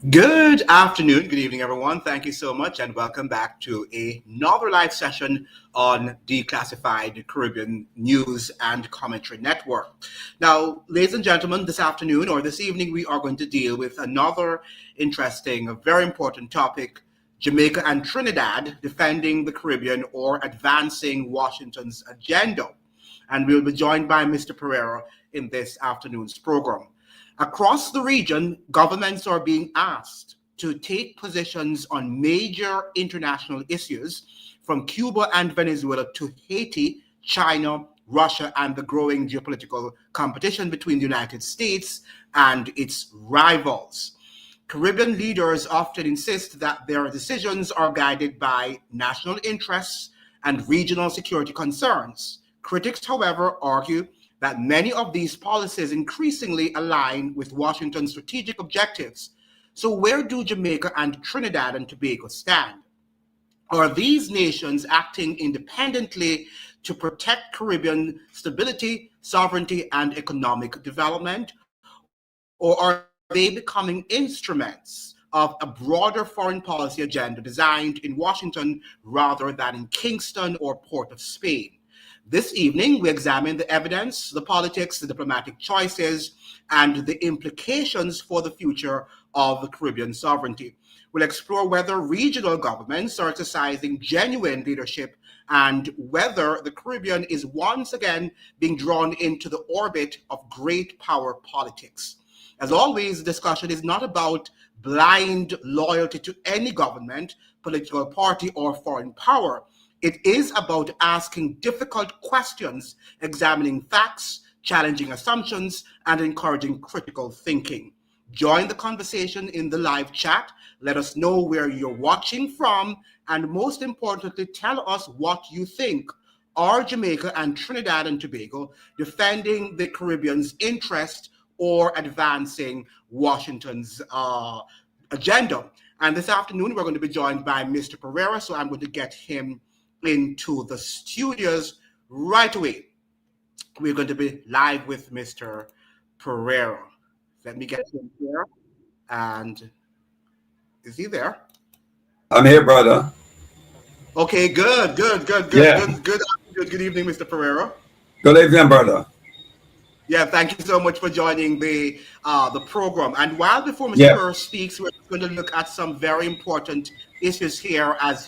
Good afternoon, good evening, everyone. Thank you so much, and welcome back to another live session on Declassified Caribbean News and Commentary Network. Now, ladies and gentlemen, this afternoon or this evening, we are going to deal with another interesting, a very important topic: Jamaica and Trinidad defending the Caribbean or advancing Washington's agenda. And we'll be joined by Mr. Pereira in this afternoon's program. Across the region, governments are being asked to take positions on major international issues, from Cuba and Venezuela to Haiti, China, Russia, and the growing geopolitical competition between the United States and its rivals. Caribbean leaders often insist that their decisions are guided by national interests and regional security concerns. Critics, however, argue that many of these policies increasingly align with Washington's strategic objectives. So, where do Jamaica and Trinidad and Tobago stand? Are these nations acting independently to protect Caribbean stability, sovereignty, and economic development? Or are they becoming instruments of a broader foreign policy agenda designed in Washington rather than in Kingston or Port of Spain? This evening, we examine the evidence, the politics, the diplomatic choices, and the implications for the future of Caribbean sovereignty. We'll explore whether regional governments are exercising genuine leadership and whether the Caribbean is once again being drawn into the orbit of great power politics. As always, the discussion is not about blind loyalty to any government, political party, or foreign power. It is about asking difficult questions, examining facts, challenging assumptions, and encouraging critical thinking. Join the conversation in the live chat. Let us know where you're watching from, and most importantly, tell us what you think. Are Jamaica and Trinidad and Tobago defending the Caribbean's interest or advancing Washington's agenda? And this afternoon, we're going to be joined by Mr. Pereira, so I'm going to get him into the studios right away. We're going to be live with Mr. Pereira. Let me get him here. And is he there? I'm here, brother. Okay, good, Yeah. good evening, Mr. Pereira. Good evening, brother. Yeah, thank you so much for joining the program. And while before Mr. Yeah. Pereira speaks, we're going to look at some very important issues here as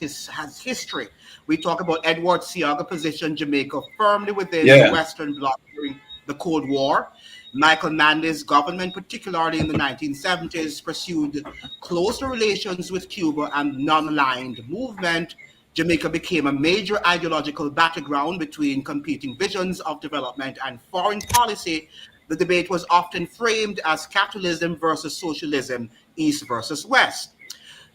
history. We talk about Edward Seaga positioned Jamaica firmly within the Yeah. Western Bloc during the Cold War. Michael Manley's government, particularly in the 1970s, pursued closer relations with Cuba and non-aligned movement. Jamaica became a major ideological battleground between competing visions of development and foreign policy. The debate was often framed as capitalism versus socialism, East versus West.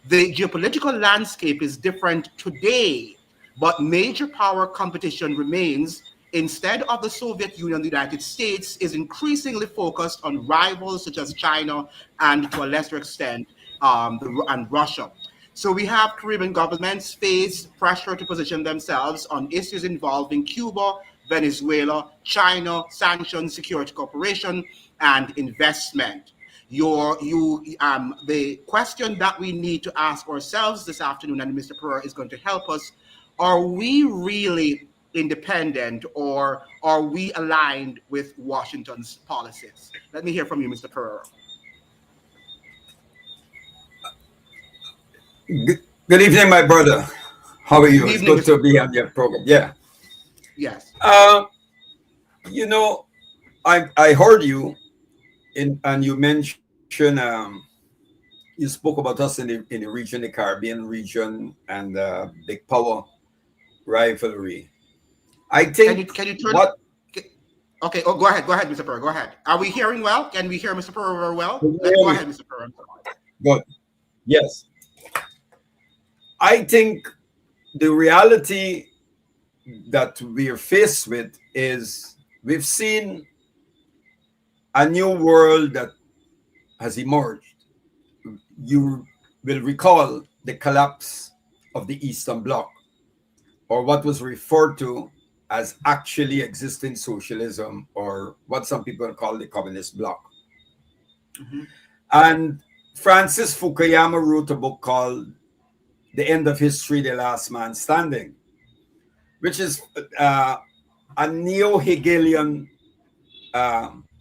The geopolitical landscape is different today, but major power competition remains. Instead of the Soviet Union, the United States is increasingly focused on rivals such as China and, to a lesser extent, and Russia. So we have Caribbean governments face pressure to position themselves on issues involving Cuba, Venezuela, China, sanctions, security cooperation, and investment. The question that we need to ask ourselves this afternoon, and Mr. Pereira is going to help us: are we really independent, or are we aligned with Washington's policies? Let me hear from you, Mr. Pereira. Good evening, my brother. How are Good you? It's evening, good Mr. to be on Pereira. your program. Yeah. Yes. Uh, you know, I heard you and you mentioned you spoke about us in the region, the Caribbean region, and big power rivalry. I think Can you turn? what Okay. Oh, go ahead, Mr. Pereira. Go ahead. Are we hearing well? Can we hear Mr. Pereira well? Go really ahead, Mr. Pereira. good. Yes. I think the reality that we're faced with is we've seen a new world that has emerged. You will recall the collapse of the Eastern Bloc, or what was referred to as actually existing socialism, or what some people call the communist bloc. Mhm. And Francis Fukuyama wrote a book called The End of History, The Last Man Standing, which is a neo-Hegelian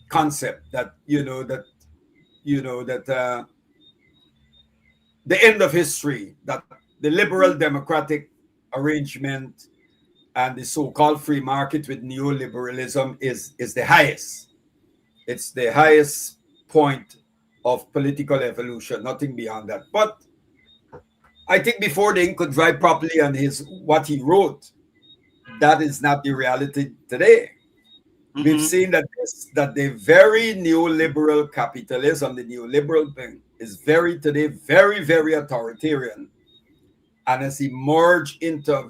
concept that the end of history, that the liberal democratic arrangement and the so-called free market with neoliberalism is the highest. It's the highest point of political evolution, nothing beyond that. But I think before the ink could dry properly on what he wrote, that is not the reality today. We've seen that the very neoliberal capitalism, the neoliberal thing, is today very, very authoritarian, and has emerged into a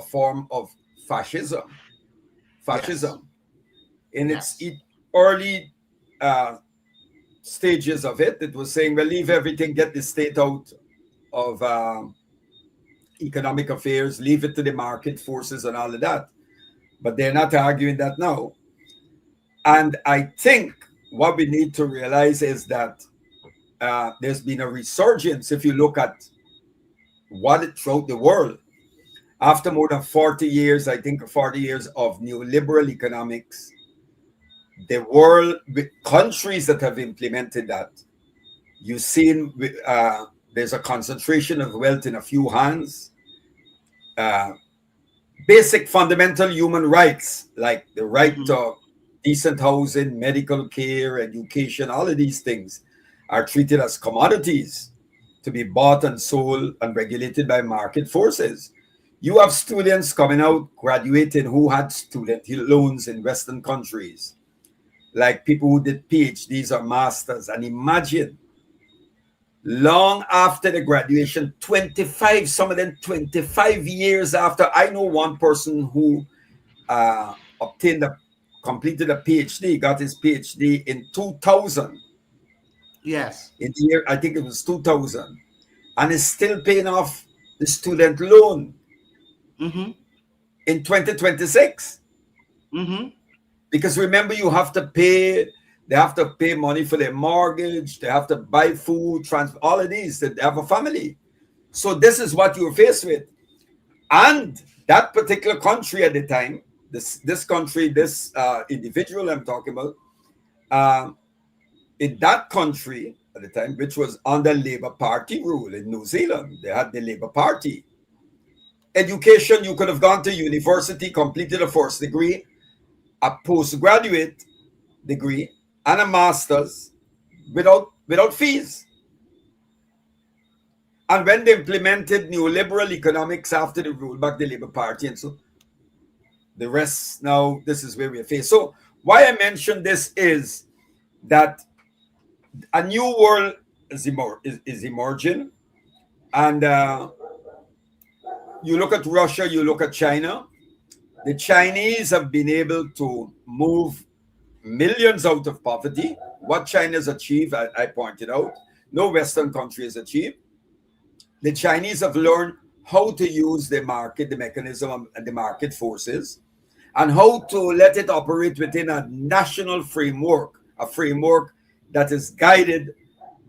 form of fascism. Yes. In its Yes. early stages of it, it was saying, well, leave everything, get the state out of economic affairs, leave it to the market forces and all of that. But they're not arguing that now. And I think what we need to realize is that there's been a resurgence. If you look at what throughout the world, after more than 40 years, I think 40 years of neoliberal economics, the world, with countries that have implemented that, you've seen there's a concentration of wealth in a few hands. Basic fundamental human rights, like the right to decent housing, medical care, education, all of these things are treated as commodities to be bought and sold and regulated by market forces. You have students coming out, graduating, who had student loans in Western countries, like people who did PhDs or masters. And imagine, long after the graduation, 25, some of them 25 years after. I know one person who completed a PhD, got his PhD in 2000. Yes. In the year, I think it was 2000, and is still paying off the student loan in 2026. Because remember, they have to pay money for their mortgage, they have to buy food, all of these, they have a family. So this is what you're faced with. And that particular country at the time, this individual I'm talking about, in that country at the time, which was under Labour Party rule in New Zealand, they had the Labour Party. Education, you could have gone to university, completed a first degree, a postgraduate degree, and a master's without fees. And when they implemented neoliberal economics after the rule back the Labour Party, and so the rest, now this is where we're faced. So why I mention this is that a new world is emerging, and you look at Russia, you look at China. The Chinese have been able to move millions out of poverty. What China's achieved, I pointed out, no Western country has achieved. The Chinese have learned how to use the market, the mechanism, and the market forces, and how to let it operate within a national framework, a framework that is guided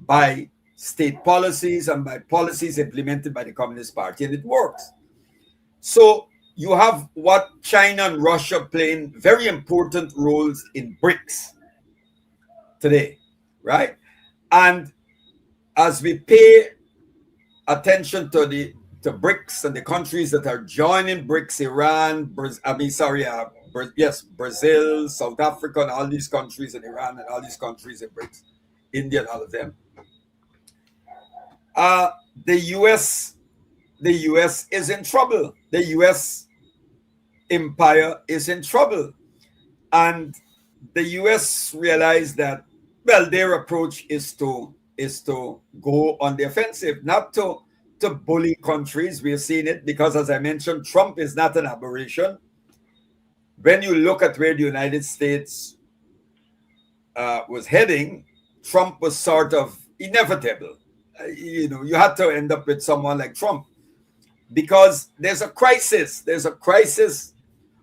by state policies and by policies implemented by the Communist Party, and it works. So you have what China and Russia playing very important roles in BRICS today, right? And as we pay attention to BRICS and the countries that are joining BRICS, Brazil, South Africa, and all these countries, and Iran, and all these countries in BRICS, India, and all of them. The US is in trouble. The US empire is in trouble, and the US realized that, well, their approach is to go on the offensive, not to bully countries. We're seeing it because, as I mentioned, Trump is not an aberration. When you look at where the United States was heading, Trump was sort of inevitable. You had to end up with someone like Trump, because there's a crisis. There's a crisis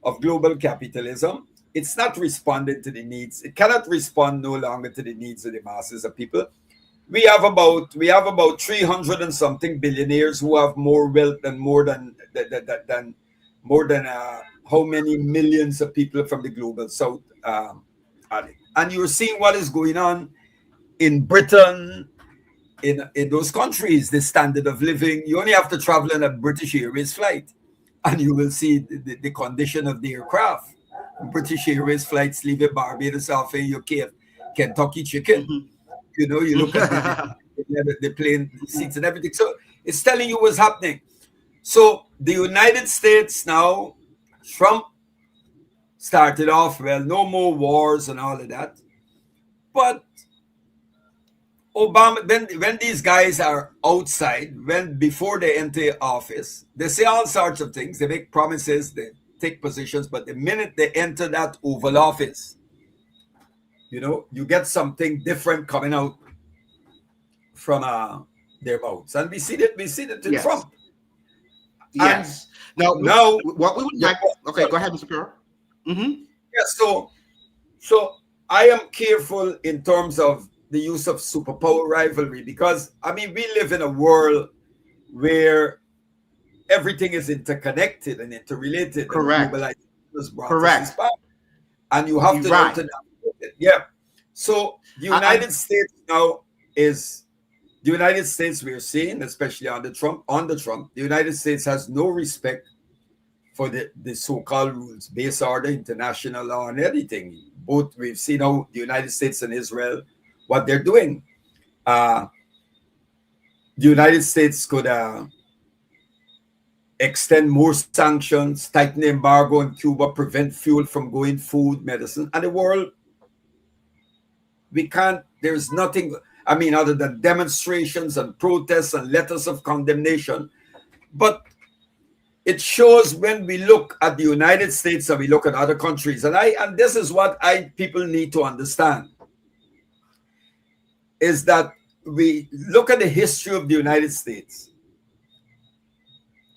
of global capitalism. It's not responding to the needs. It cannot respond no longer to the needs of the masses of people. we have about 300 and something billionaires who have more wealth than how many millions of people from the global south at it. And you're seeing what is going on in Britain, in those countries. The standard of living, you only have to travel on a British Airways flight and you will see the condition of the aircraft. British Airways flights leaving Barbados off in UK, Kentucky chicken. Mhm. You look at the plane seats and everything. So it's telling you what's happening. So the United States now, Trump started off, well, no more wars and all of that. But Obama, when these guys are outside, when before they enter office, they say all sorts of things. They make promises, they take positions, but the minute they enter that Oval Office, you get something different coming out from their mouths. And we see that in Yes. Trump. And Yes. Now, now, what we would yeah, like. Okay, go ahead, Mr. Pure. Mm-hmm. yeah, so I am careful in terms of the use of superpower rivalry because I mean we live in a world where everything is interconnected and interrelated, and Correct. globalization has brought us this Correct. back. And you have You're to know right. to navigate it. Yeah. So the And United States now is the United States we're seeing, especially on the Trump, the United States has no respect for the so-called rules, base order, international law, and anything. Both we've seen how the United States and Israel, what they're doing. Uh, the United States could extend more sanctions, tighten the embargo on Cuba, prevent fuel from going, food, medicine, and the world. We can't. There's nothing. I mean, other than demonstrations and protests and letters of condemnation, but it shows when we look at the United States and we look at other countries, and this is what people need to understand is that we look at the history of the United States,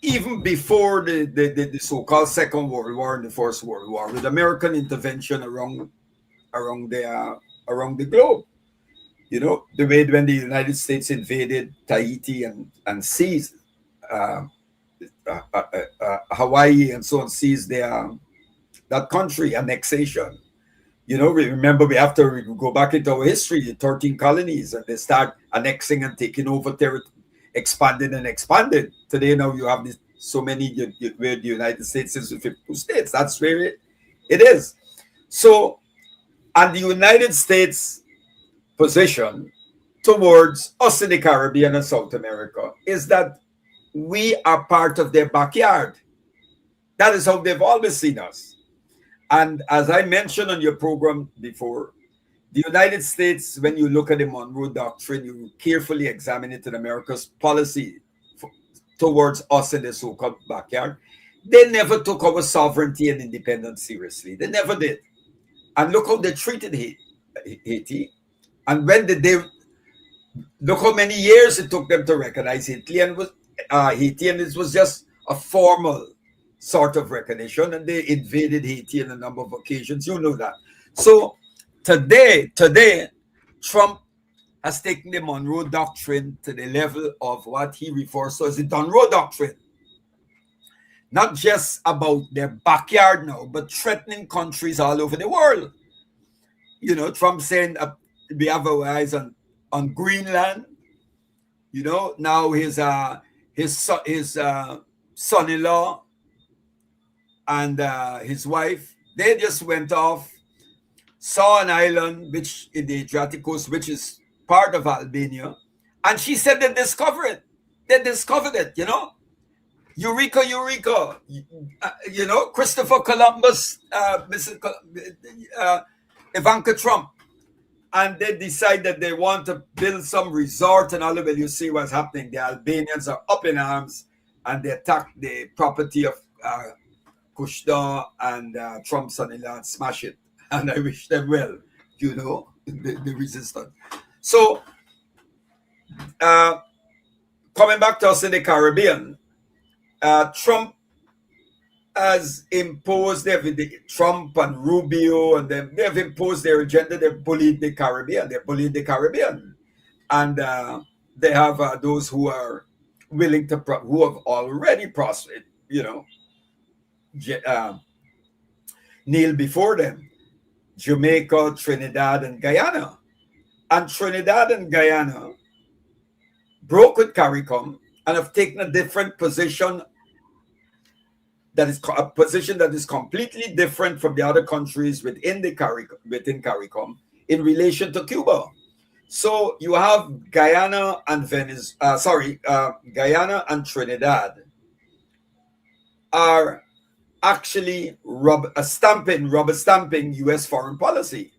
even before the so-called Second World War and the First World War, with American intervention around the globe. The way when the United States invaded Tahiti and seized uh, Hawaii and so on, seized that country, annexation. Remember, we have to go back into our history, the 13 colonies, and they start annexing and taking over territory, expanding and expanding. Today, now you have so many, where the United States is with 52 states. That's where it is. So, and the United States position towards us in the Caribbean and South America is that we are part of their backyard. That is how they've always seen us. And as I mentioned on your program before, the United States, when you look at the Monroe Doctrine, you carefully examine it in America's policy towards us in the so-called backyard. They never took our sovereignty and independence seriously. They never did. And look how they treated Haiti. And when did they look how many years it took them to recognize Haiti, and it was just a formal sort of recognition, and they invaded Haiti on a number of occasions. You know that. So today, Trump has taken the Monroe Doctrine to the level of what he refers to as the Monroe Doctrine. Not just about their backyard now, but threatening countries all over the world. Trump saying we have our eyes on Greenland. Now his son-in-law and his wife, they just went off, saw an island which in the Adriatic coast, which is part of Albania, and she said they discovered it. They discovered it. Eureka, Eureka. Christopher Columbus, Ivanka Trump. And they decide that they want to build some resort and all of it. You see what's happening. The Albanians are up in arms and they attack the property of Kushner and Trump's son-in-law and smash it. And I wish them well, the resistance. So, coming back to us in the Caribbean, Trump has imposed Trump and Rubio and they've imposed their agenda. They've bullied the Caribbean. and they have those who are willing to who have already prostrate, kneel before them. Jamaica, Trinidad, and Guyana. And Trinidad and Guyana broke with CARICOM and have taken a different position, that is a position that is completely different from the other countries within CARICOM in relation to Cuba. So you have Guyana and Guyana and Trinidad are actually rubber stamping U.S. foreign policy.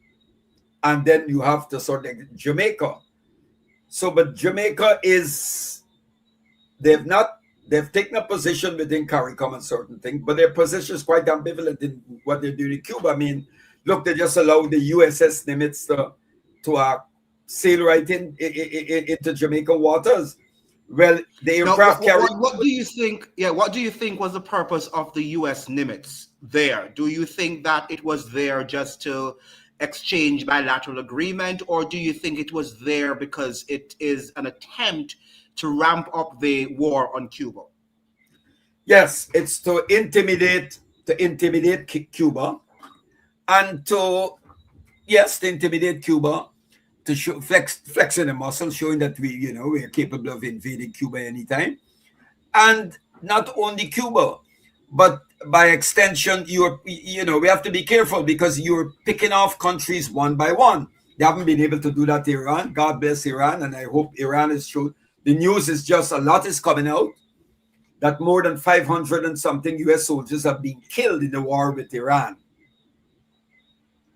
And then you have to sort of Jamaica. So, but Jamaica they've taken a position within CARICOM on certain things, but their position is quite ambivalent in what they're doing in Cuba. I mean, look, they just allowed the USS Nimitz to sail right into Jamaican waters. Well, the aircraft carrier. What do you think? Yeah, what do you think was the purpose of the U.S. Nimitz there? Do you think that it was there just to exchange bilateral agreement, or do you think it was there because it is an attempt to ramp up the war on Cuba? Yes, it's to intimidate Cuba, and to intimidate Cuba, to show, flexing the muscle, showing that we are capable of invading Cuba anytime. And not only Cuba, but by extension, we have to be careful because you're picking off countries one by one. They haven't been able to do that to Iran. God bless Iran, and I hope Iran is shown. The news is just a lot is coming out that more than 500 and something U.S. soldiers have been killed in the war with Iran,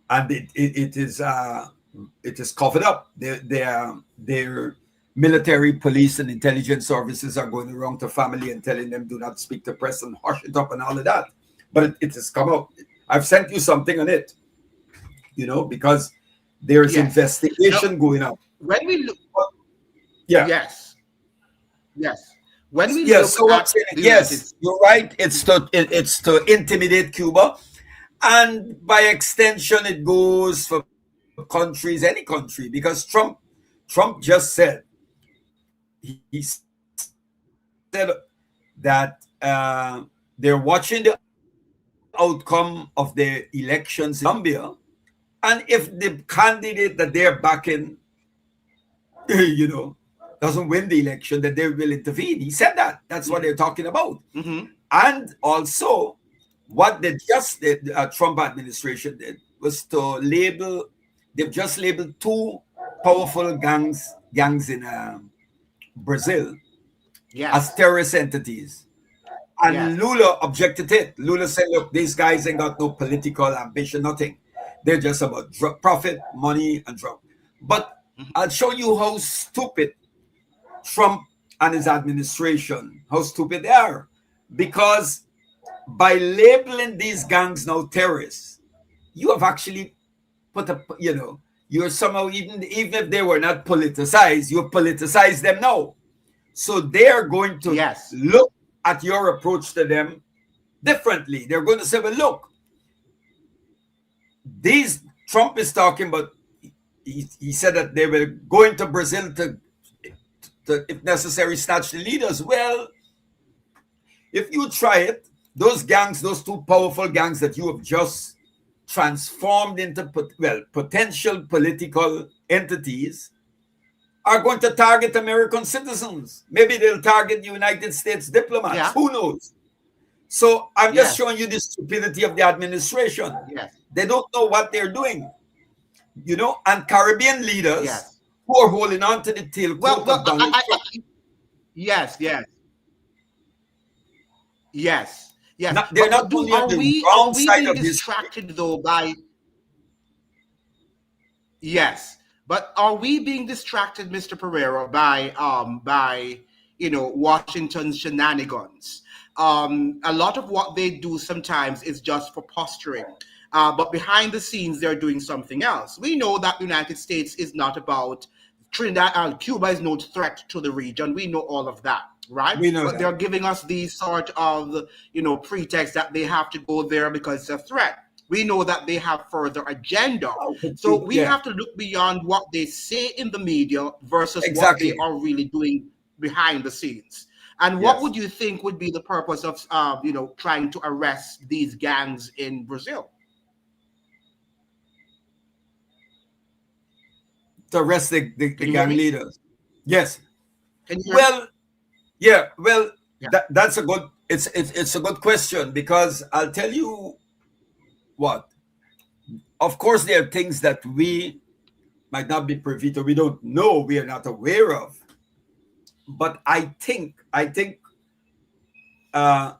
and it is covered up. Their military, police, and intelligence services are going around to family and telling them do not speak to press and hush it up and all of that. But it has come out. I've sent you something on it, because there's investigation going on. When we look, yes. When we look at you're right. It's to intimidate Cuba, and by extension, it goes for countries, any country, because Trump just said he said that they're watching the outcome of the elections in Colombia, and if the candidate that they're backing, doesn't win the election, that they will intervene. He said that. That's what they're talking about. Mm-hmm. And also, what the Trump administration did was to label. They've just labeled two powerful gangs in Brazil as terrorist entities. And Lula objected to it. Lula said, look, these guys ain't got no political ambition, nothing. They're just about profit, money, and drug. But I'll show you how stupid Trump and his administration, how stupid they are. Because by labeling these gangs now terrorists, you have actually put you're somehow, even if they were not politicized, you politicize them now. So they're going to look at your approach to them differently. They're going to say, well, look, Trump is talking about, he said that they were going to Brazil to, if necessary, snatch the leaders. Well, if you try it, those gangs, those two powerful gangs that you have just transformed into potential political entities, are going to target American citizens. Maybe they'll target United States diplomats. Yeah. Who knows? So I'm just showing you the stupidity of the administration. Yes. They don't know what they're doing. And Caribbean leaders who are holding on to the tailcoat of Donald Trump. Yes. They're not only on the wrong side of this. Distracted though by? Yes. But are we being distracted, Mr. Pereira, by Washington's shenanigans? A lot of what they do sometimes is just for posturing, but behind the scenes they're doing something else. We know that the United States is not about Trinidad. Cuba is no threat to the region. We know all of that, right? We know but that. They're giving us these sort of pretext that they have to go there because it's a threat. we know that they have further agenda. Oh, So we yeah, have to look beyond what they say in the media versus what they exactly. are really doing behind the scenes. And what Yes. would you think would be the purpose of, trying to arrest these gangs in Brazil? To arrest the Can you hear gang me? leaders. Yes. Can you hear me? Well, yeah. Well, Yeah. that's a good. It's a good question because I'll tell you what. Of course, there are things that we might not be privy to. We don't know. We are not aware of. But I think uh,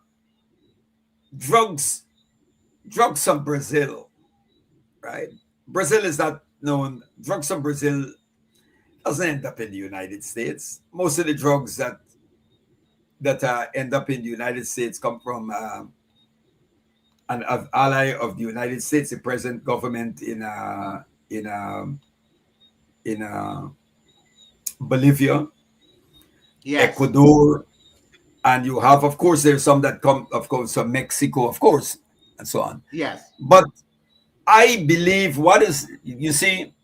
drugs drugs from Brazil, right? Brazil is not known. Drugs from Brazil doesn't end up in the United States. Most of the drugs that end up in the United States come from an ally of the United States, the present government in in Bolivia, Yes. Ecuador, and you have, of course, there's some that come, of course, from Mexico, of course, and so on. Yes. But I believe what is you see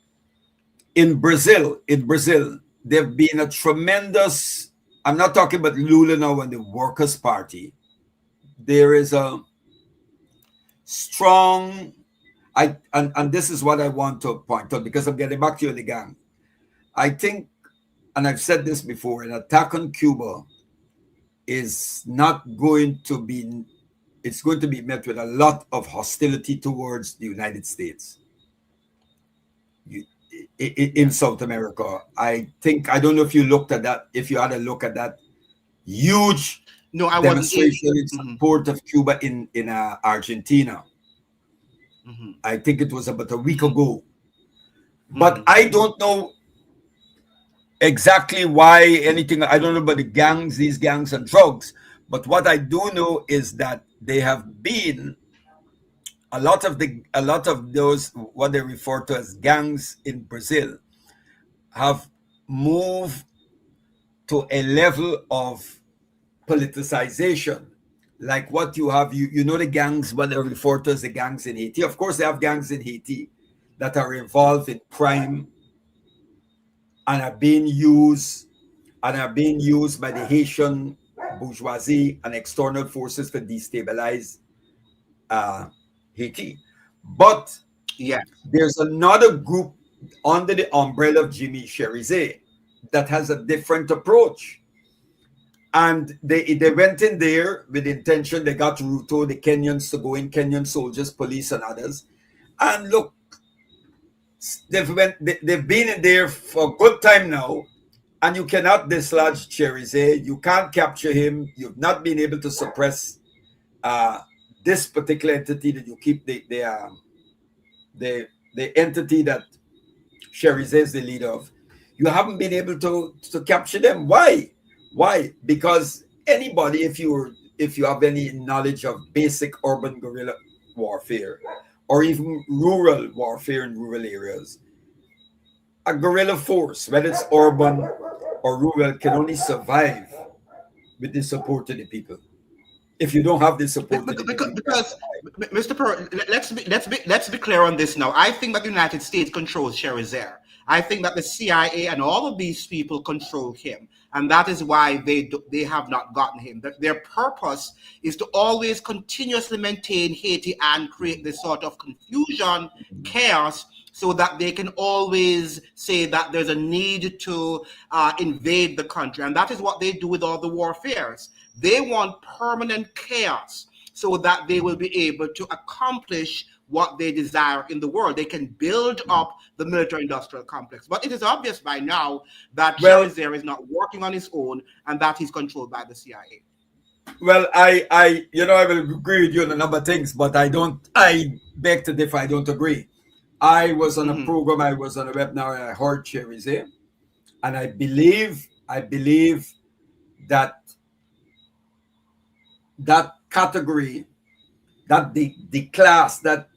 in Brazil, there've been a tremendous. I'm not talking about Lula now and the Workers' Party. There is a strong. And this is what I want to point out because I'm getting back to you on the gang. I think, and I've said this before, an attack on Cuba is not going to be. It's going to be met with a lot of hostility towards the United States. You, in Yes. South America, I think I don't know if you looked at that. If you had a look at that huge No, I wasn't able. demonstration in Hmm. support of Cuba in Argentina, Hmm. I think it was about a week ago. But Hmm. I don't know exactly why anything. I don't know about the gangs, these gangs and drugs. But what I do know is that they have been a lot of those what they refer to as gangs in Brazil have moved to a level of politicization like what you have you know the gangs what they refer to as the gangs in Haiti. Of course they have gangs in Haiti that are involved in crime and are being used by the Haitian bourgeoisie and external forces to destabilize uh, Haiti. But Yes. there's another group under the umbrella of Jimmy Cherizet that has a different approach. And they went in there with the intention. They got Ruto, the Kenyans to go in, Kenyan soldiers, police, and others. And look, they've been in there for a good time now, and you cannot dislodge Cherizet. You can't capture him. You've not been able to suppress uh, this particular entity that you keep the entity that Cherizet is the leader of. You haven't been able to capture them. Why? Why? Because anybody, if you have any knowledge of basic urban guerrilla warfare or even rural warfare in rural areas, a guerrilla force, whether it's urban or rural, can only survive with the support of the people. If you don't have the support of the people, you can't Because survive. Mr. Let's be clear on this now. I think that the United States controls Cherizet. I think that the CIA and all of these people control him, and that is why they have not gotten him. That their purpose is to always continuously maintain Haiti and create this sort of confusion, chaos, so that they can always say that there's a need to invade the country, and that is what they do with all the warfares. They want permanent chaos so that they will be able to accomplish what they desire in the world. They can build up the military industrial complex. But it is obvious by now that Well, Cherizet is not working on his own and that he's controlled by the CIA. well, I will agree with you on a number of things, but I don't. I beg to differ. I don't agree. I was on a Hmm. program. I was on a webinar. And I heard Cherizet, and I believe that that category, that the class, that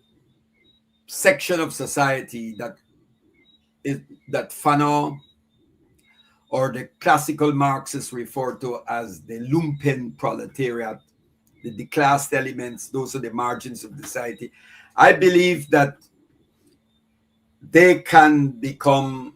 section of society that is that Fanon or the classical Marxists refer to as the lumpen proletariat, the class elements, those are the margins of society. I believe that they can become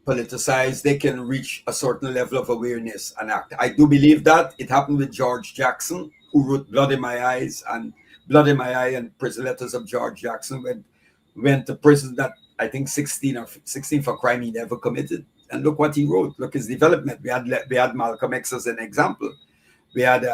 politicized, they can reach a certain level of awareness and act. I do believe that. It happened with George Jackson, who wrote Blood in My Eyes, and Blood in My Eye and Prison Letters of George Jackson went to prison that I think 16 for crime he never committed. And look what he wrote. Look his development. We had Malcolm X as an example. We had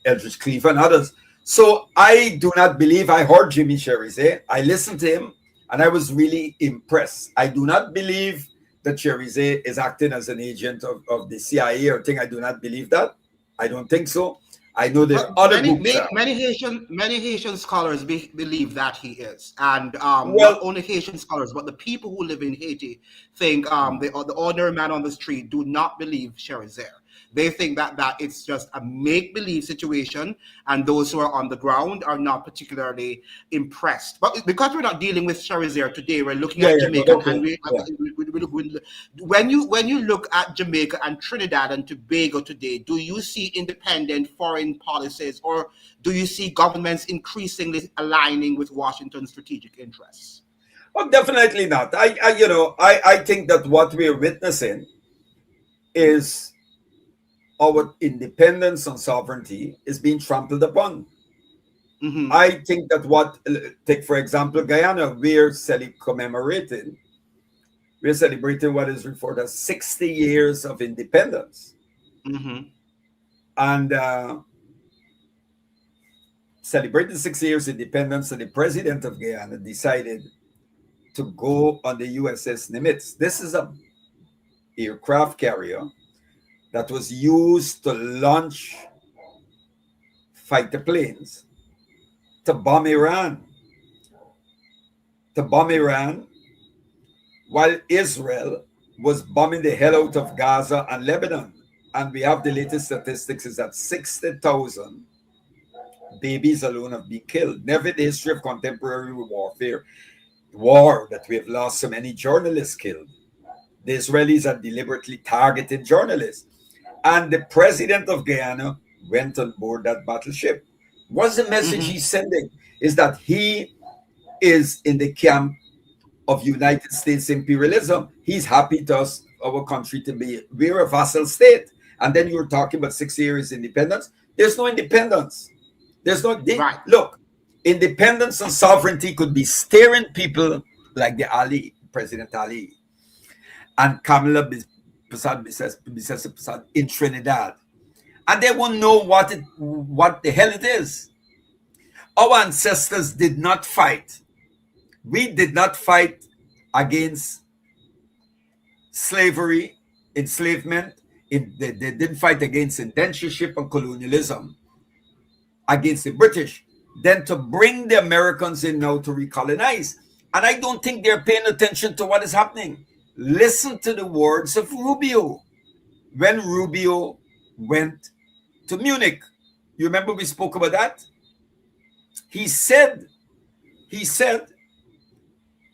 Eldridge Cleaver and others. So I do not believe. I heard Jimmy Cherize. I listened to him, and I was really impressed. I do not believe that Cherize is acting as an agent of the CIA or thing. I do not believe that. I don't think so. I know there are other groups. Many Haitian scholars believe that he is, and Well, not only Haitian scholars, but the people who live in Haiti think the ordinary man on the street do not believe Cherizer. They think that it's just a make-believe situation, and those who are on the ground are not particularly impressed. But because we're not dealing with Cherizer today, we're looking at Jamaica, okay, and when you look at Jamaica and Trinidad and Tobago today, do you see independent foreign policies, or do you see governments increasingly aligning with Washington's strategic interests? Well, definitely not. I think that what we're witnessing is our independence and sovereignty is being trampled upon. Mm-hmm. I think that take for example Guyana, we're celebrating what is referred as 60 years of independence. Mm-hmm. And celebrating 60 years independence, and the president of Guyana decided to go on the USS Nimitz. This is a aircraft carrier that was used to launch fighter planes to bomb Iran. While Israel was bombing the hell out of Gaza and Lebanon. And we have the latest statistics is that 60,000 babies alone have been killed. Never in the history of contemporary war that we have lost so many journalists killed. The Israelis are deliberately targeted journalists. And the president of Guyana went on board that battleship. What's the message he's sending? Is that he is in the camp of United States imperialism. He's happy to us, our country, to be, we're a vassal state. And then you're talking about 6 years independence. There's no independence. There's no, right. Look, independence and sovereignty could be staring people like the Ali, President Ali, and Kamla Persad-Bissessar in Trinidad. And they won't know what the hell it is. Our ancestors did not fight. We did not fight against slavery, enslavement. They didn't fight against indentureship and colonialism against the British. Then to bring the Americans in now to recolonize. And I don't think they're paying attention to what is happening. Listen to the words of Rubio. When Rubio went to Munich, you remember we spoke about that? He said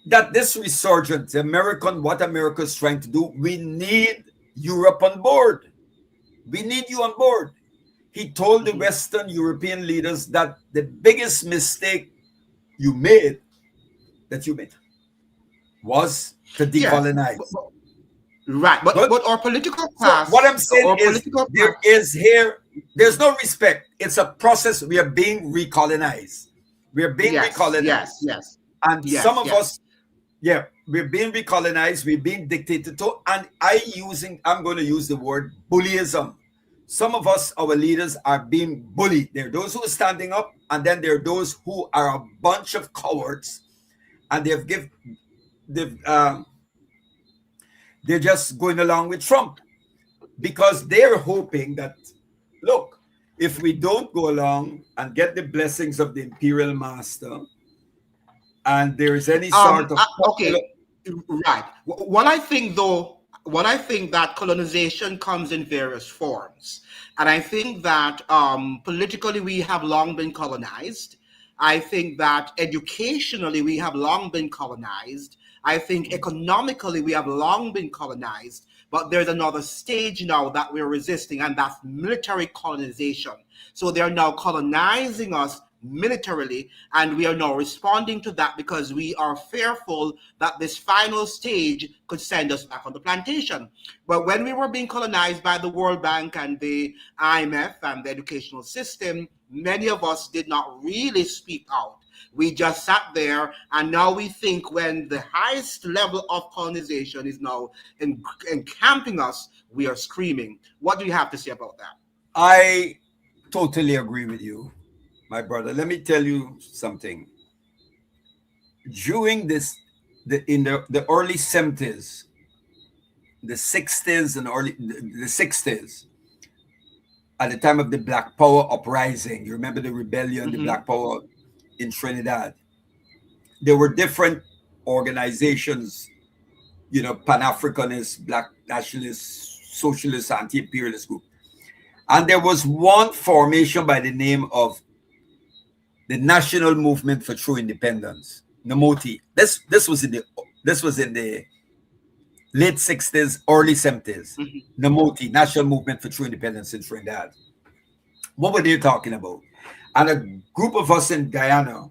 that this resurgence, what America is trying to do, we need Europe on board. We need you on board. He told the Western European leaders that the biggest mistake you made was to decolonize. Yes, but our political class. So what I'm saying is there's no respect. It's a process. We are being recolonized. We are being recolonized. Yes. And some of us, we're being recolonized. We're being dictated to. And I'm going to use the word bullyism. Some of us, our leaders, are being bullied. There are those who are standing up, and then there are those who are a bunch of cowards, and they're just going along with Trump because they're hoping that, look, if we don't go along and get the blessings of the imperial master, and there is any sort of right. What I think that colonization comes in various forms, and I think that politically we have long been colonized. I think that educationally we have long been colonized. I think economically we have long been colonized, but there's another stage now that we're resisting, and that's military colonization. So they're now colonizing us militarily, and we are now responding to that because we are fearful that this final stage could send us back on the plantation. But when we were being colonized by the World Bank and the IMF and the educational system, many of us did not really speak out. We just sat there, and now we think when the highest level of colonization is now encamping us, we are screaming. What do you have to say about that? I totally agree with you, my brother. Let me tell you something. During in the early 70s, the 60s and the 60s, at the time of the Black Power uprising, you remember the rebellion, the Black Power in Trinidad. There were different organizations, Pan-Africanist, Black nationalist, socialist, anti-imperialist group. And there was one formation by the name of the National Movement for True Independence, NMOTI. This was in the late 60s, early 70s. NMOTI, National Movement for True Independence in Trinidad. What were they talking about? And a group of us in Guyana,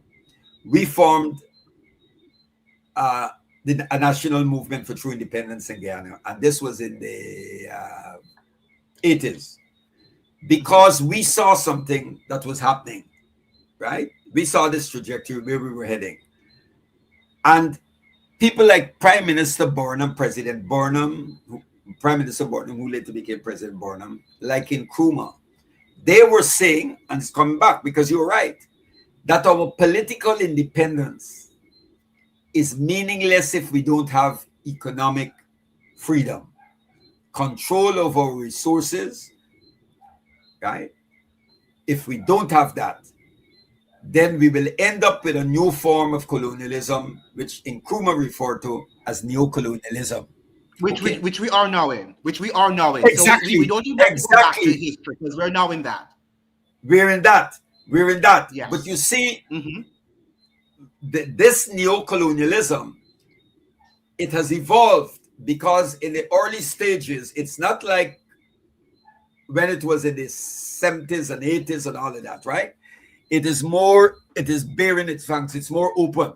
we formed a National Movement for True Independence in Guyana. And this was in the 80s. Because we saw something that was happening, right? We saw this trajectory where we were heading. And people like Prime Minister Burnham, President Burnham, Prime Minister Burnham, who later became President Burnham, like in Nkrumah, they were saying, and it's coming back because you're right, that our political independence is meaningless if we don't have economic freedom, control of our resources, right? If we don't have that, then we will end up with a new form of colonialism, which Nkrumah referred to as neocolonialism. Which we are now in. Exactly. So we don't even have to go back to history because we're now in that. We're in that. Yes. But you see, this neocolonialism, it has evolved because in the early stages, it's not like when it was in the 70s and 80s and all of that, right? It is bearing its fangs, it's more open.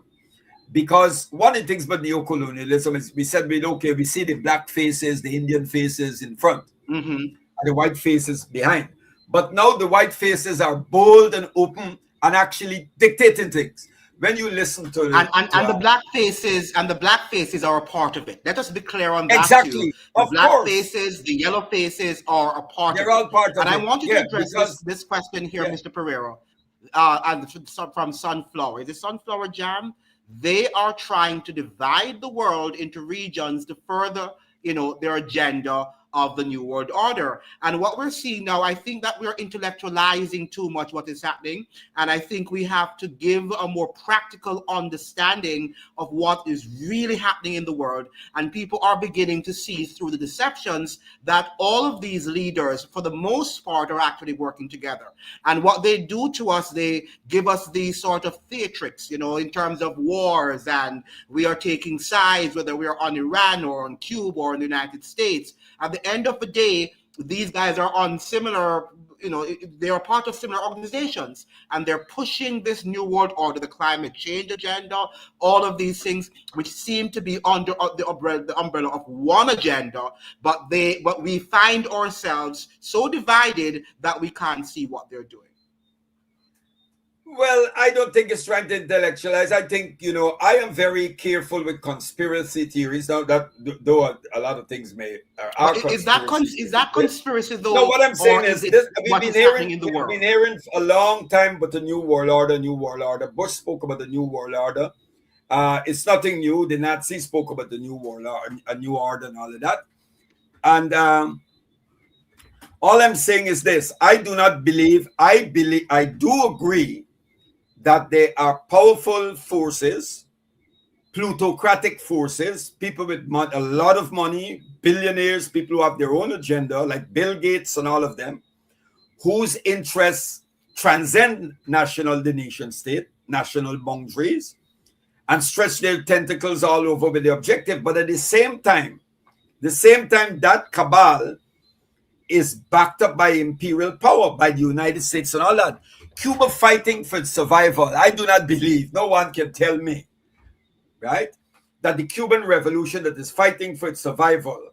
Because one of the things about neocolonialism is we said, we see the black faces, the Indian faces in front, and the white faces behind. But now the white faces are bold and open and actually dictating things. When you listen to the black faces are a part of it. Let us be clear on that. Exactly. Too. The black faces, the yellow faces are a part of it. They're all part of it. And I want you to address this question here, Mr. Pereira, and from Sunflower. Is it Sunflower Jam? They are trying to divide the world into regions to further, their agenda of the New World Order. And what we're seeing now, I think that we're intellectualizing too much what is happening. And I think we have to give a more practical understanding of what is really happening in the world. And people are beginning to see through the deceptions that all of these leaders, for the most part, are actually working together. And what they do to us, they give us these sort of theatrics, in terms of wars, and we are taking sides, whether we are on Iran or on Cuba or in the United States. At the end of the day, these guys are on similar, they are part of similar organizations, and they're pushing this New World Order, the climate change agenda, all of these things, which seem to be under the umbrella of one agenda, but we find ourselves so divided that we can't see what they're doing. Well, I don't think it's trying to intellectualize. I think, I am very careful with conspiracy theories. Now, that though a lot of things are is that conspiracy though? No, what I'm saying is this: we've been hearing for a long time about the New World Order. Bush spoke about the New World Order. It's nothing new. The Nazis spoke about the New World Order, a new order, and all of that. And all I'm saying is this: I do agree that there are powerful forces, plutocratic forces, people with a lot of money, billionaires, people who have their own agenda, like Bill Gates and all of them, whose interests transcend the nation state, national boundaries, and stretch their tentacles all over with the objective. But at the same time, that cabal is backed up by imperial power, by the United States and all that. Cuba fighting for its survival. I do not believe, no one can tell me, right, that the Cuban revolution that is fighting for its survival,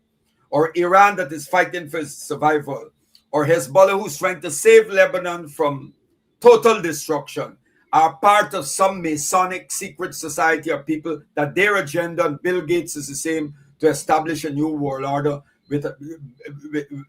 or Iran that is fighting for its survival, or Hezbollah who's trying to save Lebanon from total destruction, are part of some Masonic secret society of people that their agenda, and Bill Gates is the same, to establish a new world order with a,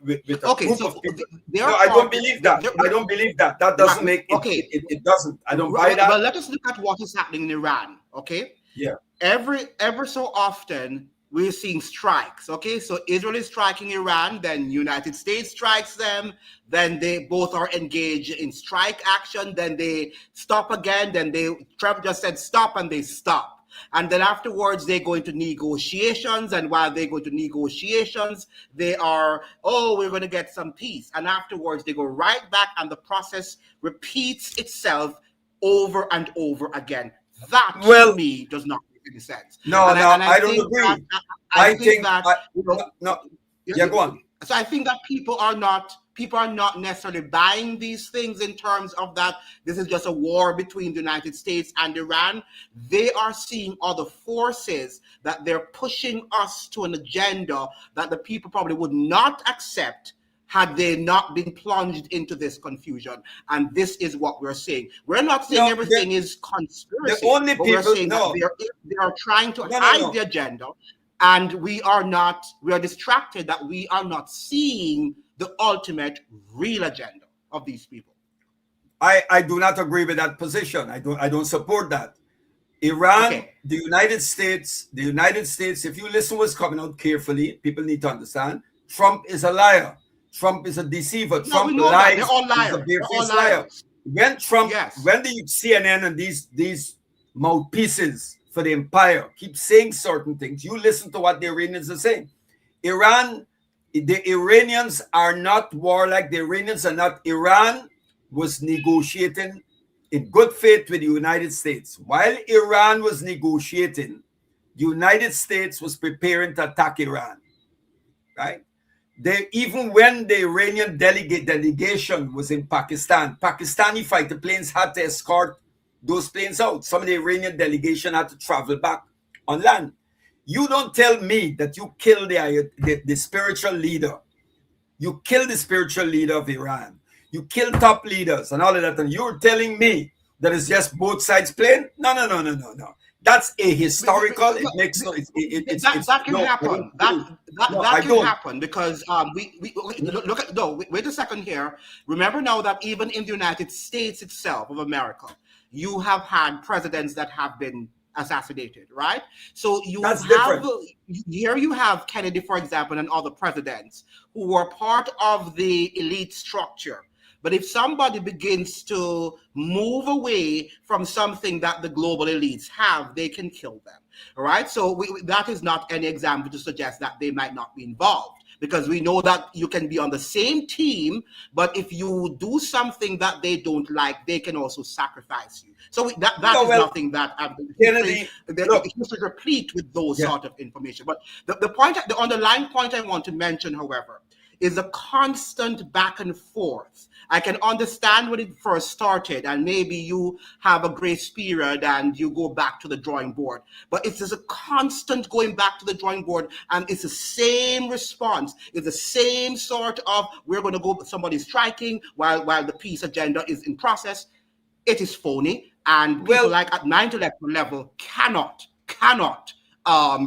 with a Okay, group so of people. they're No, I don't part. believe that. I don't believe that. That Right, doesn't make it. okay. It doesn't. I don't buy that. Well, let us look at what is happening in Iran. Okay, Yeah. ever so often we're seeing strikes. Okay, so Israel is striking Iran, then United States strikes them, then they both are engaged in strike action, then they stop again, then Trump just said stop and they stop. And then afterwards they go into negotiations, and while they go into negotiations, they are, oh, we're going to get some peace. And afterwards they go right back, and the process repeats itself over and over again. That to me does not make any sense. No, And I don't agree. I think that no. Yeah, go on. So I think that people are not necessarily buying these things in terms of that this is just a war between the United States and Iran. They are seeing other forces that they're pushing us to an agenda that the people probably would not accept had they not been plunged into this confusion. And this is what we're saying. We're not saying everything is conspiracy. The only but people, we're saying that they are trying to hide the agenda. And we are distracted that we are not seeing the ultimate real agenda of these people. I do not agree with that position. I don't support that. Iran, Okay. the United States, if you listen what's coming out carefully, people need to understand, Trump is a liar. Trump is a deceiver. Trump lies. They're all liars. He's a bare-faced They're all liar. liars. When Trump, Yes. when the CNN and these mouthpieces for the empire keep saying certain things, you listen to what the Iranians are saying. The Iranians are not warlike. The Iranians are not. Iran was negotiating in good faith with the United States. While Iran was negotiating, the United States was preparing to attack Iran. Right? Even when the Iranian delegation was in Pakistan, Pakistani fighter planes had to escort those planes out. Some of the Iranian delegation had to travel back on land. You don't tell me that you killed the spiritual leader. You killed the spiritual leader of Iran. You killed top leaders and all of that. And you're telling me that it's just both sides playing? No. That's a historical. It makes no. That can happen. That can happen because wait a second here. Remember now that even in the United States itself of America, you have had presidents that have been assassinated, right? So here you have Kennedy, for example, and other presidents who were part of the elite structure. But if somebody begins to move away from something that the global elites have, they can kill them. All right. So that is not any example to suggest that they might not be involved, because we know that you can be on the same team, but if you do something that they don't like, they can also sacrifice you. So that is nothing that Kennedy, history replete with those sort of information. But the underlying point I want to mention, however, is a constant back and forth. I can understand when it first started, and maybe you have a grace period and you go back to the drawing board. But it's just a constant going back to the drawing board, and it's the same response. It's the same sort of, we're going to go, somebody's striking while the peace agenda is in process. It is phony, and people like at my intellectual level cannot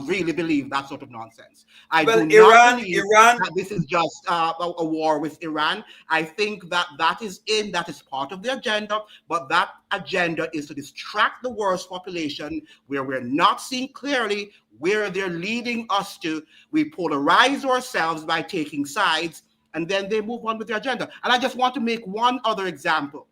really believe that sort of nonsense. I do not believe that this is just a war with Iran. I think that is part of the agenda, but that agenda is to distract the world's population where we're not seeing clearly where they're leading us to. We polarize ourselves by taking sides, and then they move on with their agenda. And I just want to make one other example.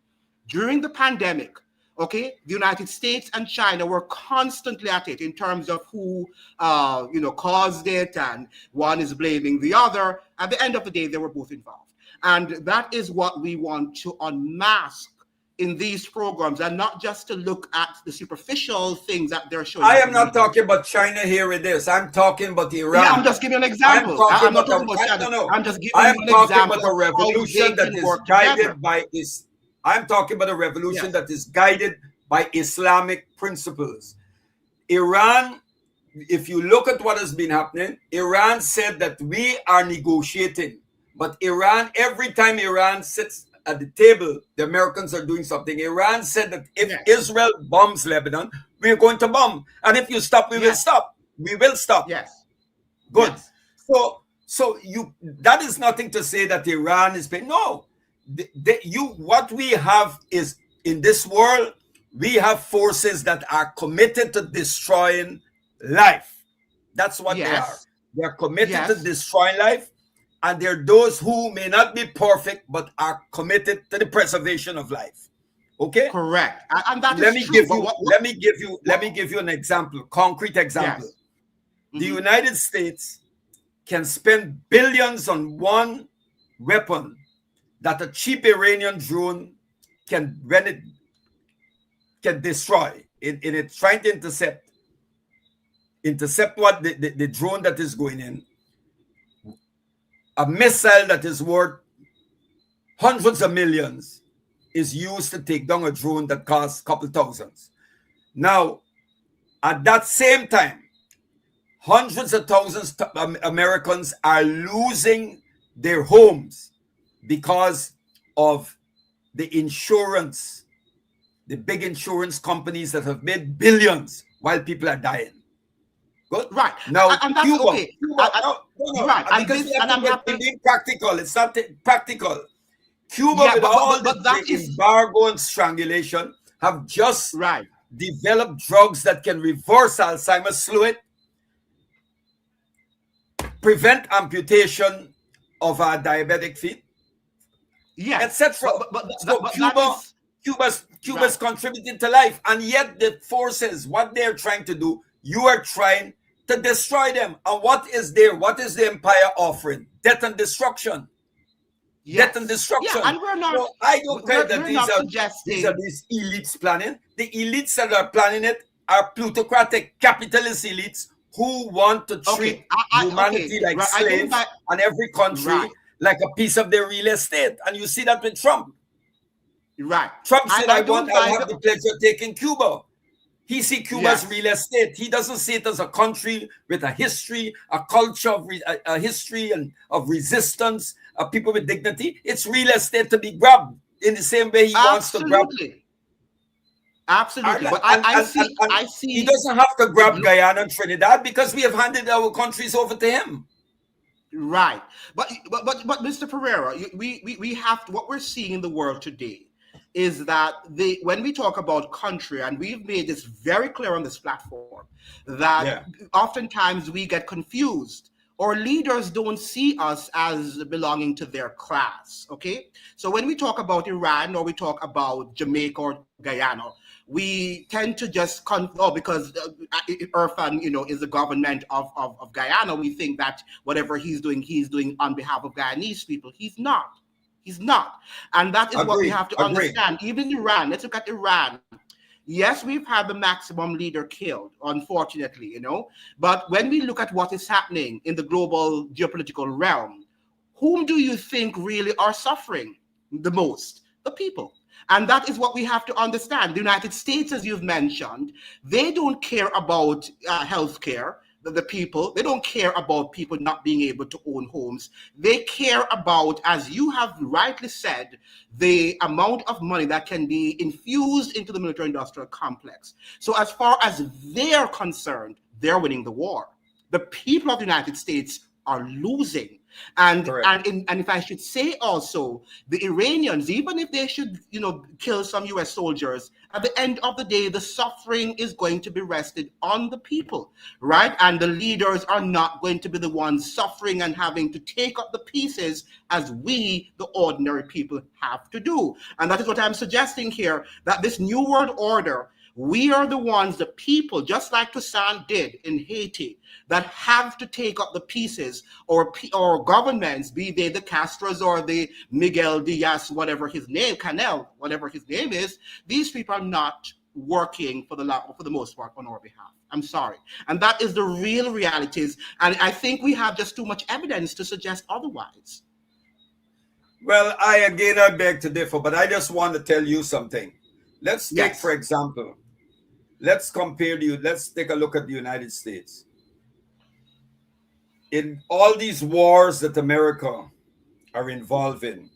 During the pandemic, okay, the United States and China were constantly at it in terms of who, caused it, and one is blaming the other. At the end of the day, they were both involved. And that is what we want to unmask in these programs, and not just to look at the superficial things that they're showing. I am not talking about China here with this. I'm talking about Iran. Yeah, I'm just giving an example. I'm not talking about China. I'm just giving an example. I'm talking about a revolution that is guided by this. I'm talking about a revolution Yes. that is guided by Islamic principles. Iran, if you look at what has been happening, Iran said that we are negotiating. But Iran, every time Iran sits at the table, the Americans are doing something. Iran said that if Yes. Israel bombs Lebanon, we're going to bomb. And if you stop, we will Yes. stop. We will stop. Yes. Good. Yes. So you, that is nothing to say that Iran is paying. No. What we have is, in this world, we have forces that are committed to destroying life. That's what they are. Yes. They are committed to Yes. destroying life, and there are those who may not be perfect but are committed to the preservation of life. Okay? Correct. And that Let is me true. give But you let me give you an example, concrete example. Yes. The United States can spend billions on one weapon that a cheap Iranian drone can, when it can destroy in it, trying to intercept what the drone that is going in, a missile that is worth hundreds of millions is used to take down a drone that costs a couple thousands. Now, at that same time, hundreds of thousands of Americans are losing their homes because of the insurance, the big insurance companies that have made billions while people are dying. Good. Right. Now, And that's Cuba. okay. No. Right. And Because this, we have and to I'm happy. be practical. It's not practical. Cuba, Yeah, with all but that the is embargo and strangulation, have just right. developed drugs that can reverse Alzheimer's, slow it, prevent amputation of our diabetic feet, Yes. etc. So But that is Cuba's right. contributing to life, and yet the forces, what they're trying to do, you are trying to destroy them. And what is there? What is the empire offering? Death and destruction. Yes. Death and Yeah, destruction. and we're not So I don't care that we're not these are suggesting. these elites planning. The elites that are planning it are plutocratic capitalist elites who want to treat Okay. I okay. humanity like Right. I don't slaves, buy and every country right. like a piece of their real estate. And you see that with Trump. Right. Trump said, I don't I'll buy have the pleasure of taking Cuba. He see Cuba's yes. real estate. He doesn't see it as a country with a history, a culture of a history and of resistance, of people with dignity. It's real estate to be grabbed in the same way he wants to grab. Absolutely. But And I he see doesn't have to grab it. Guyana and Trinidad because we have handed our countries over to him. Right. But Mr. Pereira, we have to, what we're seeing in the world today is that when we talk about country, and we've made this very clear on this platform, that oftentimes we get confused, or leaders don't see us as belonging to their class. Okay. So when we talk about Iran, or we talk about Jamaica or Guyana, we tend to just because Irfan, is the government of Guyana. We think that whatever he's doing on behalf of Guyanese people. He's not. He's not. And that is what we have to understand. Even Iran, let's look at Iran. Yes, we've had the maximum leader killed, unfortunately, But when we look at what is happening in the global geopolitical realm, whom do you think really are suffering the most? The people. And that is what we have to understand. The United States, as you've mentioned, they don't care about healthcare. The people, they don't care about people not being able to own homes. They care about, as you have rightly said, the amount of money that can be infused into the military-industrial complex. So as far as they're concerned, they're winning the war. The people of the United States are losing. And if I should say also, the Iranians, even if they should, kill some US soldiers, at the end of the day, the suffering is going to be rested on the people, right? And the leaders are not going to be the ones suffering and having to take up the pieces as we, the ordinary people, have to do. And that is what I'm suggesting here, that this New World Order, we are the ones, the people, just like Toussaint did in Haiti, that have to take up the pieces, or governments, be they the Castros or the Miguel Diaz, whatever his name, Canel, whatever his name is. These people are not working for the most part on our behalf. I'm sorry. And that is the real realities. And I think we have just too much evidence to suggest otherwise. Well, I beg to differ, but I just want to tell you something. Let's take, for Yes. example, let's compare you. Let's take a look at the United States. In all these wars that America are involved in,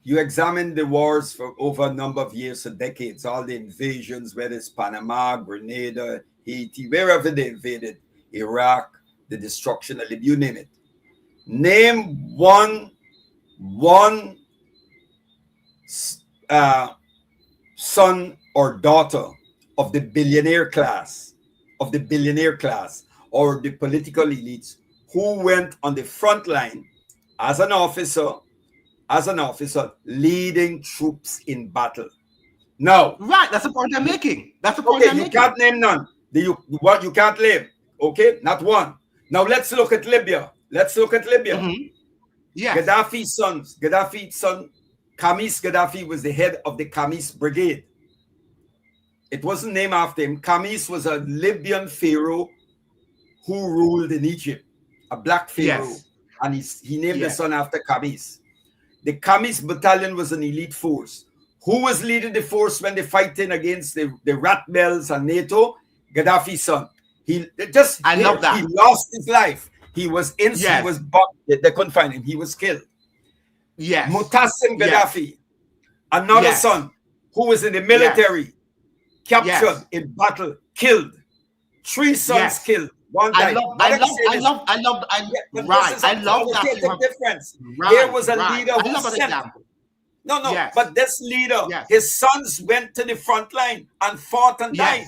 you examine the wars for over a number of years or decades, all the invasions, whether it's Panama, Grenada, Haiti, wherever they invaded, Iraq, the destruction of Libya, you name it. Name one son or daughter of the billionaire class, or the political elites who went on the front line as an officer leading troops in battle. Now, Right. That's the point I'm making. That's the point okay, I'm you making. can't name none. You can't name. Okay, not one. Now let's look at Libya. Mm-hmm. Yes. Gaddafi's son, Kamis Gaddafi, was the head of the Kamis Brigade. It wasn't named after him. Kamis was a Libyan pharaoh who ruled in Egypt, a black pharaoh, Yes. and he named the son after Kamis. The Kamis battalion was an elite force. Who was leading the force when they fighting against the Rat Bells and NATO? Gaddafi's son. He lost his life. He was they couldn't find him. He was killed. Yes. Mutassim Gaddafi, another son who was in the military, captured in battle, killed. 3 sons killed. One died. I love that. Difference. Right, There was a leader who sent. No. But this leader, his sons went to the front line and fought and died.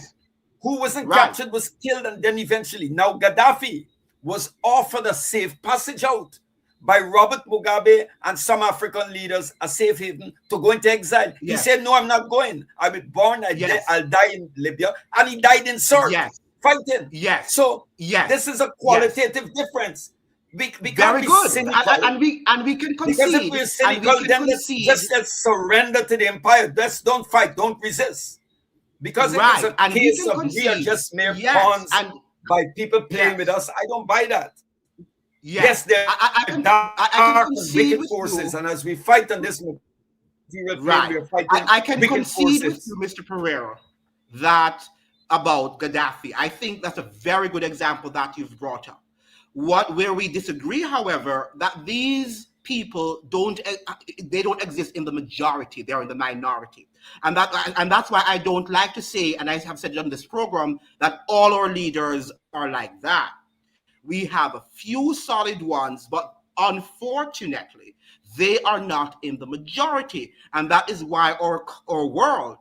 Who wasn't captured was killed, and then eventually. Now Gaddafi was offered a safe passage out by Robert Mugabe and some African leaders, a safe haven to go into exile. He said, "No, I'm not going. I was born. I'll die in Libya," and he died in Sirte, fighting. So this is a qualitative difference. We Very can't good, be cynical. and we can concede. Because if we're cynical, then let's surrender to the empire. Don't fight. Don't resist. Because if it's a case of we are just mere pawns by people playing with us, I don't buy that. Yes, there are dark wicked forces, and as we fight on this material plane, we are fighting I can wicked concede forces. with you, Mr. Pereira, that about Gaddafi. I think that's a very good example that you've brought up. Where we disagree, however, that these people don't exist in the majority; they're in the minority, and that's why I don't like to say, and I have said on this program, that all our leaders are like that. We have a few solid ones, but unfortunately, they are not in the majority, and that is why our world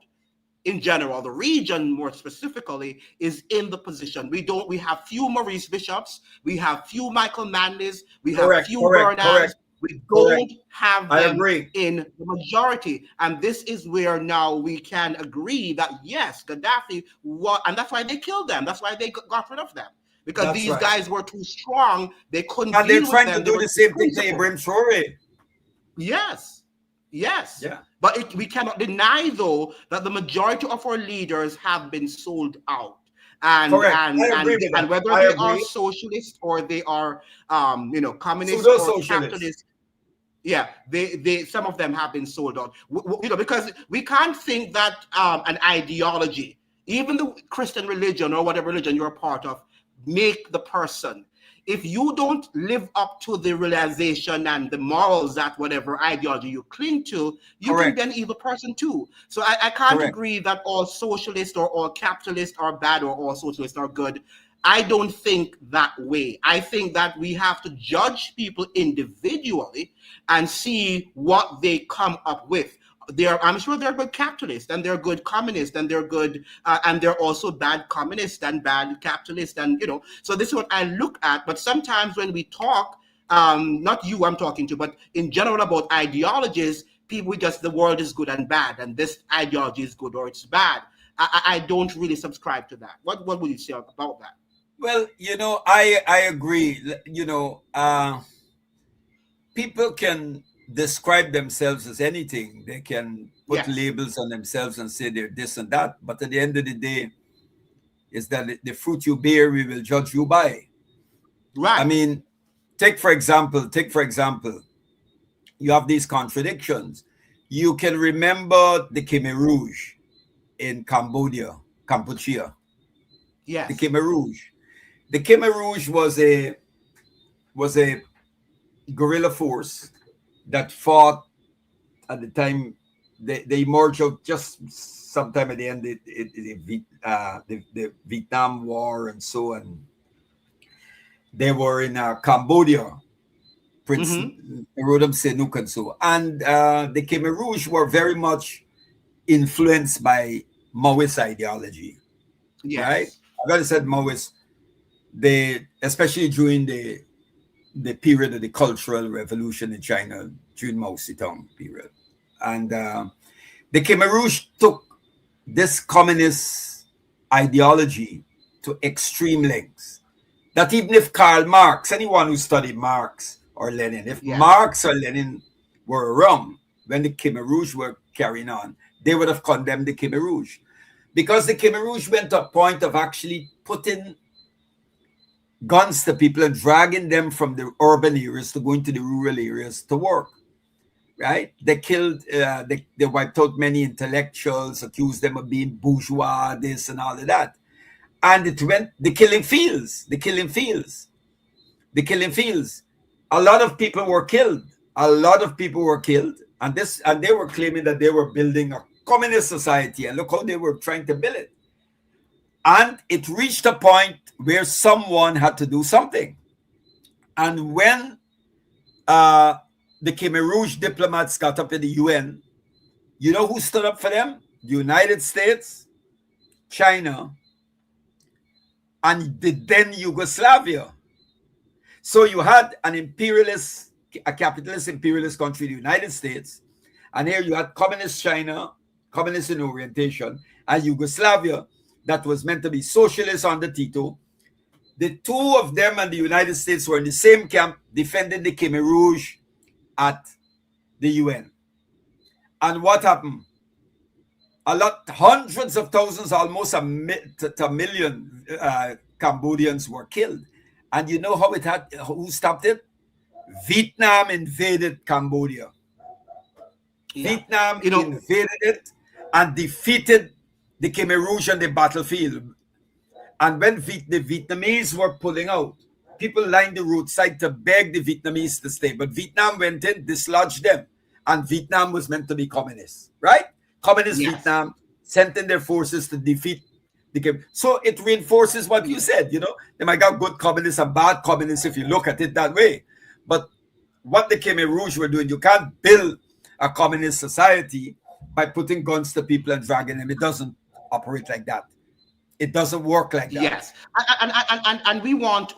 in general, the region more specifically, is in the position. We have few Maurice Bishops, we have few Michael Manleys, we have few Bernards. We don't have them in the majority. And this is where now we can agree that yes, Gaddafi and that's why they killed them. That's why they got rid of them. Because these guys were too strong. They couldn't deal with them. And they're trying to do the same thing to Ibrahim Traore. Yes. Yeah. But we cannot deny, though, that the majority of our leaders have been sold out. And whether they are socialists or they are communists or capitalists, they some of them have been sold out. Because we can't think that an ideology, even the Christian religion or whatever religion you're a part of, make the person. If you don't live up to the realization and the morals that whatever ideology you cling to, you can be an evil person too. So I can't agree that all socialists or all capitalists are bad or all socialists are good. I don't think that way. I think that we have to judge people individually and see what they come up with. I'm sure they're good capitalists and they're good communists and they're good and they're also bad communists and bad capitalists, and so this is what I look at. But sometimes when we talk, not you I'm talking to, but in general about ideologies, people the world is good and bad and this ideology is good or it's bad. I don't really subscribe to that. What would you say about that? Well, I agree. People can describe themselves as anything. They can put labels on themselves and say they're this and that. But at the end of the day, is that the fruit you bear, we will judge you by. Right. I mean, take for example, you have these contradictions. You can remember the Khmer Rouge in Cambodia. The Yes. Khmer Rouge. The Khmer Rouge was a guerrilla force that fought at the time. They emerged out just sometime at the end of the Vietnam War and so on. They were in Cambodia, Prince Mm-hmm. Norodom Sihanouk and so. And the Khmer Rouge were very much influenced by Maoist ideology, right? Yes. I've got to say Maoist, especially during the period of the Cultural Revolution in China, during Mao Zedong period. And the Khmer Rouge took this communist ideology to extreme lengths. That even if Karl Marx, anyone who studied Marx or Lenin, if Yes. Marx or Lenin were around when the Khmer Rouge were carrying on, they would have condemned the Khmer Rouge. Because the Khmer Rouge went to a point of actually putting guns to people and dragging them from the urban areas to go into the rural areas to work. Right? They killed, they wiped out many intellectuals, accused them of being bourgeois, this and all of that. And it went the killing fields. A lot of people were killed. And they were claiming that they were building a communist society. And look how they were trying to build it. And it reached a point where someone had to do something. And when the Khmer Rouge diplomats got up in the UN, you know who stood up for them? The United States, China, and the then Yugoslavia. So you had a capitalist imperialist country, the United States, and here you had communist China, communist in orientation, and Yugoslavia that was meant to be socialist under Tito. The two of them and the United States were in the same camp defending the Khmer Rouge at the UN. And what happened? Hundreds of thousands, almost a million Cambodians were killed. And you know who stopped it? Vietnam invaded Cambodia. Yeah. Vietnam invaded it and defeated the Khmer Rouge on the battlefield. And when the Vietnamese were pulling out, people lined the roadside to beg the Vietnamese to stay. But Vietnam went in, dislodged them. And Vietnam was meant to be communist, right? Communist Yes. Vietnam sent in their forces to defeat the Khmer. So it reinforces what you said, They might have good communists and bad communists if you look at it that way. But what the Khmer Rouge were doing, you can't build a communist society by putting guns to people and dragging them. It doesn't operate like that. It doesn't work like that. Yes, and we want,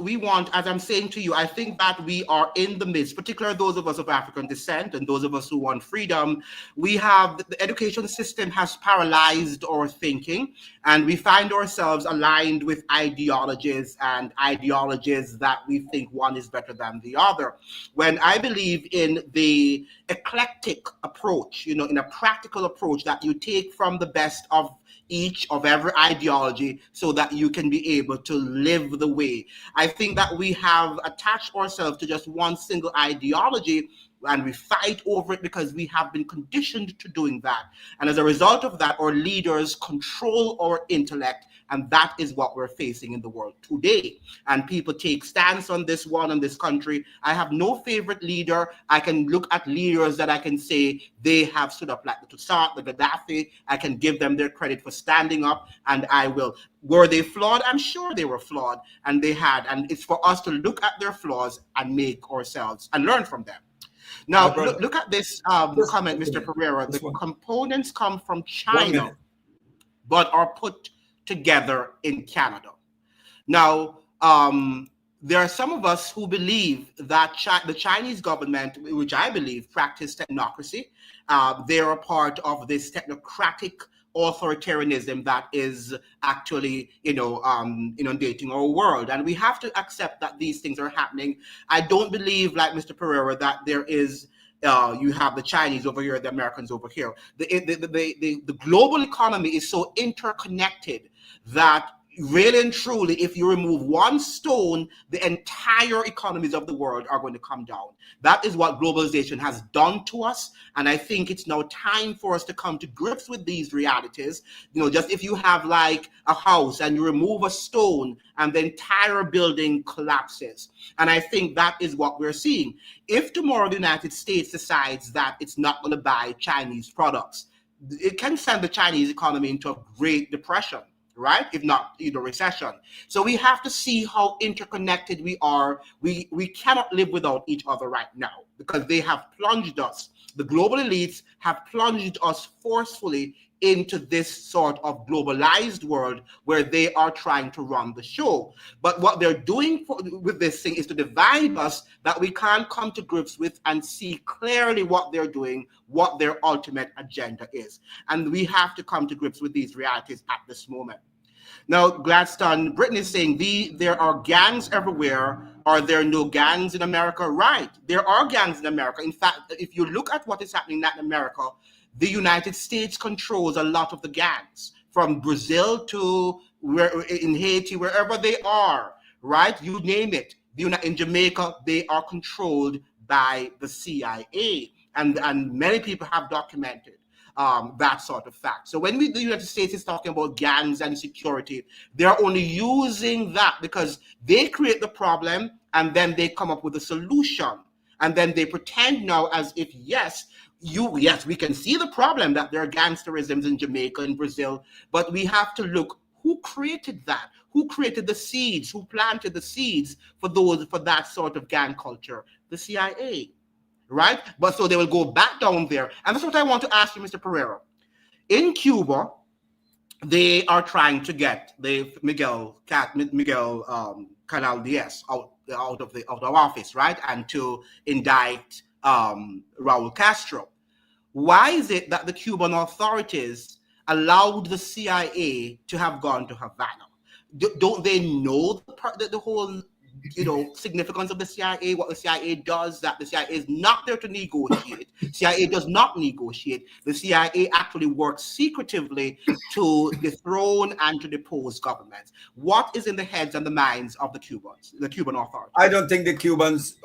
as I'm saying to you, I think that we are in the midst, particularly those of us of African descent and those of us who want freedom. We have the education system has paralyzed our thinking, and we find ourselves aligned with ideologies that we think one is better than the other. When I believe in the eclectic approach, in a practical approach that you take from the best of each of every ideology so that you can be able to live the way. I think that we have attached ourselves to just one single ideology and we fight over it because we have been conditioned to doing that. And as a result of that, our leaders control our intellect, and that is what we're facing in the world today. And people take stance on this one in this country. I have no favorite leader. I can look at leaders that I can say they have stood up, like the Toussaint, the Gaddafi. I can give them their credit for standing up, and I will. Were they flawed? I'm sure they were flawed, and they had. And it's for us to look at their flaws and make ourselves and learn from them. Now, look at this comment, Mr. Pereira. The components come from China, but are put together in Canada. Now, there are some of us who believe that the Chinese government, which I believe practice technocracy, they're a part of this technocratic authoritarianism that is actually, inundating our world. And we have to accept that these things are happening. I don't believe, like Mr. Pereira, that there is, you have the Chinese over here, the Americans over here. The global economy is so interconnected that really and truly, if you remove one stone, the entire economies of the world are going to come down. That is what globalization has done to us. And I think it's now time for us to come to grips with these realities. Just if you have like a house and you remove a stone and the entire building collapses. And I think that is what we're seeing. If tomorrow the United States decides that it's not going to buy Chinese products, it can send the Chinese economy into a great depression, right? If not, recession. So we have to see how interconnected we are. We cannot live without each other right now because they have plunged us. The global elites have plunged us forcefully into this sort of globalized world where they are trying to run the show. But what they're doing with this thing is to divide us, that we can't come to grips with and see clearly what they're doing, what their ultimate agenda is. And we have to come to grips with these realities at this moment. Now, Gladstone, Britain is saying there are gangs everywhere. Are there no gangs in America? Right. There are gangs in America. In fact, if you look at what is happening in Latin America, the United States controls a lot of the gangs, from Brazil to in Haiti, wherever they are, right? You name it. In Jamaica, they are controlled by the CIA. And many people have documented that sort of fact. So when the United States is talking about gangs and security, they're only using that because they create the problem and then they come up with a solution. And then they pretend now as if, yes, we can see the problem that there are gangsterisms in Jamaica and Brazil, but we have to look who created that, who created the seeds, who planted the seeds for that sort of gang culture, the CIA. Right? But so they will go back down there. And that's what I want to ask you, Mr. Pereira. In Cuba, they are trying to get the Miguel Canal Diaz out of office, right? And to indict Raul Castro. Why is it that the Cuban authorities allowed the CIA to have gone to Havana? Don't they know the whole significance of the CIA, what the CIA does, that the CIA is not there to negotiate. CIA does not negotiate. The CIA actually works secretively to dethrone and to depose governments. What is in the heads and the minds of the Cuban authorities? I don't think the Cubans,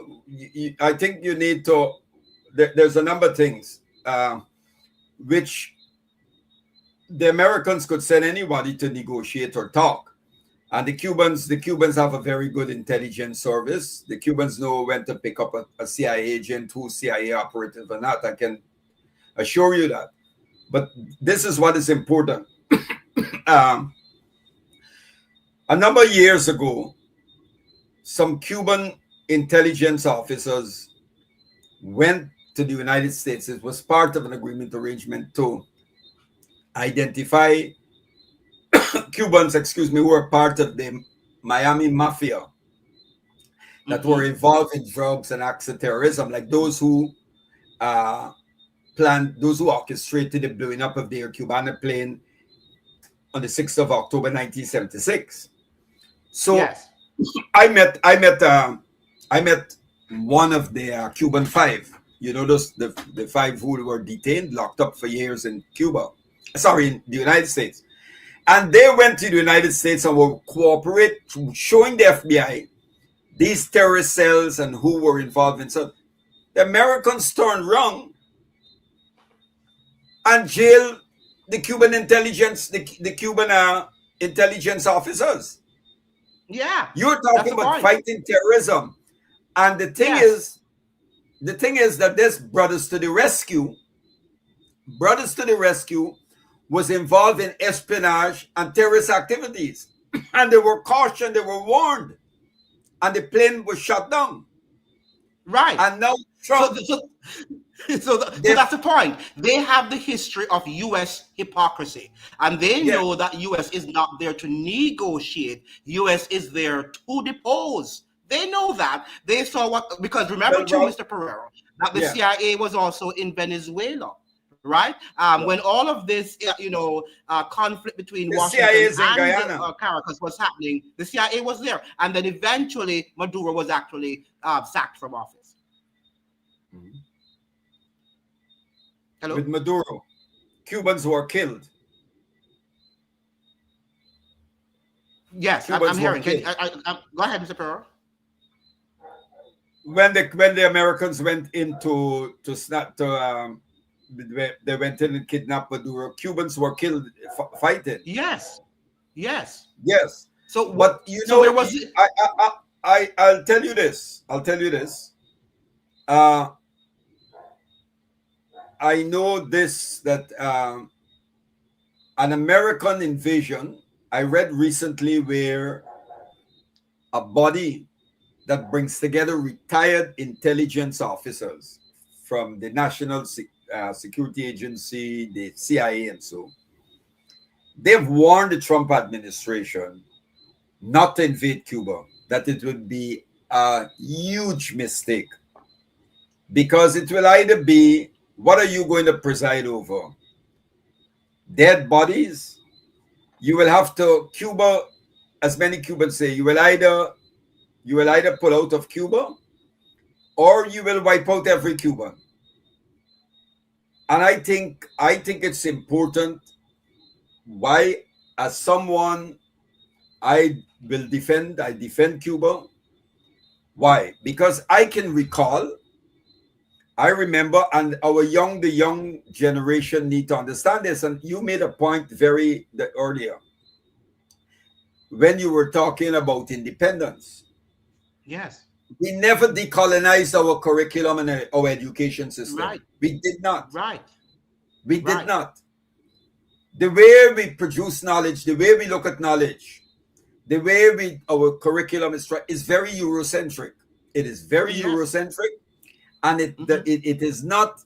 I think you need to, there's a number of things which the Americans could send anybody to negotiate or talk. And the Cubans have a very good intelligence service. The Cubans know when to pick up a CIA agent, who's CIA operative or not. I can assure you that. But this is what is important. A number of years ago, some Cuban intelligence officers went to the United States. It was part of an agreement arrangement to identify Cubans, who were part of the Miami Mafia that were involved in drugs and acts of terrorism, like those who orchestrated the blowing up of the Air Cubana plane on the 6th of October, 1976. So yes. I met one of the Cuban five. The five who were detained, locked up for years in Cuba. Sorry, in the United States. And they went to the United States and were showing the FBI these terrorist cells and who were involved in. So the Americans turned around and jailed the Cuban intelligence, the Cuban intelligence officers. Yeah, you're talking about fighting terrorism, and the thing is that this Brothers to the Rescue was involved in espionage and terrorist activities. And they were cautioned, they were warned, and the plane was shut down. Right. And now Trump... So that's the point. They have the history of U.S. hypocrisy, and they know that U.S. is not there to negotiate. U.S. is there to depose. They know that. They saw because remember too, Mr. Pereira, that the CIA was also in Venezuela. Right? When all of this, conflict between Washington and Caracas was happening, the CIA was there. And then eventually Maduro was actually sacked from office. Mm-hmm. Hello? With Maduro, Cubans were killed. Yes, I'm Cubans were hearing. killed. Go ahead, Mr. Pereira. When the Americans went into to snap to they went in and kidnapped Maduro. Cubans were killed fighting. Yes, yes. Yes, So but so there was. I'll tell you this. I'll tell you this. Uh, I know this that an American invasion. I read recently where a body that brings together retired intelligence officers from the National Security Agency, the CIA, and so they've warned the Trump administration not to invade Cuba, that it would be a huge mistake because it will either be what are you going to preside over? Dead bodies? You will have to Cuba, as many Cubans say, you will either pull out of Cuba or you will wipe out every Cuban. And I think it's important why as someone I defend Cuba. Why? Because I remember, and the young generation need to understand this. And you made a point earlier when you were talking about independence. Yes, We never decolonized our curriculum and our education system. right, We did not. right, We did right. not. The way we produce knowledge, the way we look at knowledge, the way our curriculum is very Eurocentric. It is very Yes. Eurocentric, and Hmm. it is not.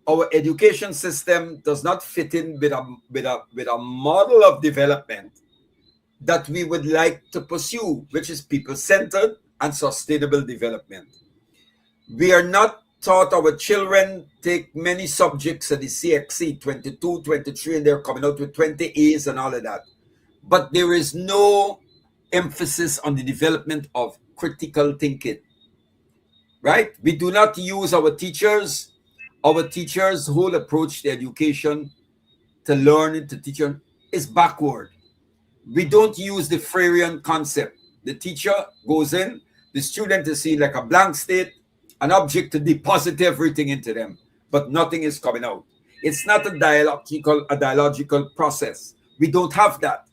Our education system does not fit in with a model of development that we would like to pursue, which is people-centered and sustainable development. We are not taught. Our children take many subjects at the CXC 22, 23, and they're coming out with 20 A's and all of that. But there is no emphasis on the development of critical thinking, right? We do not use our teachers. Our teachers' whole approach to education, to learning, to teaching is backward. We don't use the Freirean concept. The teacher goes in, the student is seen like a blank slate, an object to deposit everything into them, but nothing is coming out. It's not a dialogical process. We don't have that,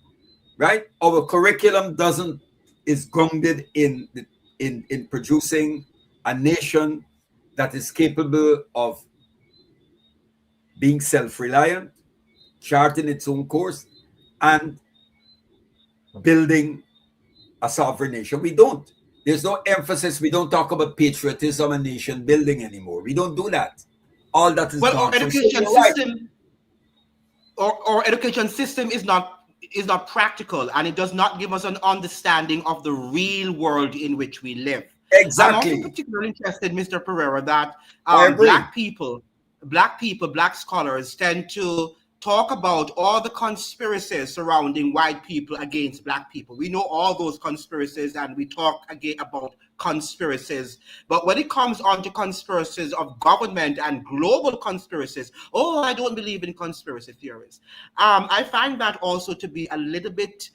right? Our curriculum doesn't is grounded in producing a nation that is capable of being self-reliant, charting its own course, and building a sovereign nation. We don't. There's no emphasis. We don't talk about patriotism and nation building anymore. We don't do that. All that is Well, gone. So you're right. our education system is not practical, and it does not give us an understanding of the real world in which we live. I'm also Exactly. particularly interested, Mr. Pereira, that I agree. black scholars tend to talk about all the conspiracies surrounding white people against black people. We know all those conspiracies, and we talk again about conspiracies. But when it comes on to conspiracies of government and global conspiracies, oh, I don't believe in conspiracy theories. I find that also to be a little bit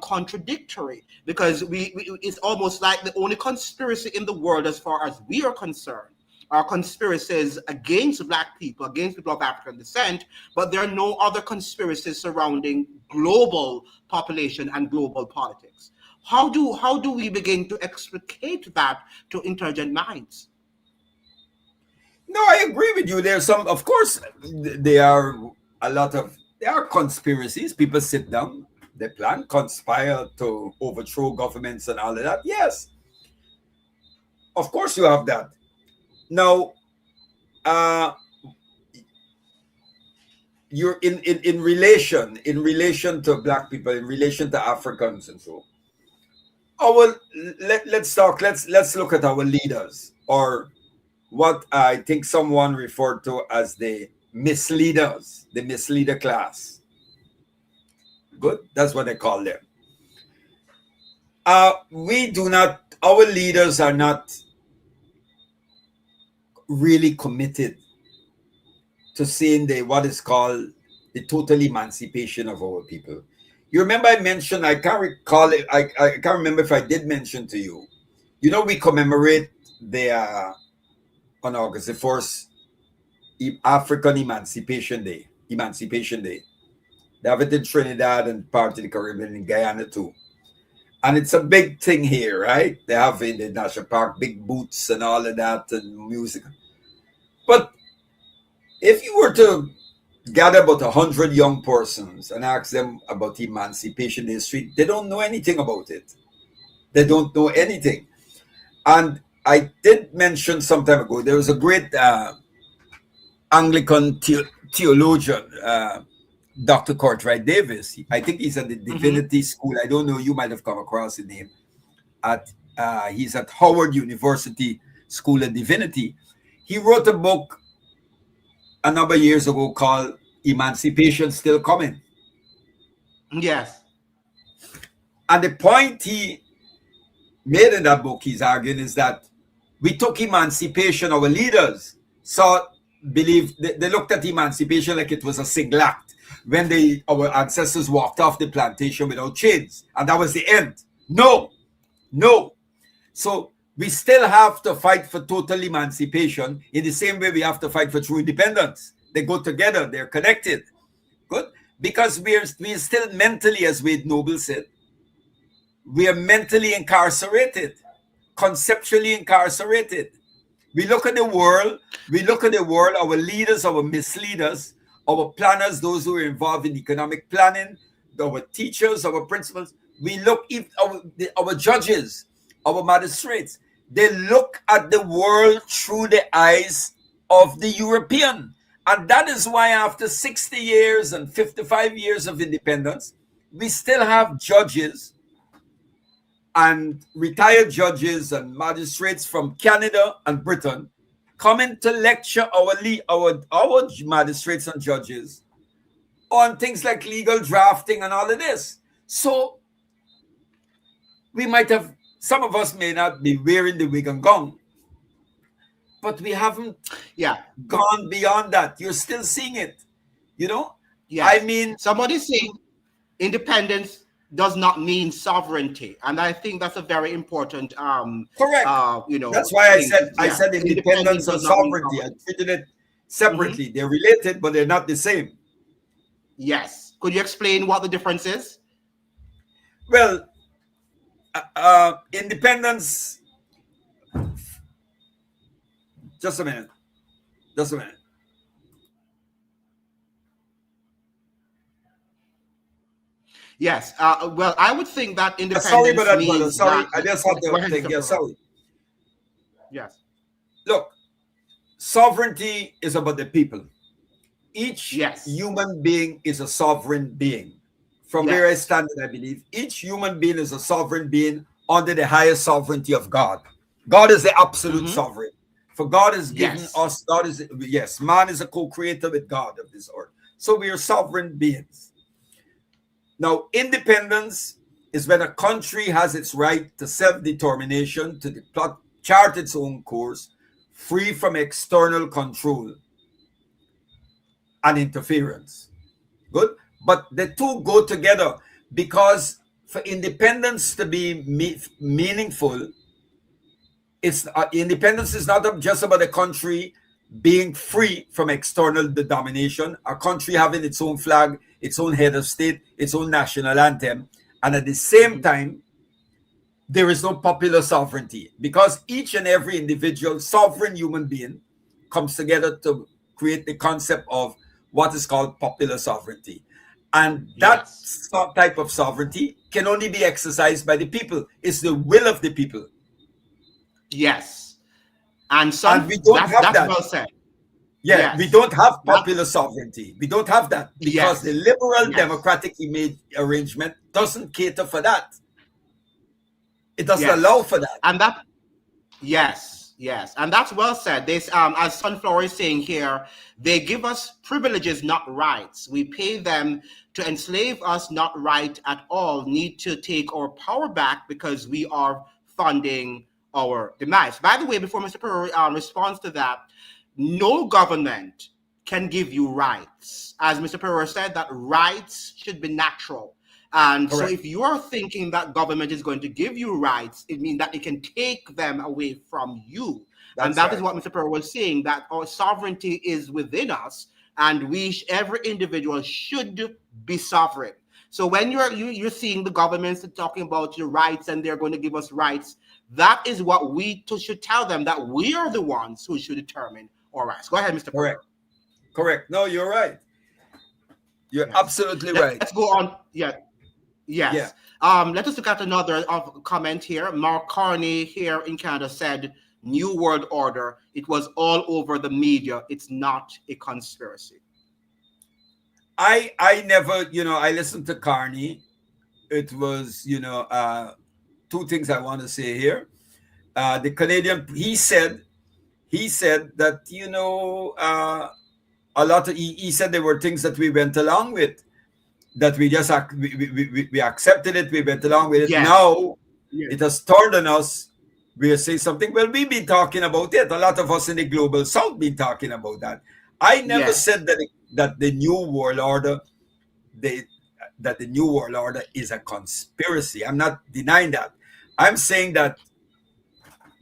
contradictory, because it's almost like the only conspiracy in the world, as far as we are concerned, are conspiracies against black people, against people of African descent, but there are no other conspiracies surrounding global population and global politics. How do we begin to explicate that to intelligent minds? No, I agree with you. There's some, of course, there are there are conspiracies. People sit down, they plan, conspire to overthrow governments and all of that. Yes, of course you have that. Now, uh, you're in relation to black people, in relation to Africans and so. Our let's look at our leaders, or what I think someone referred to as the misleaders, the misleader class. Good, that's what they call them. We do not. Our leaders are not really committed to seeing the what is called the total emancipation of our people. You remember I mentioned, I can't recall it, I can't remember if I did mention to you. You know, we commemorate the on August the 1st, African Emancipation Day. Emancipation Day. They have it in Trinidad and part of the Caribbean, in Guyana too. And it's a big thing here, right? They have in the national park big booths and all of that and music. But if you were to gather about 100 young persons and ask them about emancipation history, they don't know anything about it. They don't know anything. And I did mention some time ago, there was a great Anglican theologian, Dr. Cartwright Davis. I think he's at the Divinity School. I don't know, you might have come across the name. He's at Howard University School of Divinity. He wrote a book a number of years ago called Emancipation Still Coming. Yes. And the point he made in that book, he's arguing, is that we took emancipation, our leaders believed, they looked at emancipation like it was a single act when our ancestors walked off the plantation without chains, and that was the end. No. So we still have to fight for total emancipation in the same way we have to fight for true independence. They go together, they're connected. Good? Because we're still mentally, as Wade Noble said, we are mentally incarcerated, conceptually incarcerated. We look at the world, our leaders, our misleaders, our planners, those who are involved in economic planning, our teachers, our principals. We look, our judges, our magistrates, they look at the world through the eyes of the European. And that is why after 60 years and 55 years of independence, we still have judges and retired judges and magistrates from Canada and Britain coming to lecture our magistrates and judges on things like legal drafting and all of this. So we might have, some of us may not be wearing the wig and gown, but we haven't gone beyond that. You're still seeing it, you know? Yes. I mean, somebody's saying independence does not mean sovereignty, and I think that's a very important correct. That's why I said independence and sovereignty. I treated it separately. They're related, but they're not the same. Yes. Could you explain what the difference is? Well, independence. Just a minute. Yes. Well, I would think that independence sorry about that, means brother. Sorry, that, I just had to think. Yeah, sorry. Yes. Look, sovereignty is about the people. Each human being is a sovereign being. From where I stand, I believe each human being is a sovereign being under the highest sovereignty of God. God is the absolute sovereign. For God has given us, man is a co-creator with God of this earth. So we are sovereign beings. Now, independence is when a country has its right to self-determination, to chart its own course, free from external control and interference. Good? But the two go together, because for independence to be meaningful, independence is not just about a country being free from external domination, a country having its own flag, its own head of state, its own national anthem, and at the same time, there is no popular sovereignty, because each and every individual sovereign human being comes together to create the concept of what is called popular sovereignty. And that type of sovereignty can only be exercised by the people. It's the will of the people. Yes. And we don't have that. Well said. Yeah, we don't have popular sovereignty. We don't have that because the liberal democratic arrangement doesn't cater for that. It doesn't allow for that. And that, yes, and that's well said. This, as Sunflower is saying here, they give us privileges, not rights. We pay them to enslave us, not right at all. Need to take our power back because we are funding our demise. By the way, before Mr. Pereira responds to that, no government can give you rights. As Mr. Pereira said, that rights should be natural. And so Correct. if you are thinking that government is going to give you rights, it means that it can take them away from you. And That's that is right. what Mr. Perry was saying, that our sovereignty is within us, and every individual should be sovereign. So when you're seeing the governments talking about your rights and they're going to give us rights, that is what should tell them, that we are the ones who should determine our rights. Go ahead, Mr. Pereira. Correct. Correct. No, you're right. You're Yes. absolutely Let's right. go on. Yeah. Yes. Yeah. Let us look at another comment here. Mark Carney here in Canada said, New World Order. It was all over the media. It's not a conspiracy. I never, I listened to Carney. It was, two things I want to say here. The Canadian, he said that, a lot of, he said there were things that we went along with, that we just we accepted it, we went along with it. Yes. Now Yes. it has turned on us. We'll say something. Well, we've been talking about it. A lot of us in the global south been talking about that. I never Yes. said that the new world order, they, that the new world order is a conspiracy. I'm not denying that. I'm saying that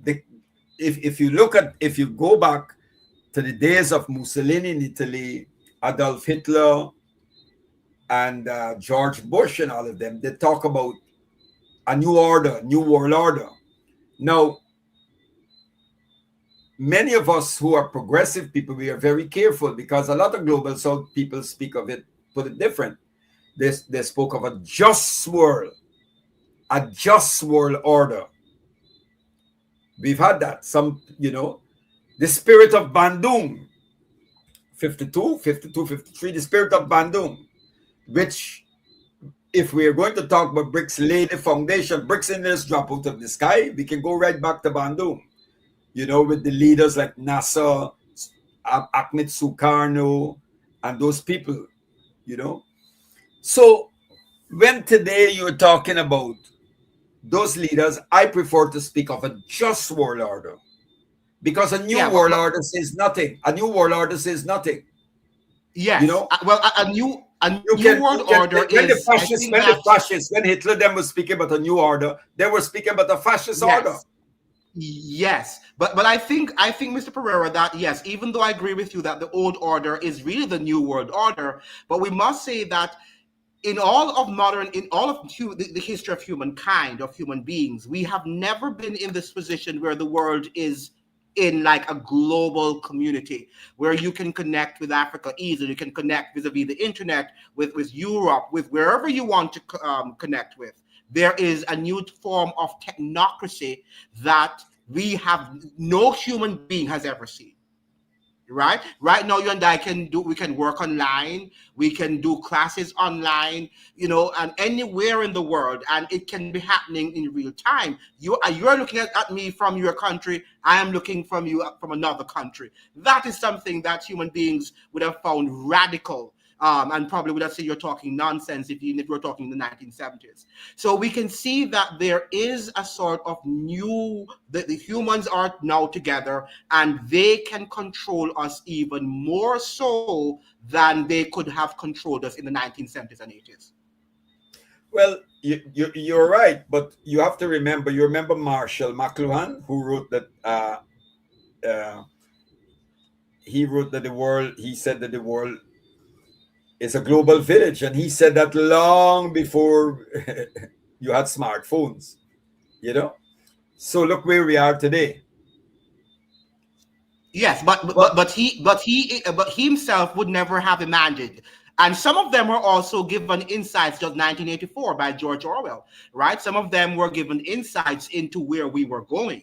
the if you go back to the days of Mussolini in Italy, Adolf Hitler, and George Bush and all of them, they talk about a new order, new world order. Now, many of us who are progressive people, we are very careful, because a lot of global south people speak of it, put it different. They spoke of a just world order. We've had that. The spirit of Bandung, 52, 52, 53, the spirit of Bandung, which, if we are going to talk about bricks, lay the foundation. Bricks in this drop out of the sky. We can go right back to Bandung, with the leaders like Nasser, Ahmed Sukarno, and those people, So when today you're talking about those leaders, I prefer to speak of a just world order, because a new Yeah. world order says nothing. A new world order says nothing. You Yes. know, Well, a you new can world you can order when is, I think that, when Hitler them was speaking about a new order, they were speaking about a fascist order. yes. Yes, but I think Mr. Pereira, that yes, even though I agree with you that the old order is really the new world order, but we must say that in all of the history of humankind, of human beings, we have never been in this position where the world is in like a global community where you can connect with Africa easily, you can connect vis-a-vis the internet with Europe, with wherever you want to connect with. There is a new form of technocracy that no human being has ever seen. Right now, you and I we can work online, we can do classes online, and anywhere in the world, and it can be happening in real time. You're looking at me from your country, I am looking from you from another country. That is something that human beings would have found radical, and probably would have said you're talking nonsense if we're talking in the 1970s. So we can see that there is a sort of the humans are now together, and they can control us even more so than they could have controlled us in the 1970s and 80s. Well, you're right, but you have to remember. You remember Marshall McLuhan, who wrote that. Uh, he wrote that the world. He said that the world is a global village, and he said that long before you had smartphones. You know. So look where we are today. Yes, but But but he himself would never have imagined. And some of them were also given insights, just 1984 by George Orwell, right? Some of them were given insights into where we were going,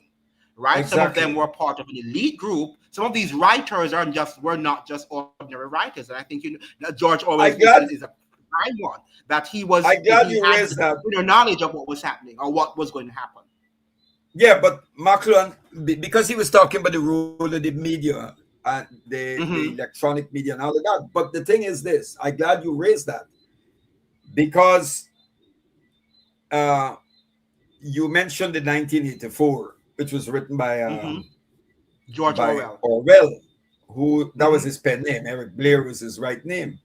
right? Some of them exactly, were part of an elite group. Some of these writers were not just ordinary writers. And I think George Orwell I is glad a prime one, that I glad he you had raised that. inner knowledge of what was happening or what was going to happen. Yeah, but McLuhan, because he was talking about the role of the media and the Hmm. electronic media and all of that. But the thing is this: I'm glad you raised that, because uh, you mentioned the 1984, which was written Hmm. George by Orwell. Orwell, who that was Hmm. his pen name. Eric Blair was his right name.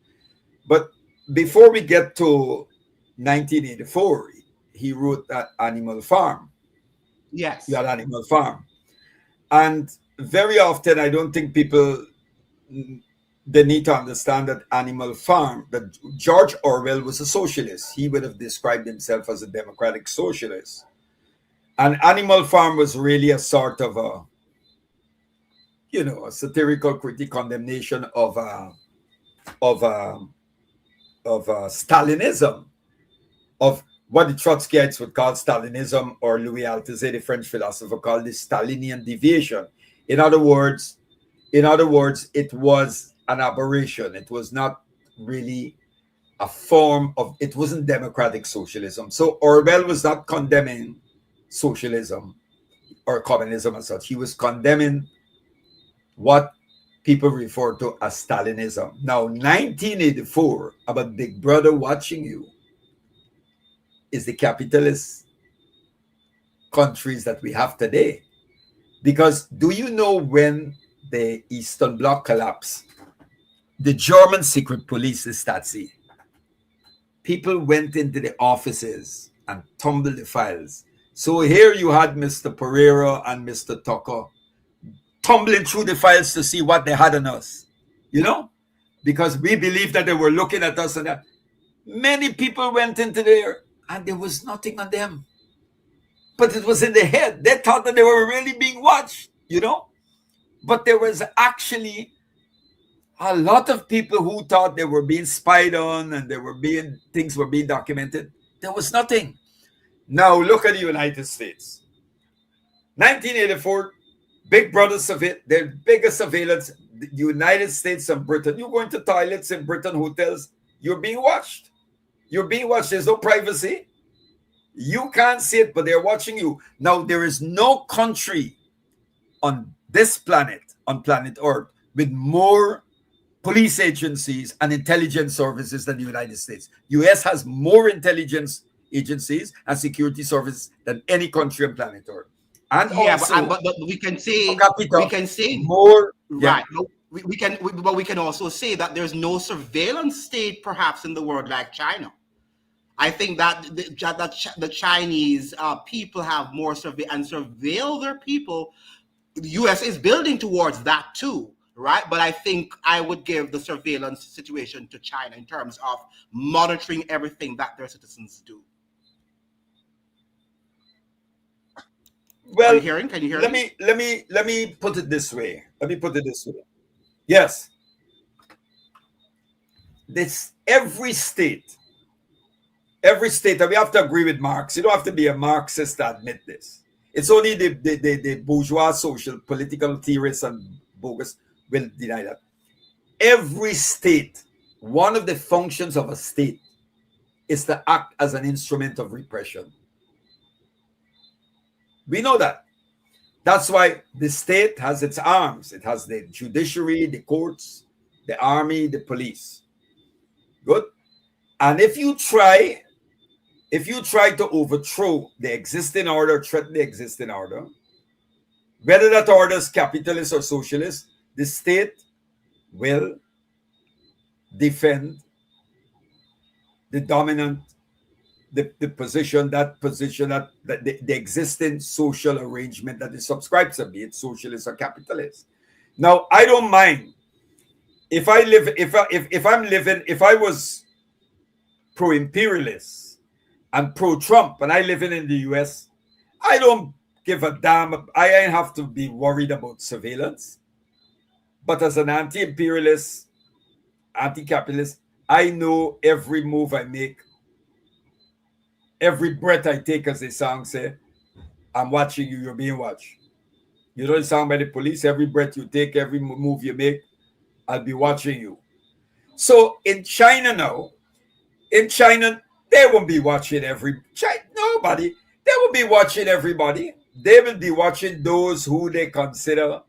But before we get to 1984, he wrote that Animal Farm. You Yes. had Animal Farm. And very often, I don't think people they need to understand that Animal Farm, that George Orwell was a socialist. He would have described himself as a democratic socialist. And Animal Farm was really a sort of a, a satirical critic condemnation of Stalinism, of what the Trotskyites would call Stalinism, or Louis Althusser, the French philosopher, called the Stalinian deviation. In other words, it was an aberration. It was not really a form of. It wasn't democratic socialism. So Orwell was not condemning socialism or communism as such. He was condemning what people refer to as Stalinism. Now, 1984, about Big Brother watching you, is the capitalist countries that we have today. Because do you know when the Eastern Bloc collapsed, the German secret police, the Stasi, people went into the offices and tumbled the files. So here you had Mr. Pereira and Mr. Tucker tumbling through the files to see what they had on us, because we believed that they were looking at us, and that many people went into there and there was nothing on them. But it was in their head. They thought that they were really being watched, But there was actually a lot of people who thought they were being spied on and things were being documented. There was nothing. Now look at the United States. 1984, Big Brother their biggest surveillance, the United States and Britain. You go into toilets in Britain, hotels, you're being watched. You're being watched. There's no privacy. You can't see it, but they're watching you. Now, there is no country on this planet, on planet Earth, with more police agencies and intelligence services than the United States. US has more intelligence agencies and security services than any country on planet Earth. And Yeah, also, but we can say more. right. But we can also say that there's no surveillance state perhaps in the world like China. I think that the Chinese people have more surveil their people. The U.S. is building towards that too, right? But I think I would give the surveillance situation to China in terms of monitoring everything that their citizens do. Well, Are you hearing? Can you hear me? Let me put it this way. Yes, this every state, and we have to agree with Marx. You don't have to be a Marxist to admit this. It's only the bourgeois social political theorists and bogus will deny that. Every state, one of the functions of a state is to act as an instrument of repression. We know that. That's why the state has its arms. It has the judiciary, the courts, the army, the police. Good. And if you try to overthrow the existing order, threaten the existing order, whether that order is capitalist or socialist, the state will defend the dominant, the position that the existing social arrangement that it subscribes to, be it socialist or capitalist. Now, I don't mind if I was pro-imperialist and pro-Trump and I live in the US, I don't give a damn. I ain't have to be worried about surveillance. But as an anti-imperialist, anti-capitalist, I know every move I make, every breath I take, as the song say, I'm watching you, you're being watched. You know the song by the police, every breath you take, every move you make, I'll be watching you. So in China now, they won't be watching nobody. They will be watching everybody. They will be watching those who they consider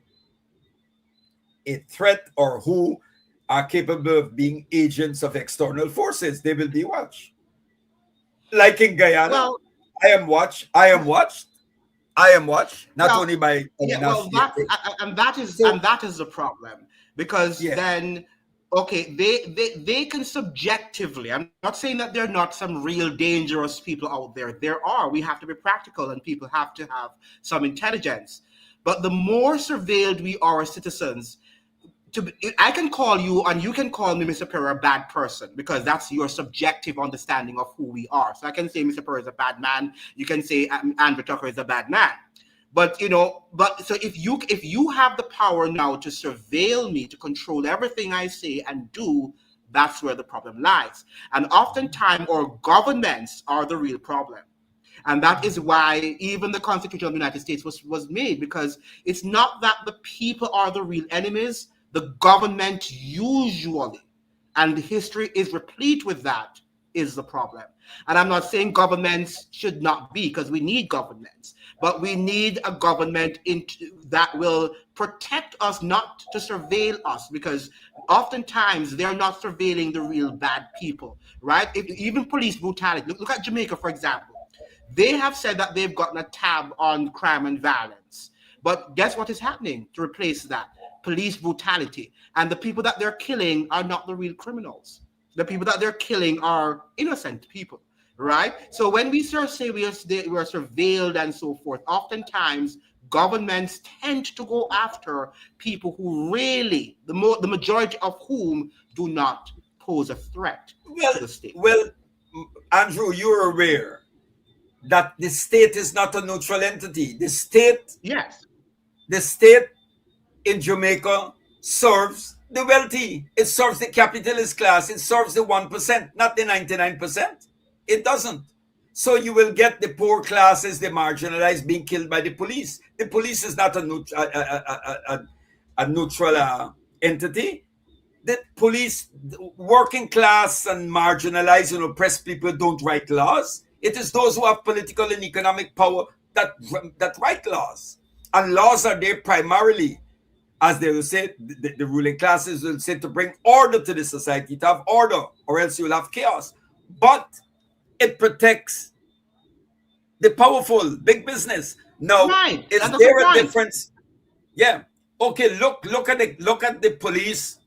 a threat or who are capable of being agents of external forces. They will be watched. Like in Guyana, Well, I am watched. Not well, only by yeah. Well, national. that is the problem because Yeah. then okay, they can subjectively. I'm not saying that there are not some real dangerous people out there. There are. We have to be practical, and people have to have some intelligence. But the more surveilled we are as citizens, I can call you and you can call me, Mr. Perry, a bad person because that's your subjective understanding of who we are. So I can say Mr. Perry is a bad man. You can say Andrew Tucker is a bad man. But so if you have the power now to surveil me, to control everything I say and do, that's where the problem lies. And oftentimes our governments are the real problem. And that is why even the Constitution of the United States was made, because it's not that the people are the real enemies, the government usually, and history is replete with that, is the problem. And I'm not saying governments should not be, because we need governments, but we need a government that will protect us, not to surveil us, because oftentimes they're not surveilling the real bad people, right? Even police brutality. Look at Jamaica, for example. They have said that they've gotten a tab on crime and violence. But guess what is happening to replace that? Police brutality. And the people that they're killing are not the real criminals. The people that they're killing are innocent people, right? So when we say we are surveilled and so forth, oftentimes governments tend to go after people who really, the majority of whom do not pose a threat to the state. Well, Andrew, you're aware that the state is not a neutral entity. Yes. The state in Jamaica serves the wealthy. It serves the capitalist class. It serves the 1%, not the 99%. It doesn't. So you will get the poor classes, the marginalized, being killed by the police. The police is not a neutral entity. The police, working class and marginalized and oppressed people don't write laws. It is those who have political and economic power that write laws. And laws are there primarily, as they will say, the ruling classes will say, to bring order to the society, to have order, or else you'll have chaos. But it protects the powerful, big business. Now, right. Is there a difference? Yeah. Okay, look at the police.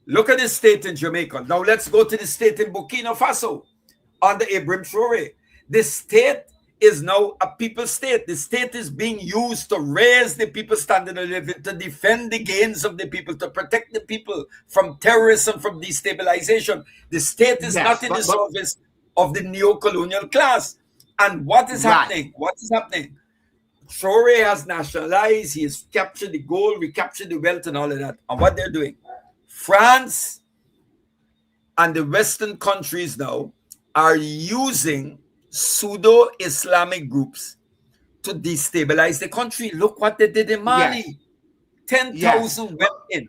Look at the state in Jamaica. Now let's go to the state in Burkina Faso under Ibrahim Traore. The state is now a people state. The state is being used to raise the people's standard of living, to defend the gains of the people, to protect the people from terrorism, from destabilization. The state is not in the service of the neo-colonial class. And what is happening? What is happening? Traore has nationalized. He has captured the gold, recaptured the wealth and all of that. And what they're doing, France and the Western countries now are using pseudo-Islamic groups to destabilize the country. Look what they did in Mali. 10,000 went in.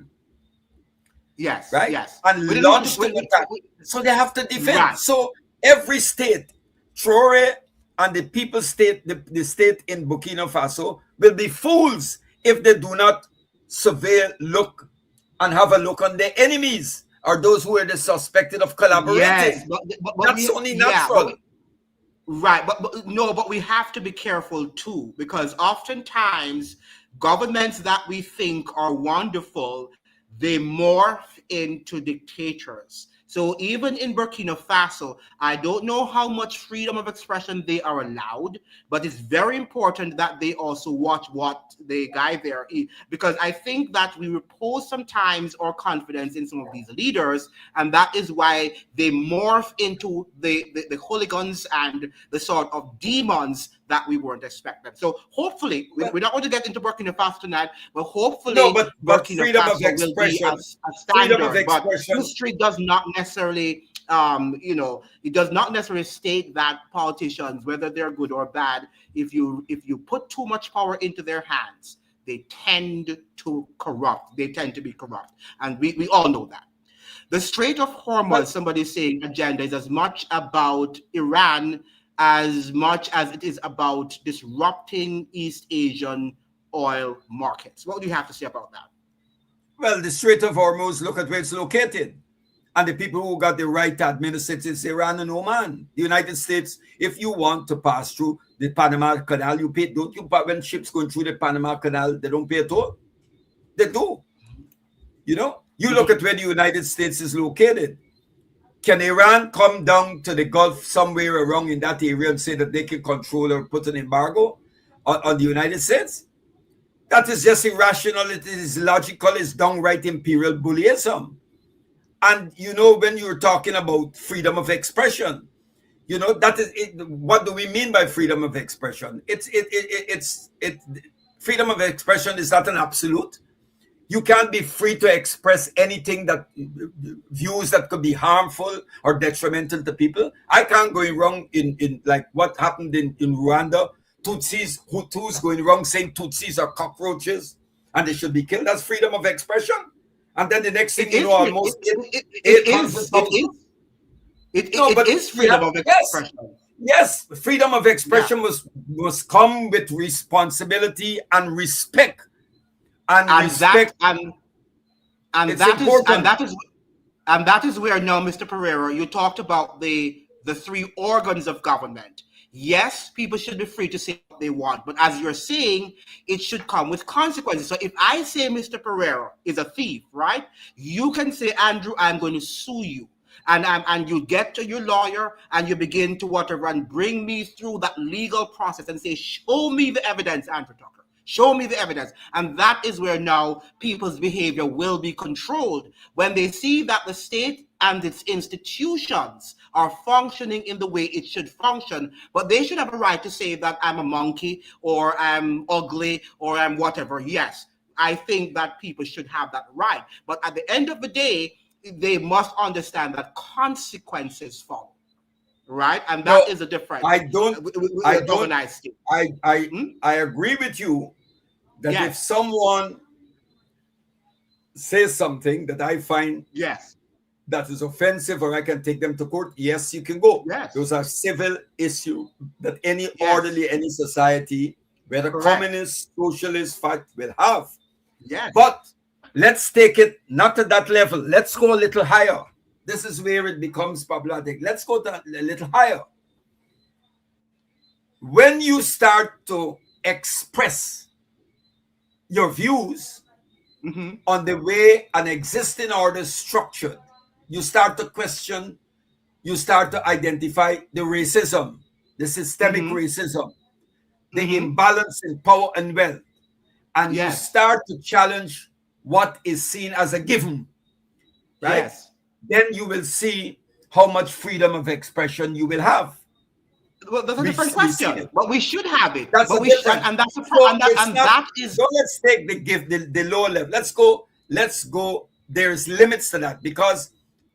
Yes. Right? Yes. And launched an attack. So they have to defend. Right. So every state, Traore and the people state, the state in Burkina Faso, will be fools if they do not surveil, look, and have a look on their enemies, or those who are suspected of collaborating. Yes, but that's only natural. But we have to be careful too, because oftentimes governments that we think are wonderful, they morph into dictators. So even in Burkina Faso, I don't know how much freedom of expression they are allowed, but it's very important that they also watch what the guy there is, because I think that we repose sometimes our confidence in some of these leaders, and that is why they morph into the hooligans and the sort of demons that we weren't expecting. So hopefully, we're not going to get into Burkina Faso tonight, but hopefully Burkina freedom Faso of expression, will be a standard. But history does not necessarily, it does not necessarily state that politicians, whether they're good or bad, if you put too much power into their hands, they tend to corrupt. They tend to be corrupt. And we all know that. The Strait of Hormuz, somebody's saying agenda is as much about Iran as much as it is about disrupting East Asian oil markets. What do you have to say about that? Well, the Strait of Hormuz, look at where it's located. And the people who got the right to administer it is Iran and Oman. The United States, if you want to pass through the Panama Canal, you pay. Don't you? When ships going through the Panama Canal, they don't pay at all. They do. You look at where the United States is located. Can Iran come down to the Gulf somewhere around in that area and say that they can control or put an embargo on the United States? That is just irrational. It is illogical. It's downright imperial bullyism. And when you're talking about freedom of expression, that is it. What do we mean by freedom of expression? Freedom of expression is not an absolute. You can't be free to express anything that views that could be harmful or detrimental to people. I can't go wrong in like what happened in Rwanda. Hutus going wrong saying Tutsis are cockroaches and they should be killed. That's freedom of expression. And then the next thing almost it is freedom of expression. Yes, freedom of expression must come with responsibility and respect. And that is where now, Mr. Pereira, you talked about the three organs of government. Yes, people should be free to say what they want, but as you're saying, it should come with consequences. So if I say Mr. Pereira is a thief, right? You can say, Andrew, I'm going to sue you. And you get to your lawyer and you begin to whatever and bring me through that legal process and say, show me the evidence, Andrew Tucker. Show me the evidence. And that is where now people's behavior will be controlled. When they see that the state and its institutions are functioning in the way it should function, but they should have a right to say that I'm a monkey or I'm ugly or I'm whatever. Yes, I think that people should have that right. But at the end of the day, they must understand that consequences follow. Right? And that is a difference. I agree with you that if someone says something that I find that is offensive or I can take them to court, yes, you can go. Yes. Those are civil issues that any society, whether communist, socialist, will have. Yes. But let's take it not to that level. Let's go a little higher. This is where it becomes problematic. Let's go a little higher. When you start to express your views on the way an existing order is structured, you start to question, you start to identify the racism, the systemic racism, the imbalance in power and wealth, and you start to challenge what is seen as a given, right? Yes. Then you will see how much freedom of expression you will have. Well, that's a different question. But we should have it. That's but we should, and that's a problem. That is. So let's take the lower level. Let's go. There's limits to that because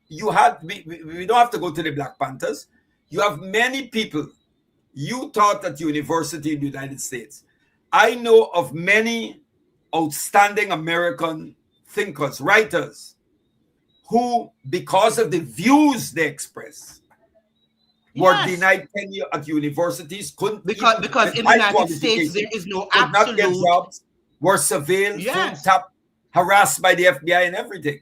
we don't have to go to the Black Panthers. You have many people. You taught at university in the United States. I know of many outstanding American thinkers, writers, who, because of the views they express, were denied tenure at universities, because in the United States there is no absolute. Not get jobs, were surveilled, tapped, harassed by the FBI and everything.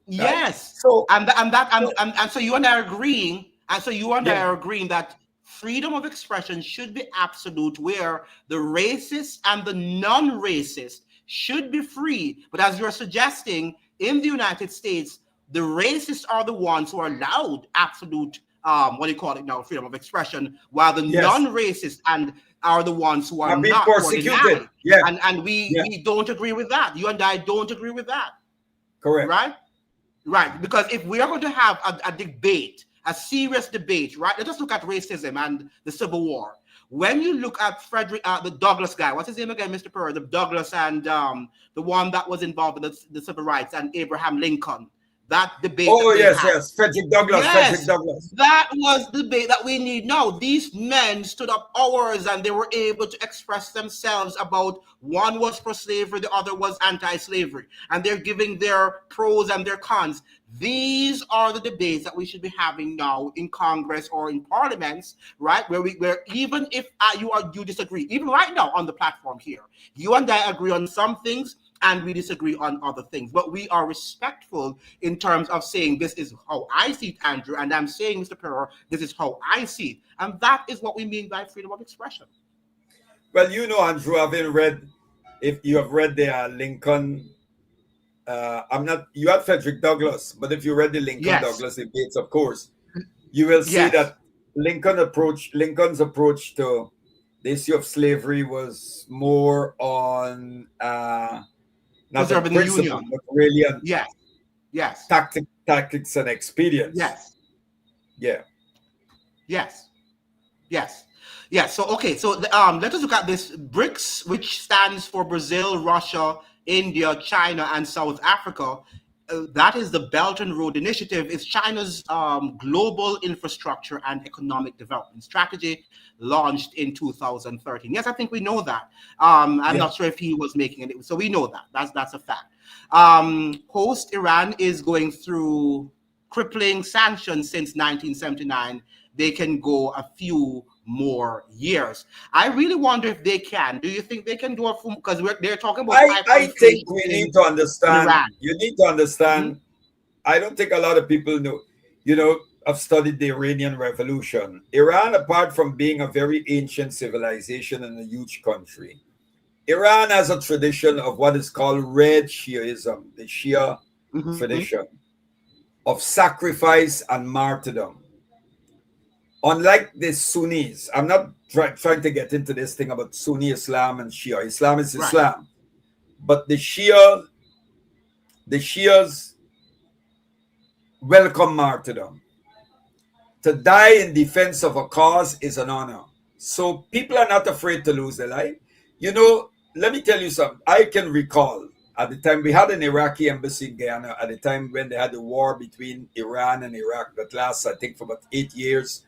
Yes. Right? So you and I are agreeing, are agreeing that freedom of expression should be absolute, where the racist and the non-racist should be free. But as you're suggesting, in the United States, the racists are the ones who are allowed absolute, freedom of expression, while the non-racists are the ones who are not persecuted. And we don't agree with that. You and I don't agree with that. Correct. Right. Because if we are going to have a debate, a serious debate, right? Let us look at racism and the Civil War. When you look at the Douglas guy, what's his name again, Mr. Perry? The Douglas and the one that was involved in the civil rights, and Abraham Lincoln. That debate. Frederick Douglass. Frederick Douglass. That was the debate that we need now. These men stood up hours and they were able to express themselves about, one was for slavery, the other was anti-slavery, and they're giving their pros and their cons. These are the debates that we should be having now in Congress or in parliaments, right? Where even if you disagree, even right now on the platform here, you and I agree on some things and we disagree on other things, but we are respectful in terms of saying, this is how I see it, Andrew, and I'm saying, Mr. Perro, this is how I see it. And that is what we mean by freedom of expression. Well, Andrew, if you have read the Lincoln I'm not. You had Frederick Douglass, but if you read the Lincoln Yes. Douglas debates, of course, you will see Yes. that Lincoln's approach to the issue of slavery was more on not on Preserving the principle, union. but really on Yes. Yes. tactics and expedience. Yes. Yeah. Yes. Yes. Yes. So okay. So let us look at this BRICS, which stands for Brazil, Russia, India, China, and South Africa. That is the Belt and Road Initiative. It's China's global infrastructure and economic development strategy, launched in 2013. Yes, I think we know that. I'm Yeah. not sure if he was making it, so we know that. That's a fact. Host Iran is going through crippling sanctions since 1979. They can go a few more years. I really wonder if they can. Do you think they can do it? Because they're talking about I think hyperinflation we need in to understand. Iran. You need to Mm-hmm. understand. I don't think a lot of people know. You know, I've studied the Iranian Revolution. Iran, apart from being a very ancient civilization and a huge country, Iran has a tradition of what is called red Shiaism, the Shia Mm-hmm. tradition of sacrifice and martyrdom. Unlike the Sunnis, I'm not trying to get into this thing about Sunni Islam and Shia. Islam is Right. Islam, but the Shias welcome martyrdom. To die in defense of a cause is an honor. So people are not afraid to lose their life. You know, let me tell you something. I can recall at the time we had an Iraqi embassy in Guyana, at the time when they had the war between Iran and Iraq that lasts, I think, for about 8 years.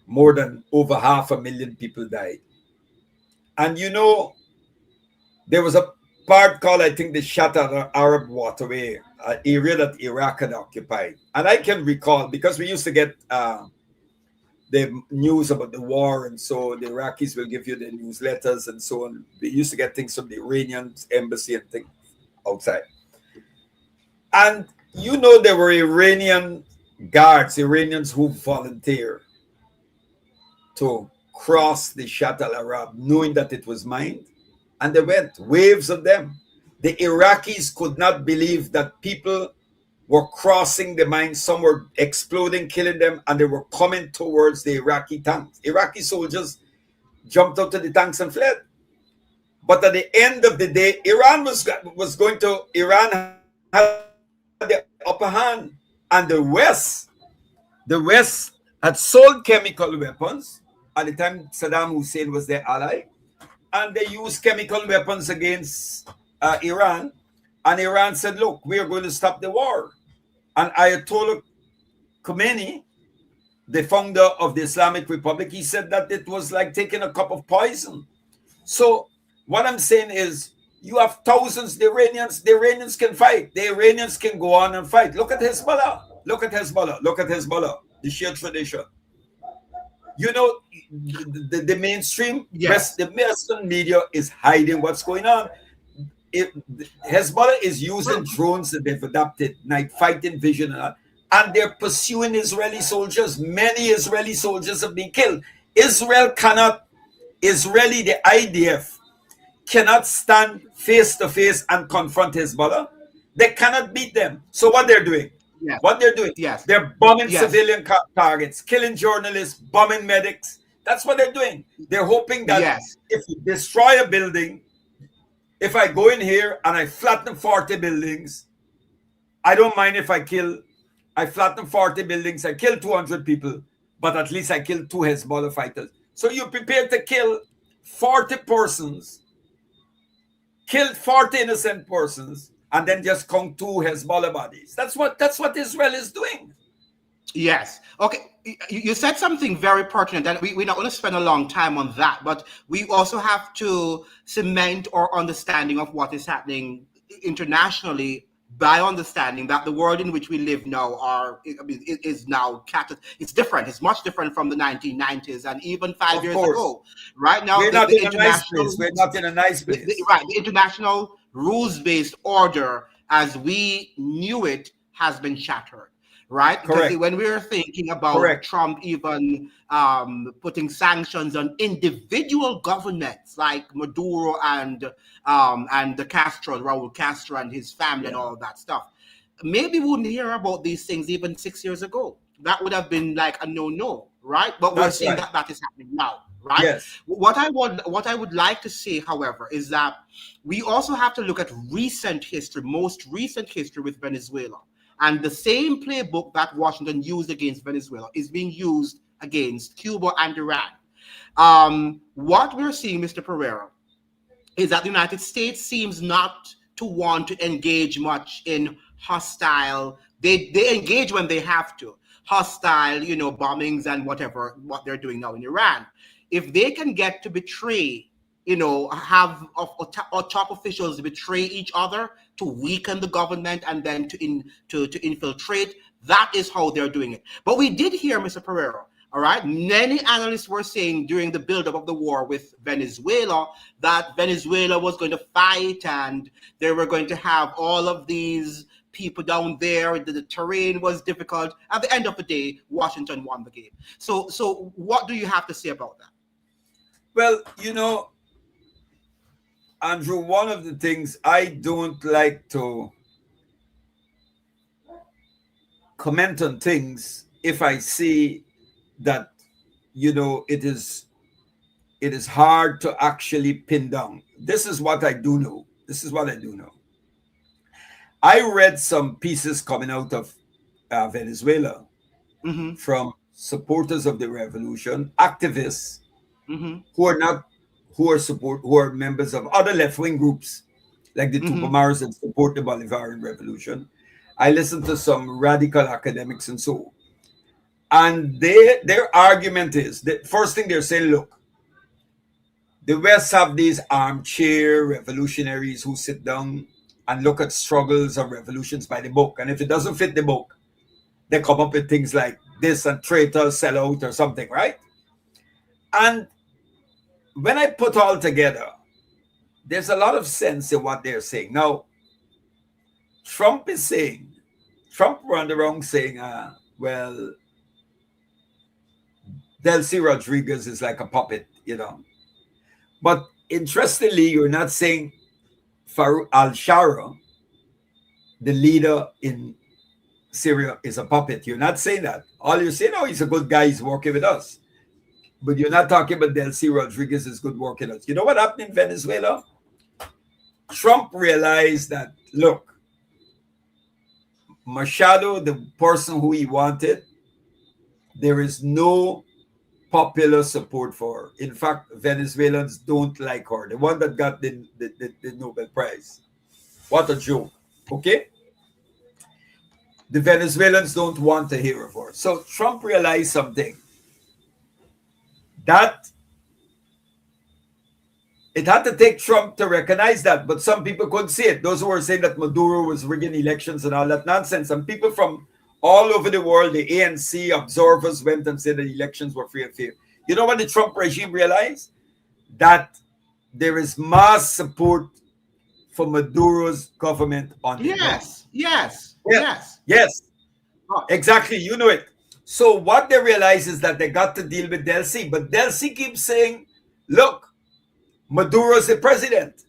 More than over 500,000 people died. And you know, there was a part called, I think, the Shatt al Arab Waterway, an area that Iraq had occupied. And I can recall because we used to get the news about the war, and so the Iraqis will give you the newsletters and so on. We used to get things from the Iranian embassy and things outside. And you know, there were Iranian guards, Iranians who volunteered to cross the Shatt al Arab, knowing that it was mined. And they went, waves of them. The Iraqis could not believe that people were crossing the mine. Some were exploding, killing them, and they were coming towards the Iraqi tanks. Iraqi soldiers jumped out of the tanks and fled. But at the end of the day, Iran had the upper hand, and the West had sold chemical weapons at the time Saddam Hussein was their ally, and they used chemical weapons against Iran. And Iran said, "Look, we are going to stop the war." And Ayatollah Khomeini, the founder of the Islamic Republic, he said that it was like taking a cup of poison. So what I'm saying is, you have thousands. The Iranians can fight. The Iranians can go on and fight. Look at Hezbollah. Look at Hezbollah. Look at Hezbollah. The Shia tradition. You know, the mainstream, Yes. the Western media is hiding what's going on. Hezbollah is using drones that they've adapted, night fighting vision, and they're pursuing Israeli soldiers. Many Israeli soldiers have been killed. The IDF cannot stand face to face and confront Hezbollah. They cannot beat them. So what they're doing? Yes. What they're doing? Yes. They're bombing Yes. civilian targets, killing journalists, bombing medics. That's what they're doing. They're hoping that Yes. if you destroy a building, if I go in here and I flatten 40 buildings, I don't mind if I flatten 40 buildings, I kill 200 people, but at least I kill 2 Hezbollah fighters. So you're prepared to kill 40 persons, kill 40 innocent persons, and then just count 2 Hezbollah bodies. That's what Israel is doing. Yes. Okay. You said something very pertinent, and we're not going to spend a long time on that, but we also have to cement our understanding of what is happening internationally by understanding that the world in which we live now is now it's different. It's much different from the 1990s and even 5 years ago. Right now, we're not in a nice place. We're not in a nice place. The international rules-based order, as we knew it, has been shattered. right? Because Correct. when we were thinking about Correct. Trump even putting sanctions on individual governments like Maduro and the Castro, Raul Castro and his family and Yeah. all of that stuff, maybe we wouldn't hear about these things even 6 years ago. That would have been like a no, right? But we're That's seeing right. that that is happening now, right? Yes. What I would like to say, however, is that we also have to look at recent history, most recent history with Venezuela. And the same playbook that Washington used against Venezuela is being used against Cuba and Iran. What we're seeing, Mr. Pereira, is that the United States seems not to want to engage much in hostile. They engage when they have to, hostile, bombings and whatever what they're doing now in Iran. If they can get to betray, have top officials betray each other to weaken the government and then to infiltrate, that is how they're doing it. But we did hear, Mr. Pereira, all right, many analysts were saying during the buildup of the war with Venezuela that Venezuela was going to fight and they were going to have all of these people down there. The terrain was difficult. At the end of the day, Washington won the game. So what do you have to say about that? Well, Andrew, one of the things I don't like to comment on things if I see that it is hard to actually pin down. This is what I do know. I read some pieces coming out of Venezuela Mm-hmm. from supporters of the revolution, activists Mm-hmm. who are members of other left-wing groups like the Mm-hmm. Tupamaros that support the Bolivarian Revolution. I listened to some radical academics and so on. And their argument is the first thing they're saying, look, the West have these armchair revolutionaries who sit down and look at struggles or revolutions by the book. And if it doesn't fit the book, they come up with things like this and traitor, sell out or something, right? And when I put all together, there's a lot of sense in what they're saying. Now, Trump ran around saying, well, Delcy Rodriguez is like a puppet, But interestingly, you're not saying Farouk al-Shara, the leader in Syria, is a puppet. You're not saying that. All you're saying, oh, he's a good guy, he's working with us. But you're not talking about Delcy Rodriguez is good working with us. You know what happened in Venezuela? Trump realized that, look, Machado, the person who he wanted, there is no popular support for her. In fact, Venezuelans don't like her. The one that got the Nobel Prize. What a joke. Okay? The Venezuelans don't want to hear of her. So Trump realized something. That it had to take Trump to recognize that, but some people couldn't see it. Those who were saying that Maduro was rigging elections and all that nonsense. And people from all over the world, the ANC observers went and said the elections were free and fair. You know what the Trump regime realized? That there is mass support for Maduro's government on the ground. Yes. Exactly. You know it. So what they realize is that they got to deal with Delcy. But Delcy keeps saying, look, Maduro's the president.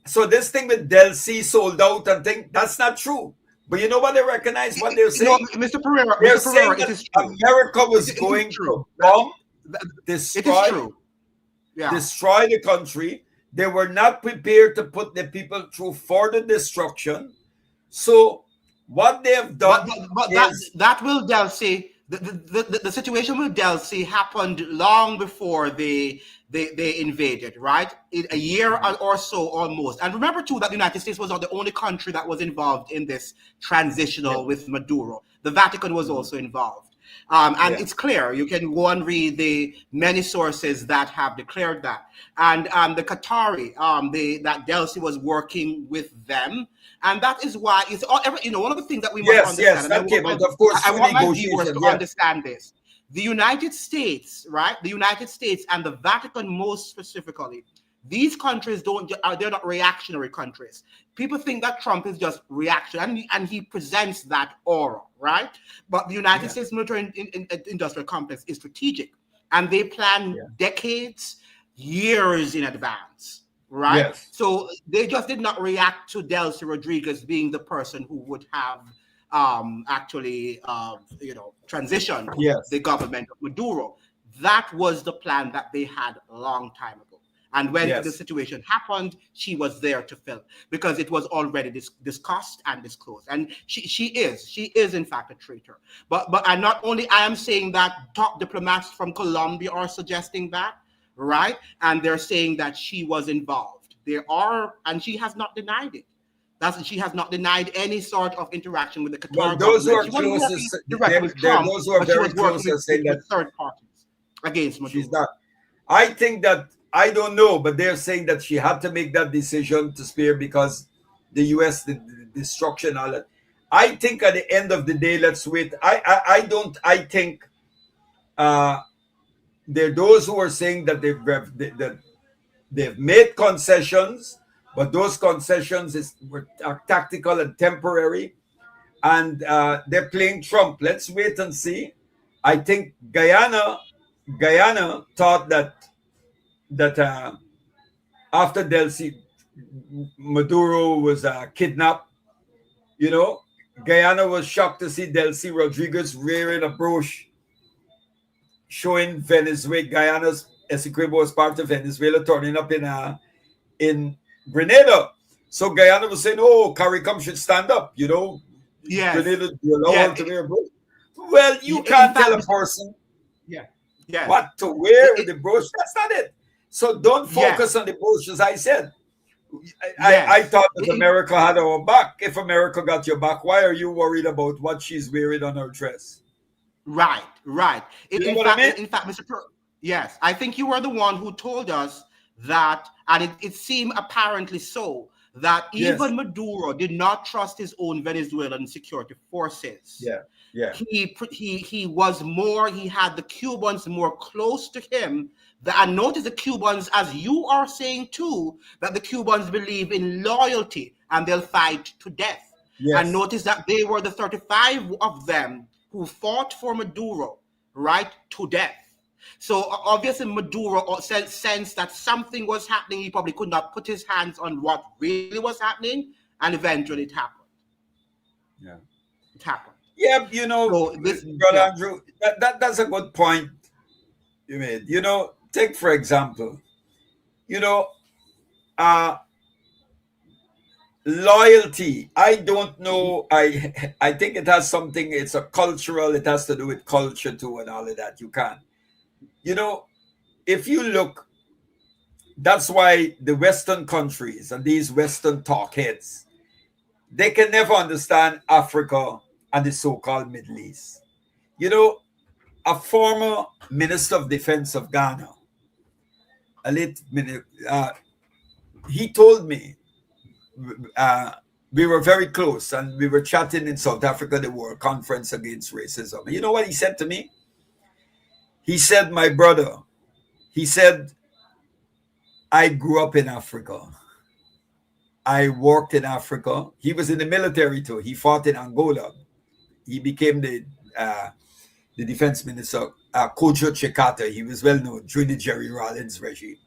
So this thing with Delcy sold out and thing, that's not true. But you know what they recognize? What they're saying? Mr. Pereira, They're saying that America was going to bomb, destroy the country. They were not prepared to put the people through further destruction. So what they have done that will Delcy. The situation with Delcy happened long before they invaded, right? A year or so almost. And remember too that the United States was not the only country that was involved in this transitional with Maduro. The Vatican was also involved. It's clear. You can go and read the many sources that have declared that. And the Qatari, that Delcy was working with them. And that is why it's all, one of the things that we must understand. I want my viewers to understand this. The United States, right? The United States and the Vatican most specifically, these countries they're not reactionary countries. People think that Trump is just reaction, and he presents that aura, right? But the United States military industrial complex is strategic, and they plan decades, years in advance, right? Yes. So they just did not react to Delcy Rodriguez being the person who would have actually, transitioned Yes. the government of Maduro. That was the plan that they had a long time ago. And when the situation happened, she was there to fill because it was already discussed and disclosed. And she is in fact a traitor. But and not only I am saying that, top diplomats from Colombia are suggesting that, right? And they're saying that she was involved. There are, and she has not denied it. She has not denied any sort of interaction with the Qatar Those who government. are She wasn't closest, working directly with Trump, those who are but she very was working close are saying with that third parties against Maduro. she's not. I think that, I don't know, but they're saying that she had to make that decision to spare because the U.S., the destruction, all that. I think at the end of the day, let's wait. I think there are those who are saying that they've made concessions, but those concessions are tactical and temporary, and they're playing Trump. Let's wait and see. I think Guyana thought that after Delcy Maduro was kidnapped, Guyana was shocked to see Delcy Rodriguez wearing a brooch showing Venezuela, Guyana's Essequibo was part of Venezuela, turning up in Grenada. So Guyana was saying, "Oh, CARICOM should stand up." Yes. Grenada, you allow her to wear a brooch. Well, you can't tell a person what to wear with the brooch. That's not it. So don't focus on the brooch, as I said. I thought that America had our back. If America got your back, why are you worried about what she's wearing on her dress? Right. You know what I mean? In fact, Mr. Yes, I think you were the one who told us that, and it seemed apparently so, that even Maduro did not trust his own Venezuelan security forces. Yeah. He was more, he had the Cubans more close to him. And notice the Cubans, as you are saying too, that the Cubans believe in loyalty and they'll fight to death. Yes. And notice that they were the 35 of them who fought for Maduro, right, to death. So obviously Maduro sensed that something was happening. He probably could not put his hands on what really was happening, and eventually it happened. Yeah. It happened. Yeah, Brother Andrew, that's a good point you made. Take for example, loyalty. I don't know. I think it has something. It's a cultural. It has to do with culture too, and all of that. You can't. If you look, that's why the Western countries and these Western talkheads, they can never understand Africa and the so-called Middle East. A former Minister of Defense of Ghana, he told me, we were very close and we were chatting in South Africa, the World Conference Against Racism. You know what he said to me? He said, my brother, he said, I grew up in Africa. I worked in Africa. He was in the military too. He fought in Angola. He became the defense minister, Kojo Chekata. He was well known during the Jerry Rawlings regime.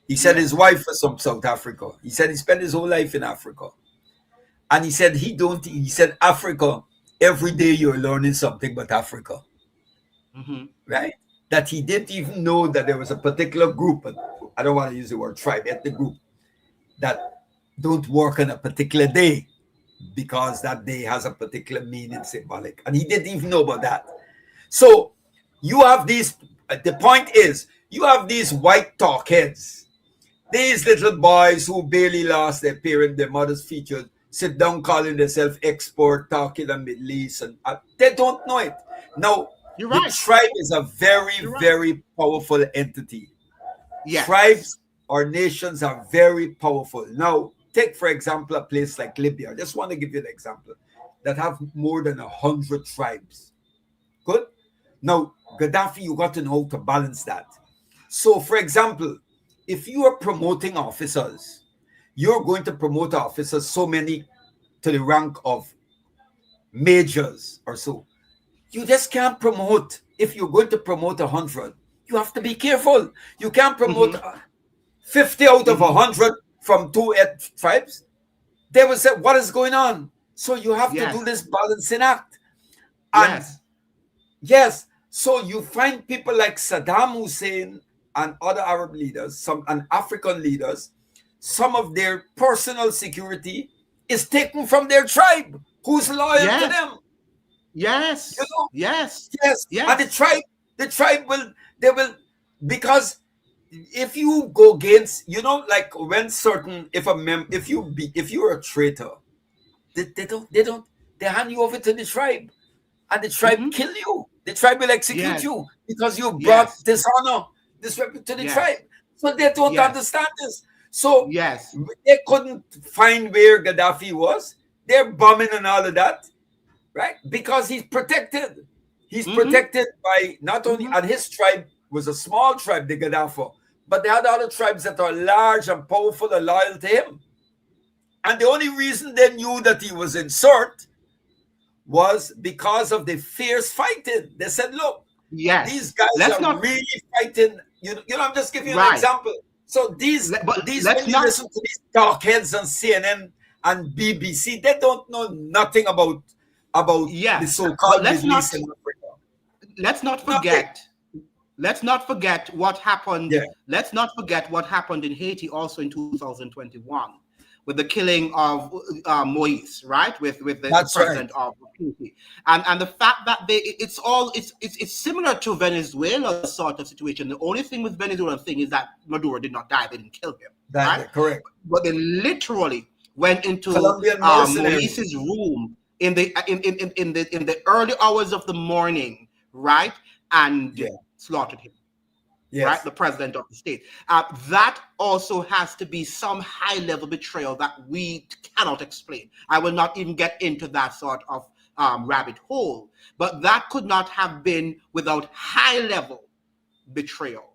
He said his wife was from South Africa. He said he spent his whole life in Africa. And he said he said Africa, every day you're learning something about Africa. Mm-hmm. Right? That he didn't even know that there was a particular group, I don't want to use the word tribe, ethnic group, that don't work on a particular day because that day has a particular meaning, symbolic. And he didn't even know about that. So you have these, the point is, you have these white talkheads, these little boys who barely lost their parent, their mother's features, sit down calling themselves export, talking the Middle East, and they don't know it. Now, the tribe is a very, very powerful entity. Yes. Tribes or nations are very powerful. Now, take, for example, a place like Libya. I just want to give you an example that have more than 100 tribes. Good? Now, Gaddafi, you got to know how to balance that. So, for example, if you are promoting officers, you're going to promote officers so many to the rank of majors or so. You just can't promote. If you're going to promote 100, you have to be careful. You can't promote 50 out of 100 from two tribes. They will say, what is going on? So you have to do this balancing act. And yes, so you find people like Saddam Hussein and other Arab leaders, and African leaders, some of their personal security is taken from their tribe, who's loyal to them. Yes. You know? Yes. And the tribe will, because if you go against, like when certain, if you're a traitor, they hand you over to the tribe, and the tribe kill you. The tribe will execute you because you brought dishonor, disrespect to the tribe. So they don't understand this. So they couldn't find where Gaddafi was. They're bombing and all of that, right? Because he's protected. He's protected by not only, and his tribe was a small tribe, the Gaddafi, but they had other tribes that are large and powerful and loyal to him. And the only reason they knew that he was insert was because of the fierce fighting. They said, look, these guys are really fighting. I'm just giving you an example. So when you listen to these darkheads on CNN and BBC, they don't know nothing about the so-called Middle East in Africa. Let's not forget. Let's not forget what happened. Let's not forget what happened in Haiti also in 2021 with the killing of Moise, right? With the president of Haiti, and the fact that it's similar to Venezuela sort of situation. The only thing with Venezuela thing is that Maduro did not die; they didn't kill him. That's correct. But they literally went into Moise's room in the early hours of the morning, right, and slaughtered him. Right, the president of the state. That also has to be some high-level betrayal that we cannot explain. I will not even get into that sort of rabbit hole, but that could not have been without high-level betrayal.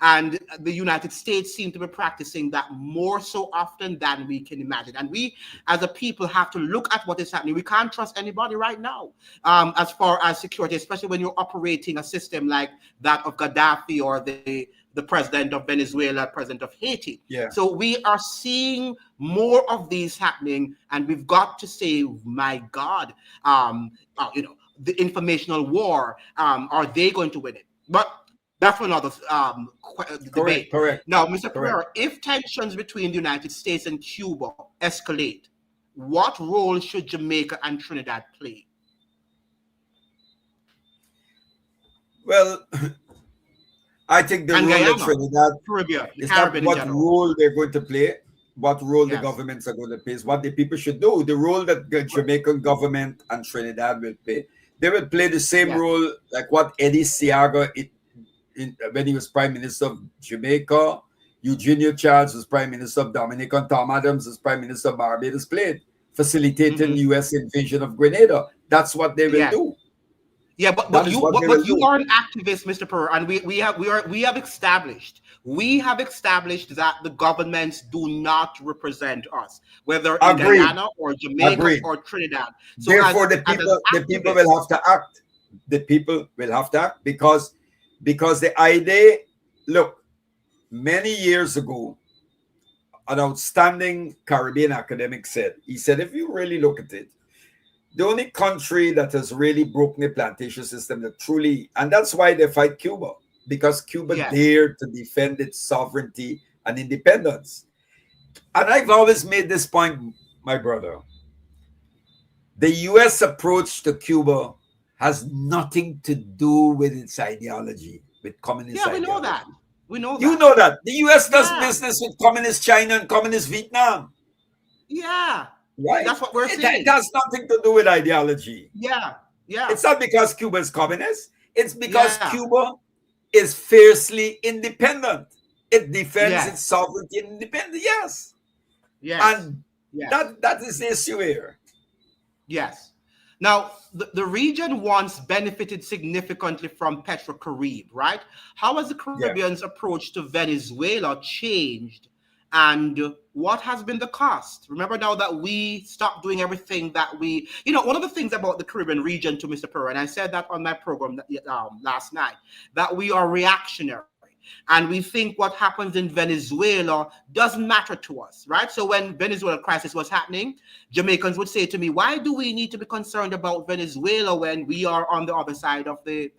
And the United States seem to be practicing that more so often than we can imagine. And we, as a people, have to look at what is happening. We can't trust anybody right now as far as security, especially when you're operating a system like that of Gaddafi or the president of Venezuela, president of Haiti. So we are seeing more of these happening, and we've got to say, my God, the informational war, are they going to win it? But that's for another debate. Correct. Now, Mr. Pereira, if tensions between the United States and Cuba escalate, what role should Jamaica and Trinidad play? Well, I think the role of Trinidad Caribbean, is not what role they're going to play, what role the governments are going to play, is what the people should do. The role that the Jamaican government and Trinidad will play, they will play the same role like what Eddie Seaga when he was Prime Minister of Jamaica, Eugenio Charles was Prime Minister of Dominica, and Tom Adams was Prime Minister of Barbados, played, facilitating U.S. invasion of Grenada. That's what they will do. Yeah, but you are an activist, Mr. Pereira, and we have established that the governments do not represent us, whether in Guyana or Jamaica or Trinidad. So therefore, the people will have to act. The people will have to act because the idea, look, many years ago, an outstanding Caribbean academic said, if you really look at it, the only country that has really broken the plantation system that truly, and that's why they fight Cuba, because Cuba dared to defend its sovereignty and independence. And I've always made this point, my brother. The U.S. approach to Cuba has nothing to do with its ideology, with communist ideology. We know that. We know that. You know that. The U.S. does business with communist China and communist Vietnam. Yeah. Right? That's what we're saying. It has nothing to do with ideology. Yeah. It's not because Cuba is communist. It's because Cuba is fiercely independent. It defends its sovereignty and independence. Yes. And that is the issue here. Yes. Now, the region once benefited significantly from Petrocarib, right? How has the Yeah. Caribbean's approach to Venezuela changed? And what has been the cost? Remember now that we stopped doing everything that one of the things about the Caribbean region to Mr. Perro, and I said that on my program last night, that we are reactionary. And we think what happens in Venezuela doesn't matter to us, right? So when Venezuela crisis was happening, Jamaicans would say to me, why do we need to be concerned about Venezuela when we are on the other side of the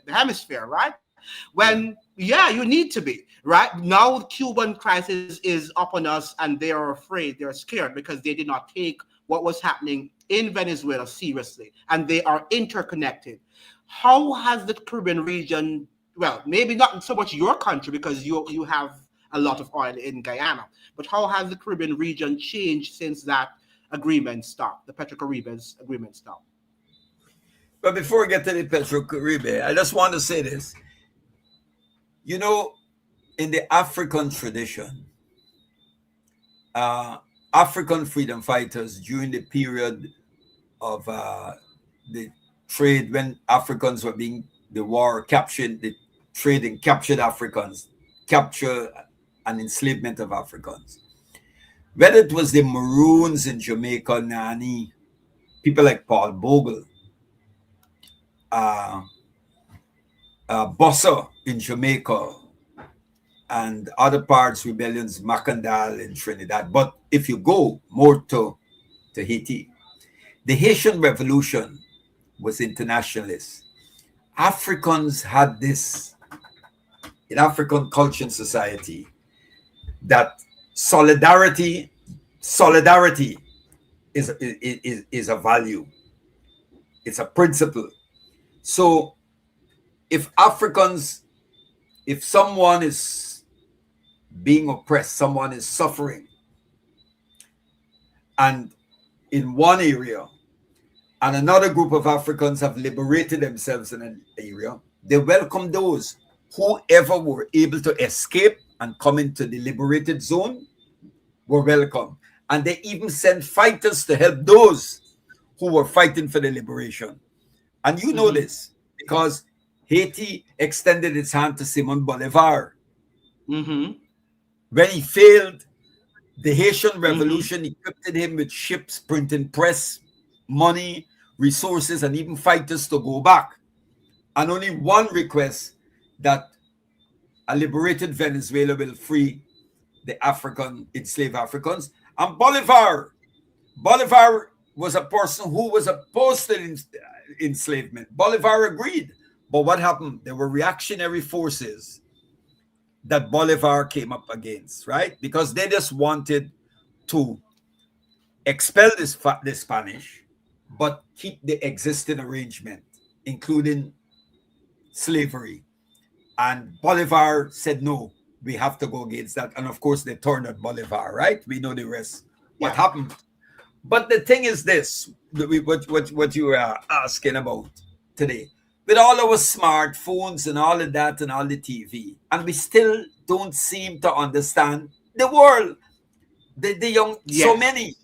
hemisphere, right? Yeah. When, yeah, you need to be, right? Now the Cuban crisis is upon us and they are afraid, they're scared because they did not take what was happening in Venezuela seriously, and they are interconnected. How has the Caribbean region, well, maybe not so much your country because you have a lot of oil in Guyana, but how has the Caribbean region changed since that agreement stopped, the Petro-Caribbean agreement stopped? But before we get to the Petro-Caribbean, I just want to say this. You know, in the African tradition, uh, African freedom fighters during the period of the trade when Africans were being the war captured, the trading captured Africans, capture and enslavement of Africans. Whether it was the Maroons in Jamaica, Nani, people like Paul Bogle, uh, Bossa in Jamaica, and other parts, rebellions, Macandal in Trinidad. But if you go more to Haiti, the Haitian Revolution was internationalist. Africans had this in African culture and society that solidarity is a value. It's a principle. So if Africans, if someone is being oppressed, someone is suffering, and in one area, and another group of Africans have liberated themselves in an area, they welcome those. Whoever were able to escape and come into the liberated zone were welcome. And they even sent fighters to help those who were fighting for the liberation. And you know Mm-hmm. this because Haiti extended its hand to Simon Bolivar. Mm-hmm. When he failed, the Haitian Mm-hmm. Revolution equipped him with ships, printing press, money, resources, and even fighters to go back. And only one request, that a liberated Venezuela will free the African enslaved Africans. And Bolivar was a person who was opposed to enslavement. Bolivar agreed. But what happened? There were reactionary forces that Bolivar came up against, right? Because they just wanted to expel the Spanish, but keep the existing arrangement, including slavery. And Bolivar said, no, we have to go against that. And of course, they turned on Bolivar, right? We know the rest, what Yeah. happened. But the thing is this, what you were asking about today. With all our smartphones and all of that and all the TV, and we still don't seem to understand the world, the young, so Yes. many.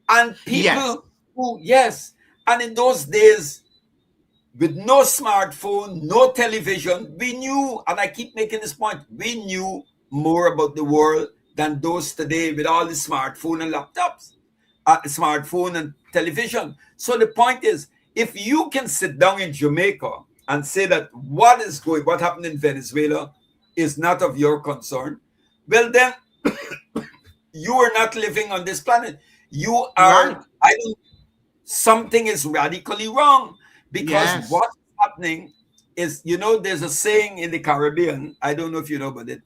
And Yes. people who, yes, and in those days, with no smartphone, no television, we knew, and I keep making this point, we knew more about the world than those today with all the smartphone and laptops, smartphone and television. So the point is, if you can sit down in Jamaica and say that what happened in Venezuela is not of your concern, well then you are not living on this planet. You Right. are, something is radically wrong, because Yes. what's happening is, there's a saying in the Caribbean, I don't know if you know about it,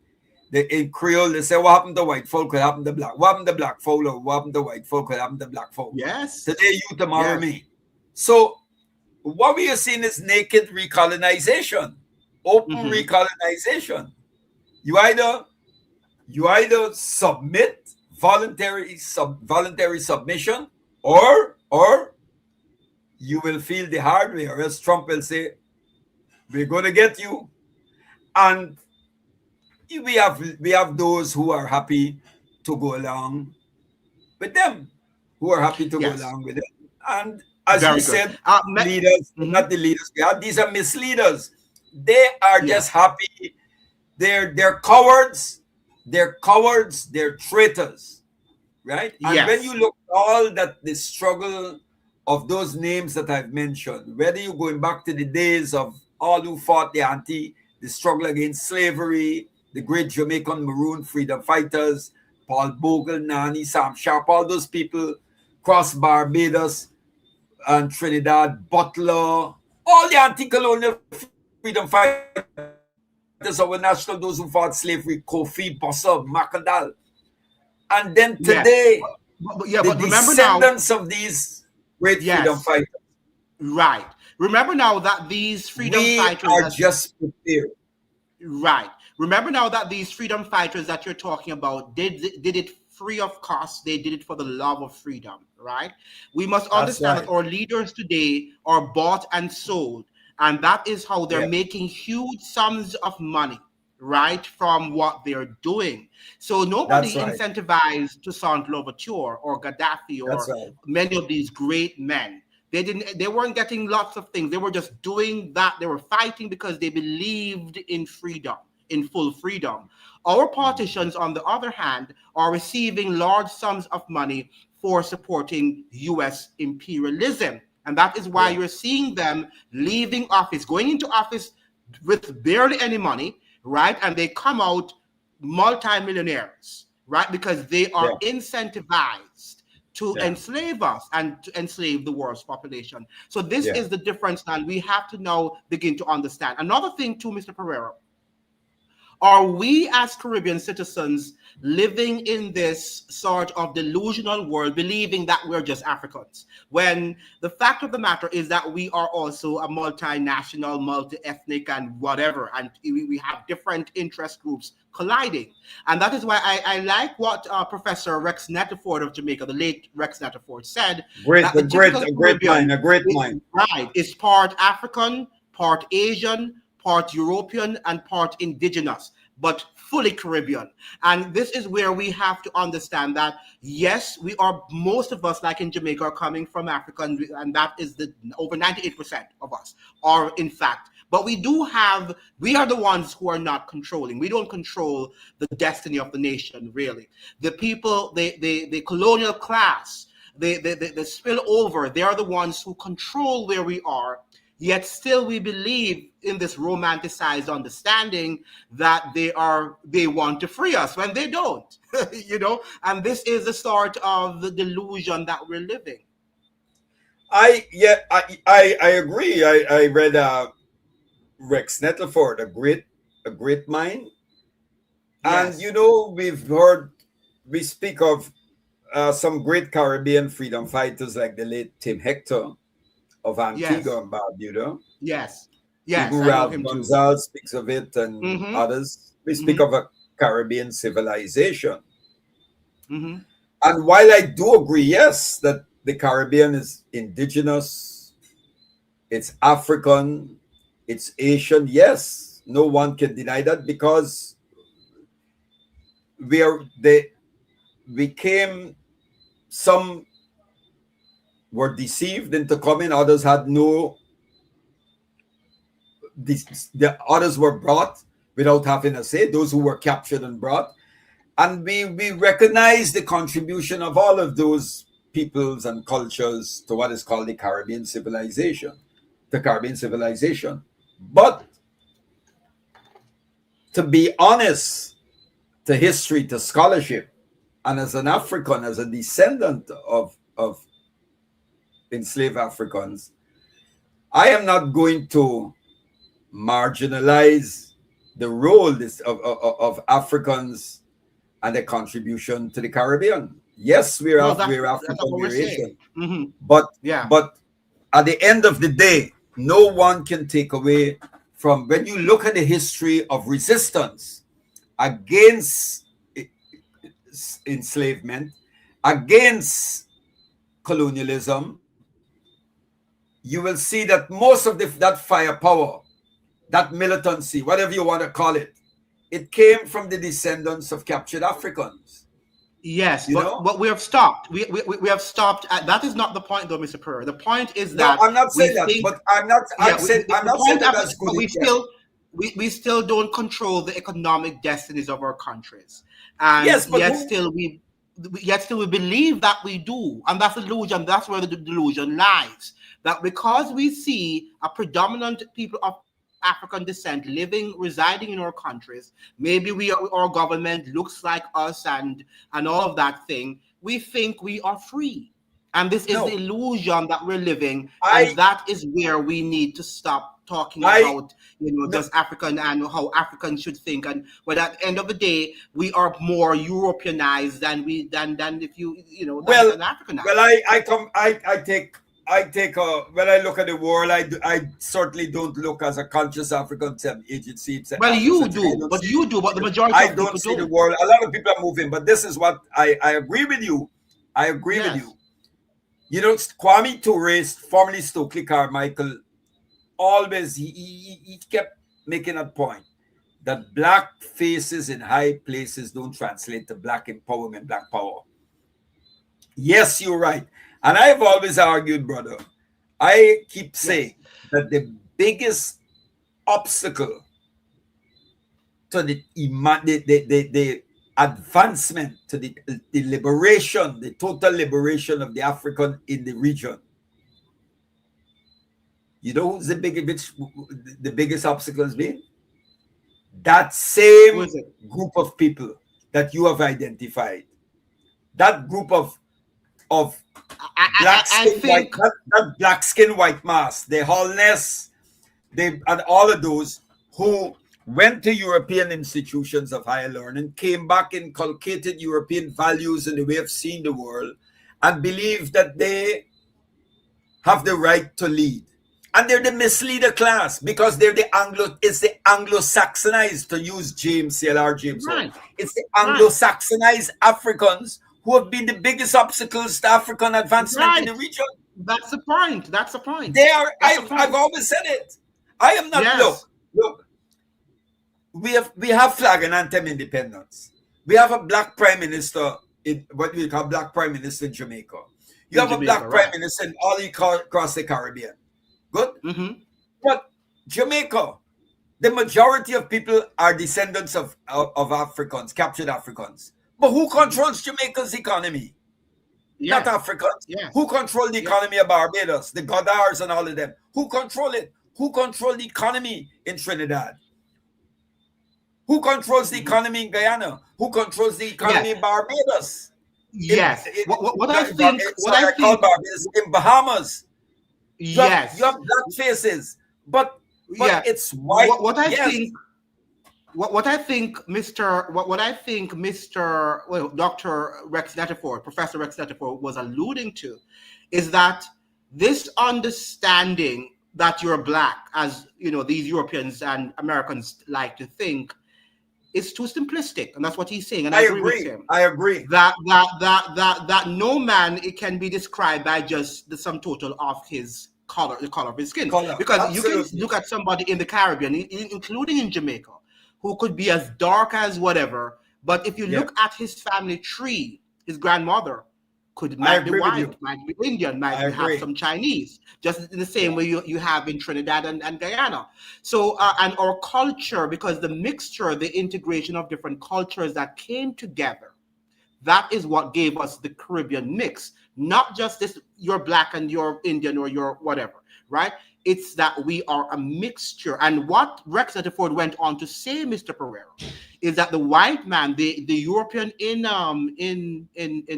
in Creole, they say, what happened to white folk, what happened to black? What happened to black folk, or what happened to white folk, what happened to black folk? Yes. Today you, tomorrow Yes. me. So what we are seeing is naked recolonization, open Mm-hmm. recolonization. You either submit voluntary submission, or you will feel the hard way, or else Trump will say, we're going to get you. And we have those who are happy to go along with them, who are happy to go Yes. along with it. And as you Very good. said, leaders, Mhm. not the leaders we have. These are misleaders. They are Yeah. just happy. They're cowards. They're cowards. They're traitors, right? And when Yes. you look at all that the struggle of those names that I've mentioned, whether you're going back to the days of all who fought the struggle against slavery, the great Jamaican Maroon freedom fighters, Paul Bogle, Nani, Sam Sharp, all those people, cross Barbados and Trinidad, Butler, all the anti-colonial freedom fighters, our national, those who fought slavery, Kofi, Bossa, Macadal. And then today, Yes. the Yeah, but descendants remember of now, these great freedom fighters, yes, right. Remember now that these freedom we fighters are that just prepared. right. Remember now that these freedom fighters that you're talking about did it free of cost. They did it for the love of freedom, right? We must That's understand that right. our leaders today are bought and sold, and that is how they're Yeah, making huge sums of money, right, from what they're doing. So that's nobody right. incentivized to Toussaint Louverture or Gaddafi That's or right. many of these great men. They weren't getting lots of things. They were just doing that. They were fighting because they believed in freedom, in full freedom. Our politicians, on the other hand, are receiving large sums of money for supporting US imperialism. And that is why Yeah, you're seeing them leaving office, going into office with barely any money, right? And they come out multimillionaires, right? Because they are yeah, incentivized to yeah, enslave us and to enslave the world's population. So this yeah. is the difference that we have to now begin to understand. Another thing too, Mr. Pereira, are we as Caribbean citizens living in this sort of delusional world, believing that we're just Africans? When the fact of the matter is that we are also a multinational, multi ethnic, and whatever, and we have different interest groups colliding. And that is why I like what Professor Rex Netterford of Jamaica, the late Rex Netterford, said Great, that the typical a great mind, Caribbean a great mind. right is part African, part Asian, part European, and part indigenous, but fully Caribbean. And this is where we have to understand that, yes, we are, most of us, like in Jamaica, are coming from Africa, and that is the over 98% of us are, in fact. But we are the ones who are not controlling. We don't control the destiny of the nation, really. The people, the colonial class, the spillover, they are the ones who control where we are. Yet still we believe in this romanticized understanding that they want to free us when they don't. And this is the start of the delusion that we're living. I agree. I read Rex Nettleford, a great mind. And Yes, we speak of some great Caribbean freedom fighters like the late Tim Hector of yes, Antigua and Barbuda. yes, yes, Even I know Ralph him too. Gonzalez speaks of it and Mm-hmm. others. We speak Mm-hmm. of a Caribbean civilization. Mm-hmm. And while I do agree, yes, that the Caribbean is indigenous, it's African, it's Asian, yes, no one can deny that because we are they we came some were deceived into coming, others had no the others were brought without having a say, those who were captured and brought. And we recognize the contribution of all of those peoples and cultures to what is called the Caribbean civilization. But to be honest, to history, to scholarship, and as an African, as a descendant of enslaved Africans, I am not going to marginalize the role of Africans and their contribution to the Caribbean. Yes, No, we're that's African, what we're we're Asian, saying. Mm-hmm. but Yeah. but at the end of the day, no one can take away from when you look at the history of resistance against enslavement, against colonialism, you will see that most of that firepower, that militancy, whatever you want to call it, it came from the descendants of captured Africans. Yes, You know? but we have stopped. We have stopped. That is not the point, though, Mr. Pereira. The point is No, that I'm not we saying that, think, but I'm not. I'm yeah, saying I'm the not saying point that of that's it, good but intent. we still don't control the economic destinies of our countries, and Yes, but who? yet still we believe that we do, and that's illusion. That's where the delusion lies. That because we see a predominant people of African descent living, residing in our countries, maybe our government looks like us and all of that thing, we think we are free. And this is the No, illusion that we're living, and I that is where we need to stop talking I about, no. just African and how Africans should think. And but at the end of the day, we are more Europeanized than if Well, than Africanized. well, I take when I look at the world, I certainly don't look as a conscious African agency. It's Well, Afrocentric. I don't you do, but the majority I of don't people see the don't. world. A lot of people are moving, but this is what I agree with you. I agree with Yes. you. You know, Kwame Ture, formerly Stokely Carmichael, always he kept making a point that black faces in high places don't translate to black empowerment, black power. Yes, you're right. And I've always argued, brother, I keep Yes. saying that the biggest obstacle to the advancement to the liberation, the total liberation of the African in the region. You know who's the biggest obstacle has been? That Who same is it? group of people that you have identified. That group of black I skin white think that black skin white mass, the Holness, they and all of those who went to European institutions of higher learning, came back, inculcated European values and the way of seeing the world, and believe that they have the right to lead. And they're the misleader class because it's the Anglo-Saxonized, to use James CLR James Hall. right, It's the right, Anglo-Saxonized Africans who have been the biggest obstacles to African advancement in right. the region. That's the point. That's the point. They are, That's the I've point. always said it. I am not, Yes. look, we have flag and anthem independence. We have a black prime minister in what we call black prime minister in Jamaica. You In have a Jamaica, black prime right. minister in all across the Caribbean. Good. Mm-hmm. But Jamaica, the majority of people are descendants of Africans, captured Africans. But who Mm-hmm. controls Jamaica's economy? Not Yes. Africans. Yes. Who control the Yes. economy of Barbados, the Godars and all of them? Who control it? Who control the economy in Trinidad? Who controls the Mm-hmm. economy in Guyana? Who controls the Yes. economy in Barbados? Yes. Sorry, I call Barbados in Bahamas. You have Yes. black faces, but Yeah. it's white. What I Yes, think what I think Mr. What I think Mr. Well, Dr. Rex Netterford, Professor Rex Netterford was alluding to is that this understanding that you're black, as these Europeans and Americans like to think, is too simplistic, and that's what he's saying, and I I agree with agree. him. I agree. That no man, it can be described by just the sum total of his color, the color of his skin, Color, because you can absolutely. look at somebody in the Caribbean, including in Jamaica, who could be as dark as whatever, but if you Yeah, look at his family tree, his grandmother I might be agree with you. white, might be Indian, might I have agree. some Chinese, just in the same Yeah, way you have in Trinidad and Guyana. So and our culture, because the mixture, the integration of different cultures that came together, that is what gave us the Caribbean mix. Not just this, you're black and you're Indian or you're whatever, right? It's that we are a mixture. And what Rex Rutherford went on to say, Mr. Pereira, is that the white man, the European in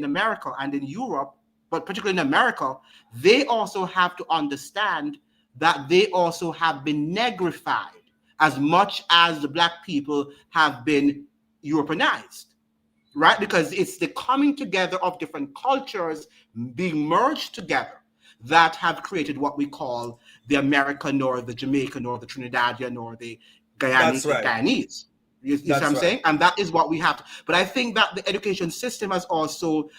America and in Europe, but particularly in America, they also have to understand that they also have been negrified as much as the black people have been Europeanized, right? Because it's the coming together of different cultures being merged together that have created what we call the American or the Jamaican or the Trinidadian or the that's right. Guyanese. You see what That's I'm right. saying? And that is what we have to. But I think that the education system has also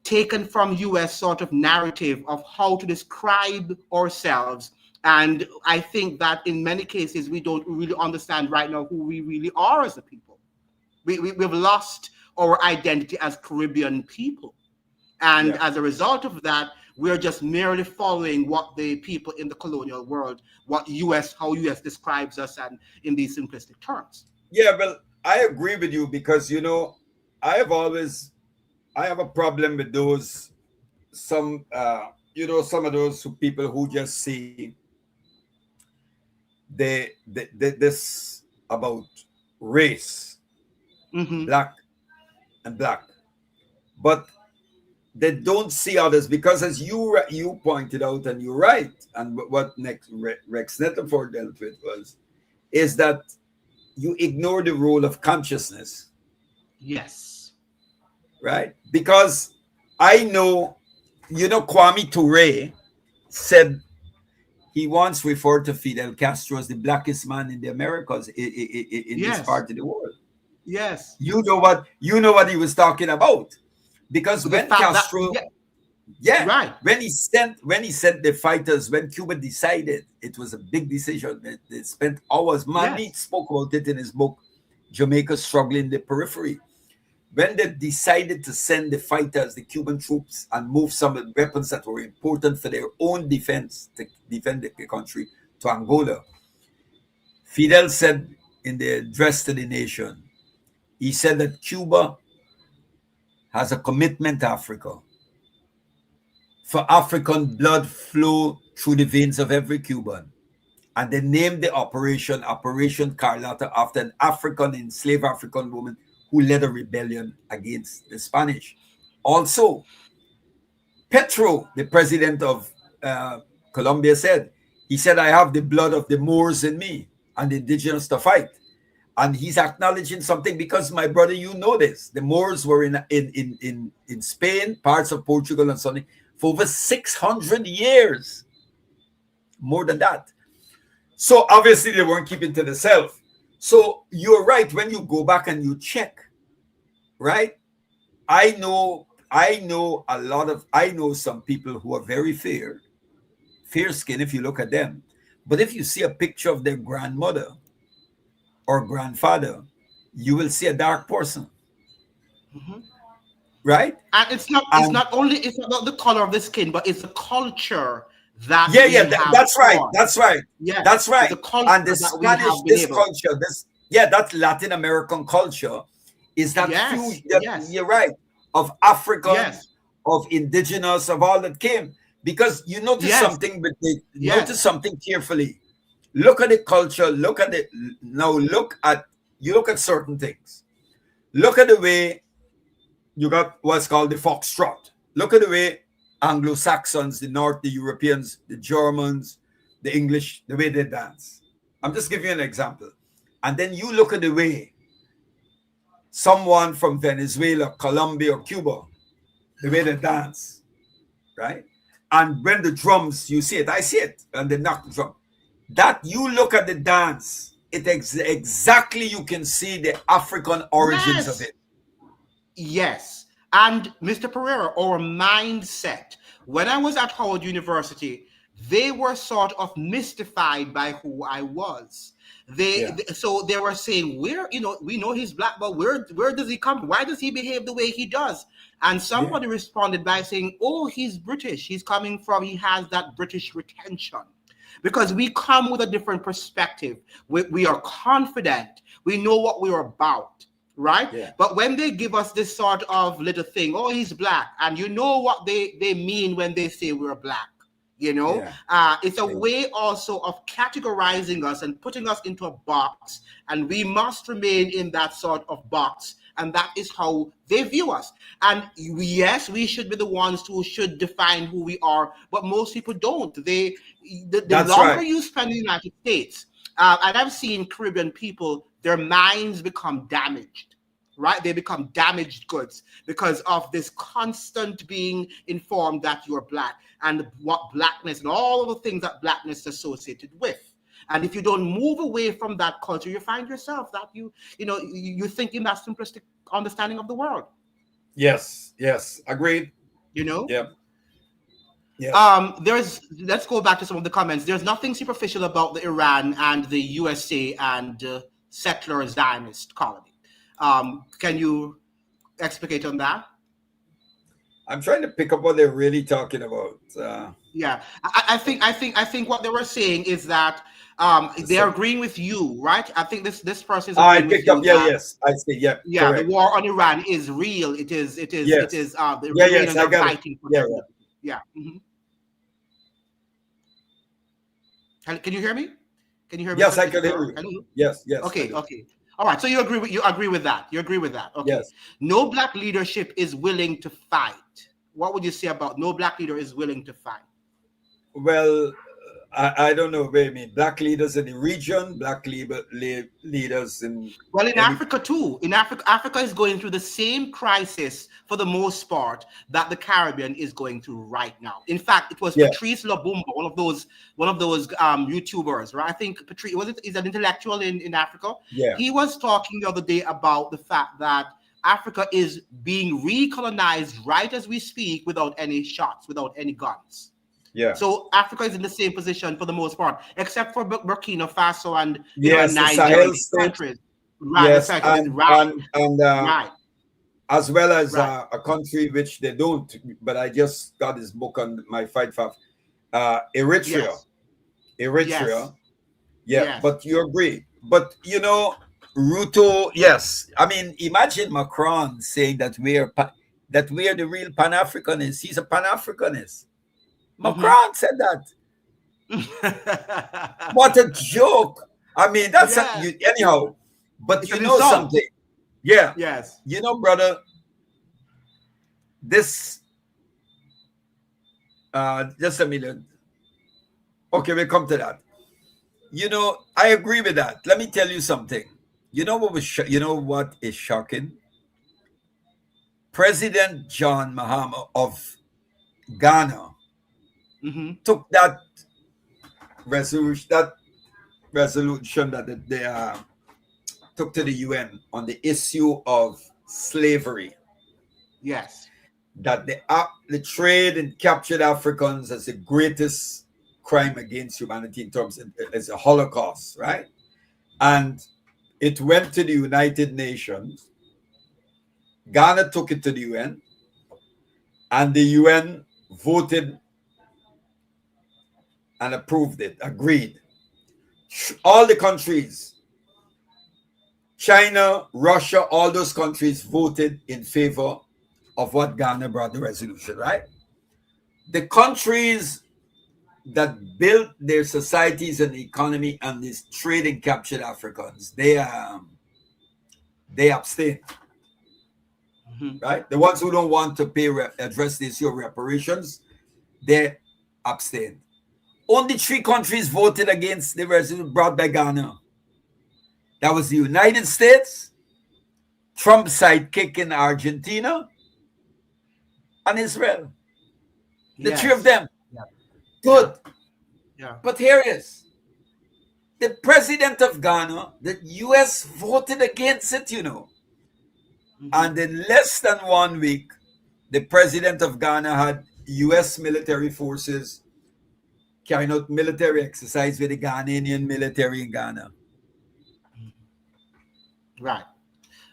taken from US sort of narrative of how to describe ourselves. And I think that in many cases, we don't really understand right now who we really are as a people. We've lost our identity as Caribbean people. And Yeah. as a result of that, we're just merely following what the people in the colonial world, how US describes us, and in these simplistic terms. Yeah, well, I agree with you because I have always I have a problem with those some some of those people who just see this about race, Mm-hmm. black and black, but they don't see others because, as you pointed out, and you're right, and what next Rex Netterford dealt with is that you ignore the role of consciousness, Yes. right? Because I know, Kwame Ture said he once referred to Fidel Castro as the blackest man in the Americas in this Yes. part of the world. Yes. You know what he was talking about, because The when fact that, Castro, yeah, yeah, right. when he sent the fighters, when Cuba decided, it was a big decision. They spent hours. Manmeet Yes. spoke about it in his book, Jamaica Struggling the Periphery. When they decided to send the fighters, the Cuban troops, and move some of the weapons that were important for their own defense to defend the country to Angola, Fidel said in the address to the nation, he said that Cuba has a commitment to Africa. For African blood flow through the veins of every Cuban. And they named the Operation Carlotta, after an enslaved African woman who led a rebellion against the Spanish. Also, Petro, the president of Colombia, he said, I have the blood of the Moors in me and the indigenous to fight. And he's acknowledging something because, my brother, you know this. The Moors were in Spain, parts of Portugal and so on, for over 600 years. More than that. So obviously they weren't keeping to themselves. So you're right. When you go back and you check, right? I know some people who are very fair skinned if you look at them. But if you see a picture of their grandmother or grandfather, you will see a dark person. Mm-hmm. Right? And And it's not about the color of the skin, but it's the culture that yeah, we have that's right. formed. That's right. Yes, That's it's right. the culture And the that we Spanish, have been this able. culture, that Latin American culture is that Yes, fusion, yes, you're right, of African, yes, of indigenous, of all that came. Because you yes, notice yes, something carefully. Look at the culture, look at it. Now you look at certain things. Look at the way you got what's called the foxtrot. Look at the way Anglo-Saxons, the North, the Europeans, the Germans, the English, the way they dance. I'm just giving you an example. And then you look at the way someone from Venezuela, Colombia, or Cuba, the way they dance, right? And when the drums, you see it, I see it, and they knock the drum. That you look at the dance, exactly you can see the African origins of yes, it. yes. And Mr. Pereira, our mindset. When I was at Howard University, they were sort of mystified by who I was. Yeah. So they were saying, where, we know he's black, but where does he come from? Why does he behave the way he does? And Yeah. somebody responded by saying, oh, he's British. He has that British retention. Because we come with a different perspective. We are confident. We know what we're about, right? Yeah. But when they give us this sort of little thing, oh, he's black, and you know what they mean when they say we're black. Yeah. It's a way also of categorizing us and putting us into a box, and we must remain in that sort of box, and that is how they view us. And yes, we should be the ones who should define who we are, but most people don't. The That's longer right. you spend in the United States, and I've seen Caribbean people, their minds become damaged. Right, they become damaged goods because of this constant being informed that you're black and what blackness and all of the things that blackness is associated with. And if you don't move away from that culture, you find yourself that you think in that simplistic understanding of the world. Yes. Yes. Agreed. You know. Yeah. Yes. Let's go back to some of the comments. There's nothing superficial about the Iran and the USA and settlers Zionist colony. Can you explicate on that? I'm trying to pick up what they're really talking about. Yeah, I think what they were saying is that they are agreeing with you, right? I think this person is I agreeing with picked up. you Yeah, that yes, I see. Yeah, yeah, the correct. war on Iran is real. It Yes. is the Yeah, yes, Iranians I are got it. fighting for Yeah, their right. liberty. Yeah. Can you hear me? Can you hear me, Yes, I Mr. can hear Carr? you. Hello? Yes, I Okay, do. okay. All right. So you agree with that. You agree with that. Okay. Yes. No black leadership is willing to fight. What would you say about no black leader is willing to fight? Well, I don't know what you mean. Black leaders in the region, black leaders in Well, in any. Africa too. In Africa, Africa is going through the same crisis for the most part that the Caribbean is going through right now. In fact, it was Yeah, Patrice Lumumba, one of those YouTubers, right? I think Patrice was it is an intellectual in Africa. yeah, He was talking the other day about the fact that Africa is being recolonized right as we speak without any shots, without any guns. yeah. So Africa is in the same position for the most part, except for Burkina Faso and and Yes, the Niger and Sahel these state. countries. Right, the Yes, second, and right, right, as well as right. a country which they don't. But I just got this book on my fight for Eritrea. Yes, yes, Eritrea. Yeah, yes. but you agree. But Ruto. Yes, I mean, imagine Macron saying that we are the real Pan Africanists. He's a Pan Africanist. Mm-hmm. Macron said that. What a joke! I mean, that's Yeah, anyhow. But it's you an know insult. something? Yeah, Yes. brother. This just a minute. Okay, we'll come to that. I agree with that. Let me tell you something. You know what is shocking? President John Mahama of Ghana Mm-hmm. took resolution that they took to the UN on the issue of slavery. Yes. That the trade in captured Africans as the greatest crime against humanity in terms of as a Holocaust, right? And it went to the United Nations. Ghana took it to the UN, and the UN voted and approved it, agreed. All the countries, China, Russia, all those countries voted in favor of what Ghana brought the resolution, right? The countries that built their societies and economy on this trade and captured Africans, they abstain, Mm-hmm. right? The ones who don't want to address the issue of reparations, they abstain. Only 3 countries voted against the resolution brought by Ghana. That was the United States, Trump's sidekick in Argentina, and Israel. The 3 of Yes. them. Yeah. Yeah. Good. Yeah. But here is the president of Ghana, the US voted against it, Mm-hmm. And in less than 1 week, the president of Ghana had US military forces carrying out military exercise with the Ghanaian military in Ghana. Right.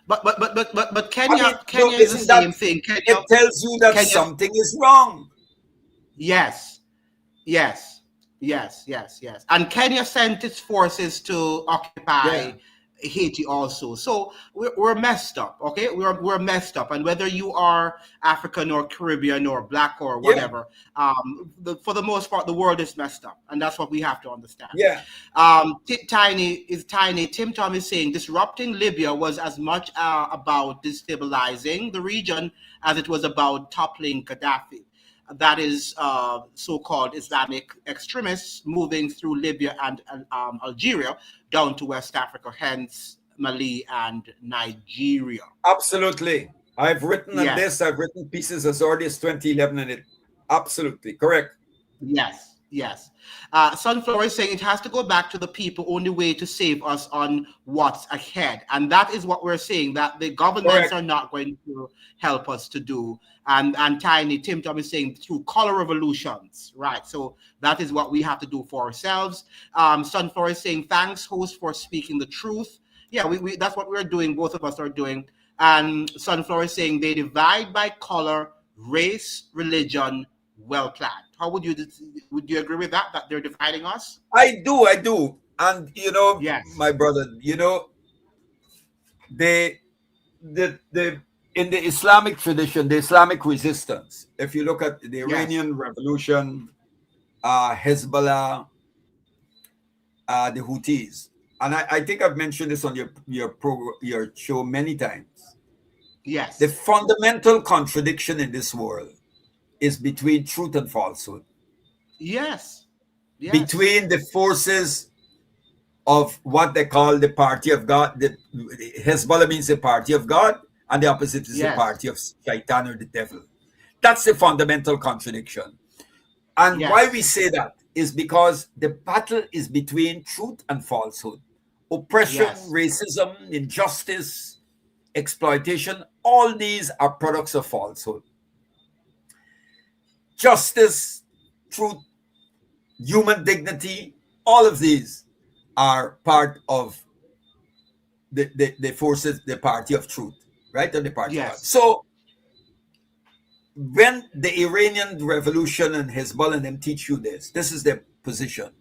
But I mean, Kenya is the isn't that same thing. it tells you that Kenya. something is wrong? Yes. Yes. Yes. Yes. Yes. And Kenya sent its forces to occupy Yeah, Haiti also. So we're messed up. Okay, we're messed up. And whether you are African or Caribbean or black or yeah, whatever, for the most part, the world is messed up, and that's what we have to understand. yeah. Tiny. Tim Tom is saying disrupting Libya was as much about destabilizing the region as it was about toppling Gaddafi. That is so-called Islamic extremists moving through Libya and Algeria down to West Africa, hence Mali and Nigeria. Absolutely. I've written on Yes. this. I've written pieces as early as 2011 and it absolutely correct. Yes, yes. Sunflower is saying it has to go back to the people, only way to save us on what's ahead. And that is what we're saying, that the governments Correct. are not going to help us to do. And Tiny, Tim Tom is saying through color revolutions, right? So that is what we have to do for ourselves. Sunflower is saying, thanks, host, for speaking the truth. Yeah, we that's what we're doing. Both of us are doing. And Sunflower is saying they divide by color, race, religion, well planned. How would you agree with that? That they're dividing us? I do. And Yes. my brother, they the in the Islamic tradition, the Islamic resistance, if you look at the Yes. Iranian Revolution, Hezbollah, the Houthis, and I think I've mentioned this on your show many times. The Yes. fundamental contradiction in this world is between truth and falsehood, Yes. Yes. between the forces of what they call the party of God. Hezbollah means the party of God, and the opposite is the Yes. party of Shaitan or the devil. That's the fundamental contradiction. And why we Yes. say that is because the battle is between truth and falsehood. Oppression, Yes. racism, injustice, exploitation, all these are products of falsehood. Justice, truth, human dignity, all of these are part of the forces, the party of truth, right? And the party of God. Yes. So when the Iranian Revolution and Hezbollah and them teach you this is their position,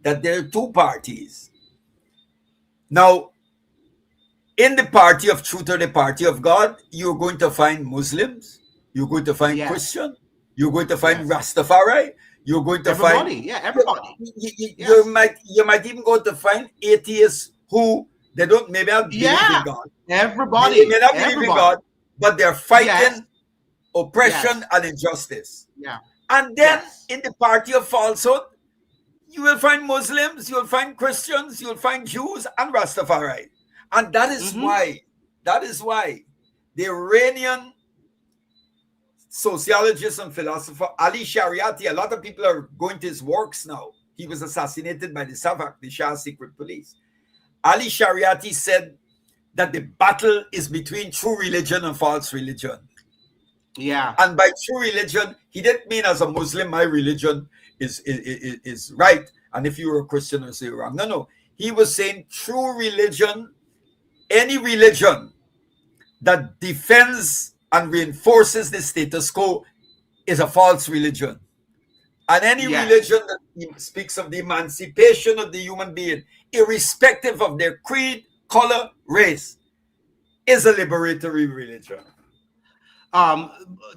that there are two parties. Now, in the party of truth or the party of God, you're going to find Muslims, you're going to find Yes. Christian, you're going to find Yes. Rastafari, you're going to find Everybody. Yeah. Everybody. you Yes. might even go to find atheists who they don't maybe not believe in Yeah. God. They may Everybody. not believe in Everybody. God, but they're Yes. fighting oppression Yes. and injustice. Yeah. And then Yes. in the party of falsehood, you will find Muslims, you'll find Christians, you'll find Jews and Rastafari. And Mm-hmm. that is why the Iranian sociologist and philosopher Ali Shariati, a lot of people are going to his works now. He was assassinated by the SAVAK, the Shah's secret police. Ali Shariati said that the battle is between true religion and false religion. Yeah. And by true religion, he didn't mean as a Muslim, my religion is right. And if you were a Christian, you say wrong. No. He was saying true religion, any religion that defends and reinforces the status quo is a false religion. And any Yes. religion that speaks of the emancipation of the human being, irrespective of their creed, color, race, is a liberatory religion. Um,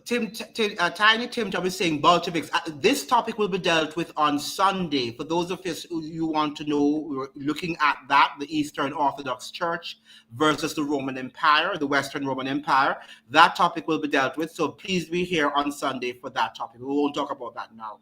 Tiny Tim Tom is saying Bolsheviks. This topic will be dealt with on Sunday. For those of us who you want to know, we're looking at that, the Eastern Orthodox Church versus the Roman Empire, the Western Roman Empire. That topic will be dealt with. So please be here on Sunday for that topic. We won't talk about that now.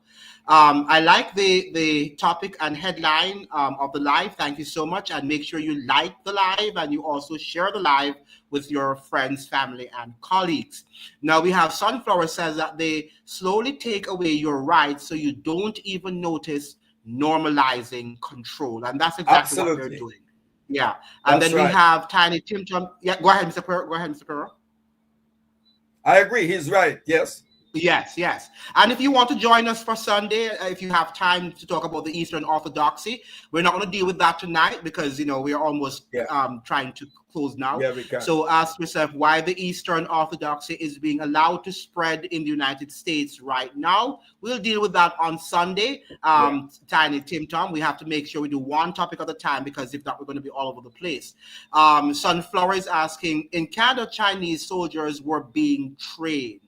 I like the topic and headline of the live. Thank you so much. And make sure you like the live and you also share the live with your friends, family, and colleagues. Now we have Sunflower says that they slowly take away your rights so you don't even notice normalizing control. And that's exactly what they're Absolutely. doing. Yeah. And That's then we right. have Tiny Tim Tom. Yeah, go ahead, Mr. Perro. Go ahead, Mr. Perro. I agree. He's right. Yes. Yes. And if you want to join us for Sunday, if you have time to talk about the Eastern Orthodoxy, we're not going to deal with that tonight because, we are almost trying to close now. Yeah, we can. So ask yourself why the Eastern Orthodoxy is being allowed to spread in the United States right now. We'll deal with that on Sunday. Tiny Tim Tom, we have to make sure we do one topic at a time because if not, we're going to be all over the place. Sunflower is asking, in Canada, Chinese soldiers were being trained.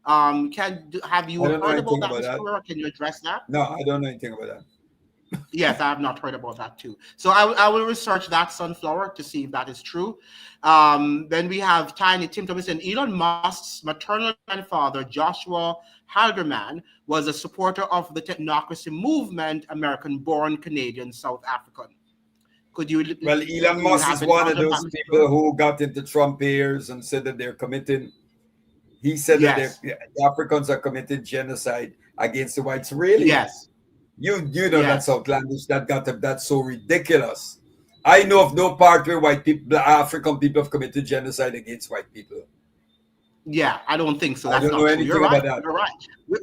Have you heard about that, Mr. Pereira? Can you address that? No, I don't know anything about that. Yes, I have not heard about that too. So I will research that, Sunflower, to see if that is true. Then we have Tiny Tim Thomas and Elon Musk's maternal grandfather, Joshua Halderman, was a supporter of the technocracy movement, American-born Canadian South African. Well, Elon Musk is one of those people who got into Trump ears and said that they're committing. He said that the Africans are committing genocide against the whites. Really? Yes. You know that's outlandish. That's so ridiculous. I know of no part where white people, African people, have committed genocide against white people. Yeah, I don't think so. I That's don't know not true. You're anything about right. that. You're right.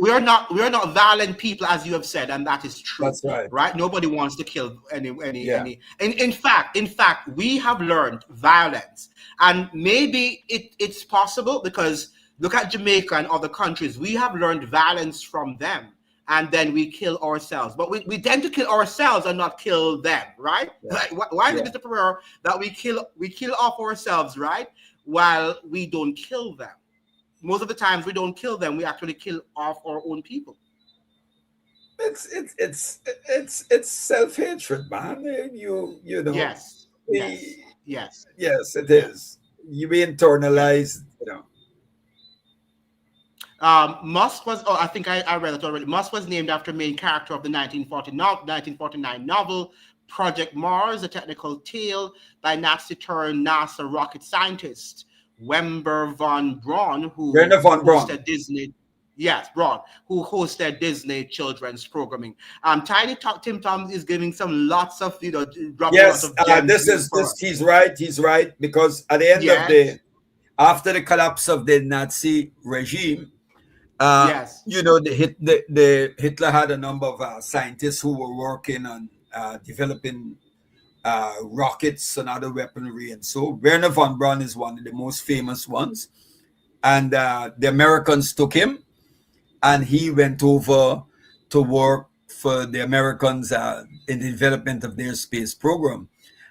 We are not violent people, as you have said, and that is true. That's right. Right? Nobody wants to kill Yeah. any. In fact, we have learned violence, and maybe it's possible because look at Jamaica and other countries. We have learned violence from them, and then we kill ourselves. But we tend to kill ourselves and not kill them, right? Yeah. Like, why is it, Yeah. Mr. Pereira, that we kill off ourselves, right? While we don't kill them. Most of the times we don't kill them, we actually kill off our own people. It's self-hatred, man. You know. Yes, yes, we- yes, Yes, it yes, is. You yes. internalize, Musk was, oh, I think I read it already. Musk was named after main character of the 1949 novel Project Mars, a technical tale by Nazi-turned NASA rocket scientist Wember von Braun, who Werner von Braun. hosted Disney. Yes, Braun, who hosted Disney children's programming. Tiny Talk Tim Tom is giving some lots of, dropping lots Yes, of gems this here is for this. us. He's right. He's right because at the end of Yes, after the collapse of the Nazi regime, yes, the Hitler had a number of scientists who were working on developing rockets and other weaponry, and so Werner von Braun is one of the most famous ones. And the Americans took him, and he went over to work for the Americans in the development of their space program.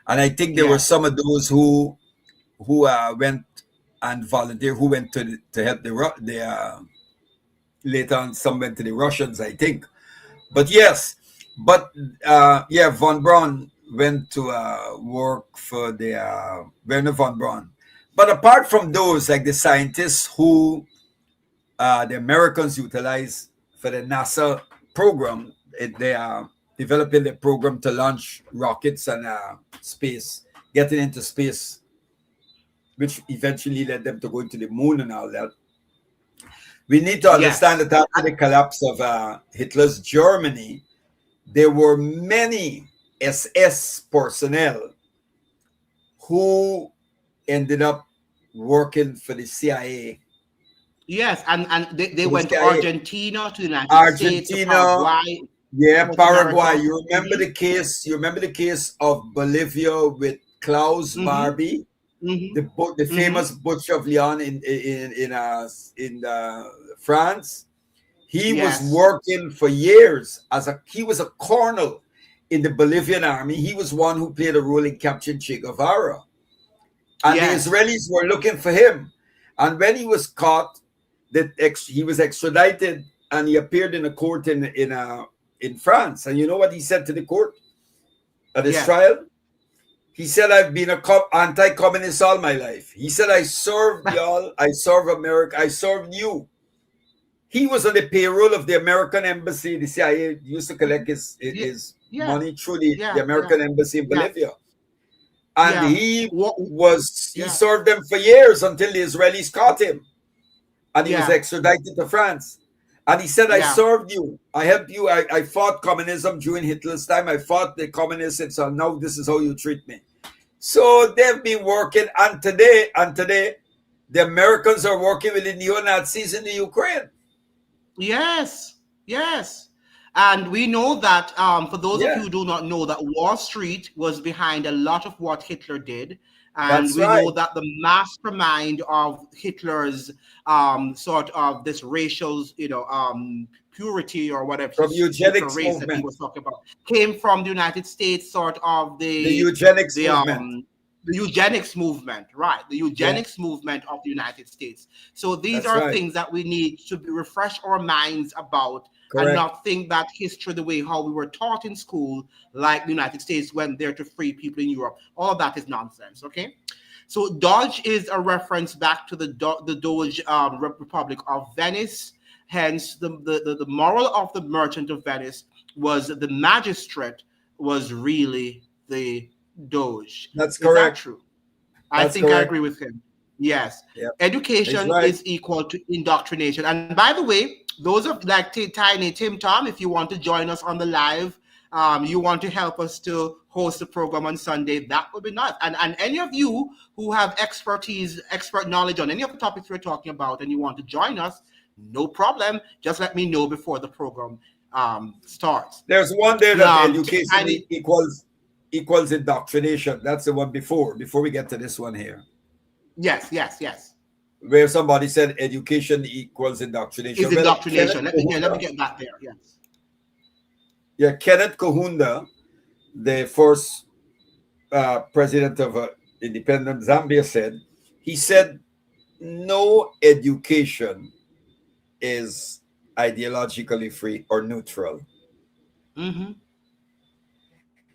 And I think there were yes, some of those who went and volunteered, who went to help later on some went to the Russians, I think. But yes, but yeah, von Braun went to work for the Werner von Braun. But apart from those, like the scientists who the Americans utilize for the NASA program, they are developing the program to launch rockets and space, getting into space, which eventually led them to go into the moon and all that. We need to understand yes. that after the collapse of Hitler's Germany, there were many SS personnel who ended up working for the CIA. Yes, and they For the went to CIA. Argentina, to the United States, to Argentina, Paraguay, yeah, South Paraguay. America. You remember Hmm. the case? You remember the case of Bolivia with Klaus Hmm. Barbie, Hmm. the Hmm. famous butcher of Lyon in France. He was Yes, working for years he was a colonel in the Bolivian army. He was one who played a role in capturing Che Guevara, and the yes, Israelis were looking for him. And when he was caught, he was extradited, and he appeared in a court in France. And you know what he said to the court at his yes. trial? He said, "I've been a anti-communist all my life." He said, "I served y'all. I served America. I served you." He was on the payroll of the American embassy. The CIA used to collect Yeah, his yeah, money through the yeah, yeah, American embassy in yeah, Bolivia. And yeah. he Yeah, served them for years until the Israelis caught him. And he was yeah, extradited to France. And he said, "I yeah. served you. I helped you. I fought communism during Hitler's time. I fought the communists. And so now this is how you treat me." So they've been working. And today, the Americans are working with the neo-Nazis in the Ukraine. Yes, yes. And we know that, for those of you Yeah, who do not know, that Wall Street was behind a lot of what Hitler did. And that's we right. know that the mastermind of Hitler's sort of this racial, purity or whatever, From super eugenics race that he movement. was talking about, came from the United States, sort of The the eugenics the movement. um the eugenics movement, right? The Yeah, eugenics movement of the United States. So these that's are right. things that we need to refresh our minds about, and Correct. not think that history the way how we were taught in school, like the United States went there to free people in Europe. All that is nonsense, okay? So Doge is a reference back to the Doge Republic of Venice. Hence, the moral of the Merchant of Venice was the magistrate was really the Doge. That's Is that correct. true? I That's think I correct. agree with him. Yes. Yeah, he's Education right. is equal to indoctrination. And by the way, those of like Tiny Tim Tom, if you want to join us on the live, you want to help us to host the program on Sunday, that would be nice. And any of you who have expert knowledge on any of the topics we're talking about, and you want to join us, no problem. Just let me know before the program starts. There's one there that education equals indoctrination. That's the one before we get to this one here. Yes. Where somebody said education equals indoctrination. Is indoctrination. Let me get that there. Yes. Yeah, Kenneth Kahunda, the first president of independent Zambia, said no education is ideologically free or neutral. Mm-hmm.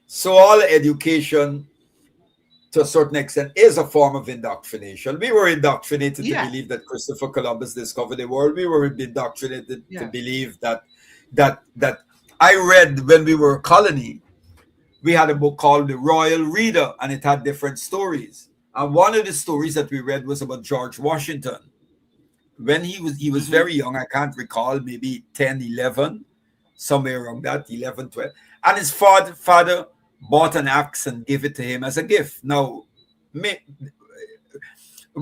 So all education, to a certain extent, is a form of indoctrination. We were indoctrinated to believe that Christopher Columbus discovered the world. We were indoctrinated to believe that I read when we were a colony, we had a book called The Royal Reader, and it had different stories. And one of the stories that we read was about George Washington. When he was very young, I can't recall, maybe 10, 11, somewhere around that, 11, 12. And his father bought an axe and gave it to him as a gift. Now, you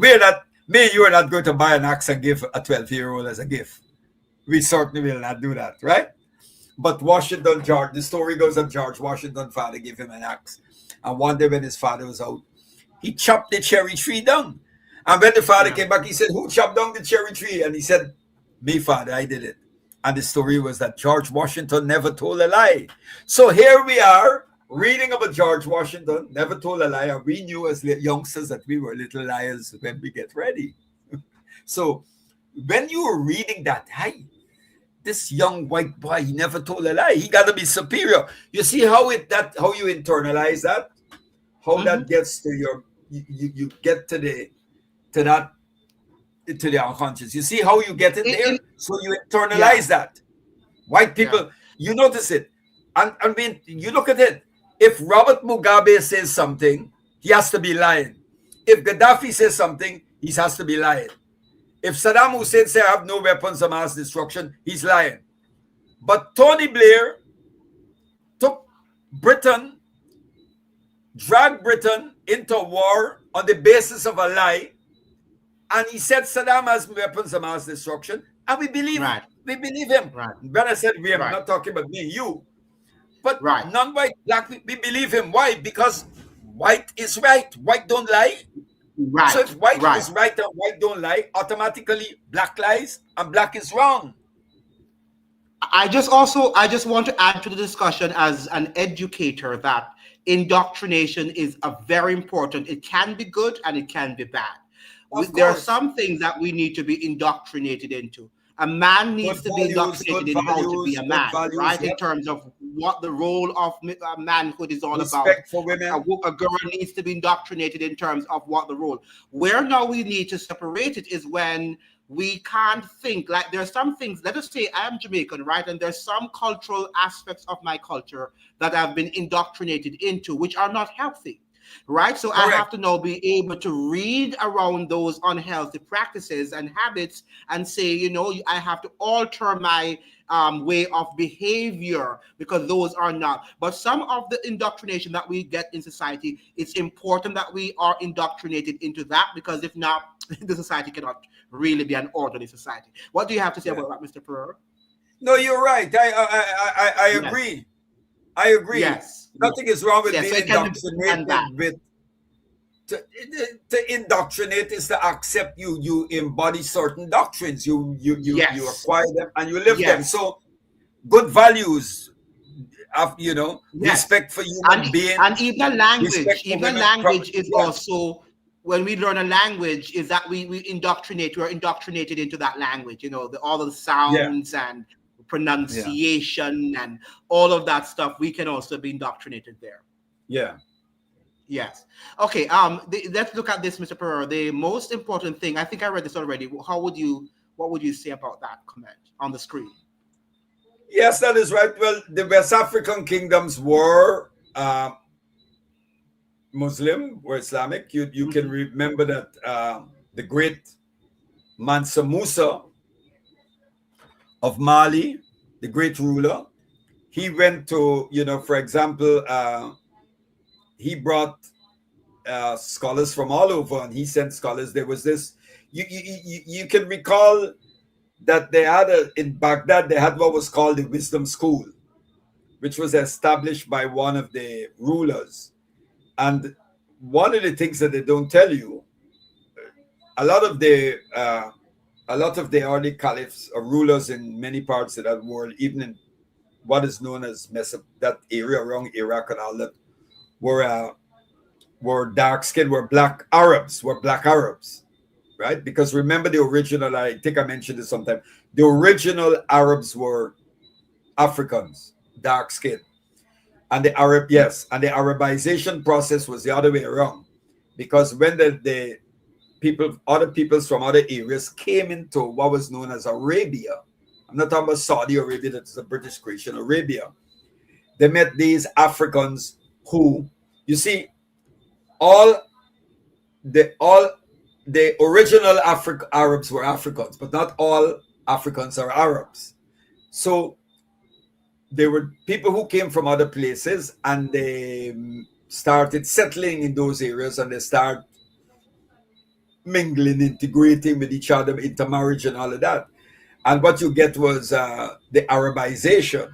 are not going to buy an axe and give a 12-year-old as a gift. We certainly will not do that, right? But the story goes that George Washington's father gave him an axe. And one day when his father was out, he chopped the cherry tree down. And when the father came back, he said, "Who chopped down the cherry tree?" And he said, "Me, father, I did it." And the story was that George Washington never told a lie. So here we are reading about George Washington, never told a lie. And we knew as youngsters that we were little liars when we get ready. So when you were reading that, this young white boy, he never told a lie. He got to be superior. You see how you internalize that? How that gets to you get to the unconscious. You see how you get it there? So you internalize that. White people, you notice it. And I mean, you look at it. If Robert Mugabe says something, he has to be lying. If Gaddafi says something, he has to be lying. If Saddam Hussein says, "I have no weapons of mass destruction," he's lying. But Tony Blair took Britain, dragged Britain into war on the basis of a lie, and he said Saddam has weapons of mass destruction, and we believe him. We believe him. Right. When I said we, I'm not talking about me, you. But non-white, black, we believe him. Why? Because white is right. White don't lie. Right. So if white is right and white don't lie, automatically black lies and black is wrong. I just want to add to the discussion as an educator that indoctrination is a very important. It can be good and it can be bad. There are some things that we need to be indoctrinated into. A man needs to be indoctrinated in how to be a man, right? In terms of what the role of manhood is all about. Respect for women. A girl needs to be indoctrinated in terms of what the role. Where now we need to separate it is when we can't think, like there are some things, let us say I am Jamaican, right? And there's some cultural aspects of my culture that I've been indoctrinated into, which are not healthy. Right. So correct. I have to now be able to read around those unhealthy practices and habits and say, I have to alter my way of behavior because those are not. But some of the indoctrination that we get in society, it's important that we are indoctrinated into that, because if not, the society cannot really be an orderly society. What do you have to say about that, Mr. Pereira? No, you're right. I agree. Yes. I agree. Yes. Nothing is wrong with being indoctrinated to indoctrinate is to accept you embody certain doctrines. You acquire them and you live them. So good values of respect for human beings. And even language is also, when we learn a language, is that we're indoctrinated into that language, all of the sounds and pronunciation and all of that stuff. We can also be indoctrinated there. Yeah. Yes. Okay. Let's look at this, Mr. Pereira. The most important thing, I think I read this already. What would you say about that comment on the screen? Yes, that is right. Well, the West African kingdoms were Muslim or Islamic. You can remember that the great Mansa Musa of Mali, the great ruler, he went to, for example, he brought scholars from all over, and he sent scholars. There was this, you can recall that they had in Baghdad, they had what was called the Wisdom School, which was established by one of the rulers. And one of the things that they don't tell you, a lot of the early caliphs or rulers in many parts of that world, even in what is known as that area around Iraq and all that, were dark skinned, were black Arabs, right? Because remember the original, I think I mentioned this sometime, the original Arabs were Africans, dark skinned. And the Arabization process was the other way around. Because when the other peoples from other areas came into what was known as Arabia, I'm not talking about Saudi Arabia, that's the British creation, Arabia, they met these Africans who, you see, all the original Arabs were Africans, but not all Africans are Arabs. So there were people who came from other places, and they started settling in those areas, and they started mingling, integrating with each other, intermarriage and all of that. And what you get was the Arabization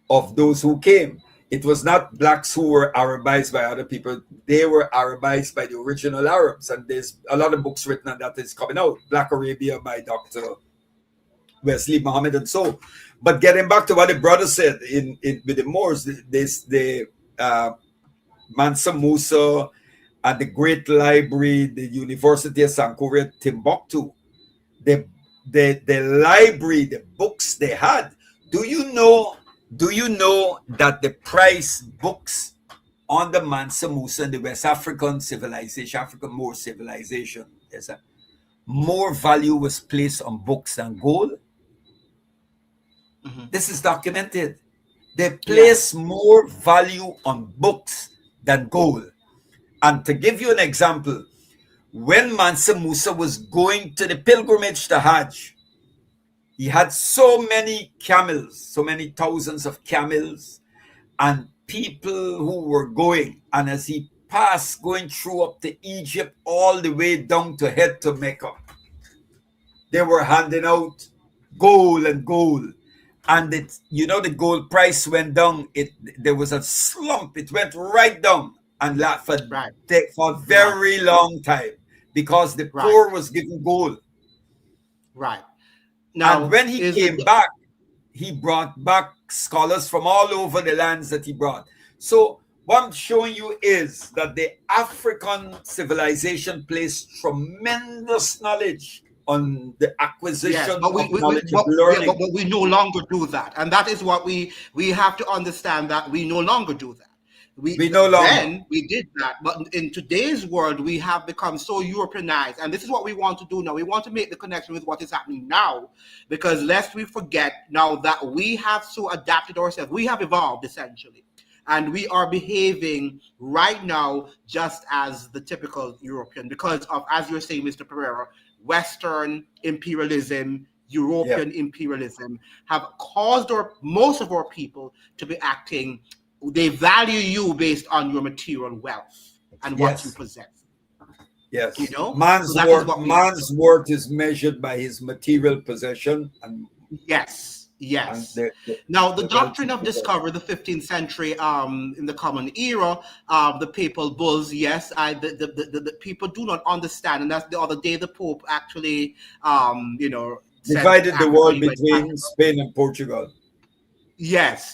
of those who came. It was not blacks who were Arabized by other people. They were Arabized by the original Arabs. And there's a lot of books written on that is coming out. Black Arabia by Dr. Wesley Muhammad and so. But getting back to what the brother said with the Moors, the Mansa Musa and the Great Library, the University of Sankore, Timbuktu, the library, the books they had. Do you know that the price books on the Mansa Musa and the West African civilization, African Moor civilization, more value was placed on books than gold? Mm-hmm. This is documented. They place more value on books than gold. And to give you an example, when Mansa Musa was going to the pilgrimage to Hajj, he had so many camels, so many thousands of camels, and people who were going. And as he passed, going through up to Egypt, all the way down to head to Mecca, they were handing out gold and gold. And the gold price went down. There was a slump. It went right down, and for a very long time, because the poor was given gold. Right. Now, and when he came back, he brought back scholars from all over the lands that he brought. So what I'm showing you is that the African civilization placed tremendous knowledge on the acquisition of knowledge of learning. But we no longer do that. And that is what we have to understand, that we no longer do that. We no longer. Then we did that, but in today's world, we have become so Europeanized, and this is what we want to do now. We want to make the connection with what is happening now, because lest we forget now that we have so adapted ourselves, we have evolved essentially, and we are behaving right now just as the typical European, because of, as you're saying, Mr. Pereira, Western imperialism, European imperialism have caused most of our people to be acting. They value you based on your material wealth and what you possess. Yes. Man's worth is measured by his material possession. And yes. Now, the doctrine of discovery, the 15th century, in the Common Era, the papal bulls, the people do not understand. And that's the other day the Pope actually, divided the world between Spain and Portugal. Yes.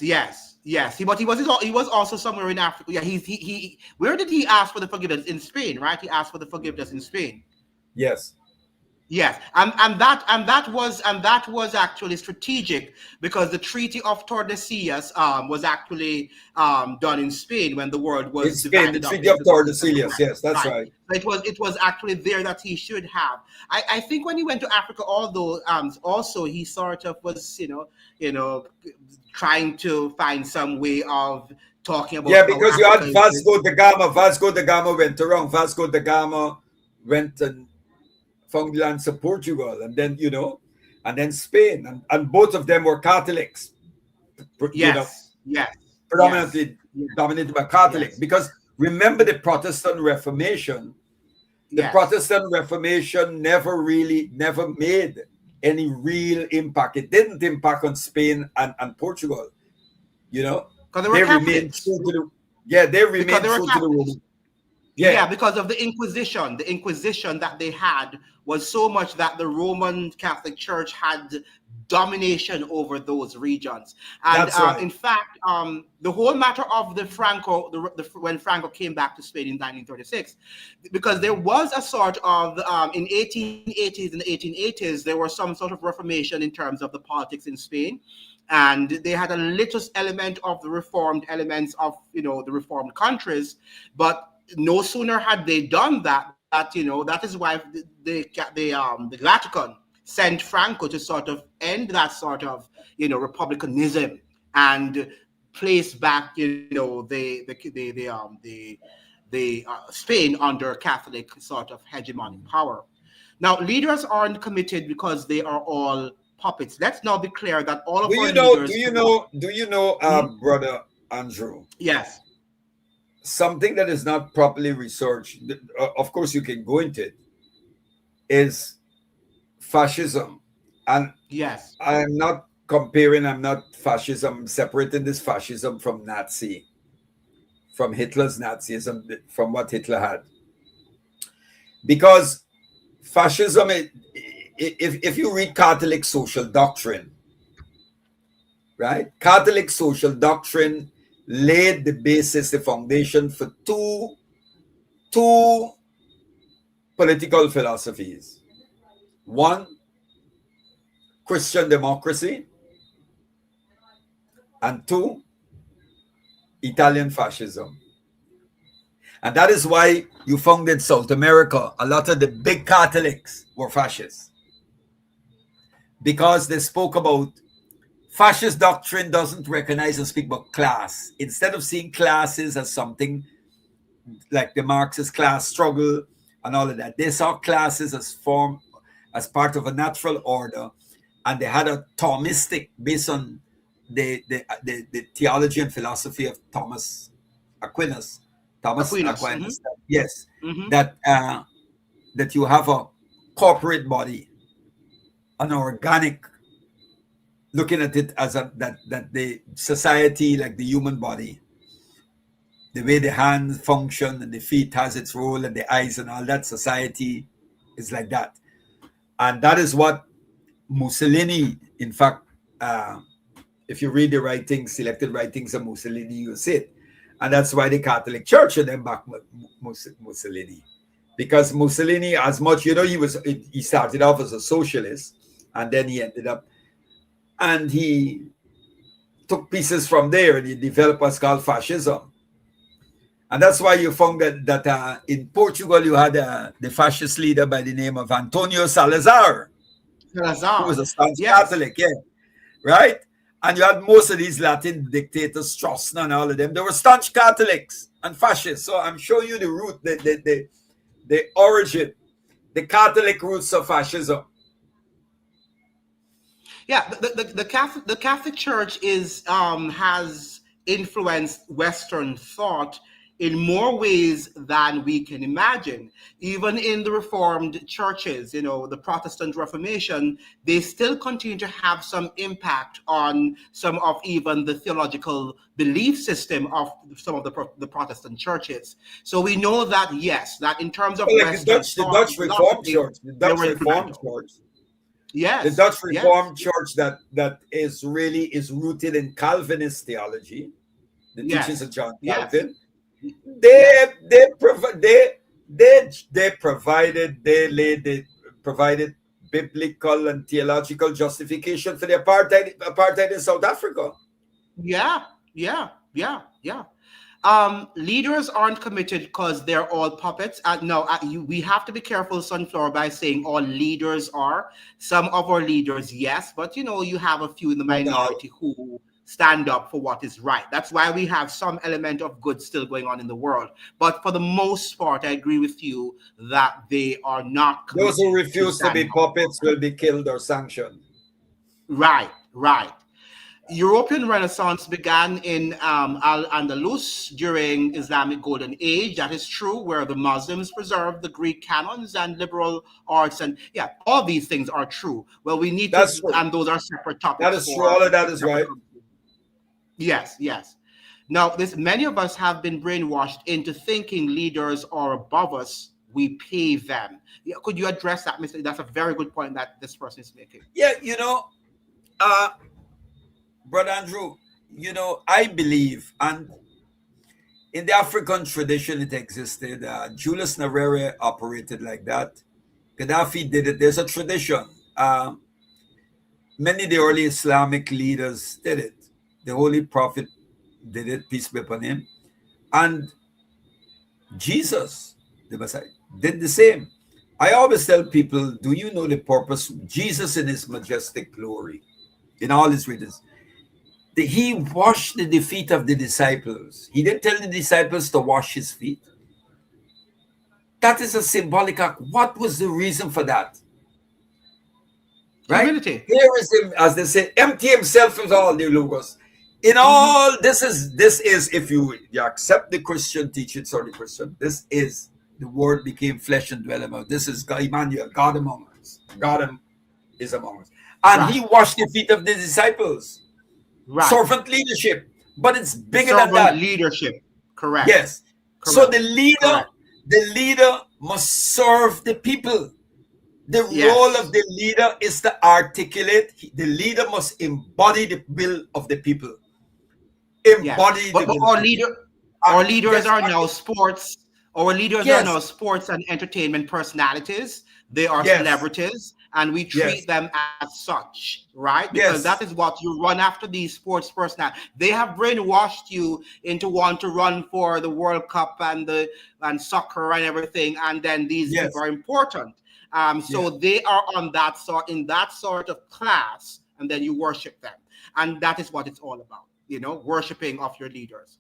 But he was also somewhere in Africa. Yeah, he where did he ask for the forgiveness? In Spain, right? He asked for the forgiveness in Spain. Yes. And that was actually strategic, because the Treaty of Tordesillas was actually done in Spain when the world was in Spain. The Treaty of Tordesillas, yes, that's right. It was actually there that he should have. I think when he went to Africa, although also he sort of was trying to find some way of talking about. Yeah, because you had Vasco da Gama. Vasco da Gama went around. Vasco da Gama went and found the lands of Portugal, and then and then Spain, and both of them were Catholics. you know, Yes, yes, yes, predominantly yes, dominated by Catholic. yes, Because remember the Protestant Reformation. The yes. Protestant Reformation never made any real impact. It didn't impact on Spain and Portugal. You know, Because they were they remained Catholics. true to the yeah, they Because they remained were true to the Catholics. Roman. Yeah, Yeah, because of the Inquisition. The Inquisition that they had was so much that the Roman Catholic Church had domination over those regions. And that's right. in fact, the whole matter of the Franco, when Franco came back to Spain in 1936, because there was a sort of, in 1880s and 1880s, there was some sort of reformation in terms of the politics in Spain. And they had a little element of the reformed elements of, the reformed countries. But no sooner had they done that that is why the Vatican sent Franco to sort of end that sort of republicanism and place back the Spain under Catholic sort of hegemonic power. Now, leaders aren't committed because they are all puppets. Let's now be clear that all Do of our you know? leaders. Mhm. Brother Andrew? Yes, Something that is not properly researched. Of course, you can go into it. Is fascism, and yes, I'm not comparing. I'm not fascism. Separating this fascism from Nazi, from Hitler's Nazism, from what Hitler had, because fascism. If you read Catholic social doctrine, right? Catholic social doctrine laid the basis, the foundation for two political philosophies. One, Christian democracy, and two, Italian fascism. And that is why you found in South America a lot of the big Catholics were fascists, because they spoke about fascist doctrine doesn't recognize and speak about class. Instead of seeing classes as something like the Marxist class struggle and all of that, they saw classes as part of a natural order, and they had a Thomistic based on the theology and philosophy of Aquinas. Thomas Aquinas. Aquinas. Yes, Hmm. that you have a corporate body, an organic, looking at it as that the society, like the human body, the way the hands function and the feet has its role and the eyes and all that, society is like that. And that is what Mussolini, in fact, if you read the writings, selected writings of Mussolini, you see it. And that's why the Catholic Church and then back Mussolini. Because Mussolini, as much, he started off as a socialist, and then he ended up, and he took pieces from there and he developed what's called fascism. And that's why you found that in Portugal, you had the fascist leader by the name of Antonio Salazar, who was Salazar. a staunch Yes. Catholic, yeah, right? And you had most of these Latin dictators, Stroessner and all of them. They were staunch Catholics and fascists. So I'm showing you the root, the origin, the Catholic roots of fascism. Yeah, the Catholic Church has influenced Western thought in more ways than we can imagine. Even in the Reformed churches, the Protestant Reformation, they still continue to have some impact on some of even the theological belief system of some of the Protestant churches. So we know that, yes, that in terms of Well, like Western The thought Dutch and Reformed philosophy, Church, the they Dutch were Reformed instrumental. Church, the Yes, Dutch yes, Reformed Church that is rooted in Calvinist theology, the teachings yes, of John yes, Calvin. yes. They provided biblical and theological justification for the apartheid in South Africa. Yeah, yeah, yeah, yeah. Leaders aren't committed because they're all puppets. No, we have to be careful, Sunflower, by saying all leaders are. Some of our leaders, yes, but you have a few in the Not all. minority who stand up for what is right. That's why we have some element of good still going on in the world. But for the most part, I agree with you that they are not Those who committed to refuse to be standing up for puppets will be killed or sanctioned. right, right. European Renaissance began in Al-Andalus during Islamic Golden Age. That is true, where the Muslims preserved the Greek canons and liberal arts, and yeah, all these things are true. Well, we need That's to, true. and those are separate That topics is true. All for of that is separate. right. Yes, yes. Now, this many of us have been brainwashed into thinking leaders are above us. We pay them. Yeah, could you address that, Mr.? That's a very good point that this person is making. Yeah, uh, Brother Andrew, I believe, and in the African tradition, it existed. Julius Nyerere operated like that. Gaddafi did it. There's a tradition. Many of the early Islamic leaders did it. The Holy Prophet did it, peace be upon him. And Jesus, the Messiah, did the same. I always tell people, do you know the purpose? Jesus in his majestic glory, in all his readers, he washed the feet of the disciples. He didn't tell the disciples to wash his feet. That is a symbolic act. What was the reason for that? Right? Humility. Here is him, as they say, empty himself of all the logos. In all, this is if you accept the Christian teachings or the Christian, this is the word became flesh and dwelt among us. This is God, Emmanuel, God among us. God is among us. And Right. he washed the feet of the disciples. Right. Servant leadership. But it's bigger Servant than that. leadership. Correct. Yes. Correct. So the Correct. leader must serve the people. The Yes. role of the leader is to articulate. The leader must embody the will of the people. Embody Yes. the But will. our leaders Yes, are now sports. Our leaders are now yes, sports and entertainment personalities. They are yes, celebrities, and we treat yes, them as such, right? Because that yes, is what you run after these sports personalities. They have brainwashed you into want to run for the World Cup and soccer and everything, and then these yes, people are important. So yes, they are on that sort in that sort of class, and then you worship them, and that is what it's all about. Worshiping of your leaders.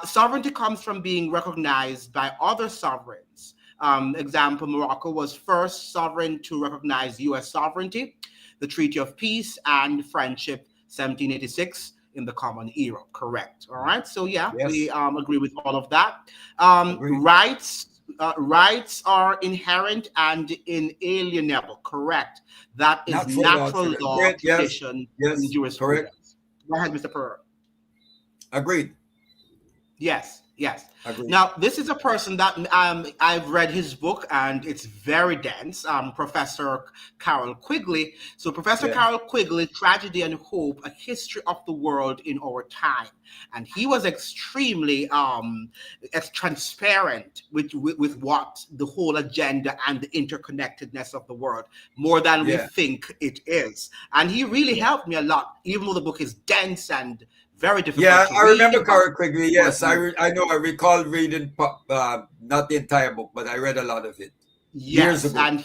Sovereignty comes from being recognized by other sovereigns. Example, Morocco was first sovereign to recognize U.S. sovereignty, the Treaty of Peace and Friendship, 1786, in the Common Era. Correct. All right. So yeah, we yes. agree with all of that. Agreed. Rights are inherent and inalienable. Correct. That is natural law, Great. Yes, tradition, and yes, correct. jurisprudence. Go ahead, Mr. Pearl. Agreed. Yes, yes. Agreed. Now, this is a person that I've read his book and it's very dense. Professor Carol Quigley. So, Professor Yeah. Carol Quigley, Tragedy and Hope: A History of the World in Our Time, and he was extremely transparent with what the whole agenda and the interconnectedness of the world, more than we Yeah. think it is. And he really Yeah. helped me a lot, even though the book is dense and very difficult Yeah, to I read. remember Carl Quigley. Yes, But I know. I recall reading not the entire book, but I read a lot of it years yes, ago. and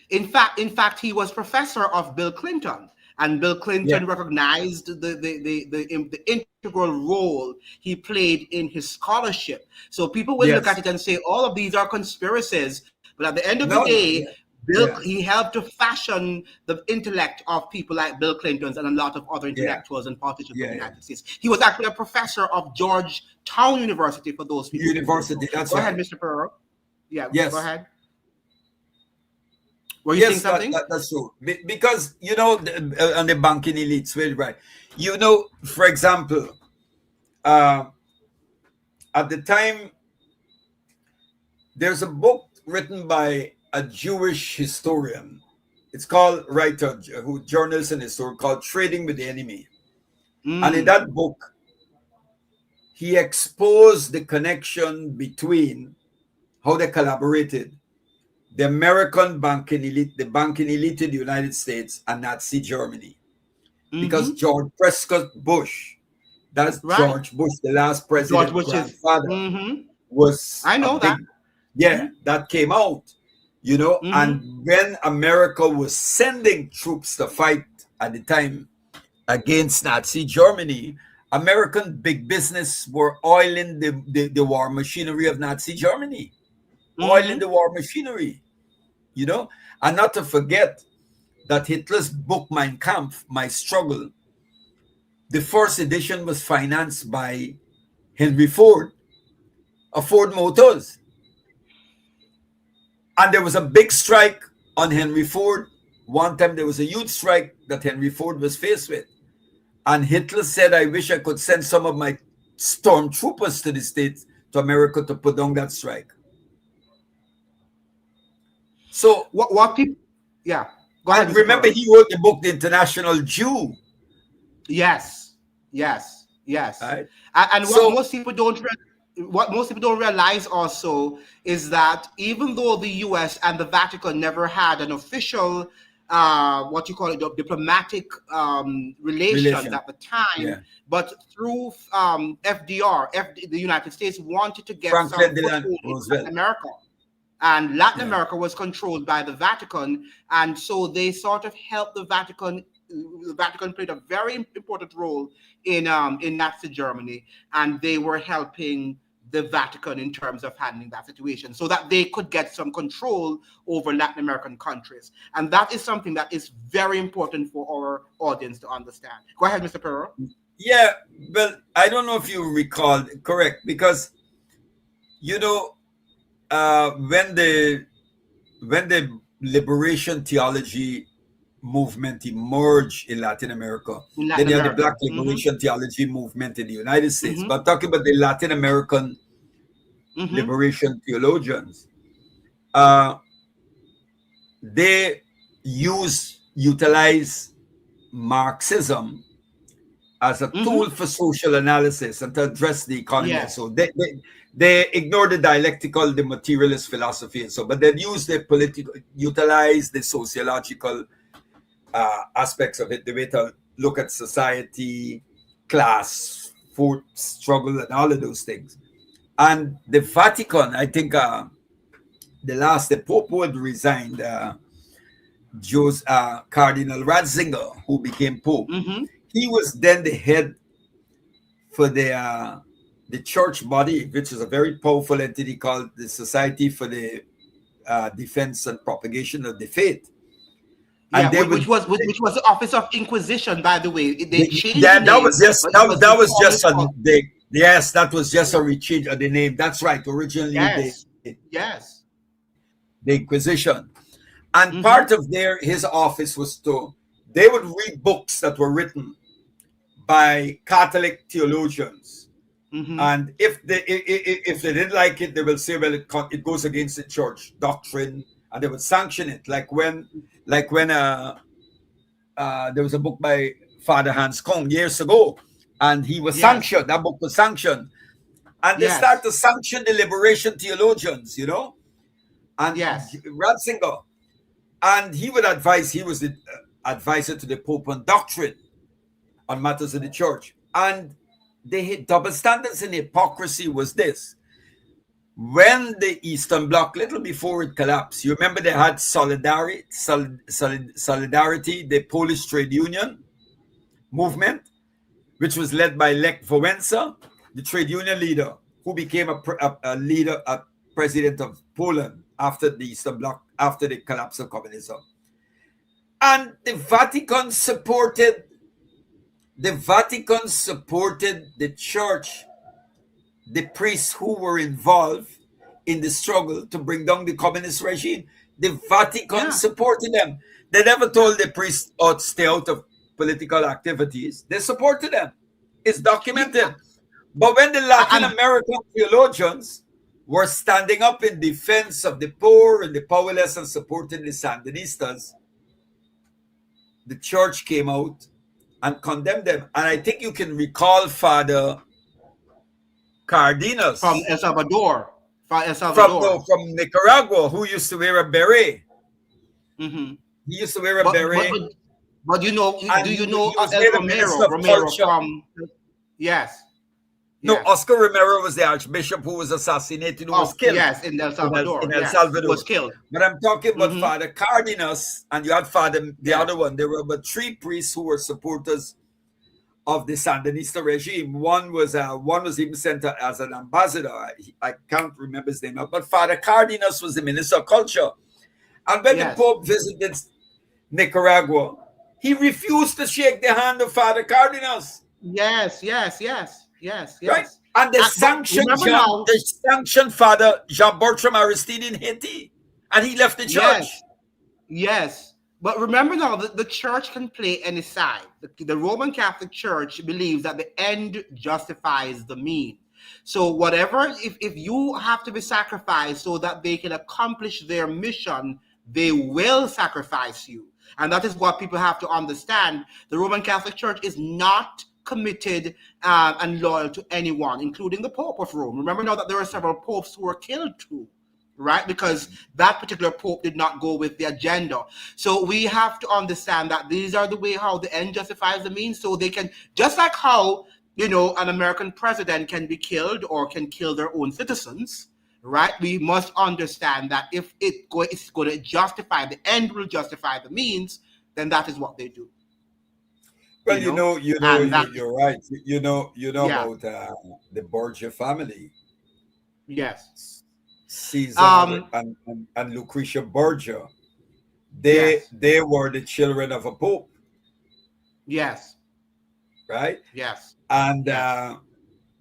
in fact, he was professor of Bill Clinton, and Bill Yeah. Clinton recognized the integral role he played in his scholarship. So people will look at Yes. it and say all of these are conspiracies, but at the end of the No. No. day, Yeah. Yeah. He helped to fashion the intellect of people like Bill Clinton and a lot of other Yeah. intellectuals and politicians of Yeah. the Yeah. United States. He was actually a professor of Georgetown University, for those people who don't University. know. That's Go ahead, right. Mr. Pearl. Yeah, go Yes. ahead. Were you saying Yes, something? that's true. Because on the banking elites, very right. For example, uh, at the time, there's a book written by a Jewish historian. It's called journalist and historian, called "Trading with the Enemy." And in Mm, that book, he exposed the connection between how they collaborated, the American banking elite, the banking elite in the United States, and Nazi Germany. Because mm-hmm. George Prescott Bush, that's Right. George Bush, the last George president Bush's. grandfather, Mm-hmm. was I a know that. big, yeah, that came out, Mm-hmm. and when America was sending troops to fight at the time against Nazi Germany, American big business were oiling the war machinery of Nazi Germany, oiling Mm-hmm. the war machinery, and not to forget that Hitler's book Mein Kampf, My Struggle, the first edition was financed by Henry Ford of Ford Motors. And there was a big strike on Henry Ford. One time there was a huge strike that Henry Ford was faced with. And Hitler said, I wish I could send some of my stormtroopers to the States, to America, to put down that strike. So what people, yeah. Go ahead. And remember, he wrote the book, The International Jew. Yes, yes, yes. Right? And what most people don't realize also is that even though the U.S. and the Vatican never had an official, diplomatic relations at the time, but through FDR, the United States wanted to get some foothold in Latin America. And Latin America was controlled by the Vatican, and so they sort of helped the Vatican. The Vatican played a very important role in Nazi Germany, and they were helping the Vatican in terms of handling that situation, so that they could get some control over Latin American countries. And that is something that is very important for our audience to understand. Go ahead, Mr. Perro. Yeah, well, I don't know if you recall, correct, because when the liberation theology movement emerged in Latin America, then you had the Black liberation theology movement in the United States. But I'm talking about the Latin American liberation theologians. They utilize Marxism as a tool for social analysis and to address the economy. So they ignore the dialectical, the materialist philosophy, and so, but they utilize the sociological aspects of it, the way to look at society, class, food struggle, and all of those things. And the Vatican, I think, the Pope would resigned, Cardinal Ratzinger, who became Pope. He was then the head for the church body, which is a very powerful entity called the Society for the Defense and Propagation of the Faith. And which was the Office of Inquisition, by the way. They changed that was just a rechange of the name. That's right. Originally, the Inquisition, and part of his office was they would read books that were written by Catholic theologians, and if they didn't like it, they will say, well, it goes against the church doctrine, and they would sanction it. Like when there was a book by Father Hans Kong years ago, and he was sanctioned. That book was sanctioned, and they start to sanction the liberation theologians, and Ratzinger, and he would advise. He was the advisor to the Pope on doctrine, on matters of the church, and the double standards and hypocrisy was this. When the Eastern Bloc, little before it collapsed, you remember they had Solidarity, the Polish trade union movement, which was led by Lech Wałęsa, the trade union leader, who became a president of Poland after the Eastern Bloc, after the collapse of communism. And the Vatican supported the church, the priests who were involved in the struggle to bring down the communist regime. The Vatican supported them. They never told the priests to stay out of political activities. They supported them. It's documented. But when the Latin American theologians were standing up in defense of the poor and the powerless and supporting the Sandinistas, the church came out and condemned them. And I think you can recall Father Cardenas from El Salvador, from Nicaragua, who used to wear a beret. He used to wear a beret. But do you know El Romero from? Yes. No, Oscar Romero was the archbishop who was assassinated, who was killed. Yes, in El Salvador. In El Salvador. Was killed. But I'm talking about Father Cardenas, and you had the other one. There were about 3 priests who were supporters of the Sandinista regime. One was even sent as an ambassador. I can't remember his name, but Father Cardenas was the Minister of Culture. And when the Pope visited Nicaragua, he refused to shake the hand of Father Cardenas. Yes, yes, yes, yes, right? yes. And the But sanctioned remember now, father Jean Bertrand Aristide in Haiti, and he left the church. yes, yes. But remember now, the church can play any side. The Roman Catholic Church believes that the end justifies the mean. So whatever, if you have to be sacrificed so that they can accomplish their mission, they will sacrifice you. And that is what people have to understand. The Roman Catholic Church is not committed and loyal to anyone, including the Pope of Rome. Remember now that there are several popes who were killed too, right? Because that particular pope did not go with the agenda. So we have to understand that these are the way how the end justifies the means. So they can, just like how, an American president can be killed or can kill their own citizens, right? We must understand that if it's going to justify, the end will justify the means, then that is what they do. Well, And that, you're right. You know yeah, about the Borgia family, yes, Caesar and Lucretia Borgia. They yes, they were the children of a pope, yes, right? yes, And yes,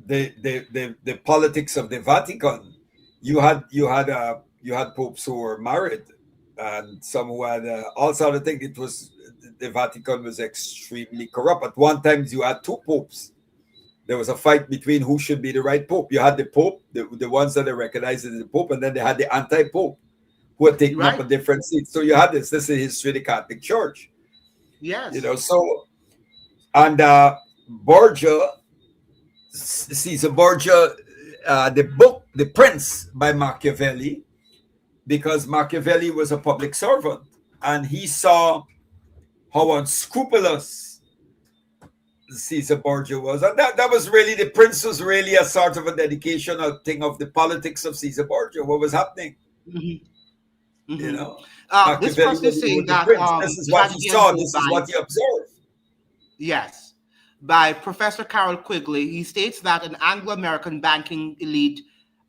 the politics of the Vatican. You had popes who were married, and some who had also. I think it was the Vatican was extremely corrupt. At one time, you had two popes. There was a fight between who should be the right pope. You had the pope, the ones that they recognized as the pope, and then they had the anti-pope who had taken up right, a different seat. So you had this. This is history of the Catholic Church. yes, So and Borgia, Caesar Borgia, the book The Prince by Machiavelli, because Machiavelli was a public servant and he saw how unscrupulous Caesar Borgia was. And that was really, the prince was really a sort of a dedication, a thing of the politics of Caesar Borgia, what was happening. hmm You hmm know, This Machiavelli person is was saying the that prince. This is what he tragedy and saw, hope this is by, what he observed. yes, by Professor Carol Quigley. He states that an Anglo-American banking elite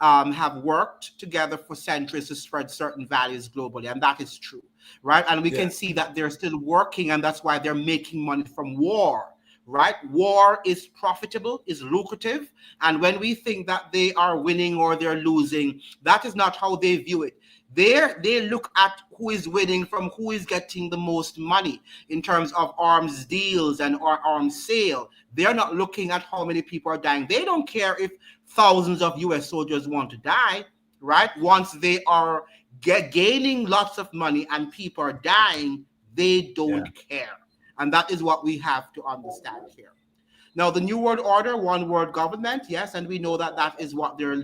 have worked together for centuries to spread certain values globally, and that is true, right? And we Yeah, can see that they're still working, and that's why they're making money from war. Right? War is profitable, is lucrative. And when we think that they are winning or they're losing, that is not how they view it. They look at who is winning from who is getting the most money in terms of arms deals and or arms sale. They're not looking at how many people are dying. They don't care if thousands of US soldiers want to die, right? Once they are gaining lots of money and people are dying, they yeah. don't care. And that is what we have to understand here. Now, the New World Order, one world government, yes, and we know that that is what they're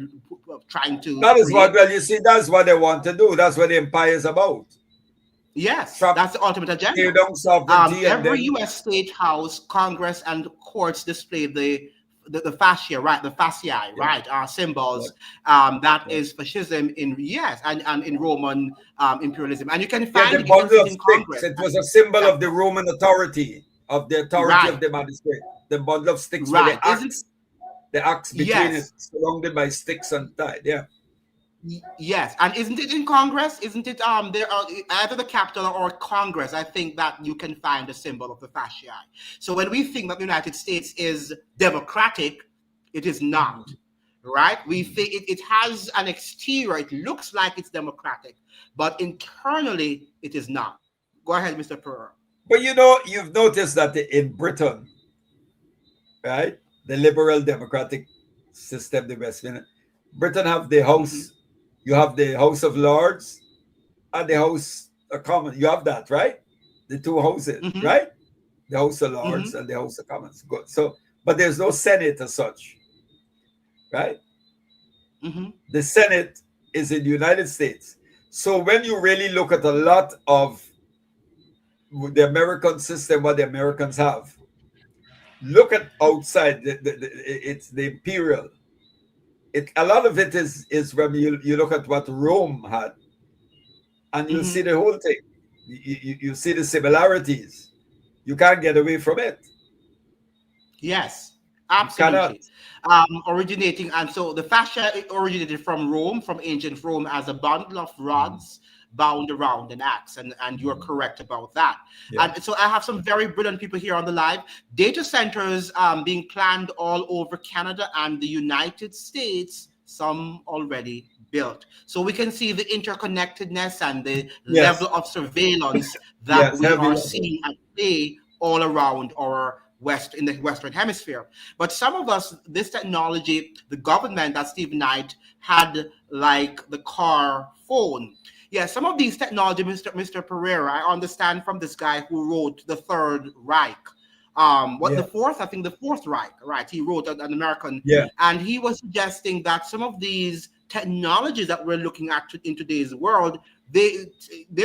trying to That is what, create. well, you see, that's what they want to do. That's what the empire is about. Yes, Trump that's the ultimate agenda. tear down sovereignty and Every then, U.S. state house, Congress, and courts display the fascia, right? The fasciae, yeah, right? yeah, Symbols. That yeah. is fascism in, yes, and in Roman imperialism, and you can Yeah, find the it. You can see bundle it of in sticks. Congress. It was a symbol Yeah, of the Roman authority, right, of the magistrate. The bundle of sticks with right. Isn't the axe between it, yes. surrounded by sticks and tied. Yeah, Yes, and isn't it in Congress? Isn't it there are either the Capitol or Congress? I think that you can find the symbol of the fasciae. So when we think that the United States is democratic, it is not, right? We think it has an exterior. It looks like it's democratic, but internally it is not. Go ahead, Mr. Perrer. but you've noticed that in Britain, right, the liberal democratic system, the Westminster, Britain have the Hmm House. You have the House of Lords and the House of Commons. You have that, right? The two houses, hmm right? The House of hmm Lords and the House of Commons. Good. So, but there's no Senate as such, right? hmm The Senate is in the United States. So when you really look at a lot of the American system, what the Americans have, look at outside. It's the imperial. A lot of it is when you look at what Rome had, and you see hmm the whole thing. You see the similarities. You can't get away from it. Yes, You cannot. absolutely. Originating, and so the fascia originated from Rome, from ancient Rome, as a bundle of rods bound around an axe. And you're correct about that. Yeah. And so I have some very brilliant people here on the live. Data centers being planned all over Canada and the United States, some already built. So we can see the interconnectedness and the Yes. level of surveillance that Yes. we Heavy are level. seeing at play all around our in the Western Hemisphere. But some of us, this technology, the government that Steve Knight had, like the car phone. Yeah, some of these technology, Mr. Pereira, I understand from this guy who wrote The Third Reich. What the Yeah. fourth? I think the Fourth Reich, right? He wrote an American, Yeah. and he was suggesting that some of these technologies that we're looking at in today's world, they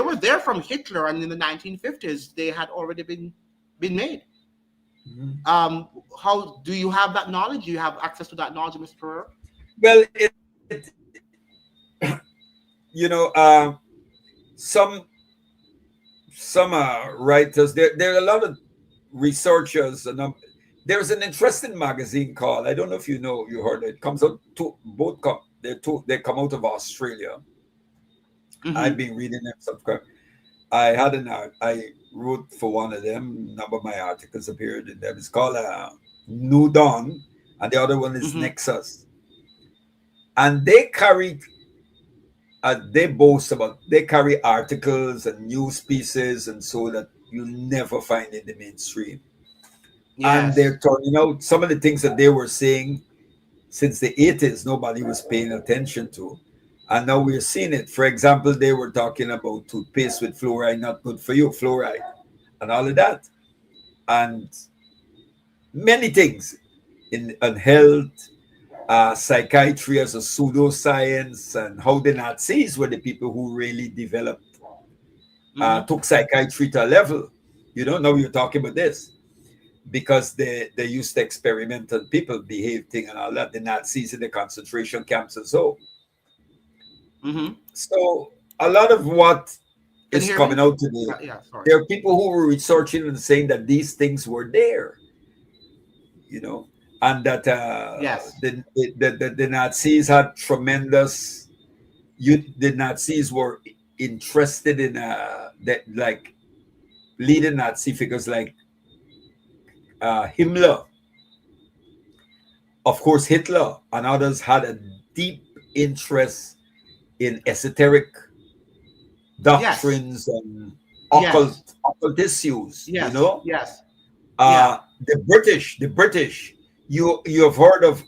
were there from Hitler, and in the 1950s they had already been made. Mhm. How do you have that knowledge? Do you have access to that knowledge, Mr. Pereira? Well, you know, some writers. There are a lot of researchers, and there's an interesting magazine called, I don't know if you heard it. It comes out they come out of Australia. I've Mm-hmm. been reading them. Subscribe. I had an art. I wrote for one of them. A number of my articles appeared in them. It's called New Dawn, and the other one is Mm-hmm. Nexus. And they boast about, they carry articles and news pieces and so that you'll never find in the mainstream. And Yes. they're turning out some of the things that they were saying since the 80s, nobody was paying attention to. And now we're seeing it. For example, they were talking about toothpaste with fluoride, not good for you, fluoride, and all of that. And many things in health, psychiatry as a pseudoscience, and how the Nazis were the people who really developed, Mm-hmm. took psychiatry to a level. Now you're talking about this because they used to experiment on people behaving and all that. The Nazis in the concentration camps and so. Mm-hmm. So a lot of what Can you is hear coming me? out today, Yeah. Sorry. there are people who were researching and saying that these things were there, you know, and that Yes. the Nazis had tremendous. The Nazis were interested in that, like leading Nazi figures like Himmler, of course, Hitler, and others had a deep interest in esoteric Yes. doctrines and Yes. occult issues. Yes. Yes. Yeah. The British. You have heard of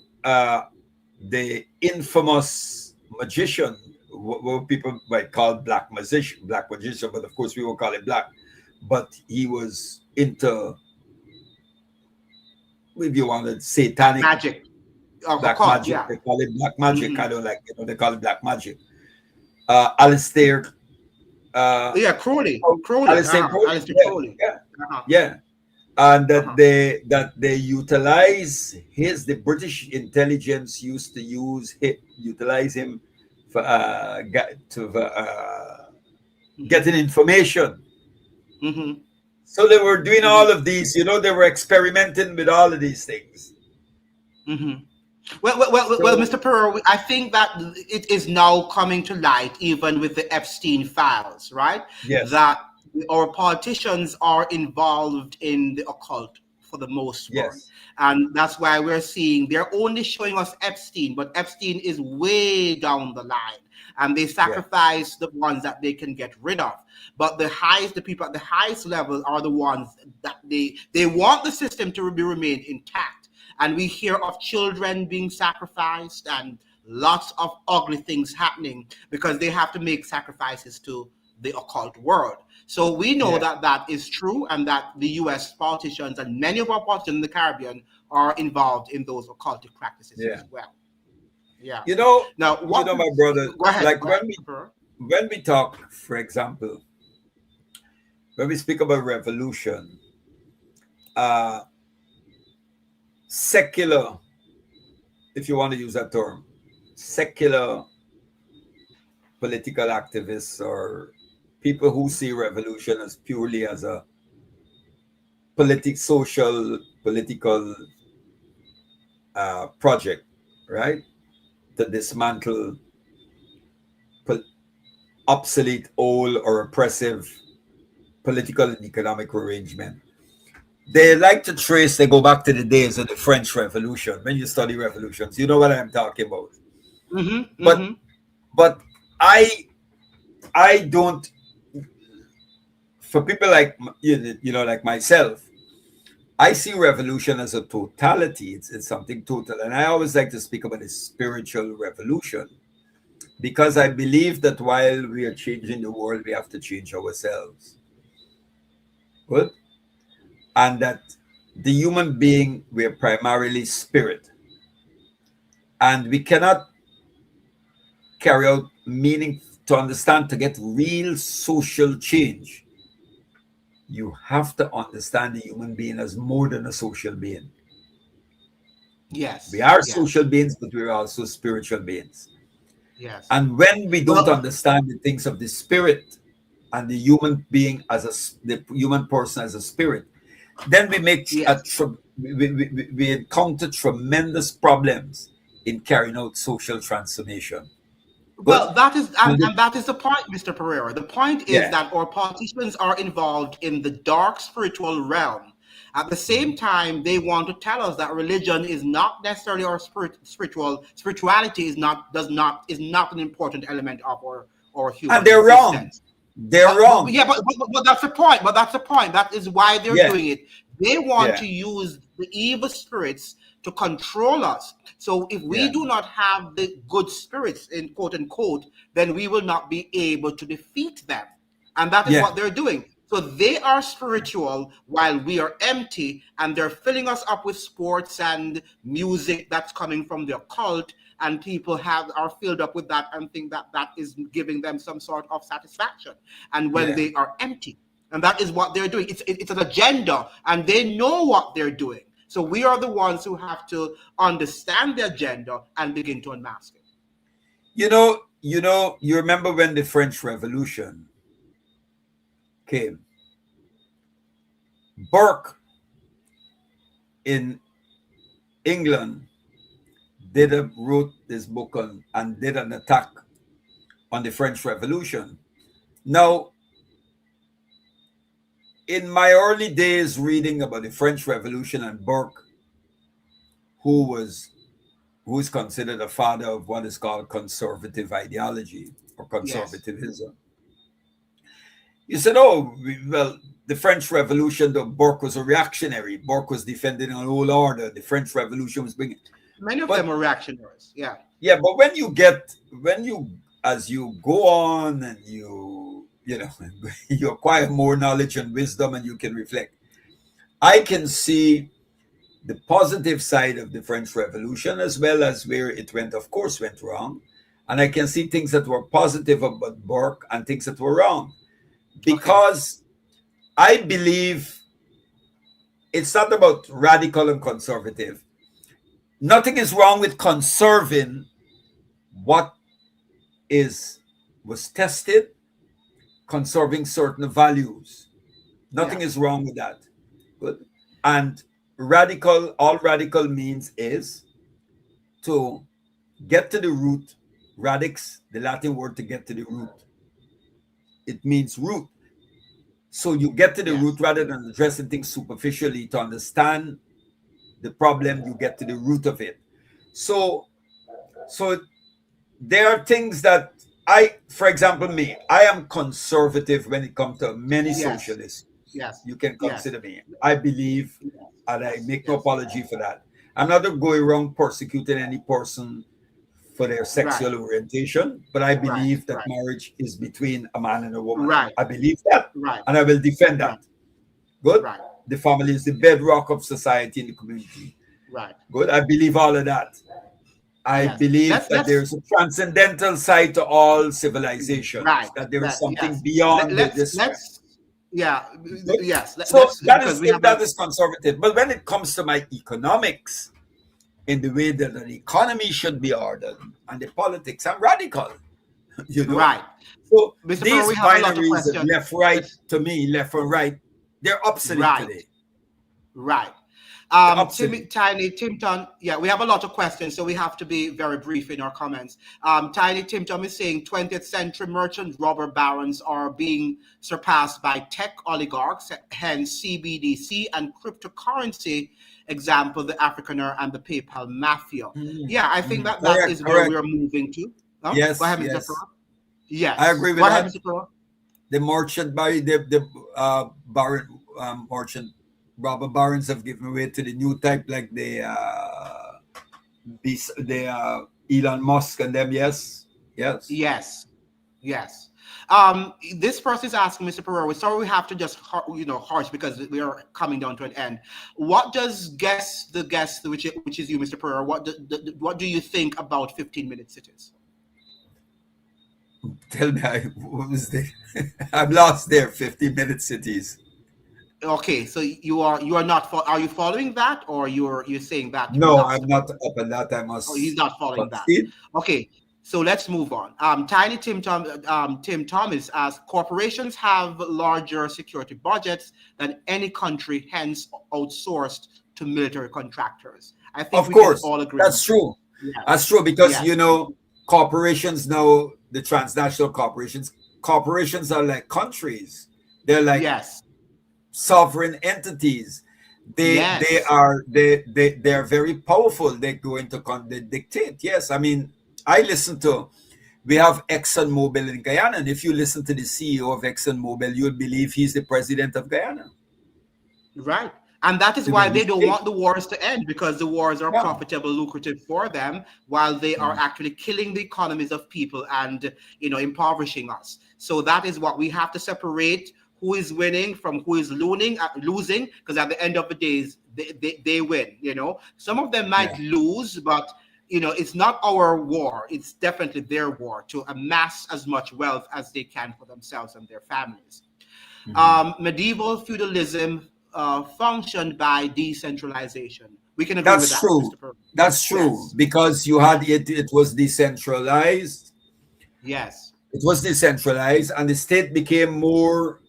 the infamous magician, what people might call black magician, but of course we will call it black. But he was into, if you wanted, satanic Magic. black Occult. magic. Yeah. They call it black magic. Mm-hmm. I don't like, they call it black magic. Alistair, uh, Yeah. Crowley. oh, Crowley. Alistair Crowley. Alistair Yeah, Crowley. yeah, Uh-huh. yeah. And Uh-huh. that they utilize the British intelligence used to utilize him for Mm-hmm. getting information. Mm-hmm. So they were doing Mm-hmm. all of these, they were experimenting with all of these things. Mm-hmm. Well, So Mr. Pereira, I think that it is now coming to light, even with the Epstein files, right? yes, That our politicians are involved in the occult for the most part. yes, And that's why we're seeing they're only showing us Epstein, but Epstein is way down the line. And they yeah, sacrifice the ones that they can get rid of. But the people at the highest level are the ones that they want the system to remain intact. And we hear of children being sacrificed and lots of ugly things happening because they have to make sacrifices to the occult world. So we know yeah, that that is true, and that the U.S. politicians and many of our politicians in the Caribbean are involved in those occultic practices yeah. as well. Yeah. You know, Now, my brother, go ahead. like Go ahead. when we talk, for example, when we speak about revolution, uh, secular, if you want to use that term, secular political activists or people who see revolution as purely as a political project, right? To dismantle obsolete, old, or oppressive political and economic arrangement. They like to trace, they go back to the days of the French Revolution. When you study revolutions, you know what I'm talking about. Mm-hmm, But mm-hmm. but I don't, for people like like myself, I see revolution as a totality. It's something total. And I always like to speak about a spiritual revolution because I believe that while we are changing the world, we have to change ourselves. Good. And that the human being, we are primarily spirit. And we cannot carry out meaning to understand to get real social change. You have to understand the human being as more than a social being. We Yes, are social yes, beings, but we're also spiritual beings. yes. And when we don't Well, understand the things of the spirit and the human being as the human person as a spirit, then we make yes. we encounter tremendous problems in carrying out social transformation. Good. Well, that is, And and that is the point, Mr. Pereira. The point is yeah. that our politicians are involved in the dark spiritual realm. At the same Mhm. time, they want to tell us that religion is not necessarily our spirituality is not an important element of our And human they're wrong. existence. They're wrong. But that's the point. But that's the point. That is why they're Yeah. doing it. They want Yeah. to use the evil spirits to control us. So if we Yeah. do not have the good spirits, in quote unquote, then we will not be able to defeat them. And that is Yeah. what they're doing. So they are spiritual while we are empty, and they're filling us up with sports and music that's coming from their cult, and people are filled up with that and think that that is giving them some sort of satisfaction. And when Yeah. they are empty, and that is what they're doing. It's an agenda, and they know what they're doing. So we are the ones who have to understand the agenda and begin to unmask it. You remember when the French Revolution came? Burke in England wrote this book on and did an attack on the French Revolution. Now, in my early days reading about the French Revolution and Burke, who is considered a father of what is called conservative ideology or Yes. conservatism, you said, "Oh, well, the French Revolution, though Burke was a reactionary. Burke was defending an old order. The French Revolution was bringing." Many of them But are reactionaries. Yeah. yeah, but as you go on and you acquire more knowledge and wisdom and you can reflect, I can see the positive side of the French Revolution as well as where it went, of course, went wrong. And I can see things that were positive about Burke and things that were wrong. Okay. Because I believe it's not about radical and conservative. Nothing is wrong with conserving what was tested, conserving certain values. Nothing is Yes. wrong with that. Good. And all radical means is to get to the root. Radix, the Latin word to get to the root. It means root. So you get to the root Yes. rather than addressing things superficially to understand the problem, you get to the root of it. So there are things that for example, I am conservative when it comes to many Yes. socialists. Yes. You can Yes. consider me. I believe, and I Yes. make no Yes. apology for that. I'm not going around persecuting any person for their Right. sexual orientation, but I Right. believe that Right. marriage is between a man and a woman. Right. I believe that, Right. and I will defend Right. that. Good. Right. The family is the bedrock of society and the community. Right. Good. I believe all of that. I Yes. believe Let's that let's there's a transcendental side to all civilizations, right. that there is That something yes. beyond this. Let's yeah. Good. Yes. So Let's that because is we if have that a is conservative. But when it comes to my economics, in the way that an economy should be ordered and the politics, I'm radical. you know. right. So Mr. Pearl, these we have a lot of binaries of questions. left, right, Let's to me, left and right, they're obsolete right. today. Right. Absolutely. Tiny Tim Tom, yeah, we have a lot of questions, so we have to be very brief in our comments. Tiny Tim Tom is saying 20th century merchant robber barons are being surpassed by tech oligarchs, hence CBDC and cryptocurrency. Example, the Afrikaner and the PayPal mafia. Yeah, I think that that Correct, is where we correct. are moving to. Go Yes, ahead, Mr. yes. Farah. I Yes, agree go with ahead, that. Mr. Farah. The merchant by the baron merchant robber barons have given way to the new type like the Elon Musk and them. Yes, yes. Yes, yes. This person is asking Mr. Pereira. Sorry, we have to just harsh because we are coming down to an end. What does the guest which is you, Mr. Pereira? What do you think about 15-minute cities? Tell me, what was the? I'm lost there. 50-minute cities. Okay, so you are not are you following that, or you're saying that you're No, lost I'm not about it? up on that. I Oh, he's must not following that. concede. Okay, so let's move on. Tiny Tim Thomas asks, corporations have larger security budgets than any country, hence outsourced to military contractors. I think Of we can course, all agree on that's that. true. Yes, That's true because yes, corporations now, the transnational corporations are like countries. They're like yes, sovereign entities. yes. They are very powerful. They go into they dictate. Yes, I mean I listen to. We have ExxonMobil in Guyana, and if you listen to the CEO of ExxonMobil, you'll believe he's the president of Guyana. Right. And that is The way why he they don't speaks. want the wars to end, because the wars are Yeah. profitable, lucrative for them, while they are Mm. actually killing the economies of people and impoverishing us. So that is what we have to separate who is winning from who is losing, because at the end of the days they win. Some of them might Yeah. lose, but it's not our war. It's definitely their war to amass as much wealth as they can for themselves and their families. Mhm. Medieval feudalism functioned by decentralization. We can agree with That's that, true. Mr. Pearl. That's true Yes, because you had it. It was decentralized. yes, It was decentralized, and the state became more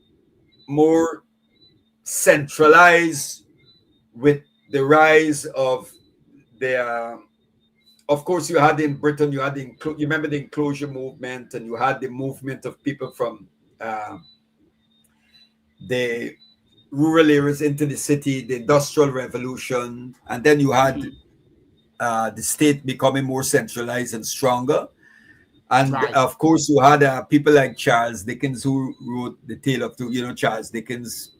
centralized with the rise of the. Of course, you had in Britain. You had you remember the enclosure movement, and you had the movement of people from uh, the rural areas into the city, the industrial revolution, and then you had hmm the state becoming more centralized and stronger. And right. of course, you had people like Charles Dickens who wrote the tale of two. Charles Dickens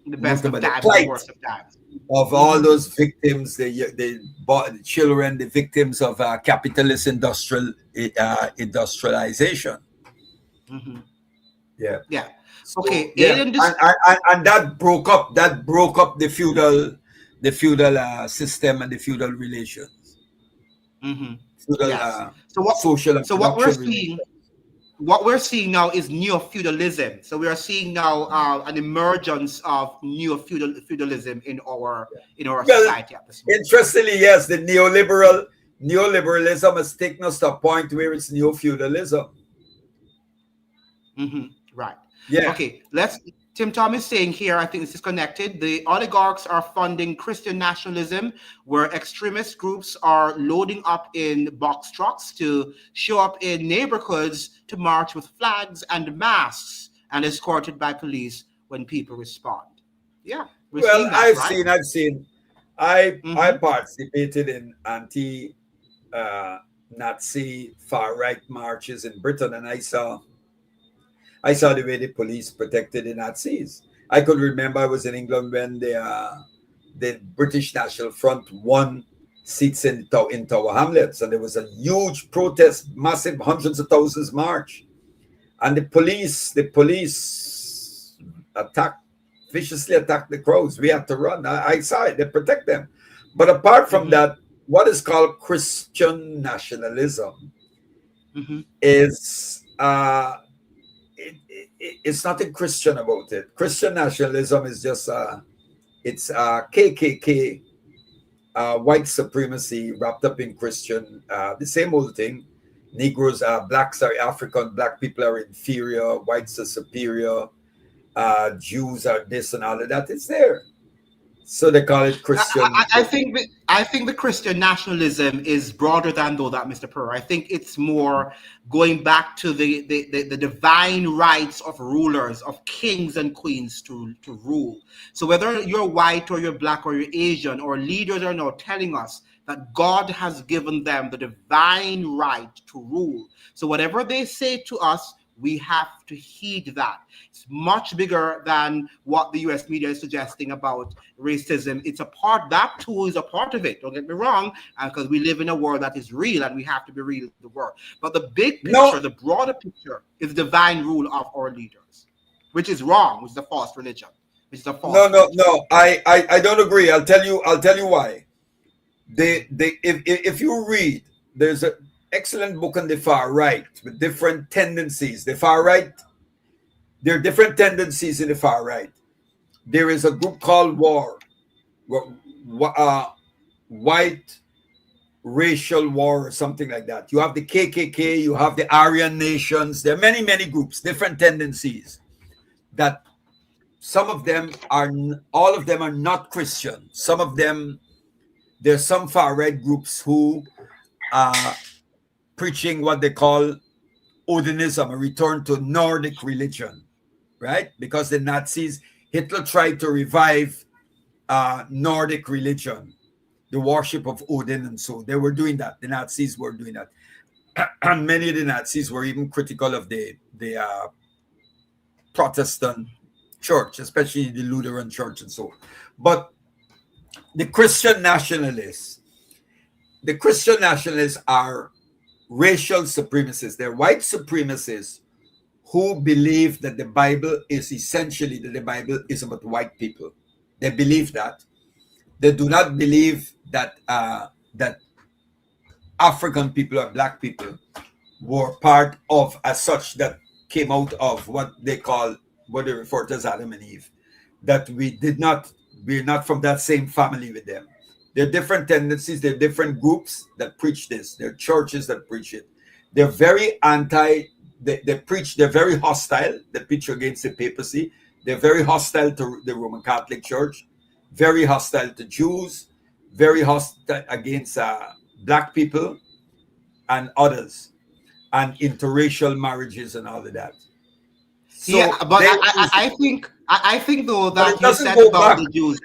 The wrote best of about the times and the plight worst of times. of all hmm those victims, the children, the victims of capitalist industrialization. hmm Yeah. Yeah. So Okay. yeah, and that broke up the feudal system and the feudal relations, hmm feudal Yes. So what? social and So what we're production relations. seeing what we're seeing now is neo-feudalism. So we are seeing now an emergence of neo-feudalism in our Well, society at this moment. interestingly, yes, the neoliberalism has taken us to a point where it's neo feudalism. Right. Yeah. Okay. Tim Tom is saying here, I think this is connected. The oligarchs are funding Christian nationalism, where extremist groups are loading up in box trucks to show up in neighborhoods to march with flags and masks and escorted by police when people respond. Yeah, we're Well, seeing that, right? I've seen. I Mm-hmm. participated in Nazi far right marches in Britain, and I saw the way the police protected the Nazis. I could remember I was in England when the British National Front won seats in Tower Hamlets, and there was a huge protest, massive hundreds of thousands march, and the police viciously attacked the crowds. We had to run. I saw it. They protect them, but apart from Mm-hmm. that, what is called Christian nationalism Mm-hmm. is it's nothing Christian about it. Christian nationalism is just it's KKK, white supremacy wrapped up in Christian, the same old thing. Negroes are blacks are African, black people are inferior, whites are superior, Jews are this and all of that. It's there. So they call it I, Christian. I think the Christian nationalism is broader than though that, Mr. Perr. I think it's more going back to the divine rights of rulers, of kings and queens to rule. So whether you're white or you're black or you're Asian, or leaders are now telling us that God has given them the divine right to rule. So whatever they say to us, we have to heed that. It's much bigger than what the US media is suggesting about racism. It's a part, that too is a part of it. Don't get me wrong, because we live in a world that is real and we have to be real in the world. But the big picture, No, the broader picture, is divine rule of our leaders, which is wrong, which is a false religion, which is a false religion. no. I don't agree. I'll tell you why. If you read, there's an excellent book on the far right with different tendencies. The far right, there are different tendencies in the far right. There is a group called White Racial War or something like that. You have the KKK, you have the Aryan Nations. There are many, many groups, different tendencies that some of them are, all of them are not Christian. Some of them, there's some far right groups who are preaching what they call Odinism, a return to Nordic religion, right? Because the Nazis, Hitler tried to revive Nordic religion, the worship of Odin, and so they were doing that. The Nazis were doing that, and many of the Nazis were even critical of the Protestant church, especially the Lutheran church and so on. But the Christian nationalists are racial supremacists. They're white supremacists who believe that the Bible is essentially, that the Bible is about white people. They believe that. They do not believe that that African people or black people were part of, as such, that came out of what they refer to as Adam and Eve. That we're not from that same family with them. There are different tendencies, there are different groups that preach this. There are churches that preach it. They're very they're very hostile. They preach against the papacy. They're very hostile to the Roman Catholic Church, very hostile to Jews, very hostile against black people and others, and interracial marriages and all of that. So Yeah, but I think though but it that you doesn't said go about back. the Jews,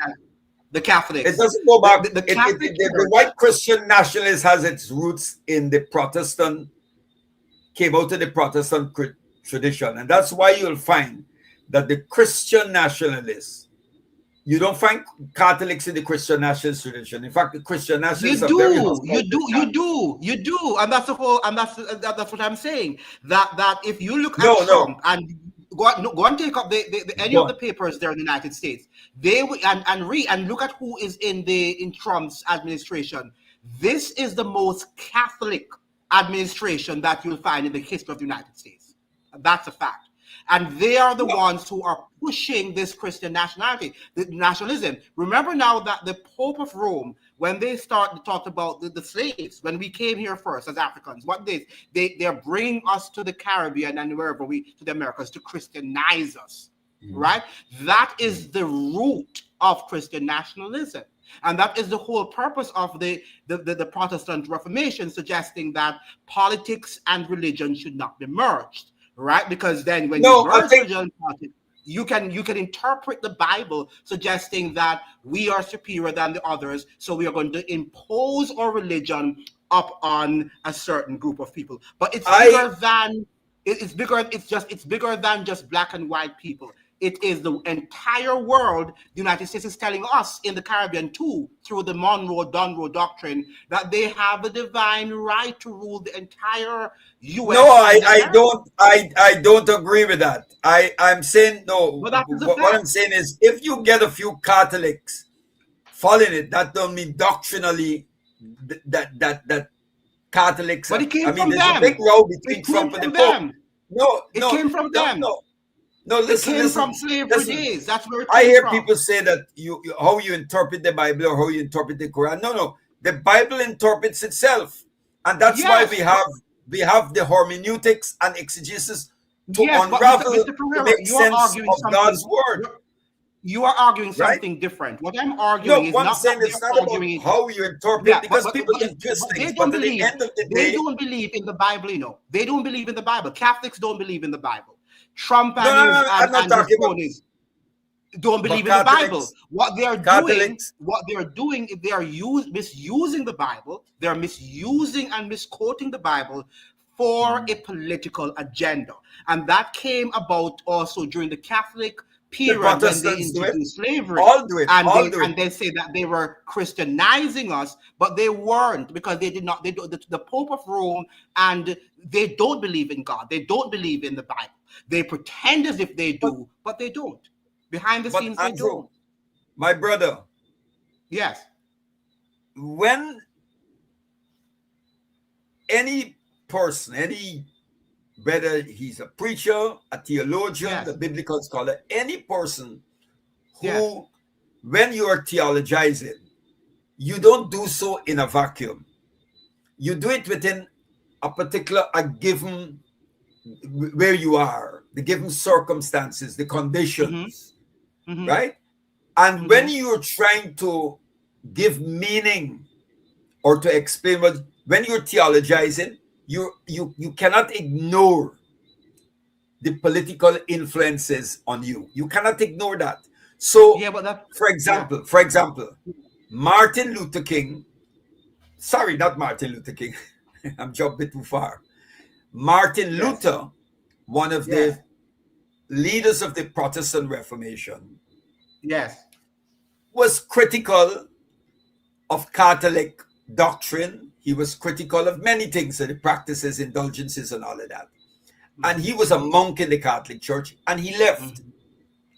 the It Catholics, doesn't go back. the Catholic The Church. white Christian nationalist has its roots in the Protestant, came out of the Protestant tradition. And that's why you'll find that the Christian nationalists, you don't find Catholics in the Christian nationalist tradition. In fact, the Christian You nationalists are very do, hostile you to do, the you Catholics. do, you do, and that's the whole, and that's what I'm saying. That if you look at No. Trump and go and take up any Go of the on. papers there in the United States, they will and look at who is in Trump's administration. This is the most Catholic administration that you'll find in the history of the United States. That's a fact. And they are the No. ones who are pushing this Christian nationality, the nationalism. Remember now that the Pope of Rome, when they talked about the slaves, when we came here first as Africans, what they're bringing us to the Caribbean and wherever to the Americas to Christianize us, right? That is the root of Christian nationalism. And that is the whole purpose of the Protestant Reformation, suggesting that politics and religion should not be merged, right? Because then when you No, I merge think religion and politics, you can interpret the Bible suggesting that we are superior than the others, so we are going to impose our religion up on a certain group of people. But it's I bigger than it's bigger than just black and white people. It is the entire world. The United States is telling us in the Caribbean too, through the Monroe doctrine, that they have the divine right to rule the entire no, US and America. I don't agree with that. I'm saying no. But that is a What I'm fact. saying is, if you get a few Catholics following it, that don't mean doctrinally that Catholics But are. it I came mean, from there's a them. big row It between came Trump and the from Pope. them. No, It came from them. no. It Listen, came from slavery listen. days. That's where it I came hear from. people say that how you interpret the Bible or how you interpret the Quran. No. The Bible interprets itself, and that's why Yes, we have the hermeneutics and exegesis to yes, but unravel Mr. to Pereira, make you are sense arguing of something. God's word. You are arguing right? something different. What I'm arguing No, is what I'm not that saying, it's not they're about arguing. how you interpret, Yeah, because people can twist but they things. don't But at the believe. end of the They day, don't believe in the Bible. You know, they don't believe in the Bible. Catholics don't believe in the Bible. Trump no, and no, his no, I'm not his talking cronies don't about believe in the Bible. Catholics. Catholics, What they are doing, if they are misusing the Bible, they are misusing and misquoting the Bible for a political agenda, and that came about also during the Catholic the period when they Protestants do it. introduced slavery, All do it. All do it. and they say that they were Christianizing us, but they weren't, because they did not. They do, the Pope of Rome, and they don't believe in God. They don't believe in the Bible. They pretend as if they But do, but they don't. Behind the but scenes, they Andrew, don't. my brother, Yes. when any person, any, whether he's a preacher, a theologian, the Yes. biblical scholar, any person Yes. who, when you are theologizing, you don't do so in a vacuum. You do it within a given, where you are, the given circumstances, the Mm-hmm. conditions, Mm-hmm. right? And when Mm-hmm. you're trying to give meaning or to explain when you're theologizing, you cannot ignore the political influences on you. You cannot ignore that. So, Yeah, but that. for Yeah. example, for example, Martin Luther King. Sorry, not Martin Luther King. I'm jumping too far. Martin Yes. Luther, one of Yes. the leaders of the Protestant Reformation, Yes. was critical of Catholic doctrine. He was critical of many things, the practices, indulgences, and all of that. And Mm-hmm. he was a monk in the Catholic Church, and he left. Mm-hmm.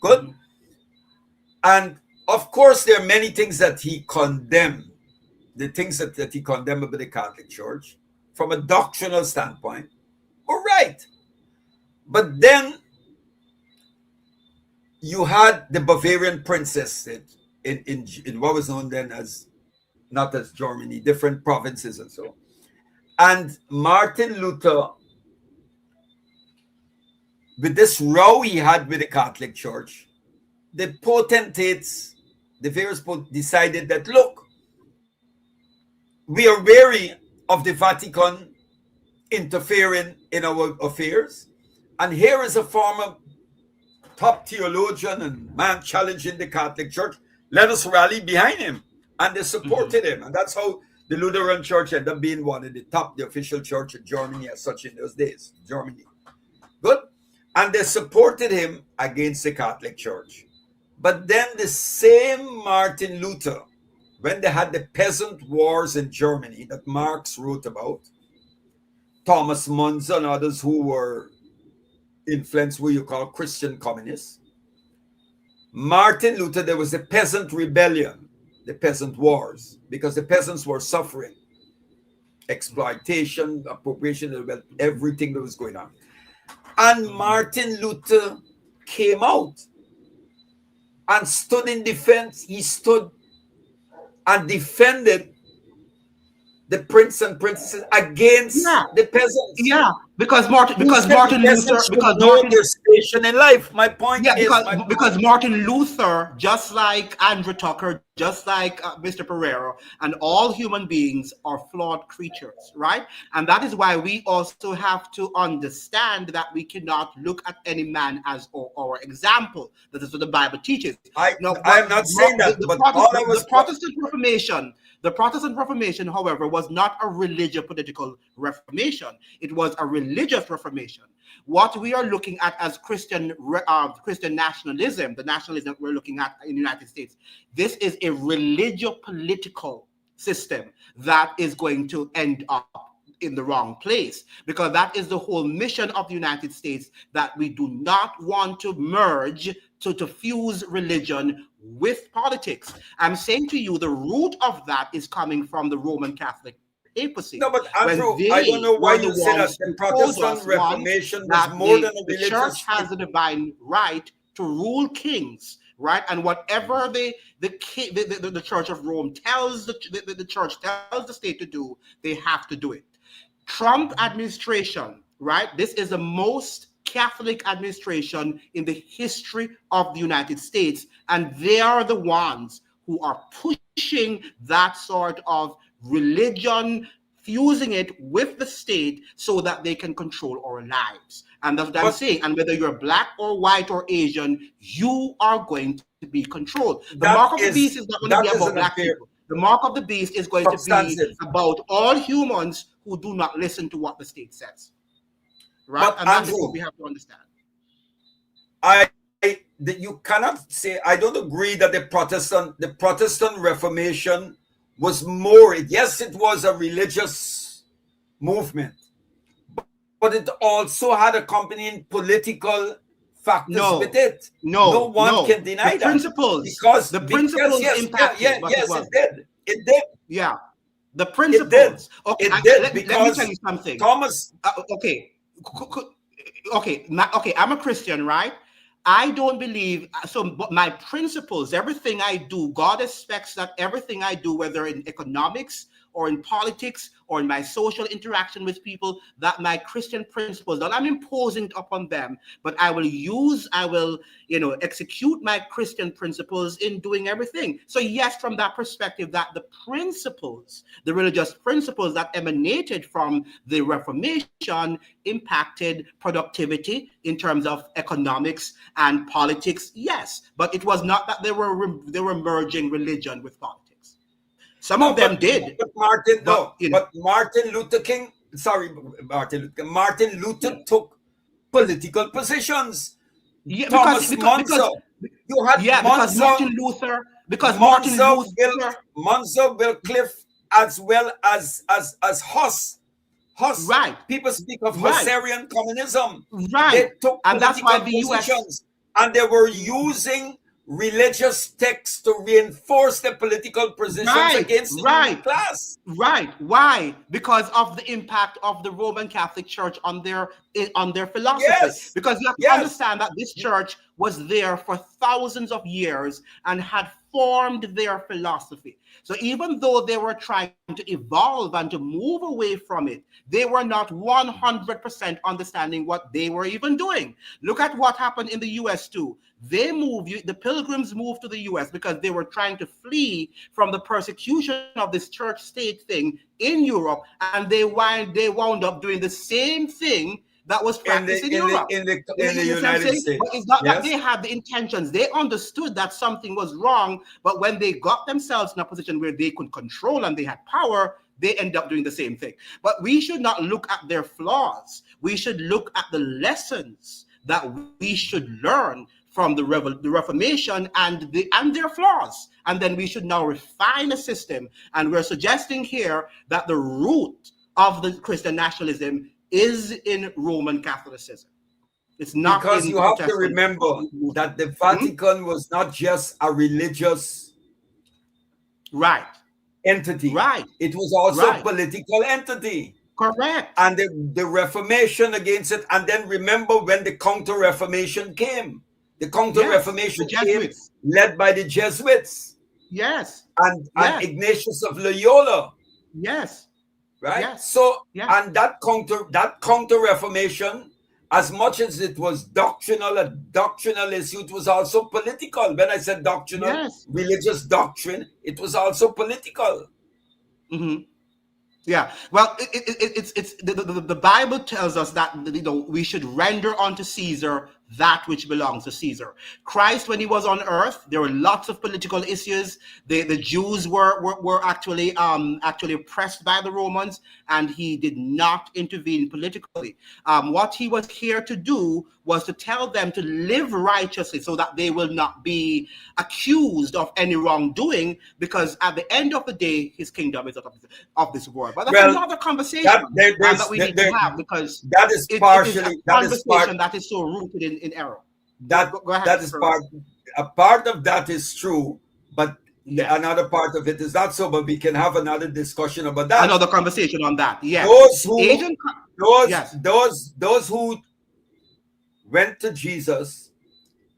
Good. Mm-hmm. And of course, there are many things that he condemned, the things that he condemned about the Catholic Church from a doctrinal standpoint. All right. But then you had the Bavarian princess in what was known then as, not as Germany, different provinces and so. And Martin Luther, with this row he had with the Catholic Church, the potentates, the various decided that, look, we are wary of the Vatican interfering in our affairs. And here is a former top theologian and man challenging the Catholic Church. Let us rally behind him. And they Mm-hmm. supported him. And that's how the Lutheran Church ended up being one of the top, the official church in Germany as such in those days. Germany. Good. And they supported him against the Catholic Church. But then the same Martin Luther, when they had the peasant wars in Germany that Marx wrote about, Thomas Munzer and others who were influenced, what you call Christian communists, Martin Luther, there was a peasant rebellion, the peasant wars, because the peasants were suffering exploitation, appropriation of wealth, everything that was going on. And Martin Luther came out and stood in defense. He stood and defended the prince and princesses against Yeah. the peasants. Yeah. He said the peasants should know their station in life. My point Yeah, is, my point. because Martin Luther, just like Andrew Tucker, just like Mr. Pereira, and all human beings are flawed creatures, right? And that is why we also have to understand that we cannot look at any man as our example. That is what the Bible teaches. I Now, I what am not saying that, the, but all I Protestant, was the Protestant Reformation, however, was not a religious political reformation. It was a religious reformation. What we are looking at as Christian nationalism, the nationalism that we're looking at in the United States, this is a religio-political system that is going to end up in the wrong place, because that is the whole mission of the United States, that we do not want to merge, to fuse religion with politics. I'm saying to you, the root of that is coming from the Roman Catholic papacy, no, but when Andrew, I they don't know were why the you say ones that who the told us, Protestant one, Reformation was that more than a the church religious. has the divine right to rule kings, right? And whatever the Church of Rome tells the church tells the state to do, they have to do it. Trump administration, right? This is the most Catholic administration in the history of the United States. And they are the ones who are pushing that sort of religion, fusing it with the state so that they can control our lives. And that's what I'm saying. And whether you're black or white or Asian, you are going to be controlled. The mark of the beast is not going to be about black people. The mark of the beast is going to be about all humans who do not listen to what the state says. Right? But and that's what we have to understand. You cannot say, I don't agree that the Protestant Reformation was more, yes, it was a religious movement, but it also had accompanying political factors with it. No one can deny that. Because the principles impacted. Yes, it did. It did. Yeah. The principles. Okay, let me tell you something. Thomas. Okay, I'm a Christian, right? I don't believe, but my principles, everything I do, God expects that everything I do, whether in economics or in politics or in my social interaction with people, that my Christian principles, that I'm imposing upon them, but I will execute my Christian principles in doing everything. So yes, from that perspective, that the principles, the religious principles that emanated from the Reformation impacted productivity in terms of economics and politics, yes, but it was not that they were merging religion with politics. Some of them did. But Martin Luther took political positions. Yeah, Thomas Monson. You had Monson, Wycliffe, as well as Huss. Right. People speak of Hussarian communism. Right. They took and that's why the positions, and they were using religious texts to reinforce their political positions against the ruling class. Right. Why? Because of the impact of the Roman Catholic Church on their philosophy. Yes. Because you have to understand that this church was there for thousands of years and had formed their philosophy. So even though they were trying to evolve and to move away from it, they were not 100% understanding what they were even doing. Look at what happened in the US too. The pilgrims moved to the US because they were trying to flee from the persecution of this church state thing in Europe, and they wound up doing the same thing that was practiced in Europe. In the United States. But it's not that they had the intentions. They understood that something was wrong, but when they got themselves in a position where they could control and they had power, they end up doing the same thing. But we should not look at their flaws. We should look at the lessons that we should learn from the Reformation and their flaws. And then we should now refine a system. And we're suggesting here that the root of the Christian nationalism is in Roman Catholicism. It's not because you have to remember that the Vatican was not just a religious entity. Right. It was also a political entity. Correct. And the Reformation against it. And then remember when the Counter-Reformation came. The Counter-Reformation came led by the Jesuits. Yes. And Ignatius of Loyola. Yes. Right? Yes. So, and that Counter-Reformation, as much as it was a doctrinal issue, it was also political. When I said doctrinal, religious doctrine, it was also political. Mm-hmm. Yeah, well, it's the Bible tells us that we should render unto Caesar that which belongs to Caesar. Christ, when he was on earth, there were lots of political issues. The Jews were actually oppressed by the Romans, and he did not intervene politically. What he was here to do was to tell them to live righteously so that they will not be accused of any wrongdoing, because at the end of the day, his kingdom is of this world. But that's another conversation that we need to have, because that is partially that is so rooted in error. Go ahead, that is a part of that is true, but another part of it is not so. But we can have another discussion about that. Another conversation on that. Yes. Those who went to Jesus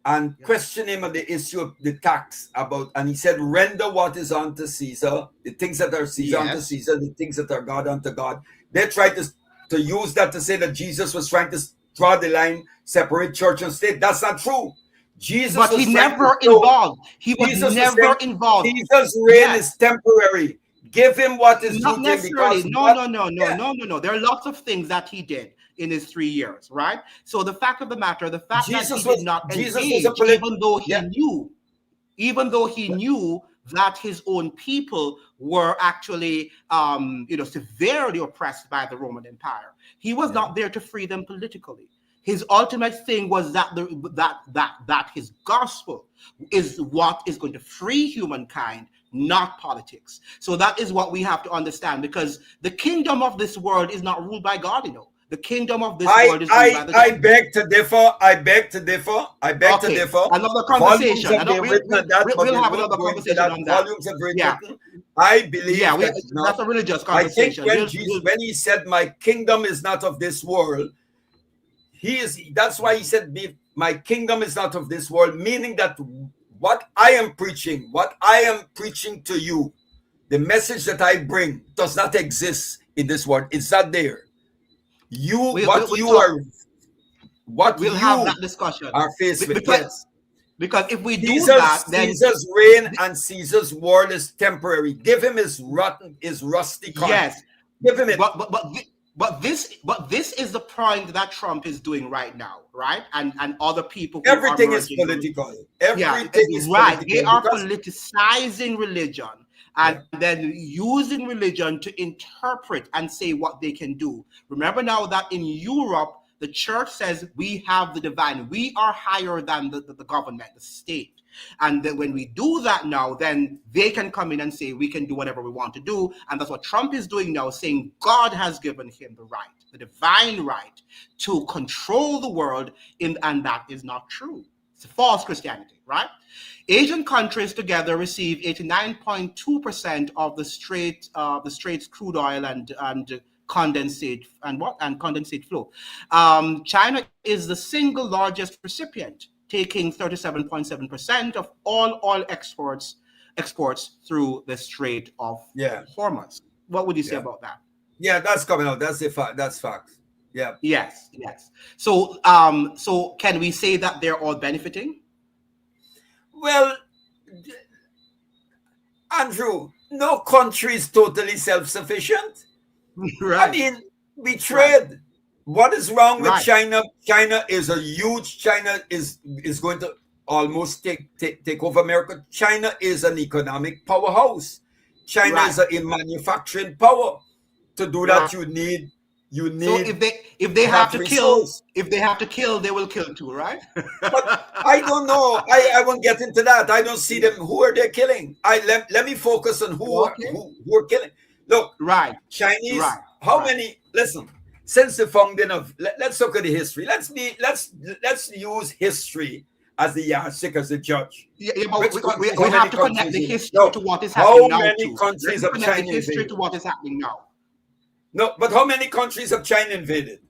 and questioned him on the issue of the tax and he said, render what is unto Caesar, the things that are Caesar unto Caesar, the things that are God unto God. They tried to use that to say that Jesus was trying to draw the line, separate church and state. That's not true. Jesus But was he trying to never show. involved. He was Jesus was never saying, involved. Jesus' reign Yes. is temporary. Give him what is Not due to him, necessarily. because No, what? no, no, no, Yeah, no, no, no. There are lots of things that he did in his 3 years, right? So the fact of the matter, the fact that he did not Jesus was a engage, yeah. even though he knew that his own people were actually, severely oppressed by the Roman Empire, he was not there to free them politically. His ultimate thing was that that his gospel is what is going to free humankind, not politics. So that is what we have to understand, because the kingdom of this world is not ruled by God, The kingdom of this world is ruled by the I devil. beg to differ. I beg to differ. Okay, another Volumes conversation. have been written on that, but We'll we have won't another go into conversation that. on that. Volumes have been Yeah, written. I yeah. believe that not. That's a religious I think conversation. when Jesus, when he said, "My kingdom is not of this world," that's why he said, "My kingdom is not of this world," meaning that what I am preaching to you, the message that I bring does not exist in this world. It's not there. We'll have that discussion are faced with. because Yes. because if we do that, then Caesar's reign and Caesar's world is temporary. Give him his rusty coin. yes, Give him it. But this is the point that Trump is doing right now, right? And other people who Everything are is political. Is right. They are politicizing religion and then using religion to interpret and say what they can do. Remember now that in Europe, the church says we have the divine. We are higher than the government, the state. And then when we do that now, then they can come in and say we can do whatever we want to do. And that's what Trump is doing now, saying God has given him the right, the divine right to control the world, and that is not true. It's false Christianity, right? Asian countries together receive 89.2% of the Straits crude oil and condensate condensate flow. China is the single largest recipient, taking 37.7% of all oil exports through the Strait of Hormuz. What would you say about that? Yeah, that's coming out. That's the fact. That's facts. Yeah. Yes. So, so can we say that they're all benefiting? Well, Andrew, no country is totally self-sufficient. Right. I mean, we trade. Right. What is wrong with China? China is going to almost take over America. China is an economic powerhouse. China is a manufacturing power. To do that, you need. So if they have to kill, they will kill too, right? But I don't know. I won't get into that. I don't see them. Who are they killing? Let me focus on who are killing. Look, Chinese. How many? Listen. Since the founding of, let's look at the history. Let's use history as the yardstick, as the judge. But we have to connect the history to what is happening now. How many countries have China invaded? History to what is happening now. No, but how many countries have China invaded?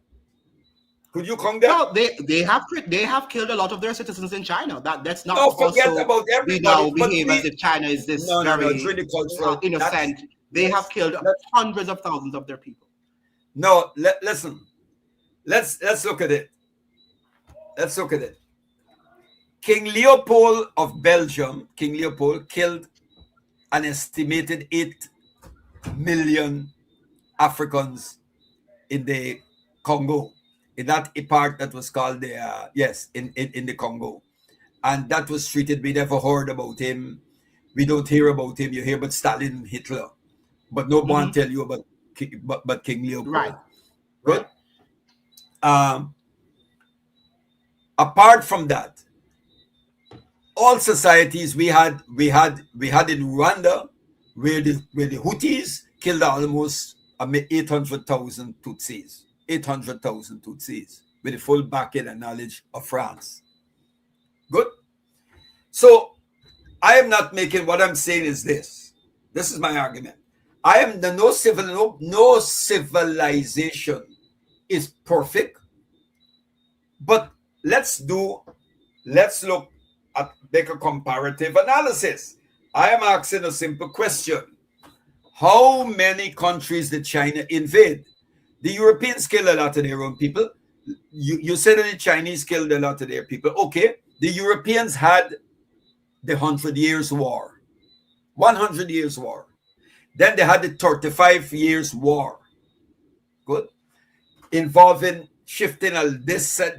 Could you count them? No, they have killed a lot of their citizens in China. That's not. No, forget about everybody. We now behave as if China is this very innocent. They have killed hundreds of thousands of their people. No, listen. Let's look at it. Let's look at it. King Leopold of Belgium, King Leopold killed an estimated 8 million Africans in the Congo, in that part that was called the in the Congo, and that was treated. We never heard about him. We don't hear about him. You hear about Stalin and Hitler, but no one tell you about King Leopold. Right. Good. Apart from that, all societies we had in Rwanda, where the Houthis killed almost 800,000 Tutsis. 800,000 Tutsis with the full backing and knowledge of France. Good. So I am not making, what I'm saying is this. This is my argument. No civilization is perfect. But let's look at, make a comparative analysis. I am asking a simple question. How many countries did China invade? The Europeans kill a lot of their own people. you said that the Chinese killed a lot of their people. Okay, the Europeans had the 100 Years' War, 100 Years' War. Then they had the 35 Years' War. Good. Involving shifting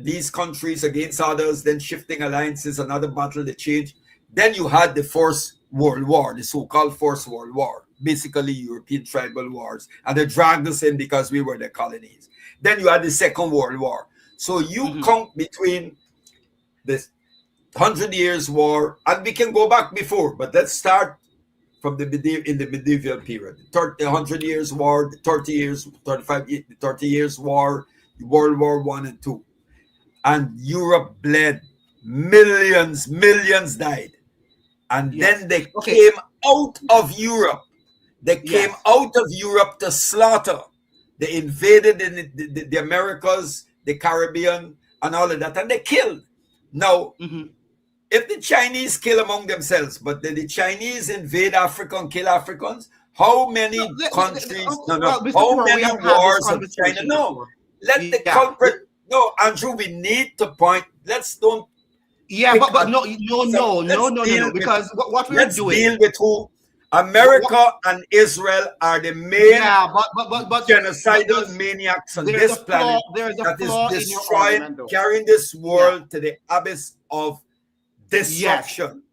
these countries against others, then shifting alliances, another battle, they changed. Then you had the First World War, the so-called First World War, basically European tribal wars, and they dragged us in because we were the colonies. Then you had the Second World War. So you count between this 100 Years' War, and we can go back before, but let's start from the medieval period. The 100 Years' War, the 30 years, 35, the 30 Years' War, World War I and II. And Europe bled. Millions died. And then they came out of Europe. They came out of Europe to slaughter. They invaded the Americas, the Caribbean, and all of that, and they killed. Now, if the Chinese kill among themselves, but then the Chinese invade Africa and kill Africans, how many countries? How many wars of China? No, let the culprit. No, Andrew, we need to point. Let's don't. Yeah, but no, because what we're doing. Let's deal with who. America and Israel are the main genocidal maniacs on this planet that is destroying, carrying this world to the abyss of destruction.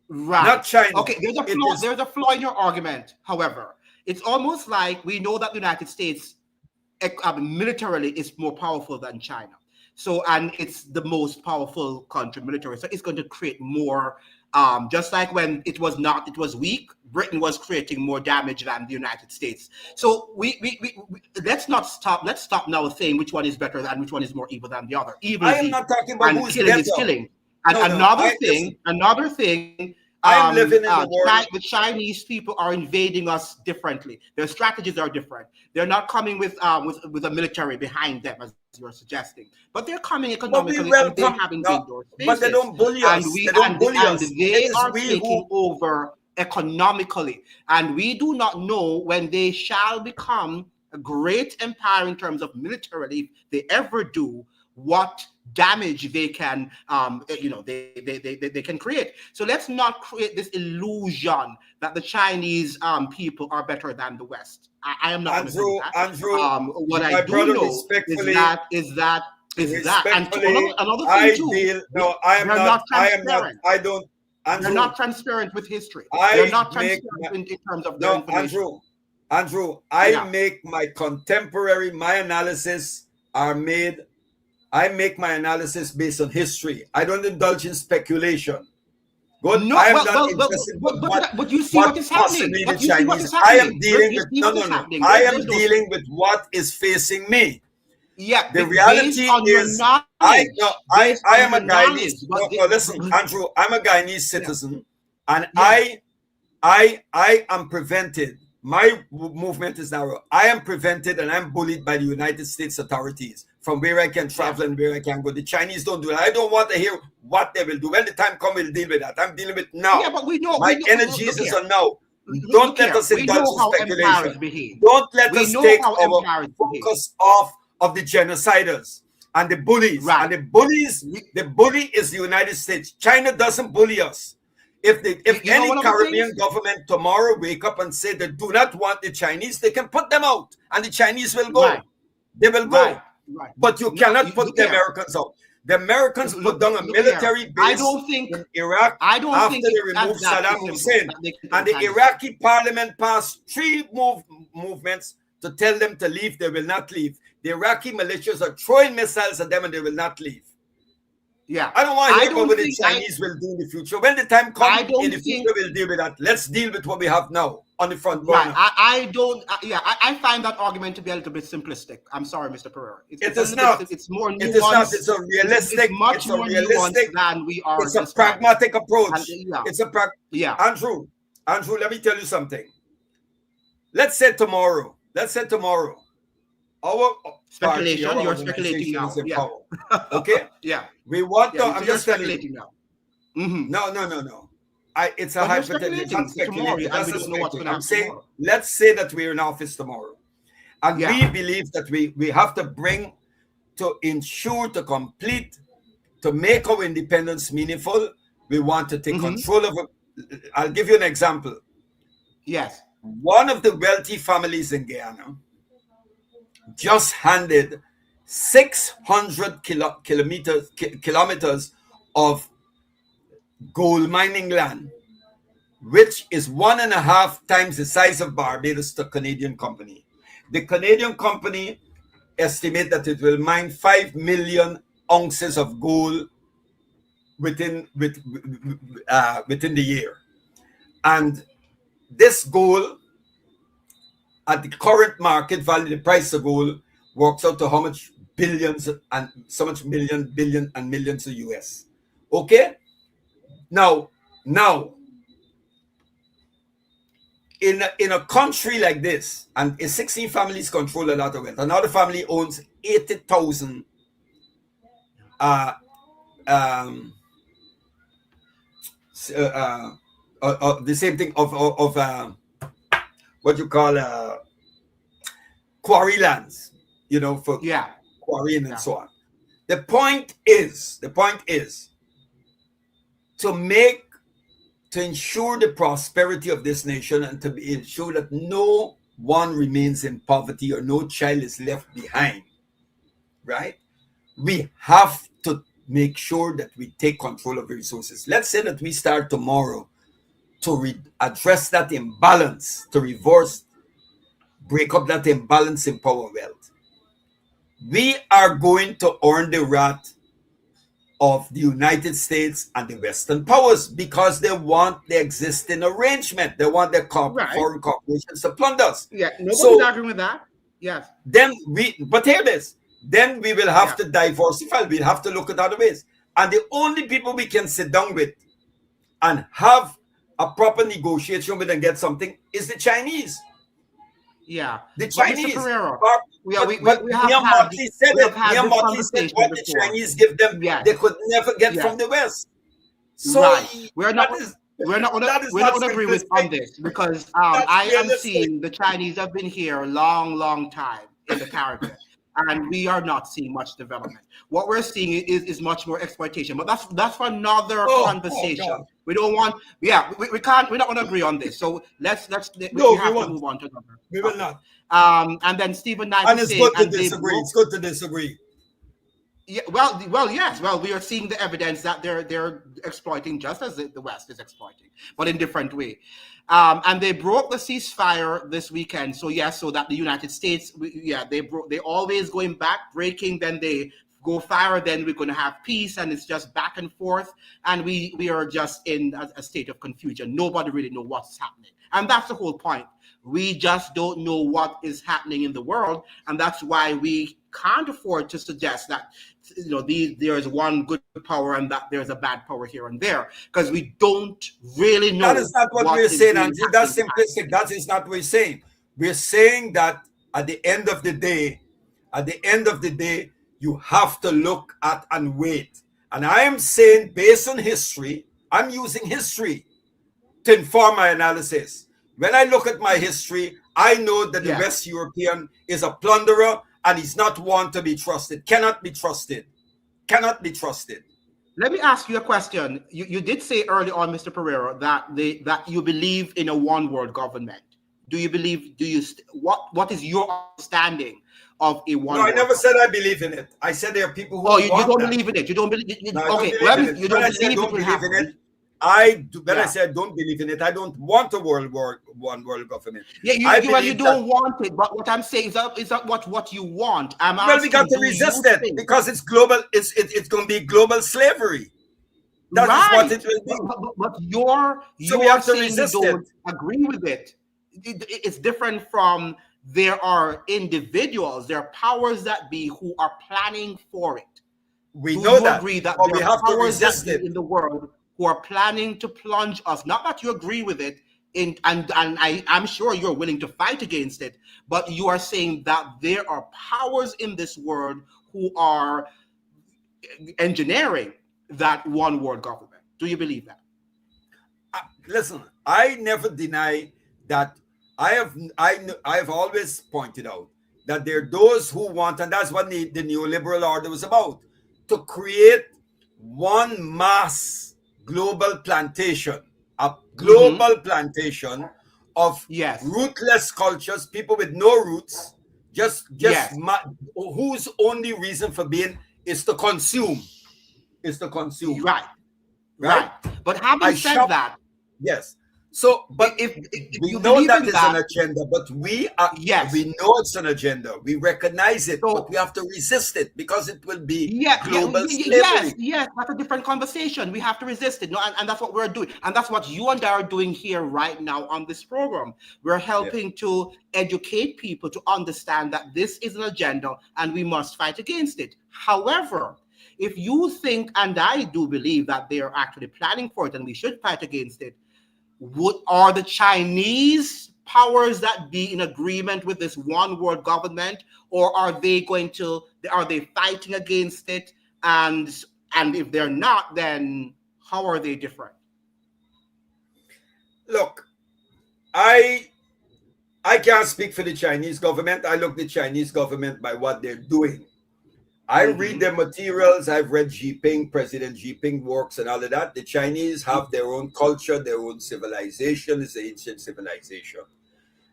Right. Not China. Okay, there's a flaw in your argument. However, it's almost like we know that the United States militarily is more powerful than China. So, and it's the most powerful country militarily. So it's going to create more, just like when it was weak, Britain was creating more damage than the United States. So we let's stop now saying which one is better and which one is more evil than the other. Evil I am not talking about who's killing is killing. And another thing, I'm living in the world. The Chinese people are invading us differently. Their strategies are different. They're not coming with a military behind them, as you're suggesting. But they're coming economically, and they have invaded our spaces. But they don't bully us. They are taking over economically. And we do not know when they shall become a great empire in terms of militarily, if they ever do, what damage they can they can create. So let's not create this illusion that the Chinese people are better than the West. I am not Andrew, what I do know is that and another thing too, they're not transparent with history. They're not transparent in terms of their information. Andrew, I make my analysis I make my analysis based on history. I don't indulge in speculation. But you see what is happening. I am dealing with what is facing me. Yeah, the reality is, I am a Guyanese. Listen, Andrew, I'm a Guyanese citizen, and I am prevented. My movement is narrow. I am prevented, and I'm bullied by the United States authorities from where I can travel and where I can go. The Chinese don't do it. I don't want to hear what they will do. When the time comes, we'll deal with that. I'm dealing with now. Yeah, but we know. My energy is on now. Don't let us indulge in speculation. Don't let us take our focus off of the genociders and the bullies. Right. And the bully is the United States. China doesn't bully us. If any Caribbean government tomorrow wake up and say they do not want the Chinese, they can put them out, and the Chinese will go. Right. They will go. Right. But you cannot put the Americans out. The Americans put down a military base in Iraq after they removed Saddam Hussein. And the Iraqi parliament passed 3 movements to tell them to leave. They will not leave. The Iraqi militias are throwing missiles at them and they will not leave. Yeah, I don't want to hear about what the Chinese will do in the future. When the time comes in the future, we'll deal with that. Let's deal with what we have now on the front burner. Right. I find that argument to be a little bit simplistic. I'm sorry, Mr. Pereira. It's not. It's more nuanced. It is not. It's a realistic. It's much more realistic than we are. It's a pragmatic approach. Andrew, let me tell you something. Let's say tomorrow. Our speculation. You're speculating now. Yeah. Okay. Yeah. We want to. I'm just speculating now. Mm-hmm. No. It's a hypothetical. I'm saying, let's say that we're in office tomorrow, and we believe that we have to bring to ensure, to complete, to make our independence meaningful, we want to take control of it. I'll give you an example. Yes. One of the wealthy families in Guyana just handed 600 kilometers of gold mining land, which is 1.5 times the size of Barbados, to Canadian company. The Canadian company estimate that it will mine 5 million ounces of gold within the year. And this gold, at the current market value, the price of gold works out to how much billions and so much billion and millions of US. Okay? Now, in a country like this, and 16 families control a lot of it. Another family owns 80,000 the same thing of what you call quarry lands, for quarrying and so on. The point is to ensure the prosperity of this nation, and to ensure that no one remains in poverty or no child is left behind, right? We have to make sure that we take control of the resources. Let's say that we start tomorrow to address that imbalance, to break up that imbalance in power wealth. We are going to earn the wrath of the United States and the Western powers, because they want the existing arrangement. They want their foreign corporations to plunder us. Yeah, nobody's arguing with that. Yes. But hear this. Then we will have to diversify. We'll have to look at other ways. And the only people we can sit down with and have a proper negotiation with and get something is the Chinese. Yeah. The Chinese. We have had this conversation what the Chinese give them, they could never get from the West. So we're not going to agree with on this, because I am seeing the Chinese have been here a long time in the Caribbean, and we are not seeing much development. What we're seeing is much more exploitation, but that's for another conversation. We don't want, we can't, we're not going to agree on this. So we have to move on to another. We will not. And then Stephen Knight, and it's good to disagree. It's good to disagree. Yeah, yes. Well, we are seeing the evidence that they're exploiting just as the West is exploiting, but in different way. And they broke the ceasefire this weekend. So so that the United States, they always going back, breaking, then they go fire, then we're going to have peace, and it's just back and forth, and we are just in a state of confusion. Nobody really knows what's happening, and that's the whole point. We just don't know what is happening in the world, and that's why we can't afford to suggest that there is one good power and that there's a bad power here and there, because we don't really know. That is not what we're saying, Andrew. That's simplistic. That is not what we're saying. We're saying that at the end of the day, you have to look at and wait. And I am saying, based on history, I'm using history to inform my analysis. When I look at my history, I know that the West European is a plunderer, and he's not one to be trusted. Cannot be trusted. Let me ask you a question. You did say early on, Mr. Pereira, that you believe in a one world government. What is your understanding of a one? No, I never said I believe in it. I said there are people who you don't believe in it. You don't believe. You don't believe in it. I say I don't believe in it, I don't want a one world government. You don't want it, but what I'm saying is that what you want. We got to resist it, because it's global. It's going to be global slavery. That is what it will be. But we have to resist it. Agree with it. It's different from there are individuals, there are powers that be who are planning for it. We know that. Agree that we have to resist it in the world who are planning to plunge us. Not that you agree with it, and I'm sure you're willing to fight against it, but you are saying that there are powers in this world who are engineering that one world government. Do you believe that? Listen, I never deny that. I have always pointed out that there are those who want, and that's what the neoliberal order was about, to create one mass global plantation, a Mm-hmm. global plantation of Yes. rootless cultures, people with no roots, Yes. whose only reason for being is to consume, is to consume, Right. right? Right. But having I said shop, that, yes. So, but if we you know believe that in is an that, agenda, but yes. we know it's an agenda. We recognize it, but we So have to resist it because it will be global yes, slavery. yes. That's a different conversation. We have to resist it. No, and that's what we're doing, and that's what you and I are doing here right now on this program. We're Yeah. helping to educate people to understand that this is an agenda, and we must fight against it. However, if you think, and I do believe that they are actually planning for it, and we should fight against it, would are the Chinese powers that be in agreement with this one world government, or are they fighting against it? And if they're not, then how are they different? Look, I I can't speak for the Chinese government. I look the Chinese government by what they're doing. I read Mm-hmm. their materials. I've read Jinping, President Jinping works and all of that. The Chinese have their own culture, their own civilization. It's an ancient civilization.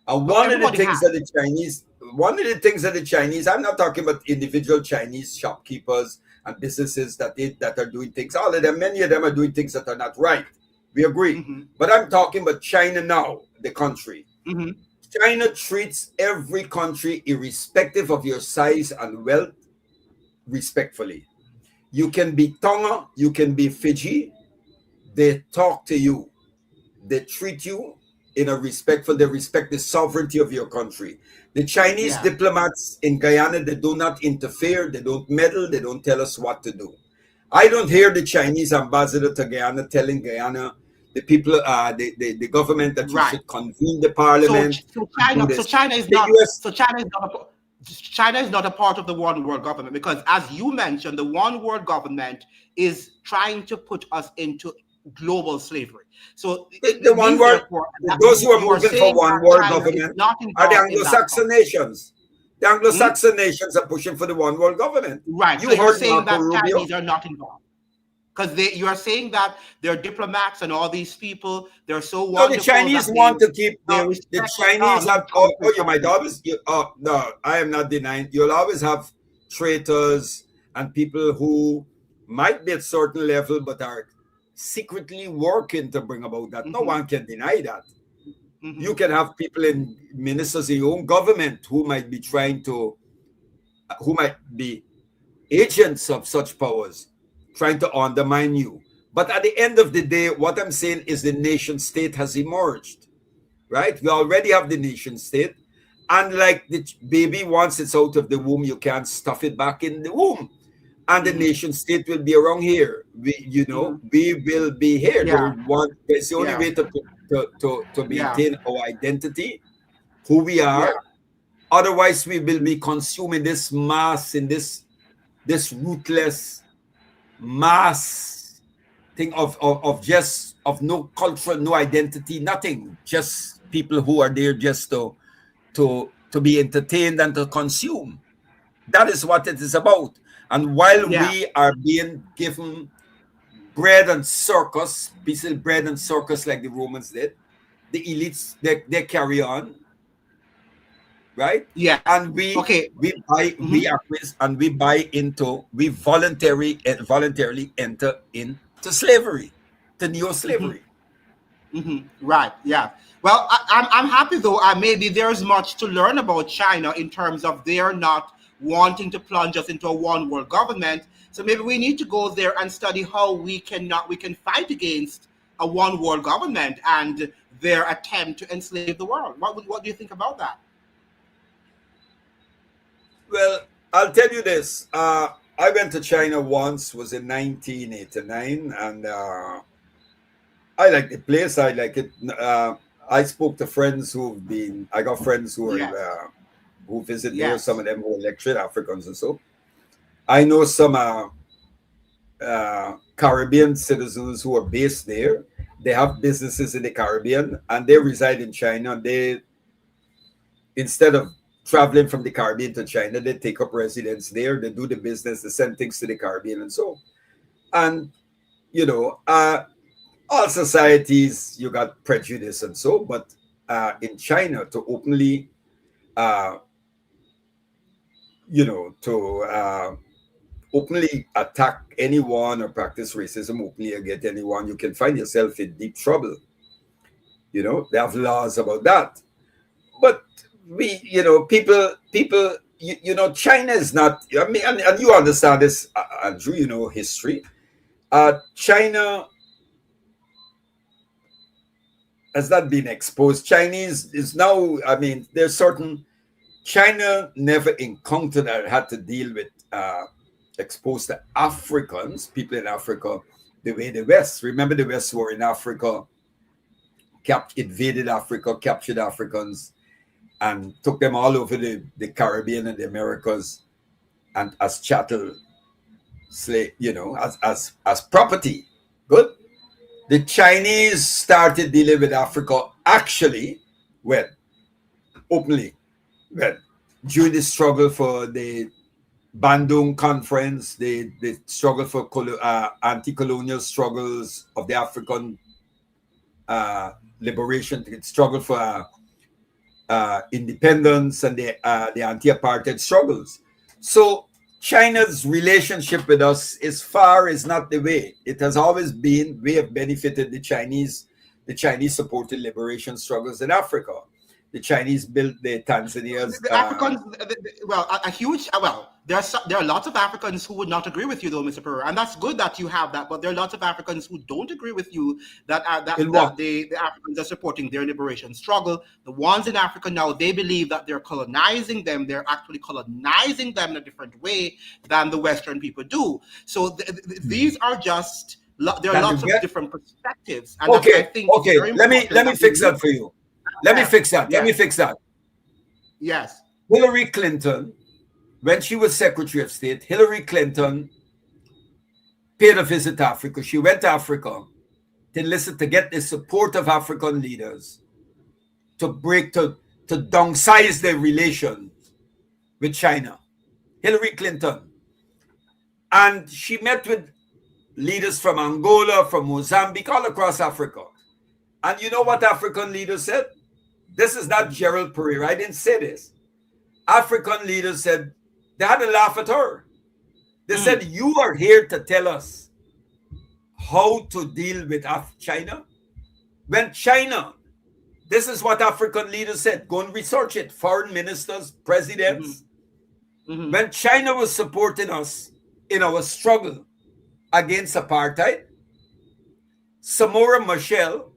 And But everybody has. one of the things that the Chinese, I'm not talking about individual Chinese shopkeepers and businesses that are doing things. All of them, many of them are doing things that are not right. We agree. Mm-hmm. But I'm talking about China now, the country. Mm-hmm. China treats every country, irrespective of your size and wealth, respectfully. You can be Tonga, you can be Fiji. They talk to you, they treat you in a respectful, they respect the sovereignty of your country. The Chinese Yeah. diplomats in Guyana, they do not interfere, they don't meddle, they don't tell us what to do. I don't hear the Chinese ambassador to Guyana telling Guyana, the people, the government, that you Right. should convene the parliament So and do China so this. China is The not US, so China is not a part of the one world government, because as you mentioned, the one world government is trying to put us into global slavery. So the it one means world, therefore that those who are you are moving for saying one that world China is government not are the involved in that Anglo-Saxon process. nations. The Hmm? Anglo-Saxon nations are pushing for the one world government. Right. So You you're heard saying Marco that Rubio. Chinese are not involved. Because you are saying that their diplomats and all these people, they're so No, the wonderful Chinese that want to keep. they No, the respect Chinese have. countries You of might people. always. No, I am not denying. You'll always have traitors and people who might be at certain level, but are secretly working to bring about that. No Hmm. one can deny that. Hmm. You can have people in ministers in your own government who might be trying to, who might be agents of such powers trying to undermine you. But at the end of the day, what I'm saying is the nation state has emerged, right? We already have the nation state. And like the baby, once it's out of the womb, you can't stuff it back in the womb. And the Hmm. nation state will be around here. Hmm. We will be here. Yeah. It's the only Yeah. way to Yeah. maintain our identity, who we Yeah. are. Otherwise, we will be consuming this mass in this ruthless mass thing of just of no culture, no identity, nothing. Just people who are there just to be entertained and to consume. That is what it is about. And while Yeah. we are being given bread and circus, pieces of bread and circus like the Romans did, the elites they carry on, right? Yes. And Okay. we Hmm. acquiesce and we buy into, we voluntarily enter into slavery, to neo Hmm. slavery. Right. Yeah. Well, I'm happy though. Maybe there's much to learn about China in terms of they're not wanting to plunge us into a one world government. So maybe we need to go there and study how we can fight against a one world government and their attempt to enslave the world. What do you think about that? Well, I'll tell you this. I went to China once, was in 1989, and I like the place. I like it. I spoke to friends who've been. I got friends who are Yes. who visit there. Some Yes. of them who are lectured Africans and so. I know some Caribbean citizens who are based there. They have businesses in the Caribbean and they reside in China. They, instead of traveling from the Caribbean to China, they take up residence there, they do the business, they send things to the Caribbean and so. And, all societies, you got prejudice and so, but in China, to openly, openly attack anyone or practice racism openly against anyone, you can find yourself in deep trouble. They have laws about that. But people, China is not, I mean, and you understand this, Andrew, history. China has not been exposed. Chinese is now, I mean, there's certain, China never encountered or had to deal with exposed to Africans, people in Africa, the way the West. Remember, the West were in Africa, invaded Africa, captured Africans, and took them all over the Caribbean and the Americas, and as chattel, slave, as property. Good. The Chinese started dealing with Africa actually openly during the struggle for the Bandung Conference, the struggle for anti-colonial struggles of the African liberation, the struggle for independence, and the anti-apartheid struggles. So China's relationship with us is not the way. It has always been, we have benefited the Chinese supported liberation struggles in Africa. The Chinese built the Tanzania's. The Africans, there are lots of Africans who would not agree with you, though, Mr. Pereira, and that's good that you have that. But there are lots of Africans who don't agree with you that the Africans are supporting their liberation struggle. The ones in Africa now, they believe that they're colonizing them. They're actually colonizing them in a different way than the Western people do. So these are just there are lots of different perspectives. And okay, I think let me fix that for you. Let me fix that. Yes. Hillary Clinton, when she was Secretary of State, Hillary Clinton paid a visit to Africa. She went to Africa to get the support of African leaders to downsize their relations with China. Hillary Clinton. And she met with leaders from Angola, from Mozambique, all across Africa. And you know what African leaders said? This is not Gerald Pereira. I didn't say this. African leaders said, they had to laugh at her. They said, you are here to tell us how to deal with China? When China, this is what African leaders said. Go and research it. Foreign ministers, presidents. When China was supporting us in our struggle against apartheid, Samora Machel,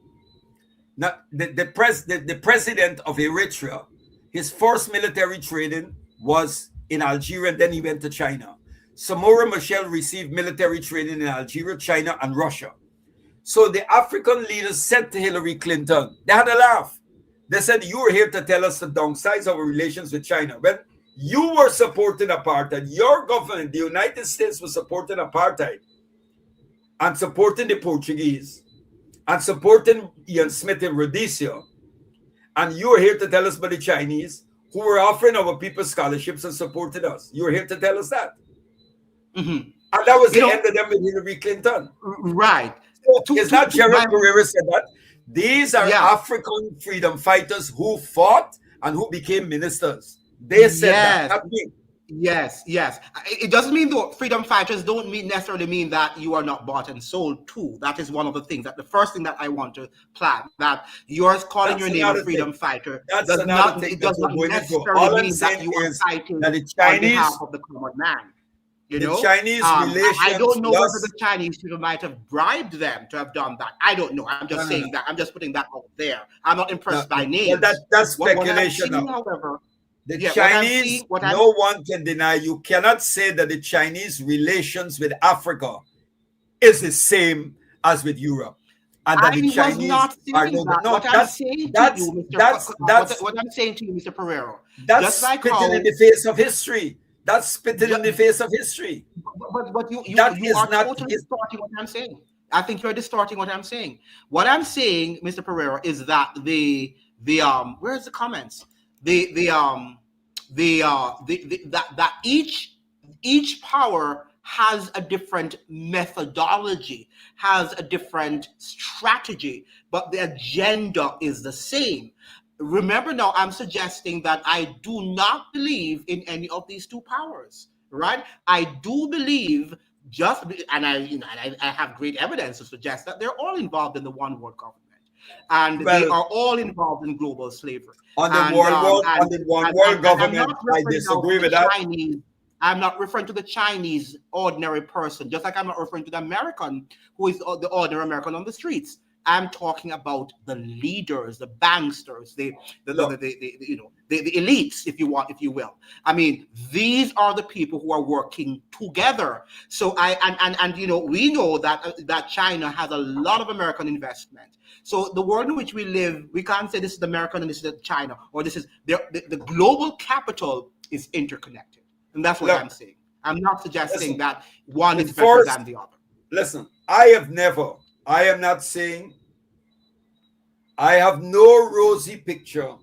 the president of Eritrea, his first military training was in Algeria, and then he went to China. Samora Machel received military training in Algeria, China, and Russia. So the African leaders said to Hillary Clinton, they had a laugh. They said, you are here to tell us to downsize our relations with China. When you were supporting apartheid, your government, the United States, was supporting apartheid and supporting the Portuguese and supporting Ian Smith in Rhodesia. And you are here to tell us about the Chinese who were offering our people scholarships and supported us. You are here to tell us that. And that was the end of them with Hillary Clinton. Right. So it's not Gerald Pereira said that. These are African freedom fighters who fought and who became ministers. They said that, not me. Yes. It doesn't mean though freedom fighters don't necessarily mean that you are not bought and sold too. That is one of the things, that the first thing that I want to plant, that you're calling your name a freedom fighter. It does not necessarily mean that you are fighting on behalf of the common man. You know, Chinese relations. I don't know whether the Chinese people might have bribed them to have done that. I don't know. I'm just saying that. I'm just putting that out there. I'm not impressed by names. Well, that's speculation. However, the Chinese, no one can deny. You cannot say that the Chinese relations with Africa is the same as with Europe. And that the Chinese not saying that. No, what I'm saying to you, Mr. Pereira, that's spitting in the face of history. That's spitting in the face of history. But you are totally distorting what I'm saying. I think you're distorting what I'm saying. What I'm saying, Mr. Pereira, is that where's the comments? The that each power has a different methodology, has a different strategy, but the agenda is the same. Remember now, I'm suggesting that I do not believe in any of these two powers, right? I do believe just, and I have great evidence to suggest that they're all involved in the one world government, and they Well, are all involved in global slavery. on the And world world on the one world and I'm government, not I referring now to disagree the with that. Chinese. I'm not referring to the Chinese ordinary person, just like I'm not referring to the American who is the ordinary American on the streets. I'm talking about the leaders, the banksters, Look, the elites, if you want, if you will. I mean, these are the people who are working together. So we know that China has a lot of American investment. So the world in which we live, we can't say this is American and this is China, or this is the global capital is interconnected, and that's what look, I'm saying. I'm not suggesting listen. that one The is better first, than the other. listen. I am not saying. I have no rosy picture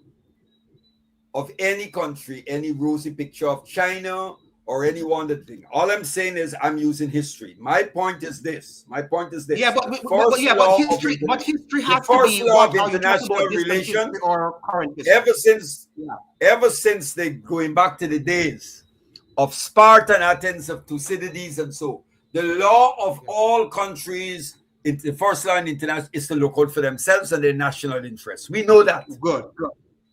of any country, any rosy picture of China or any one that thing. All I'm saying is I'm using history. My point is this. Yeah, The first law of but history the has to first be, law of what are you talking international about, distant history relations, or current history? Yeah. ever since they going back to the days of Sparta and Athens, of Thucydides and so, the law of all countries, the first law in international is to look out for themselves and their national interests. We know that. Good,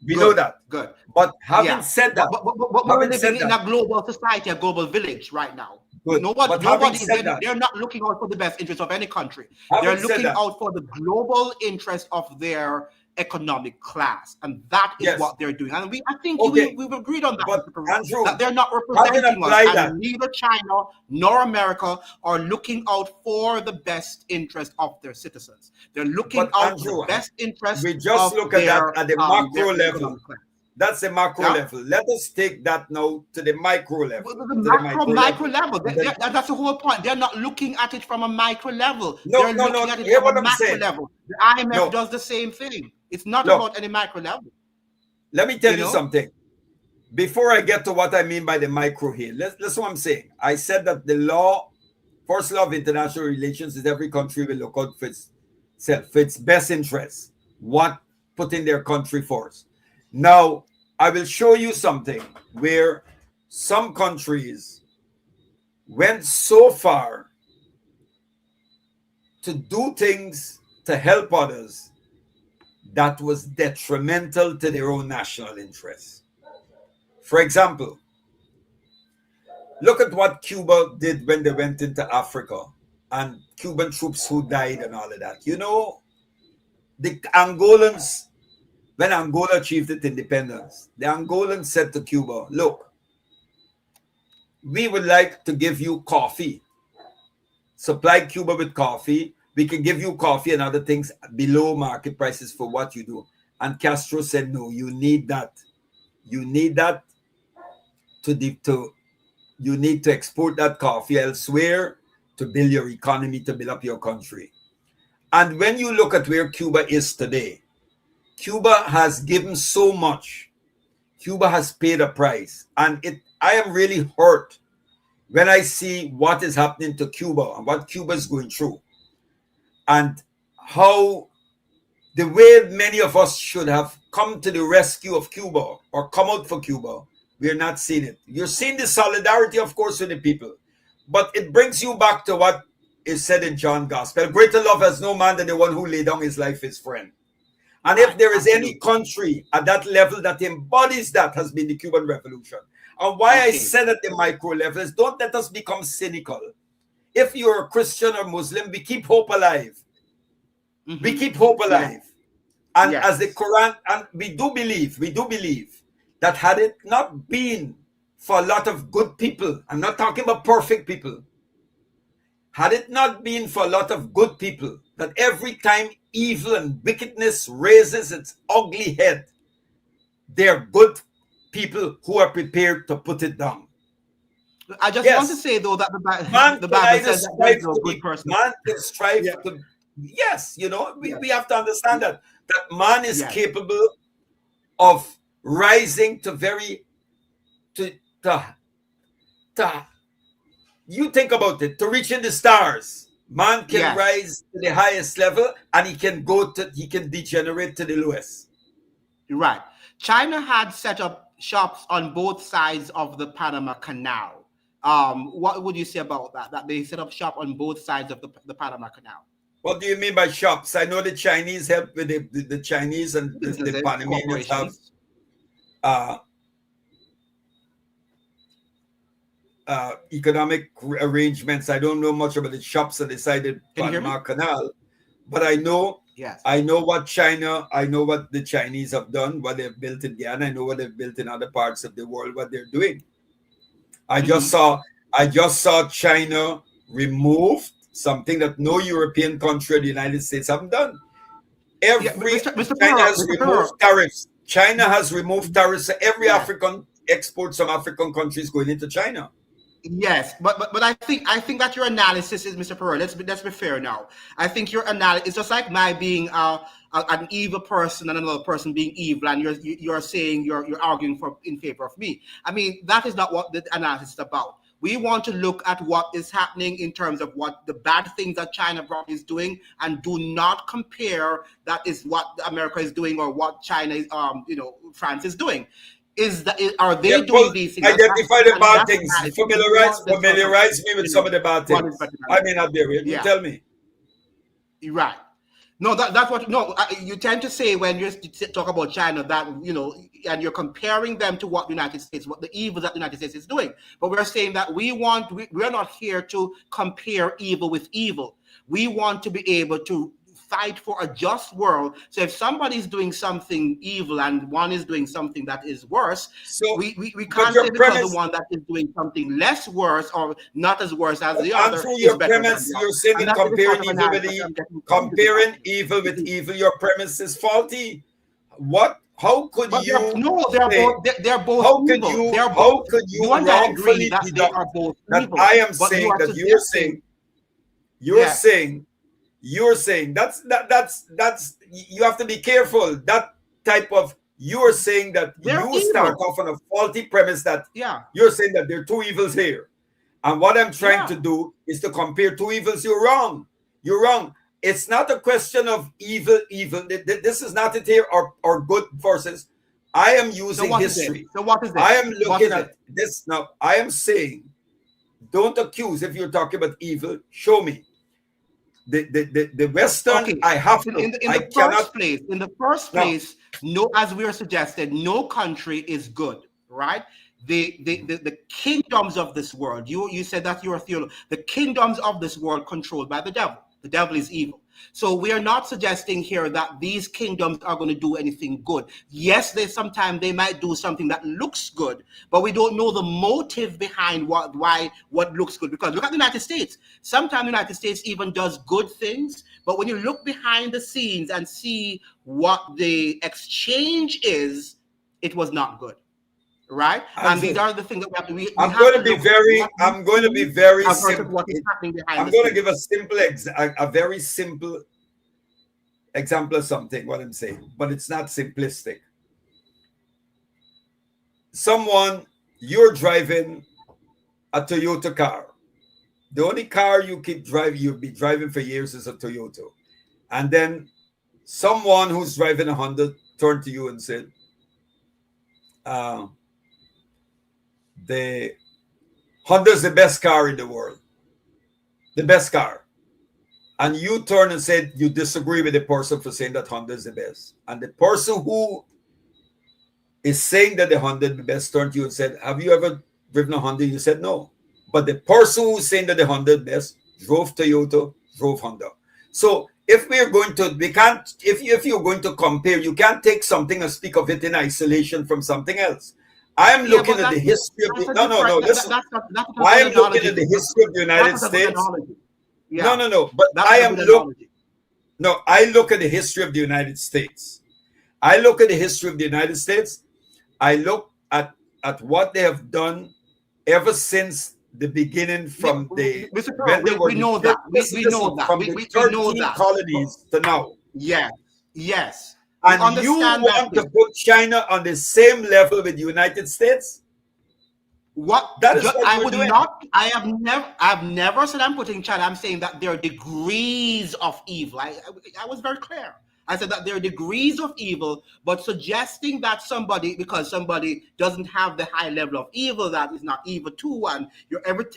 We know that. good. But having Yeah, said that, but we're living in a global society, a global village right now. good. But having said that, They're not looking out for the best interest of any country. having They're said looking that, out for the global interest of their economic class, and that is yes, what they're doing. And I think okay. we've agreed on that, But Mr. Peru, Andrew, that they're not having representing us, applied that, and neither China nor America are looking out for the best interest of their citizens. They're looking but out for Andrew, the best interest we just of look at that at the macro their level. economic class. That's the macro Yeah. level. Let us take that now to the micro level. The micro level. That's the whole point. They're not looking at it from a micro level. They're looking at it Hear from what a I'm macro saying. level. The IMF No, does the same thing. It's not look, about any micro level. let me tell You you know? something. Before I get to what I mean by the micro here, listen what I'm saying. I said that the first law of international relations is every country will look out for itself, for its best interests, what putting their country first. Now, I will show you something where some countries went so far to do things to help others that was detrimental to their own national interests. For example, look at what Cuba did when they went into Africa and Cuban troops who died and all of that. You know, the Angolans, when Angola achieved its independence, the Angolans said to Cuba, look, we would like to give you coffee, supply Cuba with coffee. We can give you coffee and other things below market prices for what you do. And Castro said, no, you need that. You need that you need to export that coffee elsewhere to build your economy, to build up your country. And when you look at where Cuba is today, Cuba has given so much. Cuba has paid a price. And I am really hurt when I see what is happening to Cuba and what Cuba is going through. And how the way many of us should have come to the rescue of Cuba or come out for Cuba, we are not seeing it. You're seeing the solidarity, of course, with the people. But it brings you back to what is said in John's Gospel. Greater love has no man than the one who laid down his life for his friend. And if there is any country at that level that embodies that, has been the Cuban Revolution. And why I said at the micro level is, don't let us become cynical. If you're a Christian or Muslim, we keep hope alive. Mm-hmm. We keep hope alive. Yeah. And as the Quran, and we do believe that had it not been for a lot of good people, I'm not talking about perfect people, had it not been for a lot of good people, that every time evil and wickedness raises its ugly head, there are good people who are prepared to put it down. I just want to say, though, that the Bible says that there's no good person. Man can strive to... Yes, you know, we have to understand that man is capable of rising to very to, to you think about it, to reach in the stars, man can Yes, rise to the highest level and he can degenerate to the lowest. you're right. China had set up shops on both sides of the Panama Canal. What would you say about that? That they set up shop on both sides of the Panama Canal? What do you mean by shops? I know the Chinese help with the Chinese and the Businesses, Panamanians have corporations. uh, economic arrangements. I don't know much about the shops on the side of Can you hear me? Panama Canal, but I know Yes. what the Chinese have done, what they've built in Guyana. I know what they've built in other parts of the world, what they're doing. I just saw China remove something that no European country or the United States haven't done. China has removed tariffs. China has removed tariffs. Every African exports from African countries going into China. Yes, but I think that your analysis is, Mr. Perot. Let's be fair now. I think your analysis is just like my being an evil person and another person being evil, and you're saying you're arguing in favor of me. I mean, that is not what the analysis is about. We want to look at what is happening in terms of what the bad things that China is doing, and do not compare that is what America is doing or what China is, France is doing. Are they doing these things? Identify the bad things. Familiarize me with some of the bad things. I may not be able. You tell me. Right. No, that's what. No, you tend to say when you talk about China that and you're comparing them to what the United States, what the evil that the United States is doing. But we're saying that we're not here to compare evil with evil. We want to be able to fight for a just world. So if somebody's doing something evil and one is doing something that is worse, so we can't say because the one that is doing something less worse or not as worse as the other. Through your premise, you're saying comparing evil with evil. Your premise is faulty. What? How could you? No, they're both. How could you? How could you wrongfully that they are both evil? I am saying that you're saying that's you have to be careful. That type of you're saying that you start off on a faulty premise that you're saying that there are two evils here, and what I'm trying to do is to compare two evils. You're wrong. It's not a question of evil. This is not it here or good versus. I am using history. So what is it? I am looking at this now. I am saying, don't accuse. If you're talking about evil, show me. The Western, okay. I have to. In the first place, no, as we are suggested, no country is good, right? The kingdoms of this world. You said that you're a theologian. The kingdoms of this world controlled by the devil. The devil is evil. So we are not suggesting here that these kingdoms are going to do anything good. Yes, sometimes they might do something that looks good, but we don't know the motive behind what looks good. Because look at the United States. Sometimes the United States even does good things, but when you look behind the scenes and see what the exchange is, it was not good. Right? And these are the things that we have to. I'm going to be very simple. I'm going to give a very simple example of something, what I'm saying, but it's not simplistic. You're driving a Toyota car. The only car you'll be driving for years is a Toyota. And then someone who's driving a Honda turned to you and said, the Honda's the best car in the world. The best car. And you turn and said you disagree with the person for saying that Honda is the best. And the person who is saying that the Honda is the best turned to you and said, have you ever driven a Honda? You said no. But the person who's saying that the Honda is the best drove Toyota, drove Honda. So if you're going to compare, you can't take something and speak of it in isolation from something else. I'm looking at the history of the listen. I am looking at the history of the United States. But I look at the history of the United States. I look at the history of the United States. I look at what they have done ever since the beginning from the we know that. We know that. From the 13 colonies to now. Yes. And you want to put China on the same level with the United States? What That is what I you're would doing. not. I've never said I'm putting China. I'm saying that there are degrees of evil. I was very clear. I said that there are degrees of evil, but suggesting that because somebody doesn't have the high level of evil, that is not evil too. And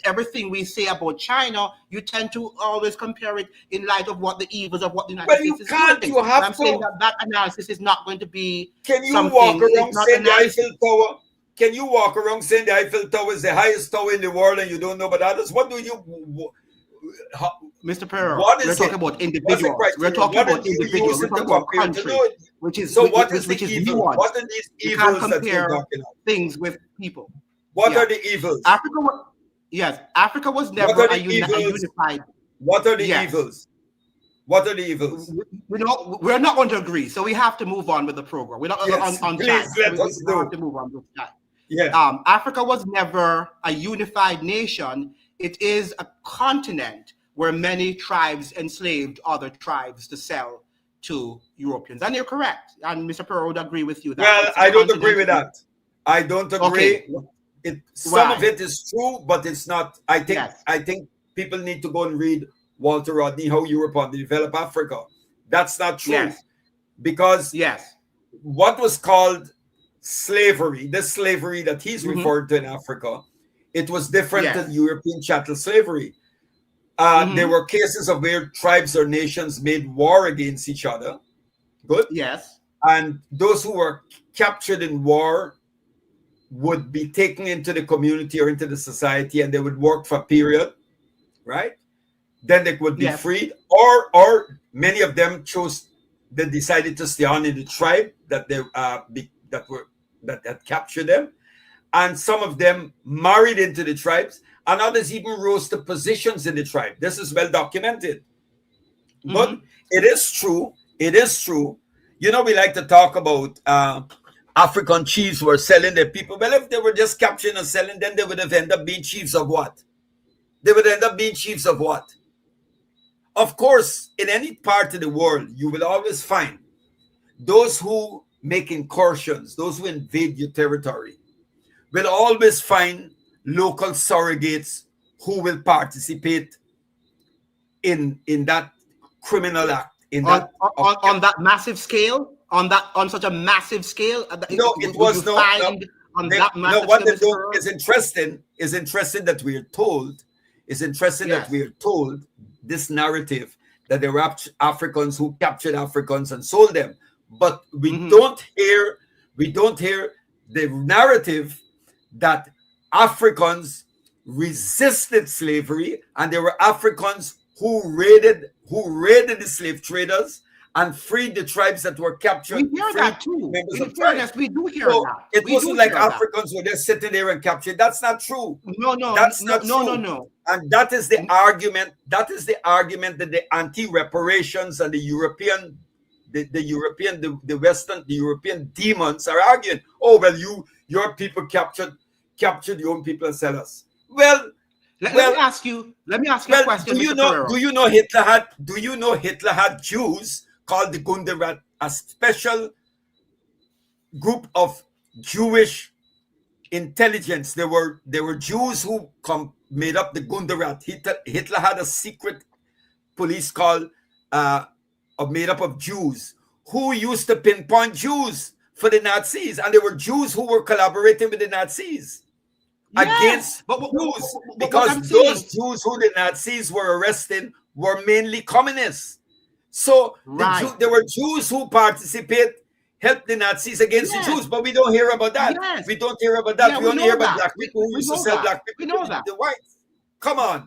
everything we say about China, you tend to always compare it in light of what the evils of what the United Well, you States is can't. doing. You And I'm have saying to. that that analysis is not going to be Can you walk something. It's around not saying the analysis. Eiffel Tower? Can you walk around saying the Eiffel Tower is the highest tower in the world and you don't know about others? What do you? How, Mr. Pereira, what we're is talking it? about What's the individuals. We're criteria? talking What about did you individuals. use We're it to talking about compare to know countries, it? So what is the which is evil? nuanced. What are these You can't evils that you're compare talking of? things with people. What Yeah, are the evils? Africa. Yes, Africa was What never are the a evils? unified. What are the Yes, evils? What are the evils? we're not going to agree, so we have to move on with the program. We're not Yes, on please China, so let we us have know. to move on with China. Yeah. Africa was never a unified nation. It is a continent where many tribes enslaved other tribes to sell to Europeans. And you're correct. And Mr. Pearl would agree with you that Well, it's a I don't agree continent. with that. I don't Okay. agree. Some of Why? it is true, but it's not. Yes. I think people need to go and read Walter Rodney, How Europe Developed Africa. That's not true Yes. because Yes. what was called slavery, the slavery that he's Mm-hmm. referred to in Africa, it was different than Yes. European chattel slavery. There Mm-hmm. were cases of where tribes or nations made war against each other. Good. Yes. And those who were captured in war would be taken into the community or into the society and they would work for a period, right? Then they would be Yes. freed, or many of them they decided to stay on in the tribe that that had captured them, and some of them married into the tribes, and others even rose to positions in the tribe. This is well documented. But Mm-hmm. it is true. It is true. You know, we like to talk about African chiefs were selling their people. Well, if they were just capturing and selling, then they would have ended up being chiefs of what? They would end up being chiefs of what? Of course, in any part of the world, you will always find those who make incursions, those who invade your territory, will always find local surrogates who will participate in that criminal act, in that On that massive scale, on such a massive scale, no, it would you was no. find on They, that no, massive what scale, they Mr. do Pearl? is interesting that we're told, Yes. this narrative that there were Africans who captured Africans and sold them. But Mm-hmm. we don't hear the narrative that Africans resisted slavery and there were Africans who raided the slave traders and freed the tribes that were captured. We hear Freed that too. members In of tribes. fairness, we do hear So that. it We do wasn't like hear that. Africans were just sitting there and captured. That's not true. No, That's not true. no. And that is the argument. That is the argument that the anti-reparations and the European, the Western, the European demons are arguing. Oh well, your people captured your own people and sell us. Well, Let me ask you a question, Mr. Pereira. do you know Hitler had Jews called the Gunderat, a special group of Jewish intelligence. There were Jews who made up the Gunderat. Hitler had a secret police called made up of Jews who used to pinpoint Jews for the Nazis, and there were Jews who were collaborating with the Nazis against Jews, because those Jews who the Nazis were arresting were mainly communists. So there were Jews who helped the Nazis against the Jews, but we don't hear about that. Yes. We don't hear about that. Yeah, we only hear about black people who we used to know sell that. black people We know to that. the whites. Come on.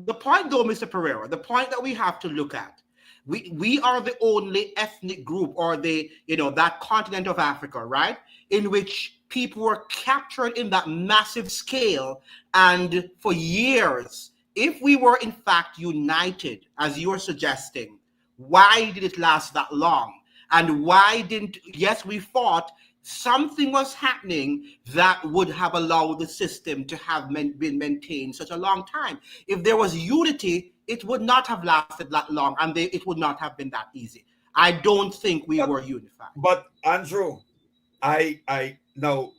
The point, though, Mr. Pereira, the point that we have to look at, we are the only ethnic group, or that continent of Africa, right, in which people were captured in that massive scale, and for years. If we were in fact united, as you're suggesting, why did it last that long? And why didn't, yes, we fought, something was happening that would have allowed the system to have been maintained such a long time. If there was unity, it would not have lasted that long, and it would not have been that easy. I don't think we were unified. But Andrew, I now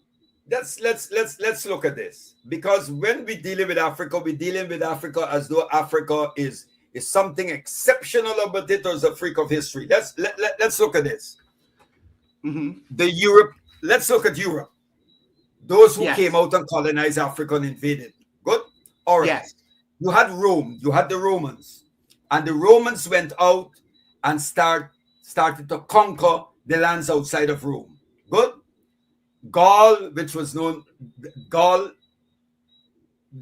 let's look at this, because when we dealing with Africa, we're dealing with Africa as though Africa is something exceptional about it, or is a freak of history. Let's look at this. Let's look at Europe. Those who came out and colonized Africa and invaded. Good? All right. Yes. You had Rome, you had the Romans, and the Romans went out and started to conquer the lands outside of Rome. Good? Gaul, which was known, Gaul,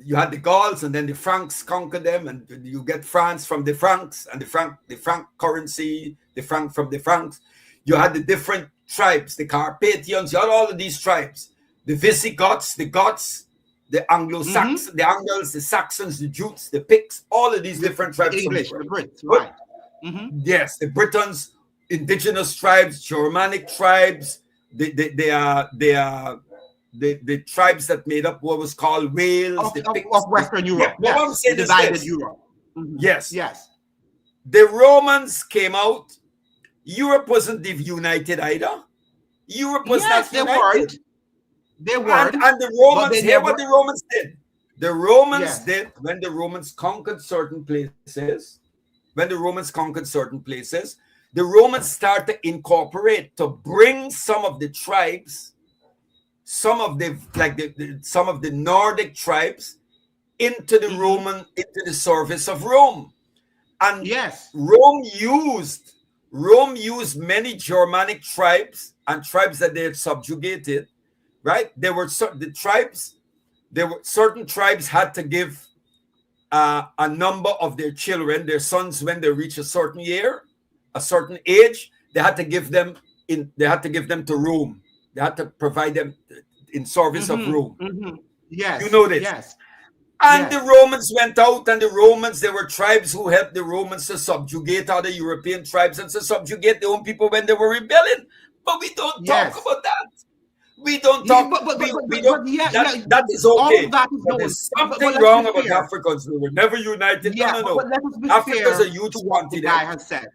you had the Gauls, and then the Franks conquered them, and you get France from the Franks, and the Frank currency, the Frank from the Franks. You had the different tribes, the Carpathians, you had all of these tribes, the Visigoths, the Goths, the Anglo-Saxons, the Angles, the Saxons, the Jutes, the Picts, all of these different tribes. The English, the Brits, right. Yes, the Britons, indigenous tribes, Germanic tribes, they are the tribes that made up what was called Wales, of Western Europe. Yeah, what I'm saying is divided this. Europe. Yes. Yes. The Romans came out. Europe wasn't united either. Europe was not united. They weren't. And the Romans, hear what the Romans did. The Romans did, when the Romans conquered certain places, the Romans started to incorporate, to bring some of the tribes, some of the Nordic tribes into the service of Rome. And Rome used many Germanic tribes and tribes that they had subjugated, right? Certain tribes had to give a number of their children, their sons, when they reach a certain age, they had to give them to Rome. They had to provide them in service of Rome. Yes. You know this. Yes. And the Romans went out, and there were tribes who helped the Romans to subjugate other European tribes and to subjugate their own people when they were rebelling. But we don't talk about that. We don't talk. That is okay. But there's something wrong about Africans. We were never united. No. Africa's a huge continent. Has said.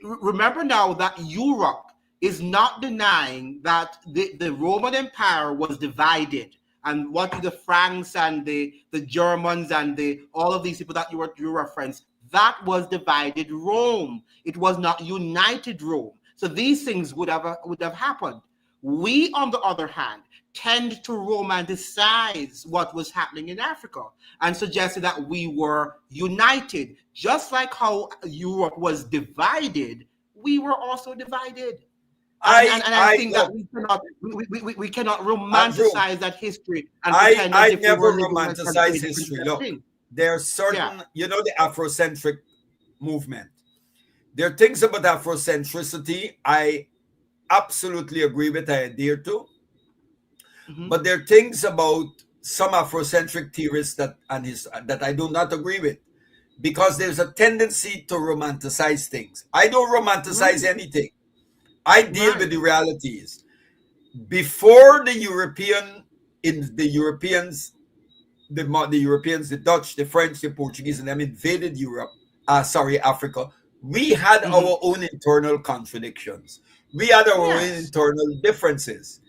Remember now that Europe is not denying that the Roman Empire was divided. And what the Franks and the Germans and all of these people that you referenced, that was divided Rome. It was not united Rome. So these things would have happened. We, on the other hand, tend to romanticize what was happening in Africa and suggested that we were united. Just like how Europe was divided, we were also divided. I think that we cannot romanticize that history. And I never romanticize history. Look, there are certain, the Afrocentric movement. There are things about Afrocentricity I absolutely agree with, I adhere to. But there are things about some Afrocentric theorists that I do not agree with, because there's a tendency to romanticize things. I don't romanticize anything. I deal with the realities. Before the Europeans, the Dutch, the French, the Portuguese, and them invaded Africa, we had our own internal contradictions. We had our own internal differences.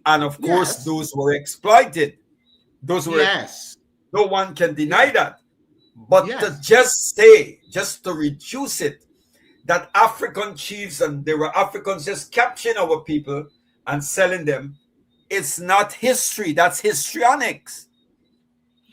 And of course, those were exploited. No one can deny that. But to just to reduce it, that African chiefs and there were Africans just capturing our people and selling them, it's not history. That's histrionics.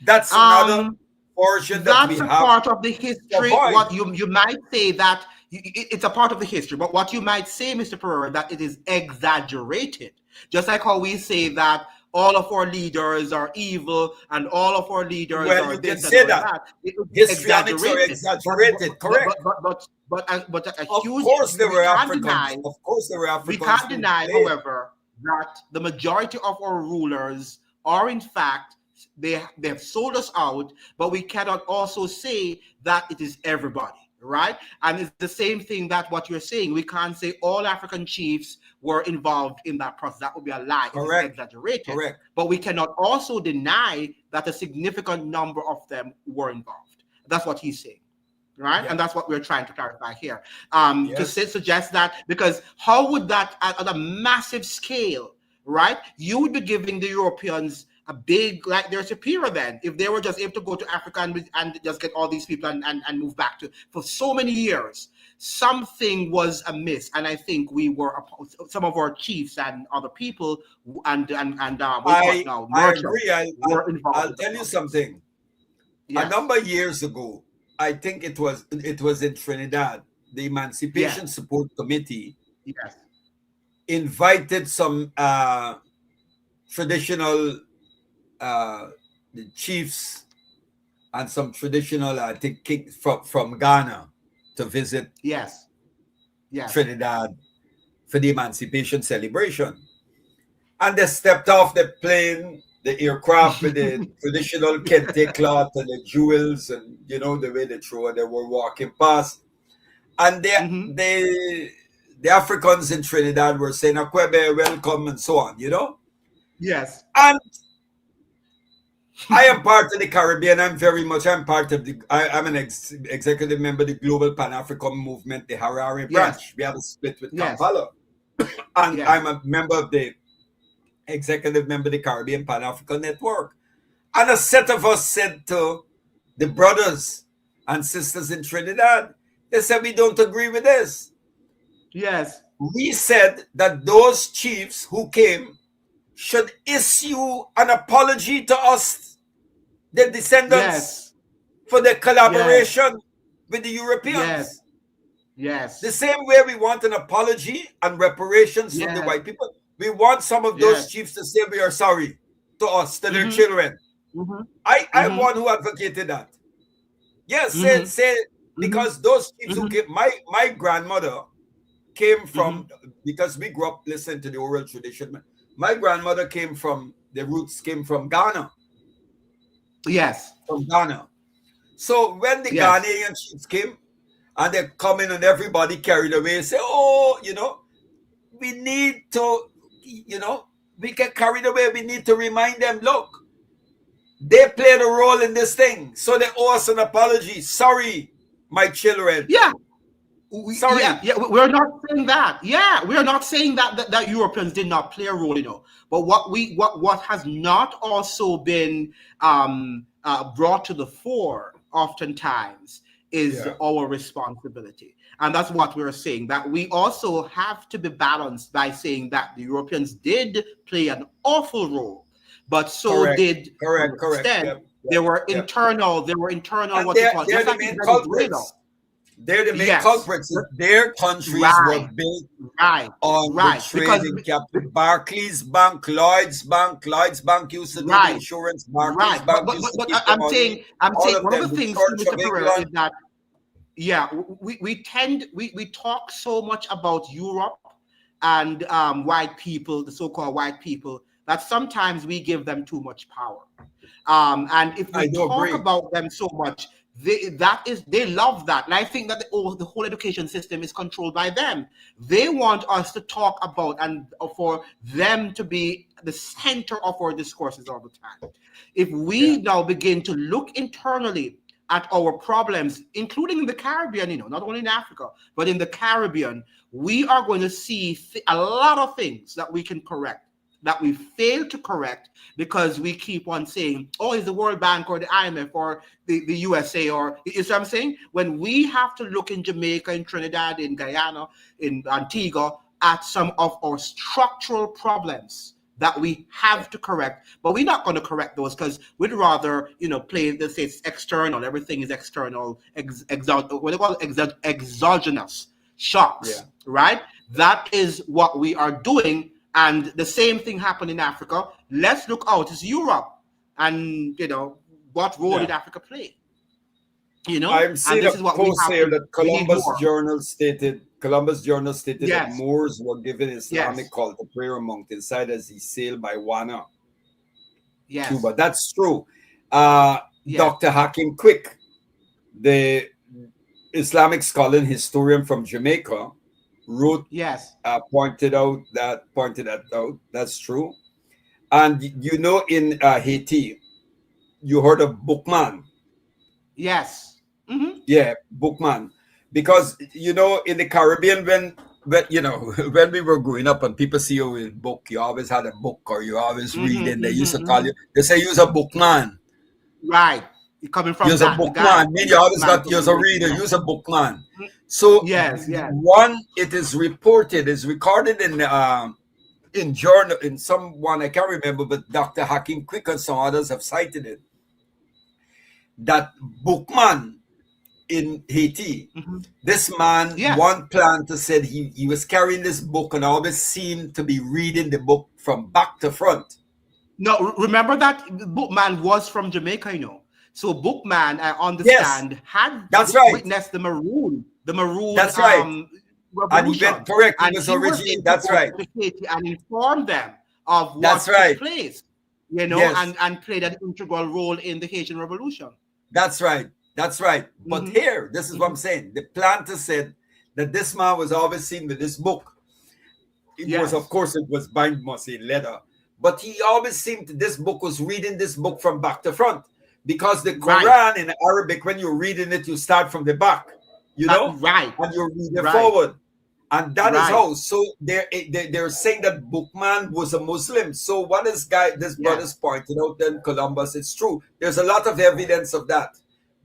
That's another portion that we have. That's a part of the history. What you might say that it's a part of the history, but what you might say, Mr. Pereira, that it is exaggerated. Just like how we say that all of our leaders are evil and all of our leaders are this and that. Histrionics are exaggerated, correct. But a huge... Of course there were Africans. We can't deny, however, that the majority of our rulers are in fact, they have sold us out, but we cannot also say that it is everybody, right? And it's the same thing that what you're saying. We can't say all African chiefs were involved in that process. That would be a lie. Correct. It's exaggerated. Correct. But we cannot also deny that a significant number of them were involved. That's what he's saying, right? Yeah. And that's what we're trying to clarify here. To suggest that, because how would that, at a massive scale, right? You would be giving the Europeans a big, like their superior then, if they were just able to go to Africa and just get all these people and move back to, for so many years. Something was amiss, and I think we were, some of our chiefs and other people and what do you call it now, I merchants agree. were involved I'll in the tell you problems. something. A Yes, number of years ago, I think it was in Trinidad, the yes, Emancipation Support Committee yes, invited some traditional the chiefs and some traditional, I think, kings from Ghana to visit yes, yes. Trinidad for the emancipation celebration. And they stepped off the plane, the aircraft with the traditional kente cloth and the jewels, and the way they were walking past. And Mm-hmm. the Africans in Trinidad were saying Akwebe, welcome, and so on. Yes. And I am part of the Caribbean. I'm part of I'm an executive member of the Global Pan-African Movement, the Harare Yes. branch. We have a split with Yes. Kampala. And Yes. I'm a member of the executive member of the Caribbean Pan-African Network. And a set of us said to the brothers and sisters in Trinidad, they said, we don't agree with this. Yes. We said that those chiefs who came should issue an apology to us, the descendants, Yes. for the Yes. collaboration with the Europeans. Yes. Yes. The same way we want an apology and reparations from the Yes. white people, we want some of those Yes. chiefs to say we are sorry to us, to their Mm-hmm. children. Mm-hmm. I'm one who advocated that. Yes, Mm-hmm. say because those chiefs who came, my grandmother came from, because we grew up listening to the oral tradition. My grandmother the roots came from Ghana. Yes. From Ghana. So when the Yes. Ghanaian chiefs came and they come in and everybody carried away and say, oh, we need to, we get carried away. We need to remind them, look, they played a role in this thing. So they owe us an apology. Sorry, my children. Yeah. Sorry. Yeah, we're not saying that. Yeah, we're not saying that Europeans did not play a role, But what has not also been brought to the fore oftentimes is our responsibility, and that's what we're saying. That we also have to be balanced by saying that the Europeans did play an awful role, but so Correct. did Correct. extent. They were internal. They were internal. And what you call they're the main culprits. They're the main culprits. Their countries were built on the trading capital. Barclays Bank, Lloyd's Bank used to do the insurance. Barclays Bank used to keep I'm money. saying one of the things, Church Mr. of Pereira, is England. that we talk so much about Europe and white people, the so-called white people, that sometimes we give them too much power. And if we talk about them so much, they love that. And I think that the whole education system is controlled by them. They want us to talk about and for them to be the center of our discourses all the time. If we now begin to look internally at our problems, including in the Caribbean, not only in Africa, but in the Caribbean, we are going to see a lot of things that we can correct, that we fail to correct because we keep on saying, oh, it's the World Bank or the IMF or the USA, or you see what I'm saying? When we have to look in Jamaica, in Trinidad, in Guyana, in Antigua, at some of our structural problems that we have to correct, but we're not going to correct those because we'd rather, play this, it's external, everything is external, exogenous shocks, right? That is what we are doing. And the same thing happened in Africa. Let's look out. It's Europe. And, what role did Africa play? I'm seeing a post here that Columbus Journal stated that Moors were given Islamic cult to prayer mountainside as he sailed by Wana, Cuba. That's true. Dr. Hakim Quick, the Islamic scholar and historian from Jamaica, wrote, pointed that out. That's true. And in Haiti, you heard of Bookman. Yes. Mm-hmm. Yeah, Bookman. Because in the Caribbean, when but when we were growing up and people see you in book, you always had a book or you always reading. They used to call you. They say you're a bookman. Right. Coming from You're a that, the guy, bookman. Mean you always man got from you're a Jamaica. reader. You're a bookman. So Yes, yes, one, it is reported, is recorded in journal in someone I can't remember, but Dr. Hakim Quick and some others have cited it. That bookman in Haiti, this man, yes. one planter said he was carrying this book and always seemed to be reading the book from back to front. No, remember that Bookman was from Jamaica, So Bookman, I Yes, understand, had that's right. witnessed the Maroon That's right. And he revolution, went correct. He and was he was originally. able to That's go right. to Haiti and inform them of That's what took right. place, Yes, and played an integral role in the Haitian Revolution. that's right. That's right. But here, this is what I'm saying. The planter said that this man was always seen with this book. It was, of course, it was bound mostly in leather. But he always seemed this book was reading this book from back to front. Because the Quran in Arabic, when you're reading it, you start from the back, Right. And you read it forward. And that is how. So they're saying that Bookman was a Muslim. So what this brother's pointed out in Columbus, it's true. There's a lot of evidence of that.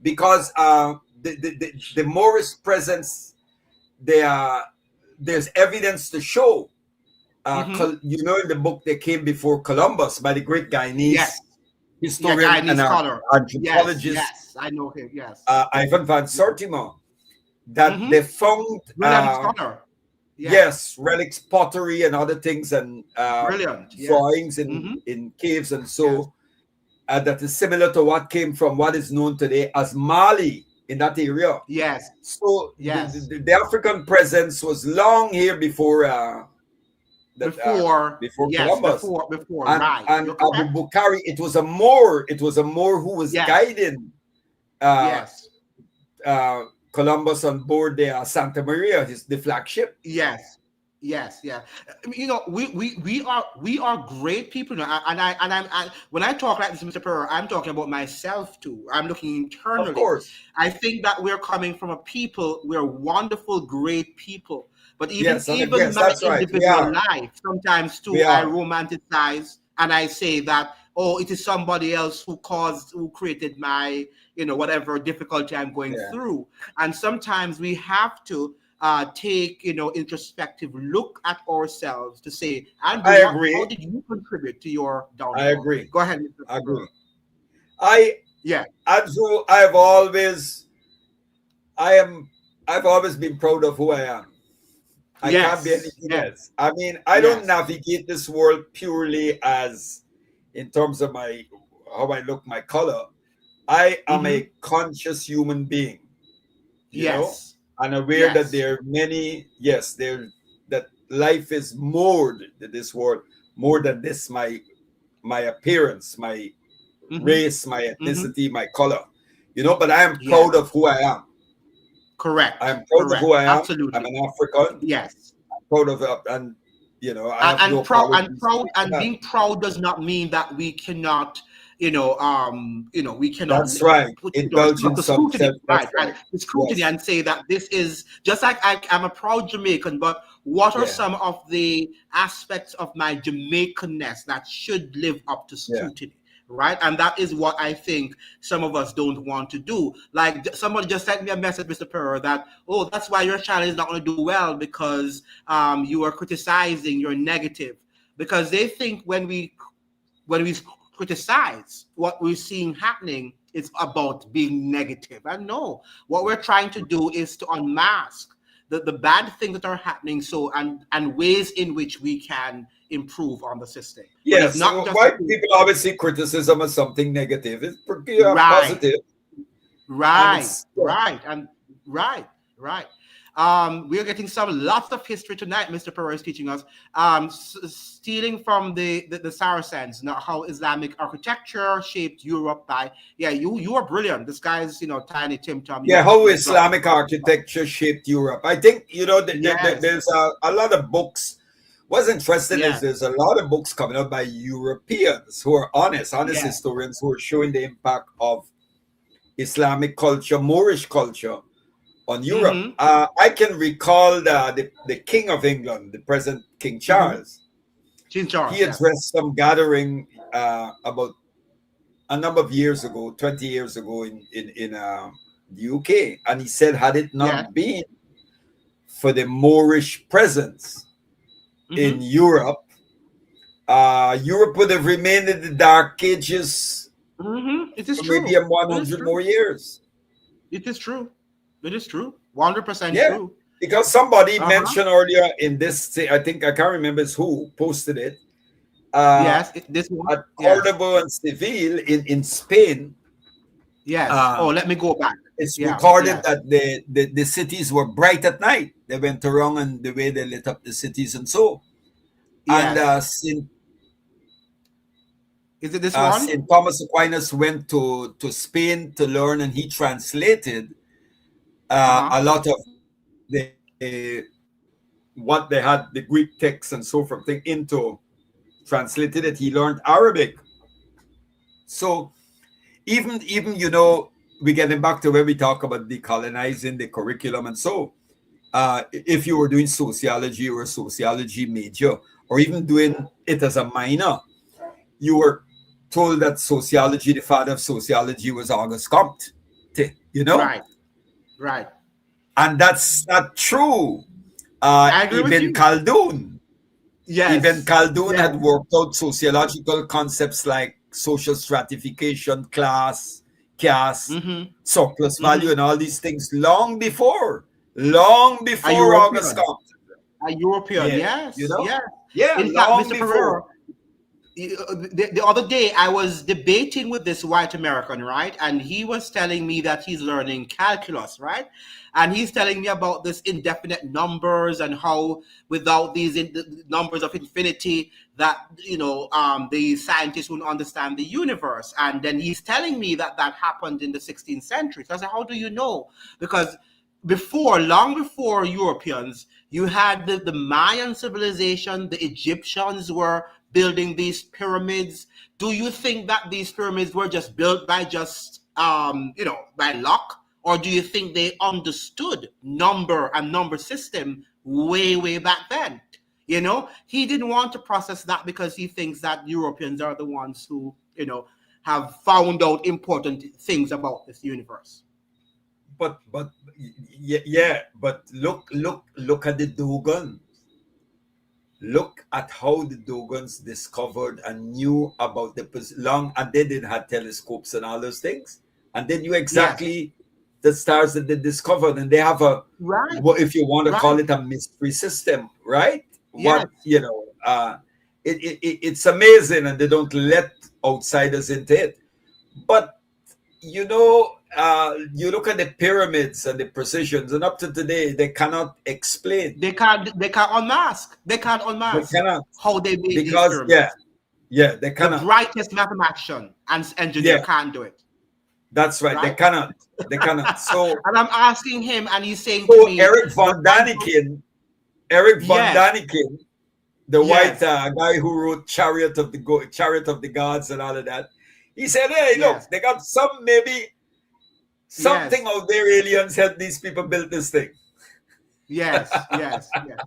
Because the Moorish presence, there's evidence to show. In the book they came before Columbus by the great Guyanese historian and scholar, anthropologist. Yes, I know him. Yes, Ivan van Sertima. That they found relics, pottery, and other things, and drawings in caves, and so that is similar to what came from what is known today as Mali in that area. Yes. So the African presence was long here before. Before Columbus, and Abu Bukhari, it was a Moor who was guiding Columbus on board the Santa Maria, the flagship. Yes. We are great people, and I'm when I talk like this, Mr. Perro, I'm talking about myself too. I'm looking internally. Of course, I think that we're coming from a people. We're wonderful, great people. But even my individual life, sometimes too, I romanticize and I say that, it is somebody else who created my, whatever difficulty I'm going through. And sometimes we have to take, introspective look at ourselves to say, I agree. How did you contribute to your downfall? I agree. Go ahead, Mr. I agree. Andrew, I've always been proud of who I am. I can't be anything else. I mean, I don't navigate this world purely as in terms of how I look, my color. I am a conscious human being. You know? And aware that there are many, that life is more than this world, more than this, my appearance, my race, my ethnicity, my color. But I am proud of who I am. Correct. I'm proud of who I am. Absolutely. I'm an African. Yes. I'm proud of it, and I have no proud and being proud does not mean that we cannot, we cannot. That's right. Indulge in some scrutiny and say that this is just like I'm a proud Jamaican, but what are some of the aspects of my Jamaicanness that should live up to scrutiny? Right, and that is what I think some of us don't want to do. Like somebody just sent me a message, Mr. Perro, that that's why your channel is not going to do well because you are criticizing, you're negative, because they think when we criticize, what we're seeing happening is about being negative. And no, what we're trying to do is to unmask the bad things that are happening, and ways in which we can improve on the system. Yes, why people always see criticism as something negative. It's pretty positive. Right. We are getting lots of history tonight. Mr. Perez is teaching us stealing from the Saracens, how Islamic architecture shaped Europe by you are brilliant. This guy's Tiny Tim Tom. How Islamic architecture shaped Europe. I think there's a lot of books. What's interesting is there's a lot of books coming out by Europeans who are honest historians who are showing the impact of Islamic culture, Moorish culture on Europe. Mm-hmm. I can recall the King of England, the present King Mm-hmm. Charles. King He Charles, yes. addressed some gathering about a number of years ago, 20 years ago in the UK. And he said, had it Yes. not been for the Moorish presence in Mm-hmm. Europe, Europe would have remained in the Dark Ages Mm-hmm. It is for maybe true. It is 100 true. more years. It is true. It is true. 100% Yeah, true. because somebody Uh-huh. mentioned earlier in this, I think I can't remember who posted it, uh, Yes. This one. at Yes. Cordoba and Seville in Spain. Yes. Uh, Oh, let me go back. it's Yeah. recorded Yes. that the cities were bright at night. They went around and the way they lit up the cities and so. And Yes. Is it this one? Saint Thomas Aquinas went to Spain to learn, and he translated Uh-huh. a lot of what they had, the Greek text and so forth thing, into translated it. He learned Arabic. So even we're getting back to where we talk about decolonizing the curriculum and so. If you were doing sociology or a sociology major, or even doing it as a minor, you were told that sociology, the father of sociology, was Auguste Comte, Right. Right. and that's not true. I agree with Ibn you. Khaldun, Ibn Yes. Khaldun Yes. had worked out sociological concepts like social stratification, class, caste, Mm-hmm. surplus Mm-hmm. value, and all these things long before A August European. Comte. A European. Yeah, Yes. Yes. yeah, In fact, long Mr. Pereira, before. the other day I was debating with this white American, right? And he was telling me that he's learning calculus, right? And he's telling me about this indefinite numbers and how without these numbers of infinity that the scientists wouldn't understand the universe. And then he's telling me that that happened in the 16th century. So I said, how do you know? Because long before Europeans, you had the Mayan civilization, the Egyptians were building these pyramids. Do you think that these pyramids were just built by by luck? Or do you think they understood number system way back then? He didn't want to process that because he thinks that Europeans are the ones who, have found out important things about this universe. But but look at the Dogons. Look at how the Dogons discovered and knew about long, and they didn't have telescopes and all those things, and they knew Yes. exactly the stars that they discovered, and they have Right. what, if you want to call Right. it, a mystery system, right? Yes. It's amazing, and they don't let outsiders into it. But you look at the pyramids and the precisions, and up to today, they cannot explain. They can't unmask. They can't They unmask cannot, how they made these because pyramids. they The cannot. brightest mathematician and engineer Yeah, can't do it. that's right. They Right? cannot. They cannot. So, And I'm asking him, and he's saying to me, Eric but von yes, Daniken, the white yes, guy who wrote Chariot of the Gods and all of that, he said, "Hey, look, yes, they got maybe something yes, out there. Aliens help these people build this thing." yes, yes, yes.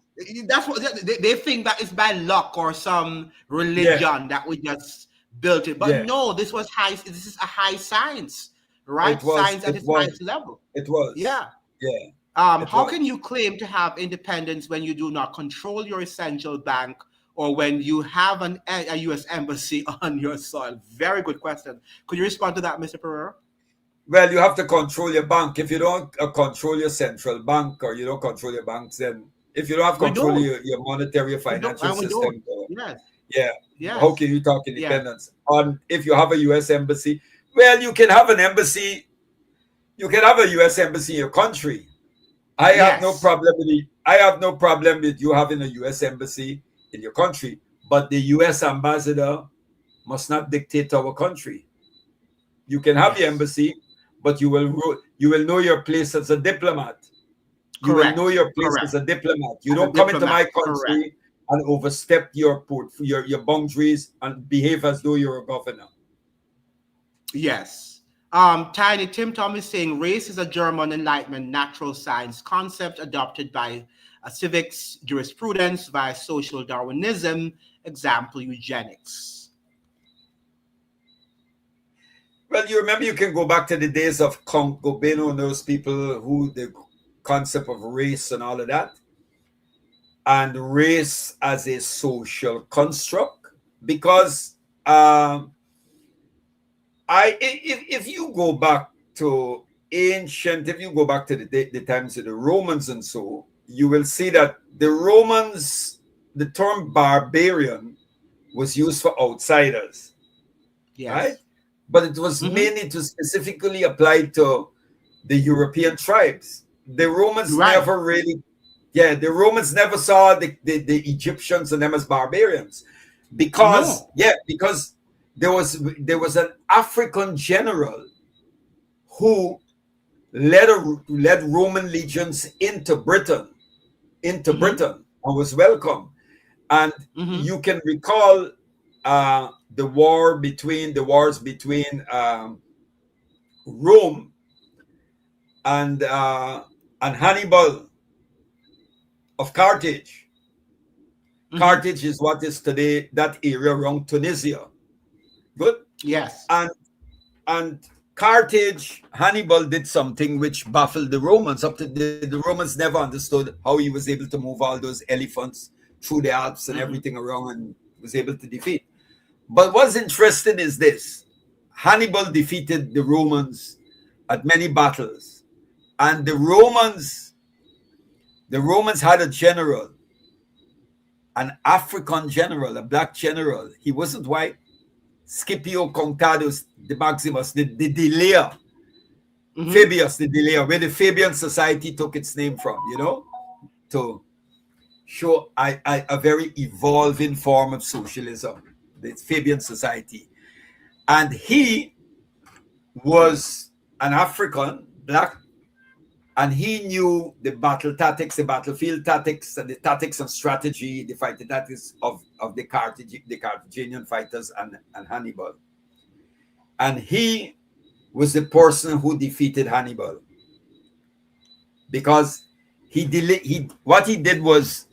That's what they think, that it's by luck or some Yeah, religion that we just built it. But yeah. no, this is a high science, right? It was. Science at It its was. highest level. It was. Yeah. Yeah, it How can was. you claim to have independence when you do not control your essential bank, or when you have a U.S. embassy on your soil? Very good question. Could you respond to that, Mr. Pereira? Well, you have to control your bank. If you don't control your central bank, or you don't control your banks, then if you don't have We control don't. your monetary or We don't. financial And we don't. system, Yes. yeah, how Yes. can you talk Yes. independence? On if you have a U.S. embassy, well, you can have an embassy. You can have a U.S. embassy in your country. I have no Yes. problem with it. I have no problem with you having a U.S. embassy in your country, but the U.S. ambassador must not dictate our country. You can have your Yes. embassy, but you will know your place as a diplomat. You will know Correct. your place as Correct. a diplomat. You As a don't come into my diplomat. Correct. country and overstep your your boundaries and behave as though you're a governor. Yes. Tiny Tim Tom is saying race is a German Enlightenment natural science concept adopted by civics jurisprudence via social Darwinism, example eugenics. Well, you remember, you can go back to the days of Count Gobeno and those people who the concept of race and all of that, and race as a social construct. Because if you go back to if you go back to the times of the Romans and so, you will see that the Romans, the term barbarian was used for outsiders, Yes. right? But it was mainly to specifically apply to the European tribes. The Romans never really, the Romans never saw the Egyptians and them as barbarians, because because there was an African general who led Roman legions into Britain, and was welcome. And you can recall the wars between Rome and Hannibal of Carthage. Carthage is what is today that area around Tunisia. Good. Yes. And Carthage, Hannibal did something which baffled the Romans. Up to the Romans never understood how he was able to move all those elephants through the Alps and everything around, and was able to defeat. But what's interesting is this: Hannibal defeated the Romans at many battles, and the Romans had a general, an African general, a black general. He wasn't white. Scipio Conctadus de Maximus, the Delea, Fabius the Delea, where the Fabian Society took its name from, to show a very evolving form of socialism, the Fabian Society. And he was an African, black, and he knew the battle tactics, the battlefield tactics, and the tactics and strategy, the fighting tactics of the Carthaginian fighters and Hannibal. And he was the person who defeated Hannibal, because what he did was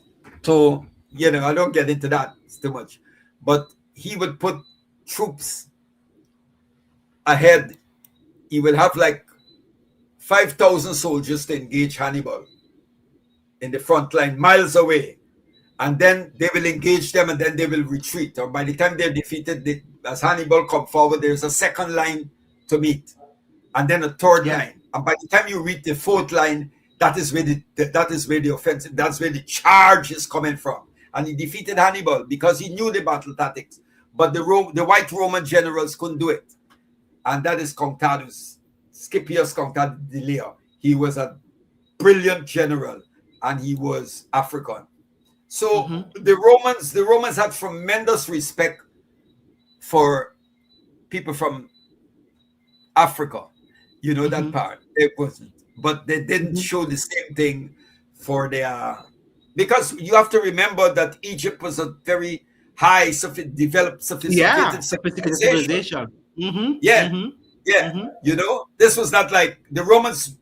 to, I don't get into that too much, but he would put troops ahead. He would have like 5,000 soldiers to engage Hannibal in the front line, miles away. And then they will engage them, and then they will retreat. Or by the time they're defeated, as Hannibal come forward, there's a second line to meet, and then a third line. And by the time you reach the fourth line, that is where the offensive, that's where the charge is coming from. And he defeated Hannibal because he knew the battle tactics. But the white Roman generals couldn't do it. And that is Conctadus, Scipius Conctadus de Leo. He was a brilliant general, and he was African. So the Romans had tremendous respect for people from Africa. That part. It wasn't. But they didn't show the same thing for their, because you have to remember that Egypt was a very high, developed, sophisticated civilization. This was not like the Romans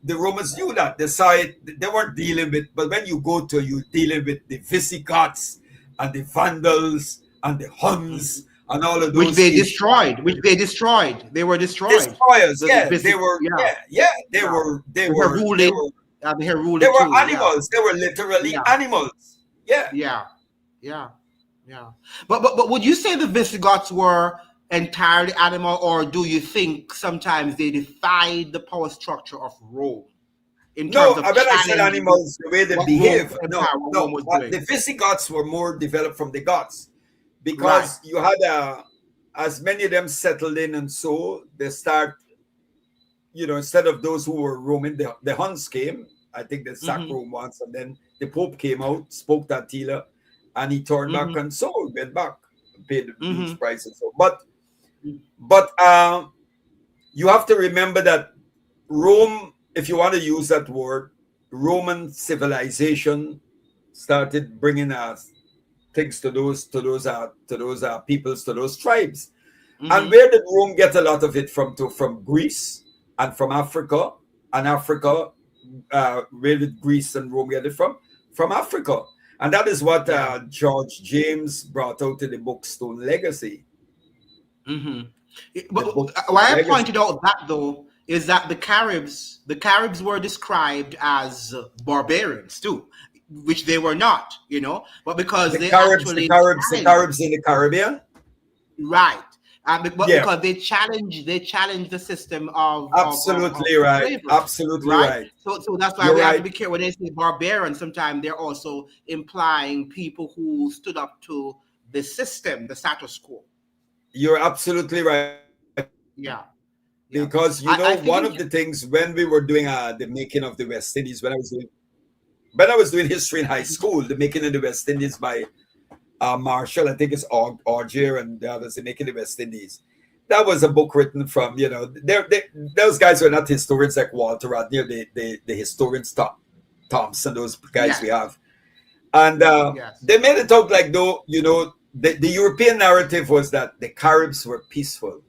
knew that. They saw it. They weren't dealing with, but when you go to, you're dealing with the Visigoths and the Vandals and the Huns and all of those. Which they destroyed. They were destroyed. Destroyers, they were ruling. They were animals. They were literally animals. Yeah. But would you say the Visigoths were entirely animal, or do you think sometimes they defied the power structure of Rome? When I said animals, the way they behave, the Visigoths were more developed from the Goths, because you had as many of them settled in, and so they start, instead of those who were Roman, the Huns came. I think they sacked Rome once, and then the Pope came out, spoke to Attila, and he turned back, and so went back, paid the huge price and so. But you have to remember that Rome, if you want to use that word, Roman civilization started bringing things to those peoples, to those tribes. And where did Rome get a lot of it from? From Greece and from Africa, and Africa, where did Greece and Rome get it from? From Africa. And that is what Yeah. George James brought out in the book Stone Legacy. hmm The But book Stone why I Legacy. pointed out that though is that the Caribs were described as barbarians too, which they were not, but because The they Caribs, the actually Caribs, the challenged, Caribs in the Caribbean. right, but Yeah, because they challenged the system of absolutely right. slavery, Absolutely right? right. So that's why You're we have to right. be careful when they say barbarian. Sometimes they're also implying people who stood up to the system, the status quo. You're absolutely right. Yeah, Because yeah. one of the I things think when we were doing the making of the West Indies, when I was doing history in high school, the making of the West Indies by Marshall, I think it's Auger and the others, the making of the West Indies. That was a book written from, those guys were not historians like Walter Rodney, or the historians Thompson, those guys we yes, have. And yes, they made it out like though, the European narrative was that the Caribs were peaceful.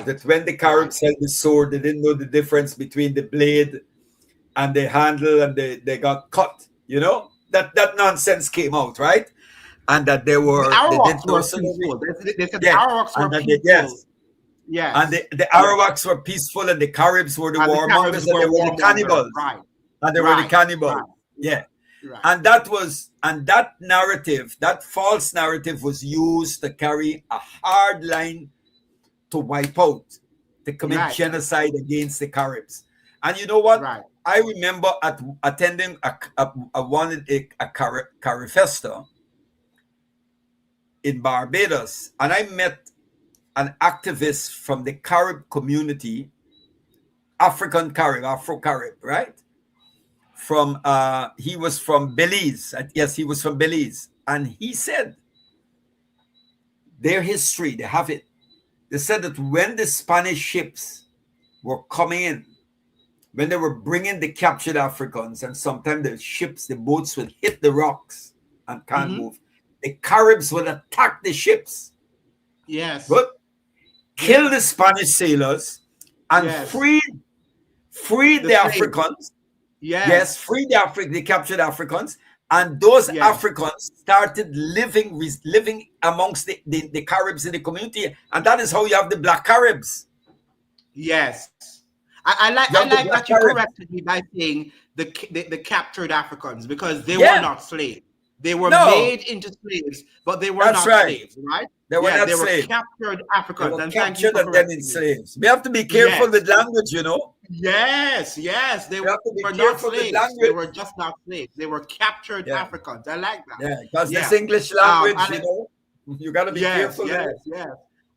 That right, when the right. Caribs held the sword, they didn't know the difference between the blade and the handle, and they got cut. That nonsense came out, right? And that The they did Arawaks were mercenary. peaceful. They said the Yeah, Arawaks and were that peaceful. and Yes, the yes. Arawaks were peaceful, and the Caribs were the And the Caribs warmongers, and were they were the warmongers. cannibals, Right, and they were the right, cannibals. right, Yeah, right. and that narrative, that false narrative, was used to carry a hard line to wipe out, to commit Right, genocide against the Caribs. And you know what? right. I remember attending a Carifesta in Barbados, and I met an activist from the Carib community, African Carib, Afro Carib, right? From he was from Belize. Yes, he was from Belize, and he said their history, they have it. They said that when the Spanish ships were coming in, when they were bringing the captured Africans, and sometimes the boats would hit the rocks and can't hmm move, the Caribs would attack the ships, Yes, but kill the yes, Spanish sailors and yes. free The the slaves. Africans. Yes, Yes, free the captured Africans, and those yes, Africans started living amongst the Caribs in the community, and that is how you have the Black Caribs. yes. I You have the like Black that you Caribs. corrected me by saying the captured Africans because they were Yeah, not slaves. They were no, made into slaves, but they were that's not right. slaves, right? They were Yeah, not they were slaves. captured They Africans, were and thank you captured for and then correcting me. enslaved. We have to be careful Yes, with language. yes, yes. They We have to be were not careful with slaves. They language. were just not slaves. They were captured Yeah, Africans. I like that. yeah, because this Yeah. English language, Alex, you got to be yes, careful with yes, it. yes.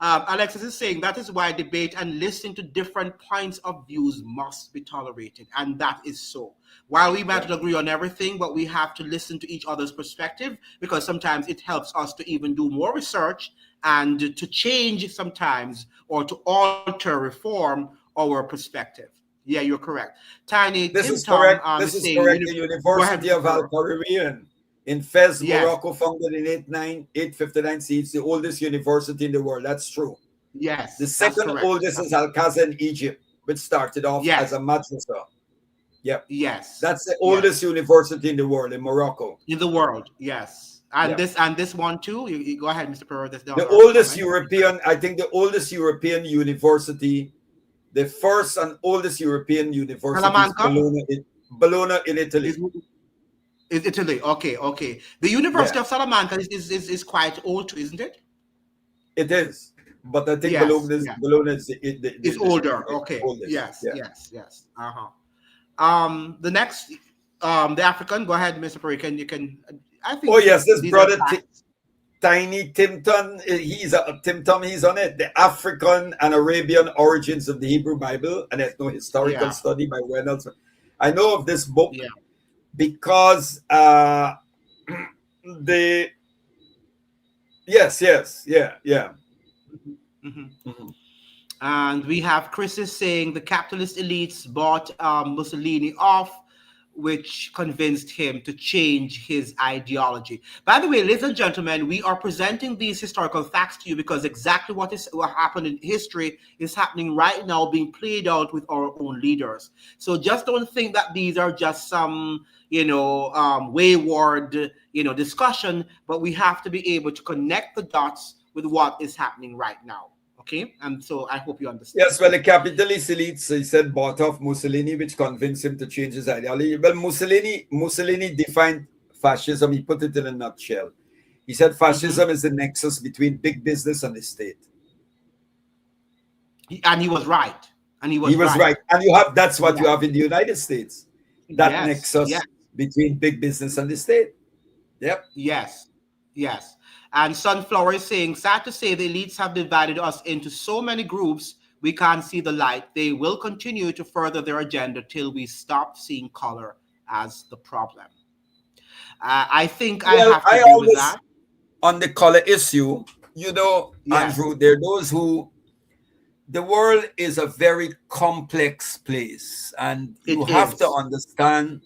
Alexis is saying that is why debate and listening to different points of views must be tolerated, and that is so. While we might Yeah. not agree on everything, but we have to listen to each other's perspective because sometimes it helps us to even do more research and to change sometimes or to alter, reform our perspective. Yeah, you're correct. Tiny This Tim is Tom correct. This is is saying, correct. The go ahead, University Mr. of Al Pearl. Caribbean in Fez, Yes, Morocco, founded in 859 CE. It's the oldest university in the world. That's true. The yes, that's second correct. oldest is Al Qaza in Egypt, which started off as Yes, a madrasa. Yep. yes, That's the oldest yes. university in the world, in Morocco. In the world, yes. And Yep. this one too. You go ahead, Mr. Perot. There's the The other oldest comment. European, I think the oldest European university, the first and oldest European university is Salamanca Bologna in is Italy. is Italy. Okay, okay. The University Yeah, of Salamanca is quite old too, isn't it? it is. But I think Yes, yeah. Bologna is It's older. the Okay. oldest. Yes, Yeah. yes, yes. Uh-huh. The next the African, go ahead, Mr. Perot. You can I Oh think yes, this these are brother facts. Tiny Timton, Tim Tom, he's on it. The African and Arabian origins of the Hebrew Bible, and there's no historical Yeah, study by Reynolds. I know of this book yeah. because the yeah. hmm Mhm. And we have Chris is saying the capitalist elites bought Mussolini off. which convinced him to change his ideology. By the way, ladies and gentlemen, we are presenting these historical facts to you because exactly what happened in history is happening right now, being played out with our own leaders. So just don't think that these are just some, wayward, discussion, but we have to be able to connect the dots with what is happening right now. Okay, and so I hope you understand. Yes, well, the capitalist elites, he said, bought off Mussolini, which convinced him to change his ideology. Well, Mussolini defined fascism. He put it in a nutshell. He said fascism is the nexus between big business and the state. And he was right. He was right. And that's what you have in the United States. That nexus between big business and the state. Yep. Yes. And Sunflower is saying, sad to say, the elites have divided us into so many groups, we can't see the light. They will continue to further their agenda till we stop seeing color as the problem. I think I have to agree with that. On the color issue, Andrew, there are those who, the world is a very complex place, and you have to understand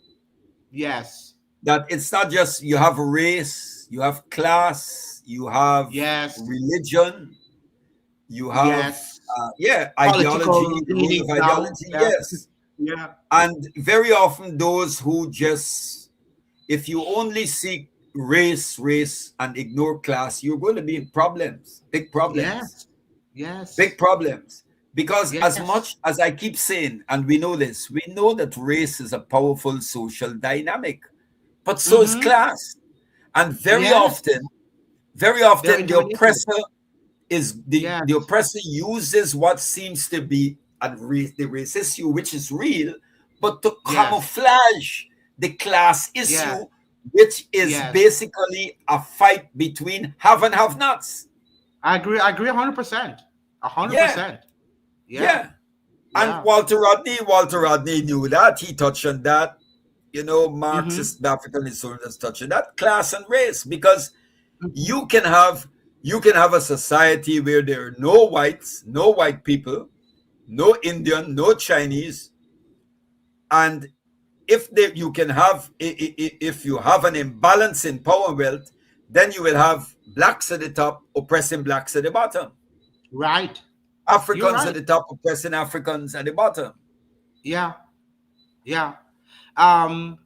that it's not just you have race, you have class, you have religion, you have ideology, and very often those who just, if you only seek race and ignore class, you're going to be in problems, big problems. Big problems. Because as much as I keep saying, and we know this, we know that race is a powerful social dynamic, but so is class. And very often the oppressor is the oppressor uses what seems to be the race issue, which is real, but to camouflage the class issue, which is basically a fight between have and have nots. I agree 100%. 100%. Yeah. And Walter Rodney knew that. He touched on that. Marxist African historians touch on that, class and race, because you can have a society where there are no whites, no white people, no Indian, no Chinese, and if you have an imbalance in power and wealth, then you will have blacks at the top oppressing blacks at the bottom. Right. Africans at the top oppressing Africans at the bottom. Yeah.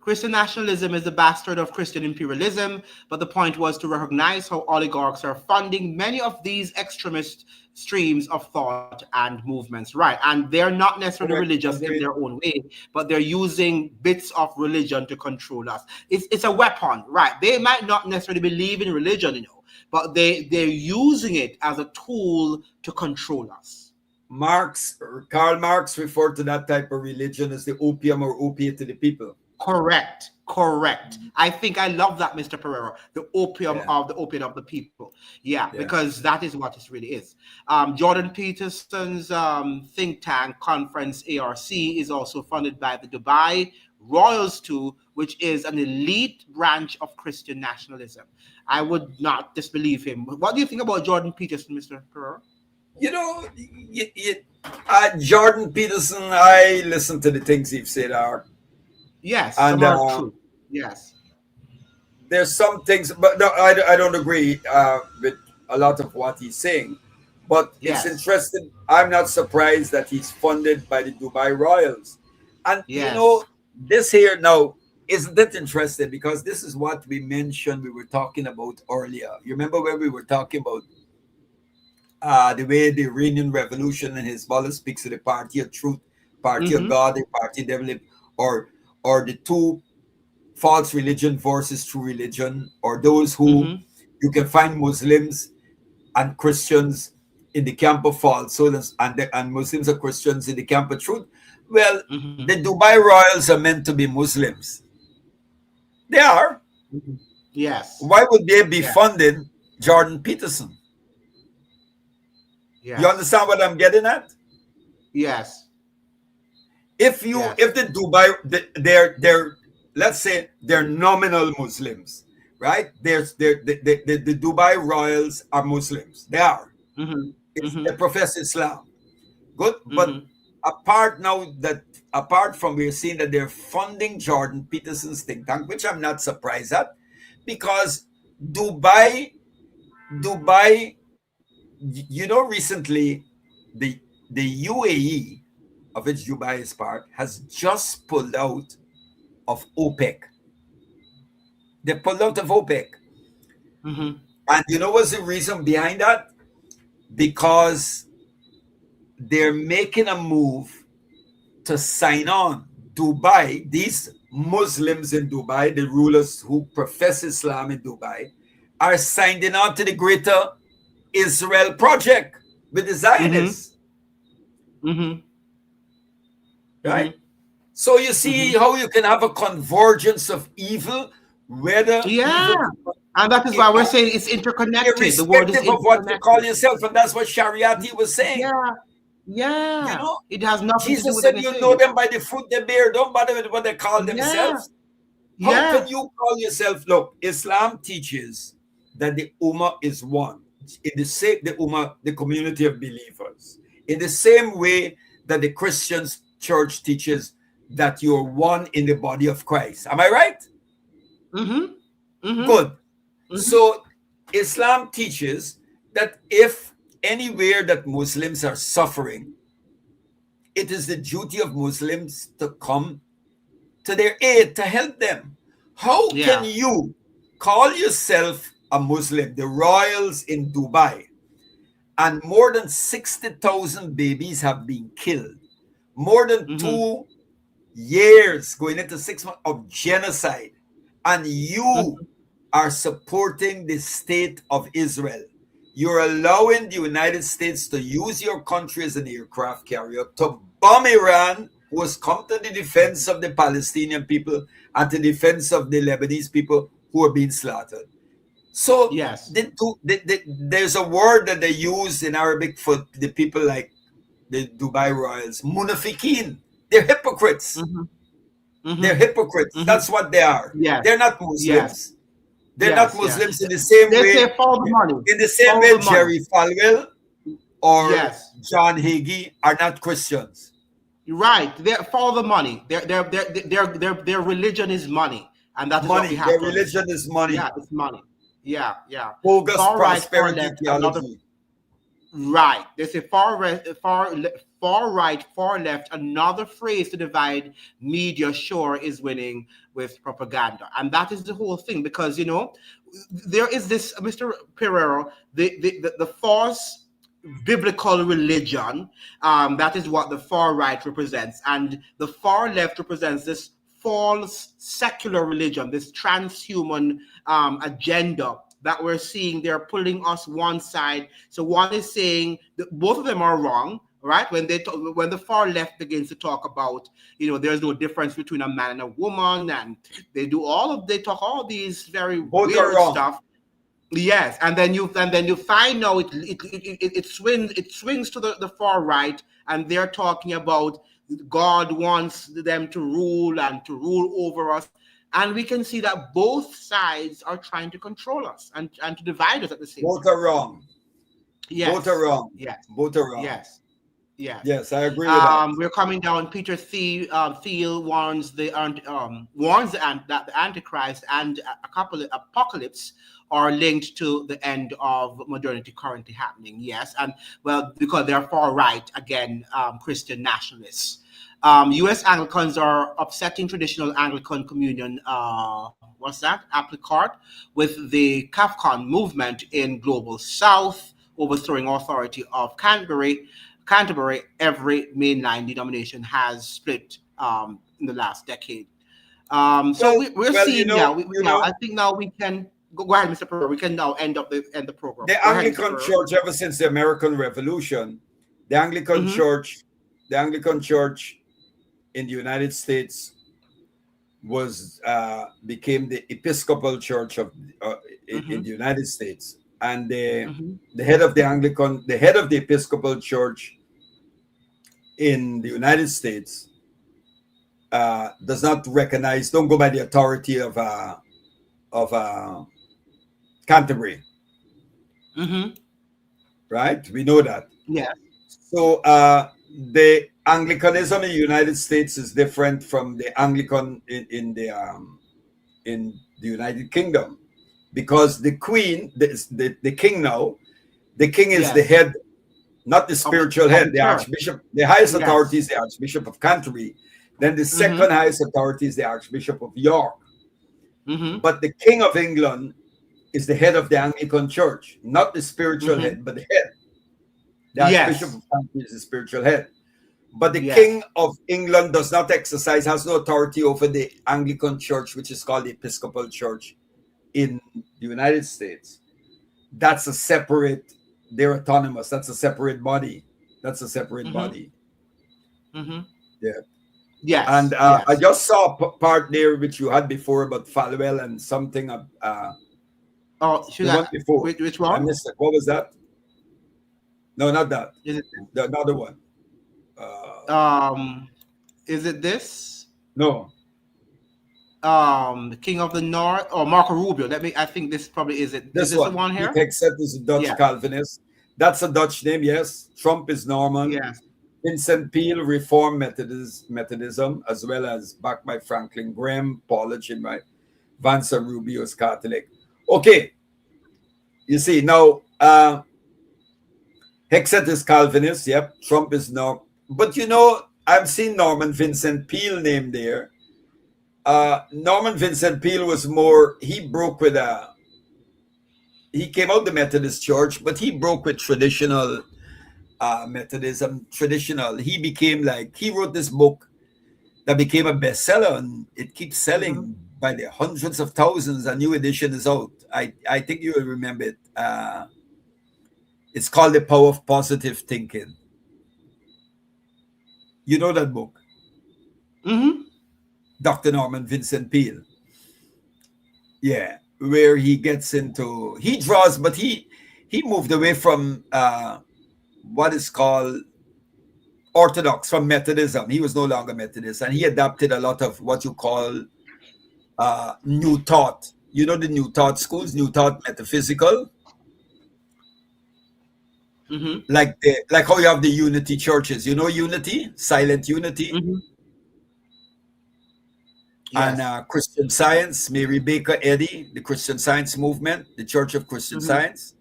Christian nationalism is the bastard of Christian imperialism, but the point was to recognize how oligarchs are funding many of these extremist streams of thought and movements. Right. And they're not necessarily religious in their own way, but they're using bits of religion to control us. It's a weapon, right? They might not necessarily believe in religion, but they're using it as a tool to control us. Karl Marx referred to that type of religion as the opium or opiate to the people. Correct. I think I love that, Mr. Pereira. The opium of the people. Because that is what it really is. Jordan Peterson's think tank conference ARC is also funded by the Dubai Royals too, which is an elite branch of Christian nationalism. I would not disbelieve him. What do you think about Jordan Peterson, Mr. Pereira? Jordan Peterson, I listen to the things he's said are. Yes, and some are true. Yes. There's some things, but no, I don't agree with a lot of what he's saying. But it's interesting. I'm not surprised that he's funded by the Dubai Royals. And this here now, isn't it interesting? Because this is what we mentioned, we were talking about earlier. You remember when we were talking about the way the Iranian Revolution and Hezbollah speaks of the party of truth, party of God, the party of devil, or the two false religion versus true religion, or those who you can find Muslims and Christians in the camp of falsehood and Muslims or Christians in the camp of truth. Well, the Dubai Royals are meant to be Muslims. They are. Yes. Why would they be funding Jordan Peterson? Yes. You understand what I'm getting at? Yes. If the Dubai, they're let's say they're nominal Muslims, right? The Dubai Royals are Muslims. They are. They profess Islam. Good, but apart now that apart from we're seeing that they're funding Jordan Peterson's think tank, which I'm not surprised at, because Dubai, recently the UAE, of which Dubai is part, has just pulled out of OPEC. They pulled out of OPEC. Mm-hmm. And you know what's the reason behind that? Because they're making a move to sign on. Dubai, these Muslims in Dubai, the rulers who profess Islam in Dubai, are signing on to the Greater Israel Project with the Zionists. Mm-hmm. Right? Mm-hmm. So you see how you can have a convergence of evil, whether Yeah. evil, And that is why we're saying it's interconnected. The world is irrespective of what you call interconnected. yourself, and that's what Shariati was saying. Yeah. Yeah. It has nothing to do Jesus with said, "You anything. know them by the fruit they bear. Don't bother with what they call Yeah. themselves." How Yeah. can you call yourself? Look, Islam teaches that the Ummah is one. In the same, the Ummah, the community of believers, in the same way that the Christian church teaches that you're one in the body of Christ. Am I right? Mm-hmm. Mm-hmm. Good. Mm-hmm. So Islam teaches that if anywhere that Muslims are suffering, it is the duty of Muslims to come to their aid, to help them. How can you call yourself a Muslim, the royals in Dubai, and more than 60,000 babies have been killed, more than 2 years going into 6 months of genocide, and you are supporting the state of Israel? You're allowing the United States to use your country as an aircraft carrier to bomb Iran, who has come to the defense of the Palestinian people and to the defense of the Lebanese people who are being slaughtered. So there's a word that they use in Arabic for the people like the Dubai royals, munafiqin. They're hypocrites. They're hypocrites. That's what they are. They're not Muslims. They're not Muslims in the same way. They follow the money. In the same way, Jerry Falwell or John Hagee are not Christians. Right. They follow the money. Their religion is money. And that is money. What we have. Their religion is money. Yeah, it's money. Yeah. Bogus prosperity theology. Right. There's a far right, far left. Another phrase to divide media sure is winning with propaganda, and that is the whole thing. Because there is this Mr. Pereira, the false biblical religion. That is what the far right represents, and the far left represents this false secular religion, this transhuman agenda that we're seeing. They're pulling us one side. So one is saying that both of them are wrong, right? When the far left begins to talk about, there's no difference between a man and a woman, and they talk all these very both weird stuff. Yes, and then you find now it swings to the far right, and they're talking about God wants them to rule and to rule over us. And we can see that both sides are trying to control us and to divide us at the same time. Both are wrong. Yes. Both are wrong. Yes. Both are wrong. Yes. Yes, I agree with that. We're coming down. Peter Thiel warns that the Antichrist and apocalypse are linked to the end of modernity currently happening. Yes, and because they're far right again, Christian nationalists. U.S. Anglicans are upsetting traditional Anglican communion, apple cart, with the CAFCON movement in Global South, overthrowing authority of Canterbury. Every mainline denomination has split in the last decade. We're seeing now. I think now we can go ahead, Mr. Pereira. We can now end the program. The Anglican Church, ever since the American Revolution, the Anglican Church in the United States became the Episcopal Church of in the United States, and the head of the Episcopal Church in the United States does not don't go by the authority of Canterbury. Right? We know that. Yeah. So the Anglicanism in the United States is different from the Anglican in the United Kingdom, because the Queen, the King now, the King is the Yes. head, not the Of spiritual of head. the The church. Archbishop, the highest authority Yes. is the Archbishop of Canterbury. Then the Mm-hmm. second highest authority is the Archbishop of York. Mm-hmm. But the King of England is the head of the Anglican Church, not the spiritual Mm-hmm. head, but the head. The Archbishop Yes. of Canterbury is the spiritual head. But the Yes. King of England does not exercise, has no authority over the Anglican Church, which is called the Episcopal Church in the United States. That's a separate, they're autonomous. That's a separate body. That's a separate Mm-hmm. body. Mm-hmm. Yeah. And Yes. I Yes. just saw a part there which you had before about Falwell and something, Oh, should the I? one before. Which I one? missed it. What was that? No, not that. Is it The another one. Uh, um? Is it this? no, The King of the North or Marco Rubio? Let me. I think this probably is it. Is this this the one. one Pete here? Hegseth is a Dutch Yeah. Calvinist. That's a Dutch name, yes. Trump is Norman. Yes. Vincent Peale, Reformed Methodism, as well as backed by Franklin Graham, Paula Chinmay, Vance Rubio is Catholic. Okay, you see now, Hegseth is Calvinist. Yep, Trump is not. But you know, I've seen Norman Vincent Peale named there. Norman Vincent Peale was more. He broke with he came out the Methodist Church, but he broke with traditional Methodism. Traditional. He became like, he wrote this book that became a bestseller, and it keeps selling Mm-hmm. by the hundreds of thousands. A new edition is out. I think you will remember it. It's called The Power of Positive Thinking. You know that book, Mm-hmm. Dr. Norman Vincent Peale. Yeah, where he gets into, he draws, but he moved away from what is called Orthodox, from Methodism. He was no longer Methodist, and he adopted a lot of what you call New Thought. You know the New Thought schools, New Thought metaphysical, Mm-hmm. like how you have the Unity churches. You know Unity, Silent Unity, Mm-hmm. and Yes. Christian Science. Mary Baker Eddy, the Christian Science movement, the Church of Christian Mm-hmm. Science.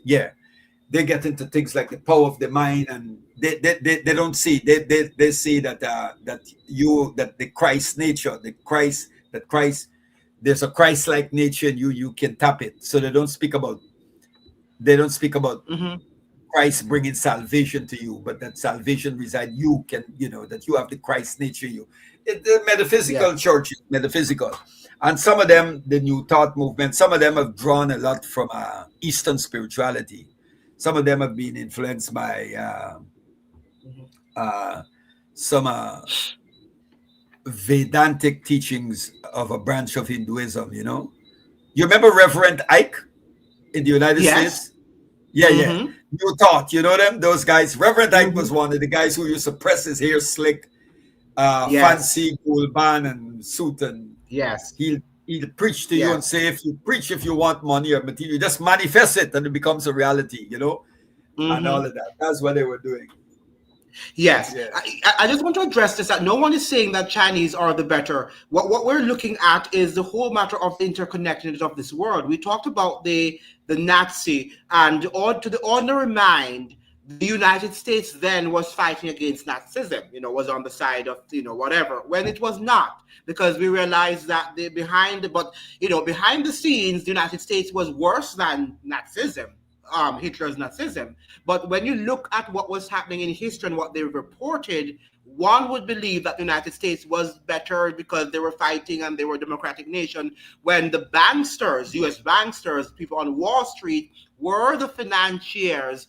Yeah, they get into things like the power of the mind, and they don't see, they see that that the Christ nature, Christ, there's a Christ-like nature in you. You can tap it. So they don't speak about Mm-hmm. Christ bringing salvation to you, but that salvation reside, you can, that you have the Christ nature in you. The metaphysical Yes. church is metaphysical, and some of them, the New Thought movement, some of them have drawn a lot from Eastern spirituality. Some of them have been influenced by some Vedantic teachings of a branch of Hinduism. You remember Reverend Ike in the United Yes. States? Yeah. Mm-hmm. New Thought, you know them? Those guys. Reverend Ike Mm-hmm. was one of the guys who used to press his hair slick, Yes. fancy gulban and suit, and Yes. he'll preach to you and Yes. say, if you want money or material, just manifest it and it becomes a reality, and Mm-hmm. all of that. That's what they were doing. Yes, Yeah. I just want to address this, that no one is saying that Chinese are the better. What we're looking at is the whole matter of the interconnectedness of this world. We talked about the Nazi, and to the ordinary mind, the United States then was fighting against Nazism, was on the side of, whatever, when it was not, because we realized that behind the scenes, the United States was worse than Nazism. Hitler's Nazism. But when you look at what was happening in history and what they reported, one would believe that the United States was better because they were fighting and they were a democratic nation, when the banksters, US banksters, people on Wall Street, were the financiers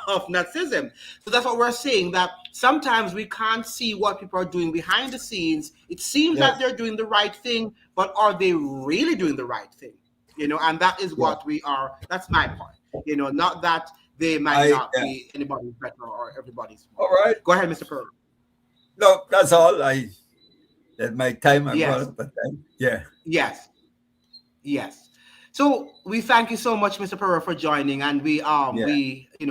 of Nazism. So that's what we're saying, that sometimes we can't see what people are doing behind the scenes. It seems that they're doing the right thing, but are they really doing the right thing? And that is what we are. That's my point. Not that they might not be anybody's better or everybody's. All right. Go ahead, Mr. Pearl. No, that's all. At my time, I Yes. brought up that time. Yeah. Yes. So we thank you so much, Mr. Pereira, for joining, and Yeah,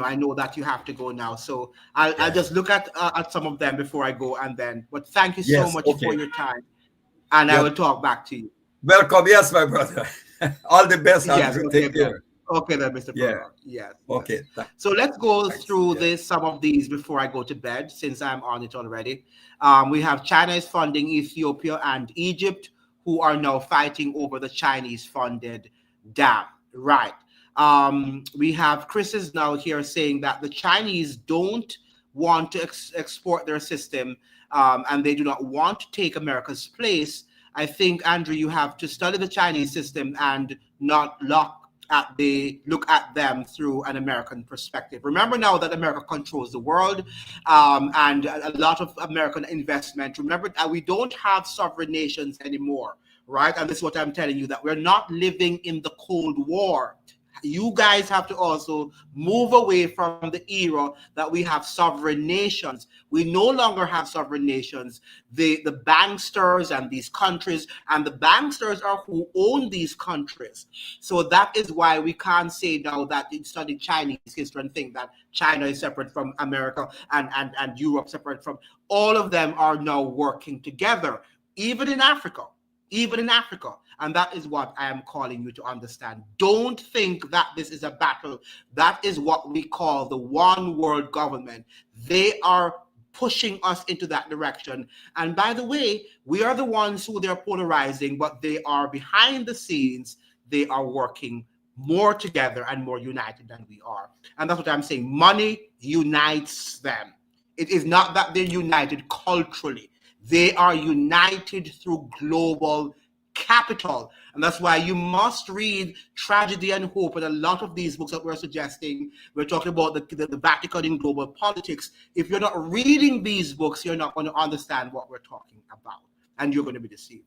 I know that you have to go now, so I'll yeah. just look at some of them before I go, and then. But thank you so Yes, much for okay. your time, and I Yeah. will talk back to you. Welcome. Yes, my brother. All the best, Yes, Andrew. okay Take then. care. Okay then, Mr. Yeah. Pereira. Yes, Okay. yes. So let's go Thanks. through Yeah. this some of these before I go to bed, since I'm on it already. We have China is funding Ethiopia and Egypt, who are now fighting over the Chinese funded dam. Right. We have Chris is now here saying that the Chinese don't want to export their system, and they do not want to take America's place. I think, Andrew, you have to study the Chinese system and not look at them through an American perspective. Remember now that America controls the world, and a lot of American investment. Remember that we don't have sovereign nations anymore, right? And this is what I'm telling you, that we're not living in the Cold War. You guys have to also move away from the era that we have sovereign nations. We no longer have sovereign nations. The banksters and these countries, and the banksters are who own these countries. So that is why we can't say now that you study Chinese history and think that China is separate from America, and Europe separate from. All of them are now working together, even in Africa. Even in Africa. And that is what I am calling you to understand. Don't think that this is a battle. That is what we call the one world government. They are pushing us into that direction. And by the way, we are the ones who they're polarizing, but they are behind the scenes. They are working more together and more united than we are. And that's what I'm saying. Money unites them. It is not that they're united culturally. They are united through global capital. And that's why you must read Tragedy and Hope and a lot of these books that we're suggesting. We're talking about the Vatican in global politics. If you're not reading these books, you're not going to understand what we're talking about, and you're going to be deceived.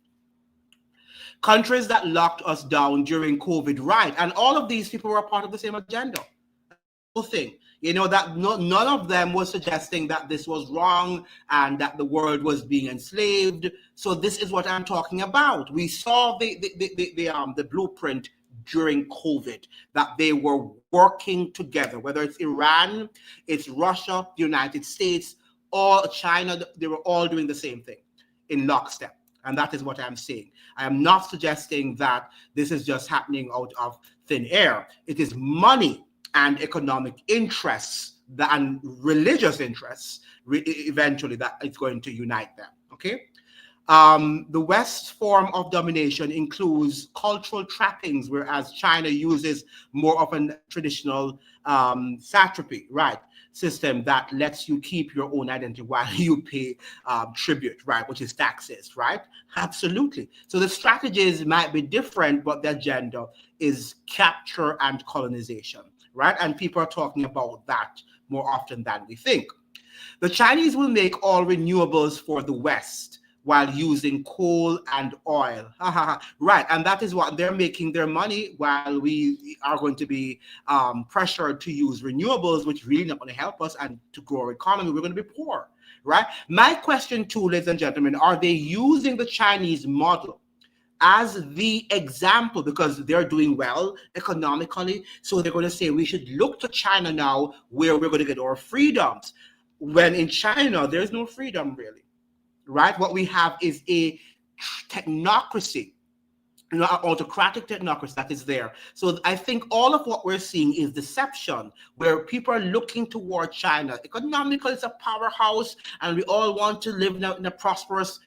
Countries that locked us down during COVID, right? And all of these people were part of the same agenda. That's the whole thing. That none of them was suggesting that this was wrong and that the world was being enslaved. So this is what I'm talking about. We saw the blueprint during COVID, that they were working together, whether it's Iran, it's Russia, the United States, or China. They were all doing the same thing in lockstep. And that is what I'm saying. I am not suggesting that this is just happening out of thin air. It is money and economic interests and religious interests eventually that it's going to unite them. Okay. The West form of domination includes cultural trappings, whereas China uses more of a traditional satrapy, right, system that lets you keep your own identity while you pay tribute, right, which is taxes, right? Absolutely. So the strategies might be different, but the agenda is capture and colonization, right? And people are talking about that more often than we think. The Chinese will make all renewables for the West while using coal and oil. Right, and that is what they're making their money, while we are going to be pressured to use renewables, which really not going to help us, and to grow our economy, we're going to be poor, right? My question too, ladies and gentlemen, are they using the Chinese model as the example because they're doing well economically? So they're going to say we should look to China now, where we're going to get our freedoms. When in China, there's no freedom really, right? What we have is a technocracy, an autocratic technocracy that is there. So I think all of what we're seeing is deception, where people are looking toward China. Economically, it's a powerhouse, and we all want to live in a prosperous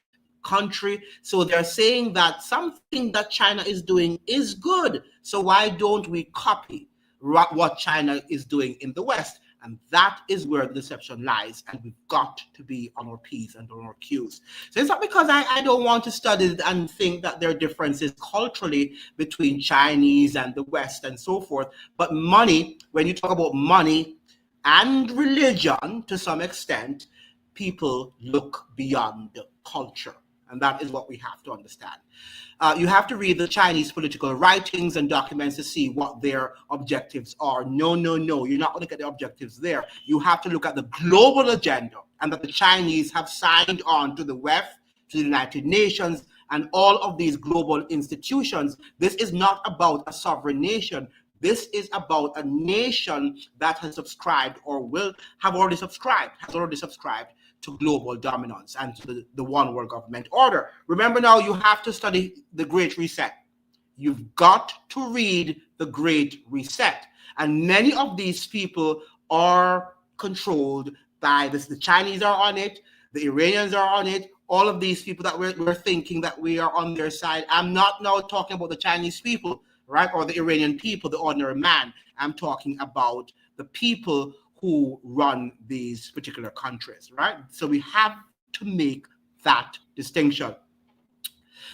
country. So they're saying that something that China is doing is good. So why don't we copy what China is doing in the West? And that is where the deception lies. And we've got to be on our P's and on our Q's. So it's not because I don't want to study it and think that there are differences culturally between Chinese and the West and so forth. But money, when you talk about money and religion to some extent, people look beyond culture. And that is what we have to understand. You have to read the Chinese political writings and documents to see what their objectives are. No, you're not going to get the objectives there. You have to look at the global agenda, and that the Chinese have signed on to the WEF, to the United Nations, and all of these global institutions, this is not about a sovereign nation. This is about a nation that has subscribed or will have already subscribed, has already subscribed to global dominance and to the one world government order. Remember now, you have to study the Great Reset. You've got to read the Great Reset. And many of these people are controlled by this. The Chinese are on it, the Iranians are on it, all of these people that we're thinking that we are on their side. I'm not now talking about the Chinese people, right, or the Iranian people, the ordinary man. I'm talking about the people who run these particular countries, right? So we have to make that distinction.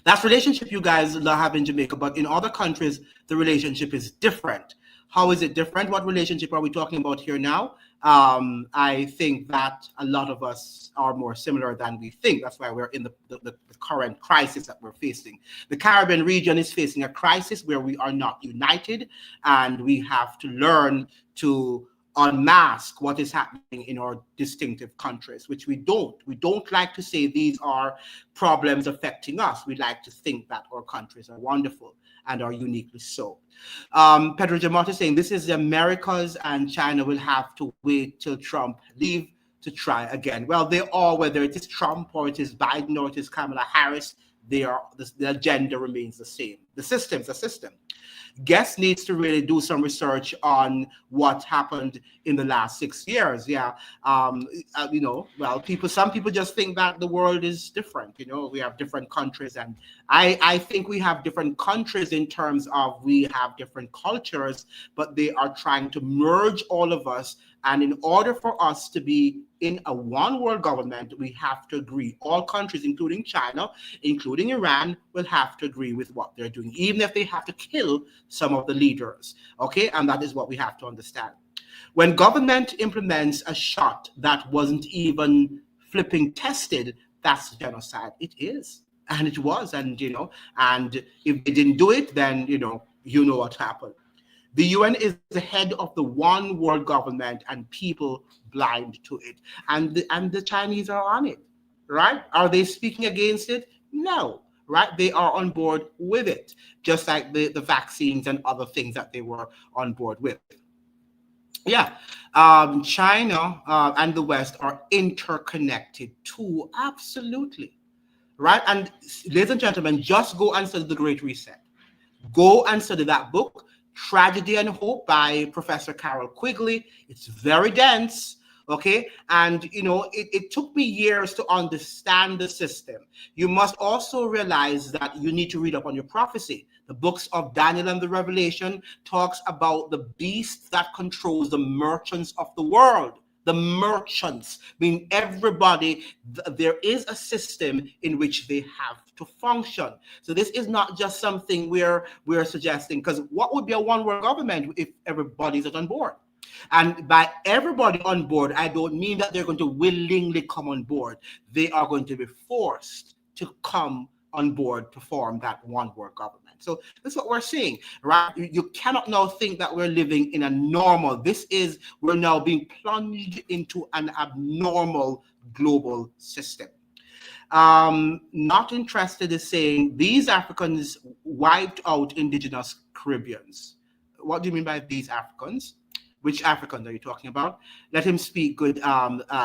That's relationship you guys have in Jamaica, but in other countries, the relationship is different. How is it different? What relationship are we talking about here now? I think that a lot of us are more similar than we think. That's why we're in the current crisis that we're facing. The Caribbean region is facing a crisis where we are not united, and we have to learn to unmask what is happening in our distinctive countries, which we don't. We don't like to say these are problems affecting us. We like to think that our countries are wonderful and are uniquely so. Pedro Jamot is saying this is the Americas and China will have to wait till Trump leave to try again. Well, they all, whether it is Trump or it is Biden or it is Kamala Harris, the agenda remains the same. The system's a system. Guest needs to really do some research on what happened in the last 6 years. Yeah, well, some people just think that the world is different. We have different countries, and I think we have different countries in terms of we have different cultures, but they are trying to merge all of us. And in order for us to be in a one world government, we have to agree. All countries, including China, including Iran, will have to agree with what they're doing, even if they have to kill some of the leaders. Okay, and that is what we have to understand. When government implements a shot that wasn't even flipping tested, that's genocide. It is, and it was, and and if they didn't do it, then you know what happened. The UN is the head of the one world government, and people blind to it. And the Chinese are on it, right? Are they speaking against it? No, right? They are on board with it, just like the vaccines and other things that they were on board with. Yeah, China and the West are interconnected too, absolutely, right? And ladies and gentlemen, just go and study the Great Reset. Go and study that book, Tragedy and Hope by Professor Carol Quigley. It's very dense, okay? And, it took me years to understand the system. You must also realize that you need to read up on your prophecy. The books of Daniel and the Revelation talks about the beast that controls the merchants of the world. The merchants, meaning everybody, there is a system in which they have to function. So this is not just something we're suggesting, because what would be a one world government if everybody's on board? And by everybody on board, I don't mean that they're going to willingly come on board. They are going to be forced to come on board to form that one world government. So that's what we're seeing, right? You cannot now think that we're living in a normal. We're now being plunged into an abnormal global system. Not interested is saying these Africans wiped out indigenous Caribbeans. What do you mean by these Africans? Which Africans are you talking about? Let him speak good.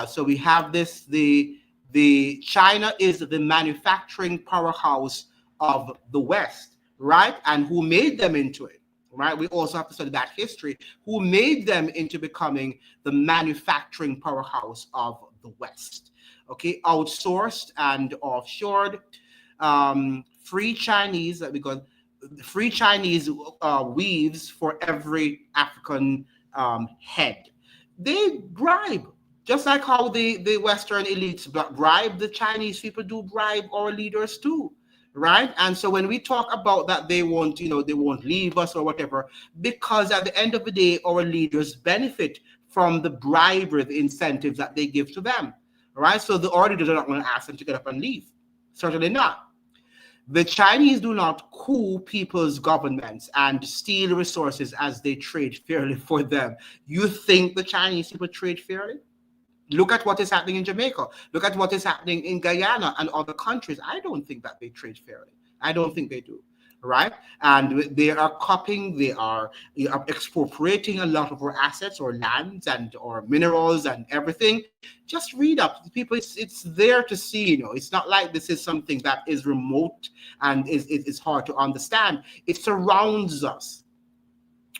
So we have this, the China is the manufacturing powerhouse of the West, right? And who made them into it, right? We also have to study that history. Who made them into becoming the manufacturing powerhouse of the West? Okay, outsourced and offshored. Free Chinese, because free Chinese weaves for every African head. They bribe. Just like how the Western elites bribe, the Chinese people do bribe our leaders too, right? And so when we talk about that, they won't leave us or whatever, because at the end of the day, our leaders benefit from the bribery, the incentives that they give to them, right? So the auditors are not going to ask them to get up and leave. Certainly not. The Chinese do not coup people's governments and steal resources as they trade fairly for them. You think the Chinese people trade fairly? Look at what is happening in Jamaica. Look at what is happening in Guyana and other countries. I don't think that they trade fairly. I don't think they do. Right? And they are copying, they are expropriating a lot of our assets or lands and or minerals and everything. Just read up. People, it's there to see, It's not like this is something that is remote and is hard to understand. It surrounds us,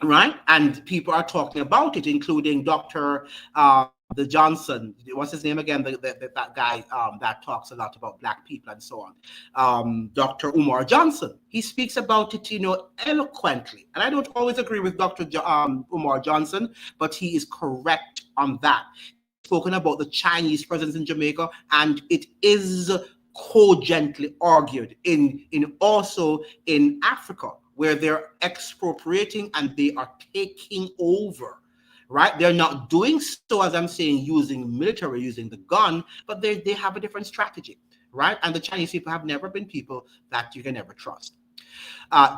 right? And people are talking about it, including Dr. The Johnson, what's his name again? That guy that talks a lot about black people and so on. Dr. Umar Johnson, he speaks about it, eloquently. And I don't always agree with Dr. Umar Johnson, but he is correct on that. He's spoken about the Chinese presence in Jamaica, and it is cogently argued in also in Africa, where they're expropriating and they are taking over, right? They're not doing so, as I'm saying, using military, using the gun, but they have a different strategy, right? And the Chinese people have never been people that you can ever trust.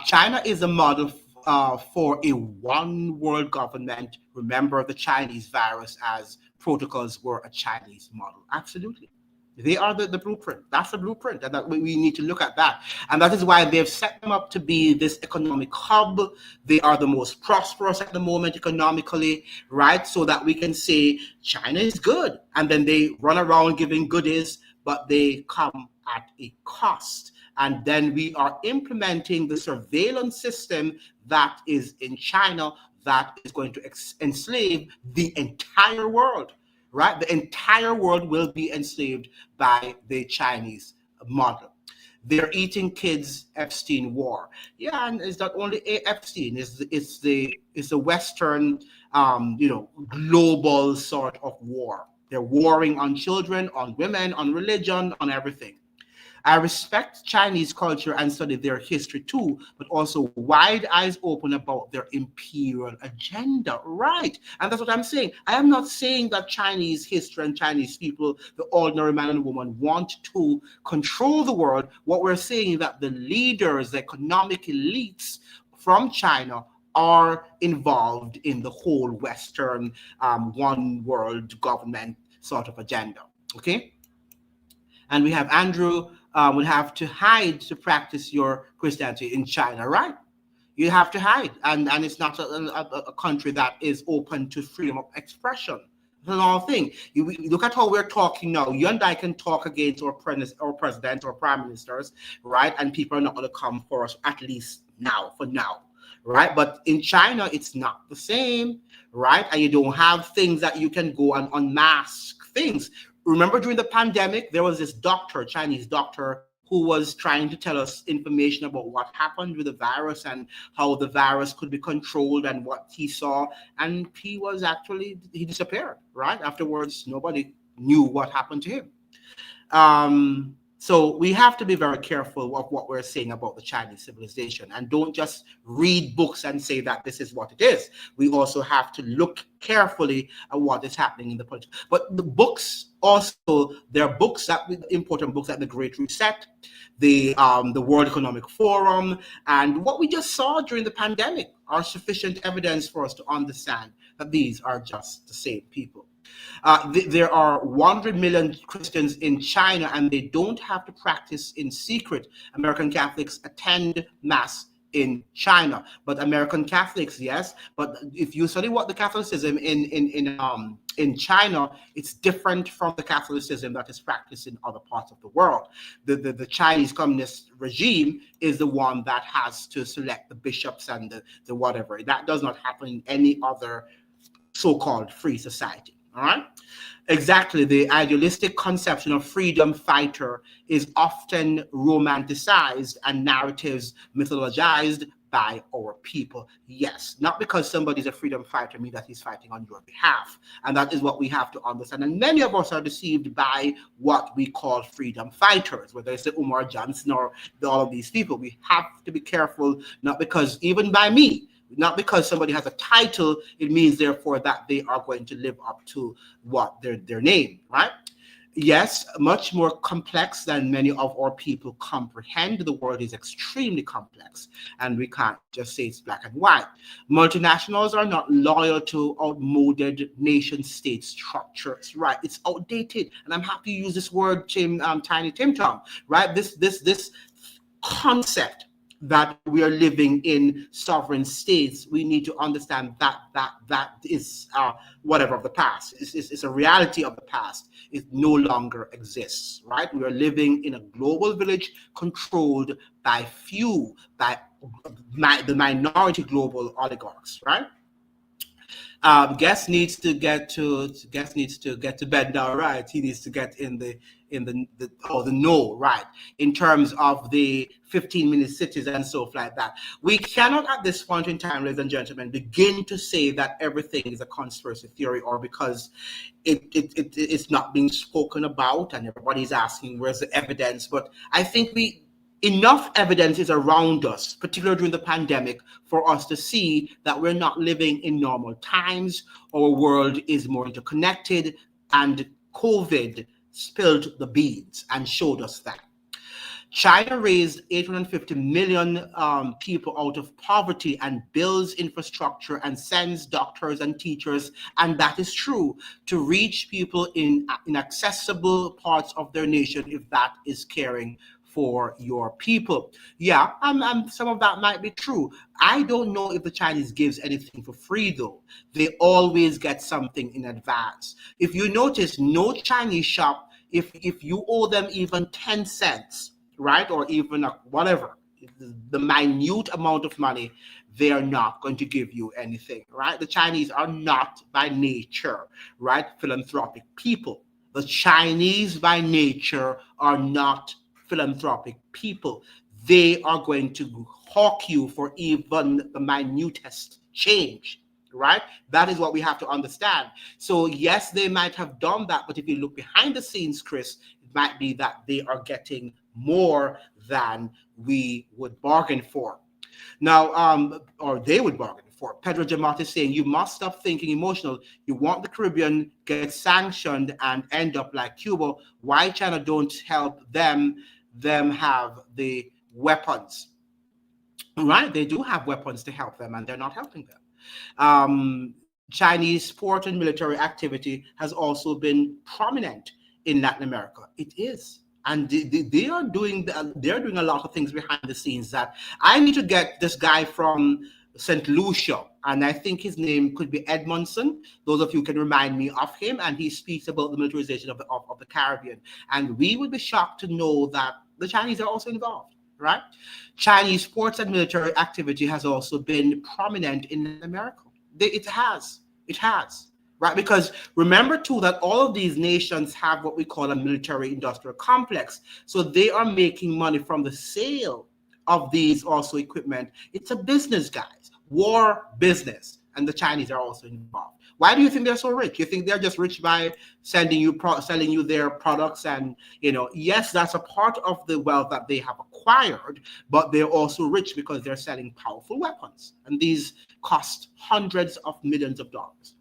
China is a model for a one world government. Remember the Chinese virus as protocols were a Chinese model. Absolutely. They are the blueprint. That's the blueprint, and that we need to look at that. And that is why they've set them up to be this economic hub. They are the most prosperous at the moment economically, right? So that we can say China is good. And then they run around giving goodies, but they come at a cost. And then we are implementing the surveillance system that is in China that is going to enslave the entire world. Right? The entire world will be enslaved by the Chinese model. They're eating kids' Epstein war. Yeah, and it's not only Epstein, it's the Western, global sort of war. They're warring on children, on women, on religion, on everything. I respect Chinese culture and study their history too, but also wide eyes open about their imperial agenda. Right. And that's what I'm saying. I am not saying that Chinese history and Chinese people, the ordinary man and woman, want to control the world. What we're saying is that the leaders, the economic elites from China are involved in the whole Western one world government sort of agenda. Okay. And we have Andrew would have to hide to practice your Christianity in China, right? You have to hide, and it's not a country that is open to freedom of expression. It's a long thing. You look at how we're talking now. You and I can talk against our president or prime ministers, right? And people are not going to come for us, at least now, for now. Right? But in China, it's not the same, right? And you don't have things that you can go and unmask things. Remember during the pandemic, there was this doctor, Chinese doctor, who was trying to tell us information about what happened with the virus and how the virus could be controlled and what he saw. And he disappeared, right? Afterwards, nobody knew what happened to him. So we have to be very careful of what we're saying about the Chinese civilization, and don't just read books and say that this is what it is. We also have to look carefully at what is happening in the politics. But the books also, there are books important books like The Great Reset, the World Economic Forum, and what we just saw during the pandemic are sufficient evidence for us to understand that these are just the same people. There are 100 million Christians in China, and they don't have to practice in secret. American Catholics attend Mass in China, but American Catholics, yes. But if you study what the Catholicism in China, it's different from the Catholicism that is practiced in other parts of the world. The Chinese communist regime is the one that has to select the bishops and the whatever. That does not happen in any other so-called free society. All right. Exactly. The idealistic conception of freedom fighter is often romanticized and narratives mythologized by our people. Yes, not because somebody's a freedom fighter means that he's fighting on your behalf. And that is what we have to understand. And many of us are deceived by what we call freedom fighters, whether it's the Umar Johnson or all of these people. We have to be careful, not because even by me, not because somebody has a title, it means therefore that they are going to live up to what their name, right? Yes, much more complex than many of our people comprehend. The world is extremely complex, and we can't just say it's black and white. Multinationals are not loyal to outmoded nation state structures, right? It's outdated, and I'm happy to use this word, Tiny Tim Tom, right? This concept that we are living in sovereign states, we need to understand that that is whatever of the past. It's a reality of the past. It no longer exists, right? We are living in a global village controlled by few, by the minority global oligarchs, right? Guest needs to get to bed now, right? He needs to get in the know, right? In terms of the 15-minute cities and stuff like that. We cannot at this point in time, ladies and gentlemen, begin to say that everything is a conspiracy theory, or because it's not being spoken about and everybody's asking where's the evidence. But I think enough evidence is around us, particularly during the pandemic, for us to see that we're not living in normal times. Our world is more interconnected, and COVID spilled the beans and showed us that. China raised 850 million people out of poverty and builds infrastructure and sends doctors and teachers, and that is true, to reach people in inaccessible parts of their nation, if that is caring for your people. Yeah, some of that might be true. I don't know if the Chinese gives anything for free, though. They always get something in advance. If you notice, no Chinese shop, if you owe them even 10 cents, right, or even whatever, the minute amount of money, they are not going to give you anything, right? The Chinese are not by nature, right, philanthropic people. The Chinese by nature are not philanthropic people. They are going to hawk you for even the minutest change, right? That is what we have to understand. So yes, they might have done that, but if you look behind the scenes, Chris, it might be that they are getting more than we would bargain for. Now, or they would bargain for. Pedro Jamot is saying, you must stop thinking emotional. You want the Caribbean get sanctioned and end up like Cuba. Why China don't help them have the weapons? Right? They do have weapons to help them, and they're not helping them. Chinese sport and military activity has also been prominent in Latin America. It is. And they are doing a lot of things behind the scenes that I need to get this guy from St. Lucia, and I think his name could be Edmondson. Those of you can remind me of him, and he speaks about the militarization of the Caribbean. And we would be shocked to know that the Chinese are also involved, right? Chinese sports and military activity has also been prominent in America. It has. Right? Because remember too that all of these nations have what we call a military industrial complex. So they are making money from the sale of these also equipment. It's a business, guys, war business, and the Chinese are also involved. Why do you think they're so rich? You think they're just rich by selling you their products? And yes, that's a part of the wealth that they have acquired, but they're also rich because they're selling powerful weapons, and these cost hundreds of millions of dollars.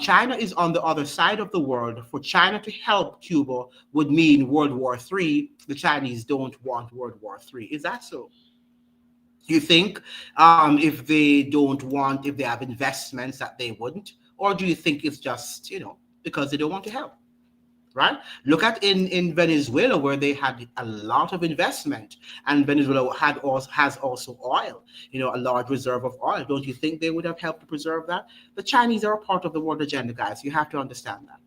China is on the other side of the world. For China to help Cuba would mean World War III. The Chinese don't want World War III. Is that so? You think if they have investments that they wouldn't? Or do you think it's just, because they don't want to help? Right? Look at in Venezuela, where they had a lot of investment, and Venezuela has also oil, a large reserve of oil. Don't you think they would have helped to preserve that? The Chinese are a part of the world agenda, guys. You have to understand that.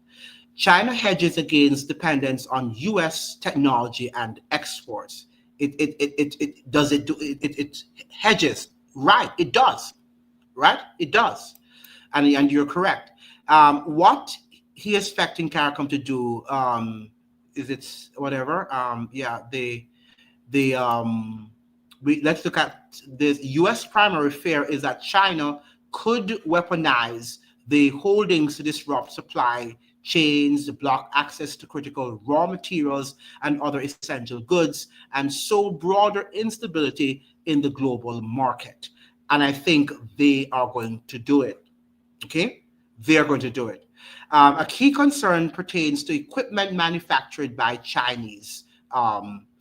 China hedges against dependence on U.S. technology and exports. It hedges, right? It does, right? It does, and you're correct. What he is expecting CARICOM to do, is it whatever? Let's look at this. U.S. primary fear is that China could weaponize the holdings to disrupt supply chains, block access to critical raw materials and other essential goods, and sow broader instability in the global market. And I think they are going to do it. Okay? They are going to do it. A key concern pertains to equipment manufactured by Chinese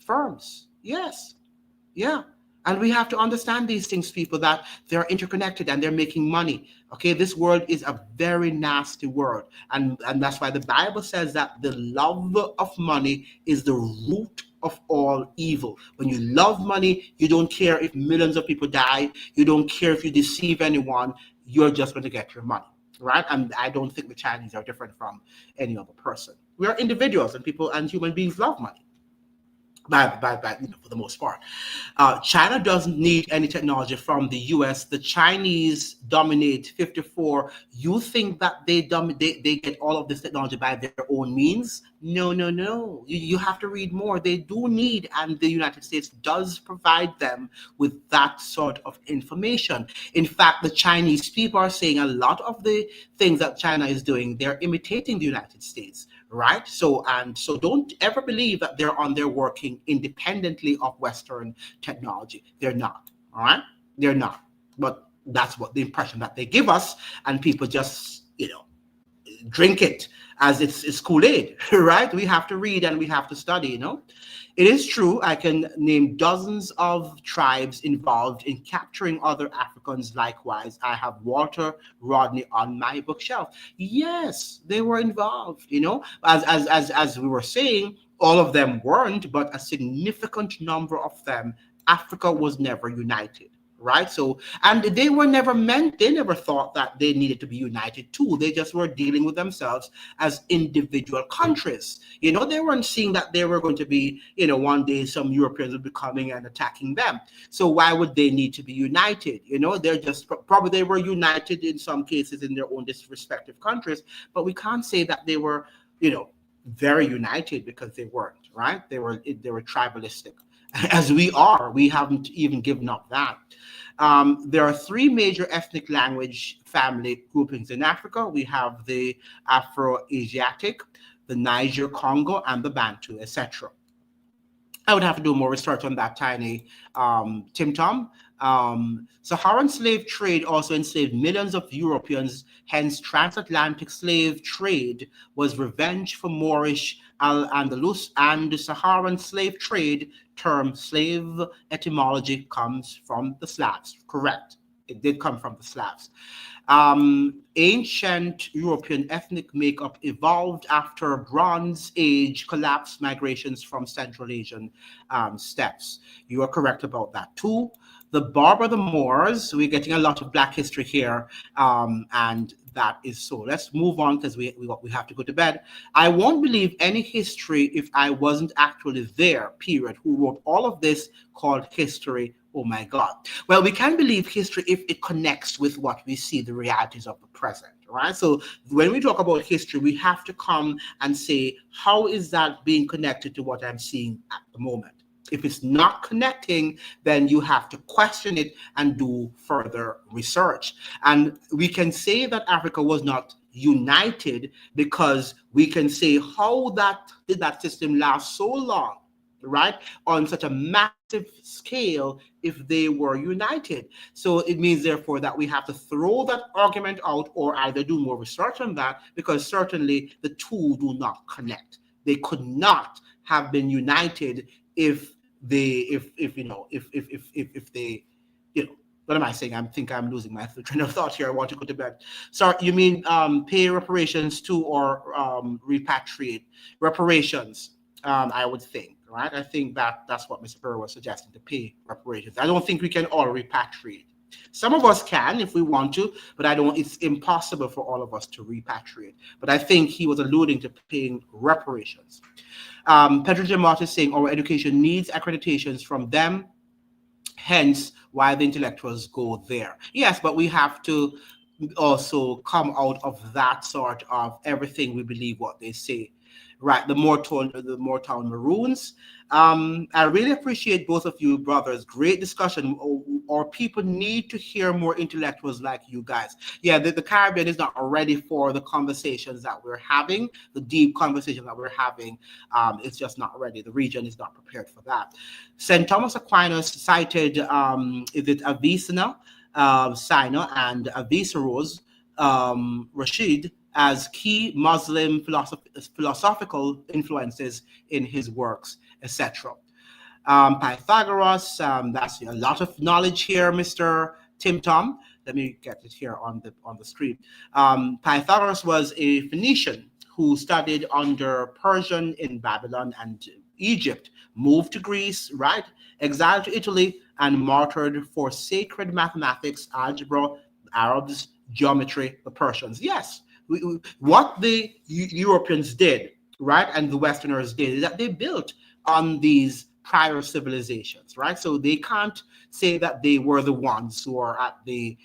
firms. Yes, yeah. And we have to understand these things, people, that they're interconnected and they're making money. Okay, this world is a very nasty world. And that's why the Bible says that the love of money is the root of all evil. When you love money, you don't care if millions of people die, you don't care if you deceive anyone, you're just going to get your money. Right? And I don't think the Chinese are different from any other person. We are individuals, and people and human beings love money for the most part. China doesn't need any technology from the US. The Chinese dominate 54. You think that they get all of this technology by their own means? No, no, no. You have to read more. They do need, and the United States does provide them with that sort of information. In fact, the Chinese people are saying a lot of the things that China is doing, they're imitating the United States. Right. So don't ever believe that they're on there working independently of Western technology. They're not. All right. They're not. But that's what the impression that they give us. And people just, drink it as it's Kool-Aid, right? We have to read and we have to study, It is true, I can name dozens of tribes involved in capturing other Africans. Likewise, I have Walter Rodney on my bookshelf. Yes, they were involved, as we were saying, all of them weren't, but a significant number of them, Africa was never united. Right. So, and they were never they never thought that they needed to be united too. They just were dealing with themselves as individual countries. They weren't seeing that they were going to be, one day some Europeans would be coming and attacking them. So why would they need to be united? They're just probably they were united in some cases in their own respective countries, but we can't say that they were, very united because they weren't, right? They were tribalistic. As we are, we haven't even given up that. There are three major ethnic language family groupings in Africa. We have the Afro-Asiatic, the Niger-Congo, and the Bantu, etc. I would have to do more research on that tiny Tim Tom. Saharan slave trade also enslaved millions of Europeans, hence transatlantic slave trade was revenge for Moorish Al-Andalus, and the Saharan slave trade term slave etymology comes from the Slavs. Correct. It did come from the Slavs. Ancient European ethnic makeup evolved after Bronze Age collapse migrations from Central Asian steppes. You are correct about that too. The Barber the Moors, we're getting a lot of Black history here, and that is so. Let's move on because we have to go to bed. I won't believe any history if I wasn't actually there, period. Who wrote all of this called history? Oh my God. Well, we can believe history if it connects with what we see, the realities of the present, right? So when we talk about history, we have to come and say, how is that being connected to what I'm seeing at the moment? If it's not connecting, then you have to question it and do further research. And we can say that Africa was not united because we can say, how did that system last so long, right, on such a massive scale if they were united? So it means, therefore, that we have to throw that argument out or either do more research on that, because certainly the two do not connect. They could not have been united if they, what am I saying? I think I'm losing my train of thought here. I want to go to bed. So you mean pay reparations to or repatriate reparations? I would think, right? I think that's what Mr. Perry was suggesting, to pay reparations. I don't think we can all repatriate. Some of us can if we want to, but it's impossible for all of us to repatriate. But I think he was alluding to paying reparations. Pedro Jamot is saying our education needs accreditations from them, hence why the intellectuals go there. Yes, but we have to also come out of that sort of everything we believe what they say. Right, the Moortown Maroons. I really appreciate both of you brothers. Great discussion. Our people need to hear more intellectuals like you guys. Yeah, the Caribbean is not ready for the conversations that we're having, the deep conversations that we're having. It's just not ready. The region is not prepared for that. St. Thomas Aquinas cited, is it Avicenna, Sina, and Avicero's Rashid as key Muslim philosophical influences in his works, etc. Pythagoras, that's a lot of knowledge here, Mr. Tim Tom. Let me get it here on the screen. Pythagoras was a Phoenician who studied under Persian in Babylon and Egypt, moved to Greece, right? Exiled to Italy, and martyred for sacred mathematics, algebra, Arabs, geometry, the Persians. Yes, what the Europeans did, right, and the Westerners did, is that they built on these prior civilizations, right? So they can't say that they were the ones who are at the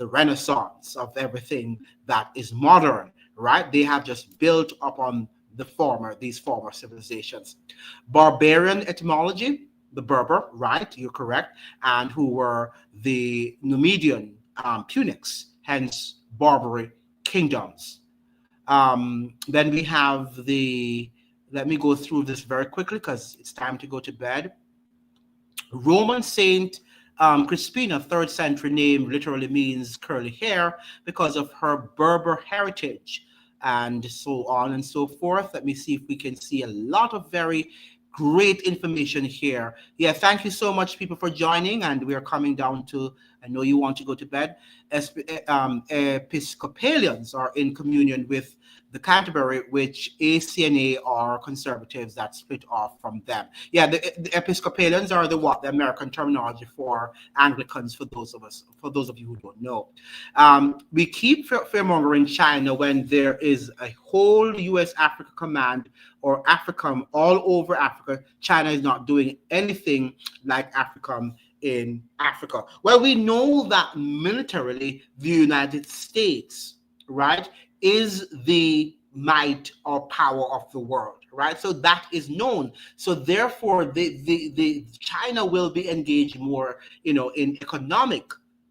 renaissance of everything that is modern, right? They have just built upon these former civilizations. Barbarian etymology, the Berber, right? You're correct, and who were the Numidian Punics, hence Barbary kingdoms. Then we have let me go through this very quickly because it's time to go to bed. Roman Saint Crispina, 3rd century name, literally means curly hair because of her Berber heritage, and so on and so forth. Let me see if we can see a lot of very great information here. Yeah, thank you so much, people, for joining, and we are coming down to, I know you want to go to bed. Episcopalians are in communion with the Canterbury, which ACNA are conservatives that split off from them. Yeah, the Episcopalians are the American terminology for Anglicans, for those of you who don't know. We keep fear-mongering China when there is a whole U.S. Africa Command or AFRICOM all over Africa. China is not doing anything like AFRICOM in Africa. Well, we know that militarily the United States, right, is the might or power of the world, right? So that is known. So therefore, the China will be engaged more, in economic,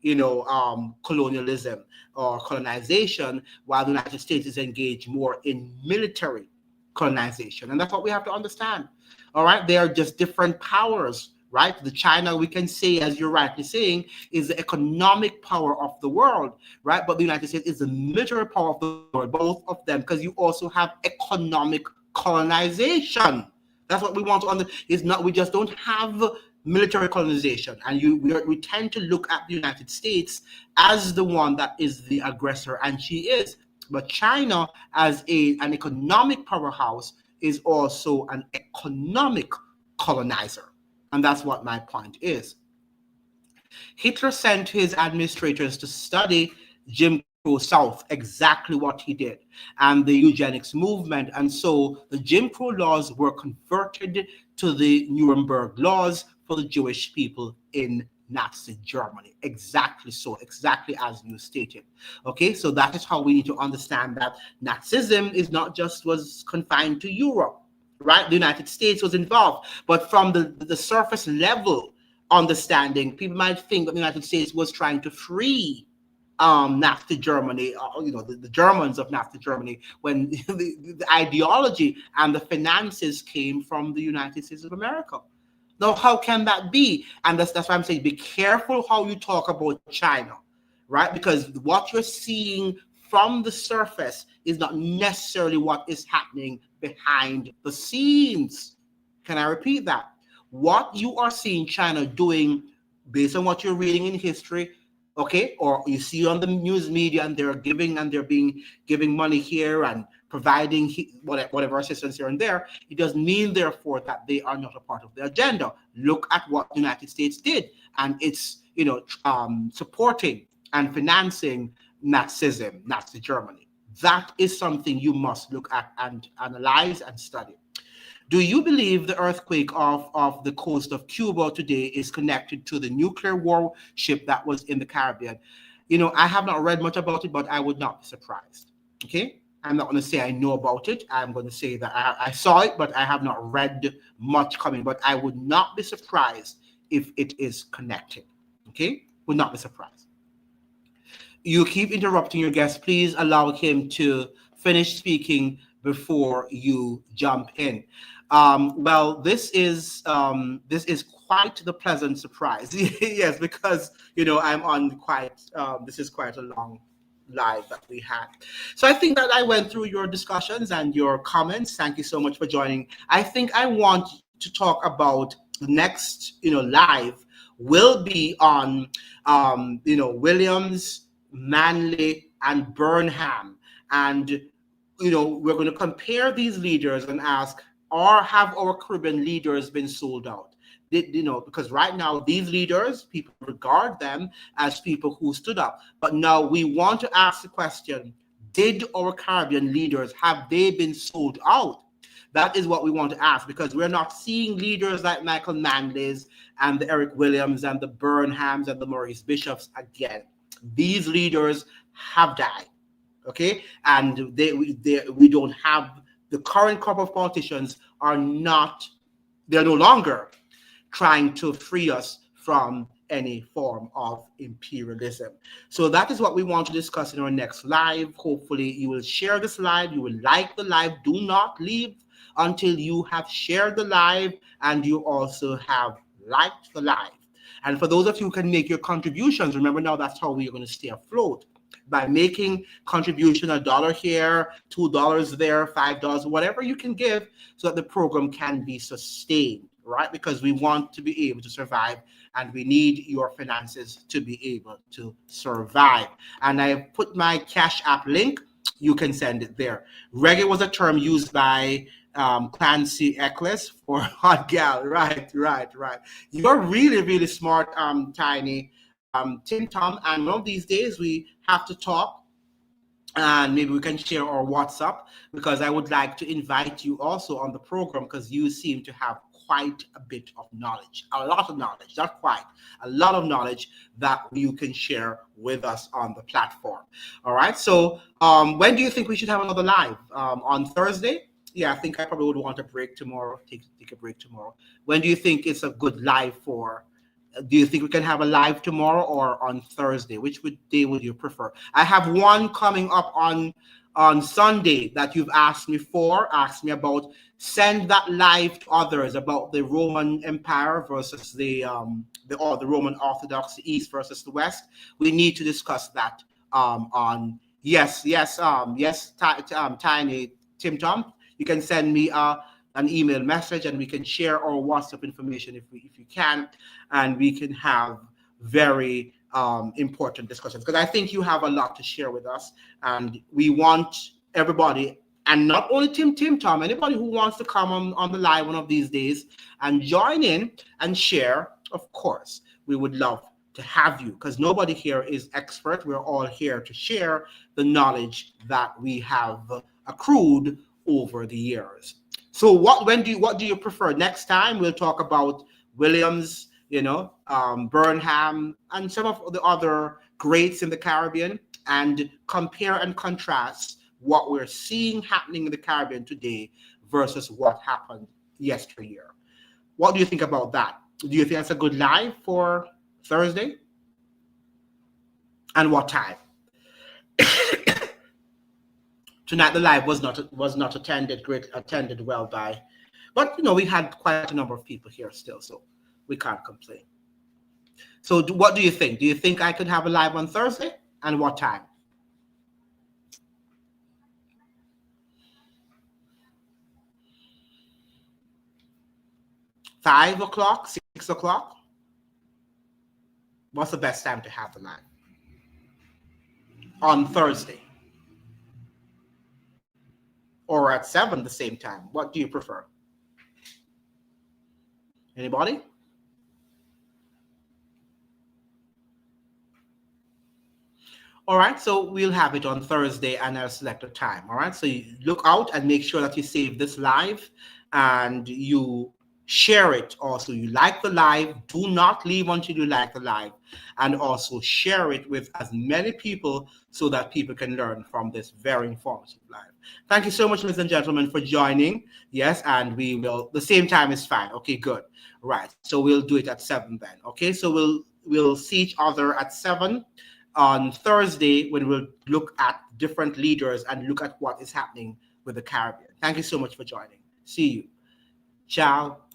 colonialism or colonization, while the United States is engaged more in military colonization, and that's what we have to understand. All right, they are just different powers. Right? The China, we can say, as you're rightly saying, is the economic power of the world, right? But the United States is the military power of the world, both of them, because you also have economic colonization. That's what we want to understand. It's not, we just don't have military colonization, and we tend to look at the United States as the one that is the aggressor, and she is. But China, as an economic powerhouse, is also an economic colonizer. And that's what my point is. Hitler sent his administrators to study Jim Crow South, exactly what he did, and the eugenics movement. And so the Jim Crow laws were converted to the Nuremberg laws for the Jewish people in Nazi Germany. Exactly so, exactly as you stated. Okay, so that is how we need to understand that Nazism is not just was confined to Europe. Right, the United States was involved, but from the surface level understanding, people might think that the United States was trying to free Nazi Germany, the Germans of Nazi Germany, when the ideology and the finances came from the United States of America. Now, how can that be? And that's why I'm saying, be careful how you talk about China, right? Because what you're seeing from the surface is not necessarily what is happening behind the scenes. Can I repeat that? What you are seeing China doing, based on what you're reading in history, okay, or you see on the news media, and they're giving money here and providing whatever assistance here and there, it doesn't mean, therefore, that they are not a part of the agenda. Look at what the United States did, and it's supporting and financing Nazism, Nazi Germany. That is something you must look at and analyze and study. Do you believe the earthquake of the coast of Cuba today is connected to the nuclear warship that was in the Caribbean? I have not read much about it, but I would not be surprised. Okay? I'm not going to say I know about it. I'm going to say that I saw it, but I have not read much coming. But I would not be surprised if it is connected. Okay? Would not be surprised. You keep interrupting your guest. Please allow him to finish speaking before you jump in. Well, this is quite the pleasant surprise. Yes, because I'm on quite. This is quite a long live that we had. So I think that I went through your discussions and your comments. Thank you so much for joining. I think I want to talk about the next, live will be on, Williams, Manley, and Burnham. And, we're going to compare these leaders and ask, or have our Caribbean leaders been sold out? Because right now these leaders, people regard them as people who stood up. But now we want to ask the question, did our Caribbean leaders, have they been sold out? That is what we want to ask, because we're not seeing leaders like Michael Manley's and the Eric Williams and the Burnhams and the Maurice Bishops again. These leaders have died, okay? And we don't have, the current crop of politicians are not, they're no longer trying to free us from any form of imperialism. So that is what we want to discuss in our next live. Hopefully you will share this live, you will like the live. Do not leave until you have shared the live and you also have liked the live. And for those of you who can make your contributions, remember now that's how we are going to stay afloat. By making contribution, $1 here, $2 there, $5, whatever you can give, so that the program can be sustained, right? Because we want to be able to survive, and we need your finances to be able to survive. And I have put my Cash App link. You can send it there. Reggae was a term used by Clancy Eccles for hot gal. Right. You're really, really smart, Tiny. Tim Tom, and one of these days we have to talk, and maybe we can share our WhatsApp, because I would like to invite you also on the program, because you seem to have quite a bit of knowledge, a lot of knowledge, not quite, a lot of knowledge that you can share with us on the platform. All right, so when do you think we should have another live? On Thursday? Yeah, I think I probably would want a break tomorrow, take a break tomorrow. When do you think it's a good live for? Do you think we can have a live tomorrow or on Thursday? Which day would you prefer? I have one coming up on Sunday that you've asked me about. Send that live to others about the Roman Empire versus the Roman Orthodox, the East versus the West. We need to discuss that on Tiny Tim Tom. You can send me an email message, and we can share our WhatsApp information if you can, and we can have very important discussions, because I think you have a lot to share with us, and we want everybody, and not only Tim Tom, anybody who wants to come on the live one of these days and join in and share. Of course, we would love to have you, because nobody here is expert. We're all here to share the knowledge that we have accrued over the years. So what do you prefer? Next time we'll talk about Williams, Burnham, and some of the other greats in the Caribbean, and compare and contrast what we're seeing happening in the Caribbean today versus what happened yesteryear. What do you think about that? Do you think that's a good live for Thursday? And what time? Tonight the live was not attended well by, but we had quite a number of people here still, so we can't complain. So what do you think? Do you think I could have a live on Thursday, and what time? $5 o'clock, 6 o'clock? What's the best time to have the live on Thursday? Or at 7 the same time? What do you prefer? Anybody? All right, so we'll have it on Thursday, and I'll select a time. All right, so you look out and make sure that you save this live and you share it. Also, you like the live. Do not leave until you like the live, and also share it with as many people so that people can learn from this very informative live. Thank you so much, ladies and gentlemen, for joining. Yes, and we will, the same time is fine. Okay, good. Right, so we'll do it at 7 then. Okay, so we'll see each other at 7 on Thursday, when we'll look at different leaders and look at what is happening with the Caribbean. Thank you so much for joining. See you. Ciao.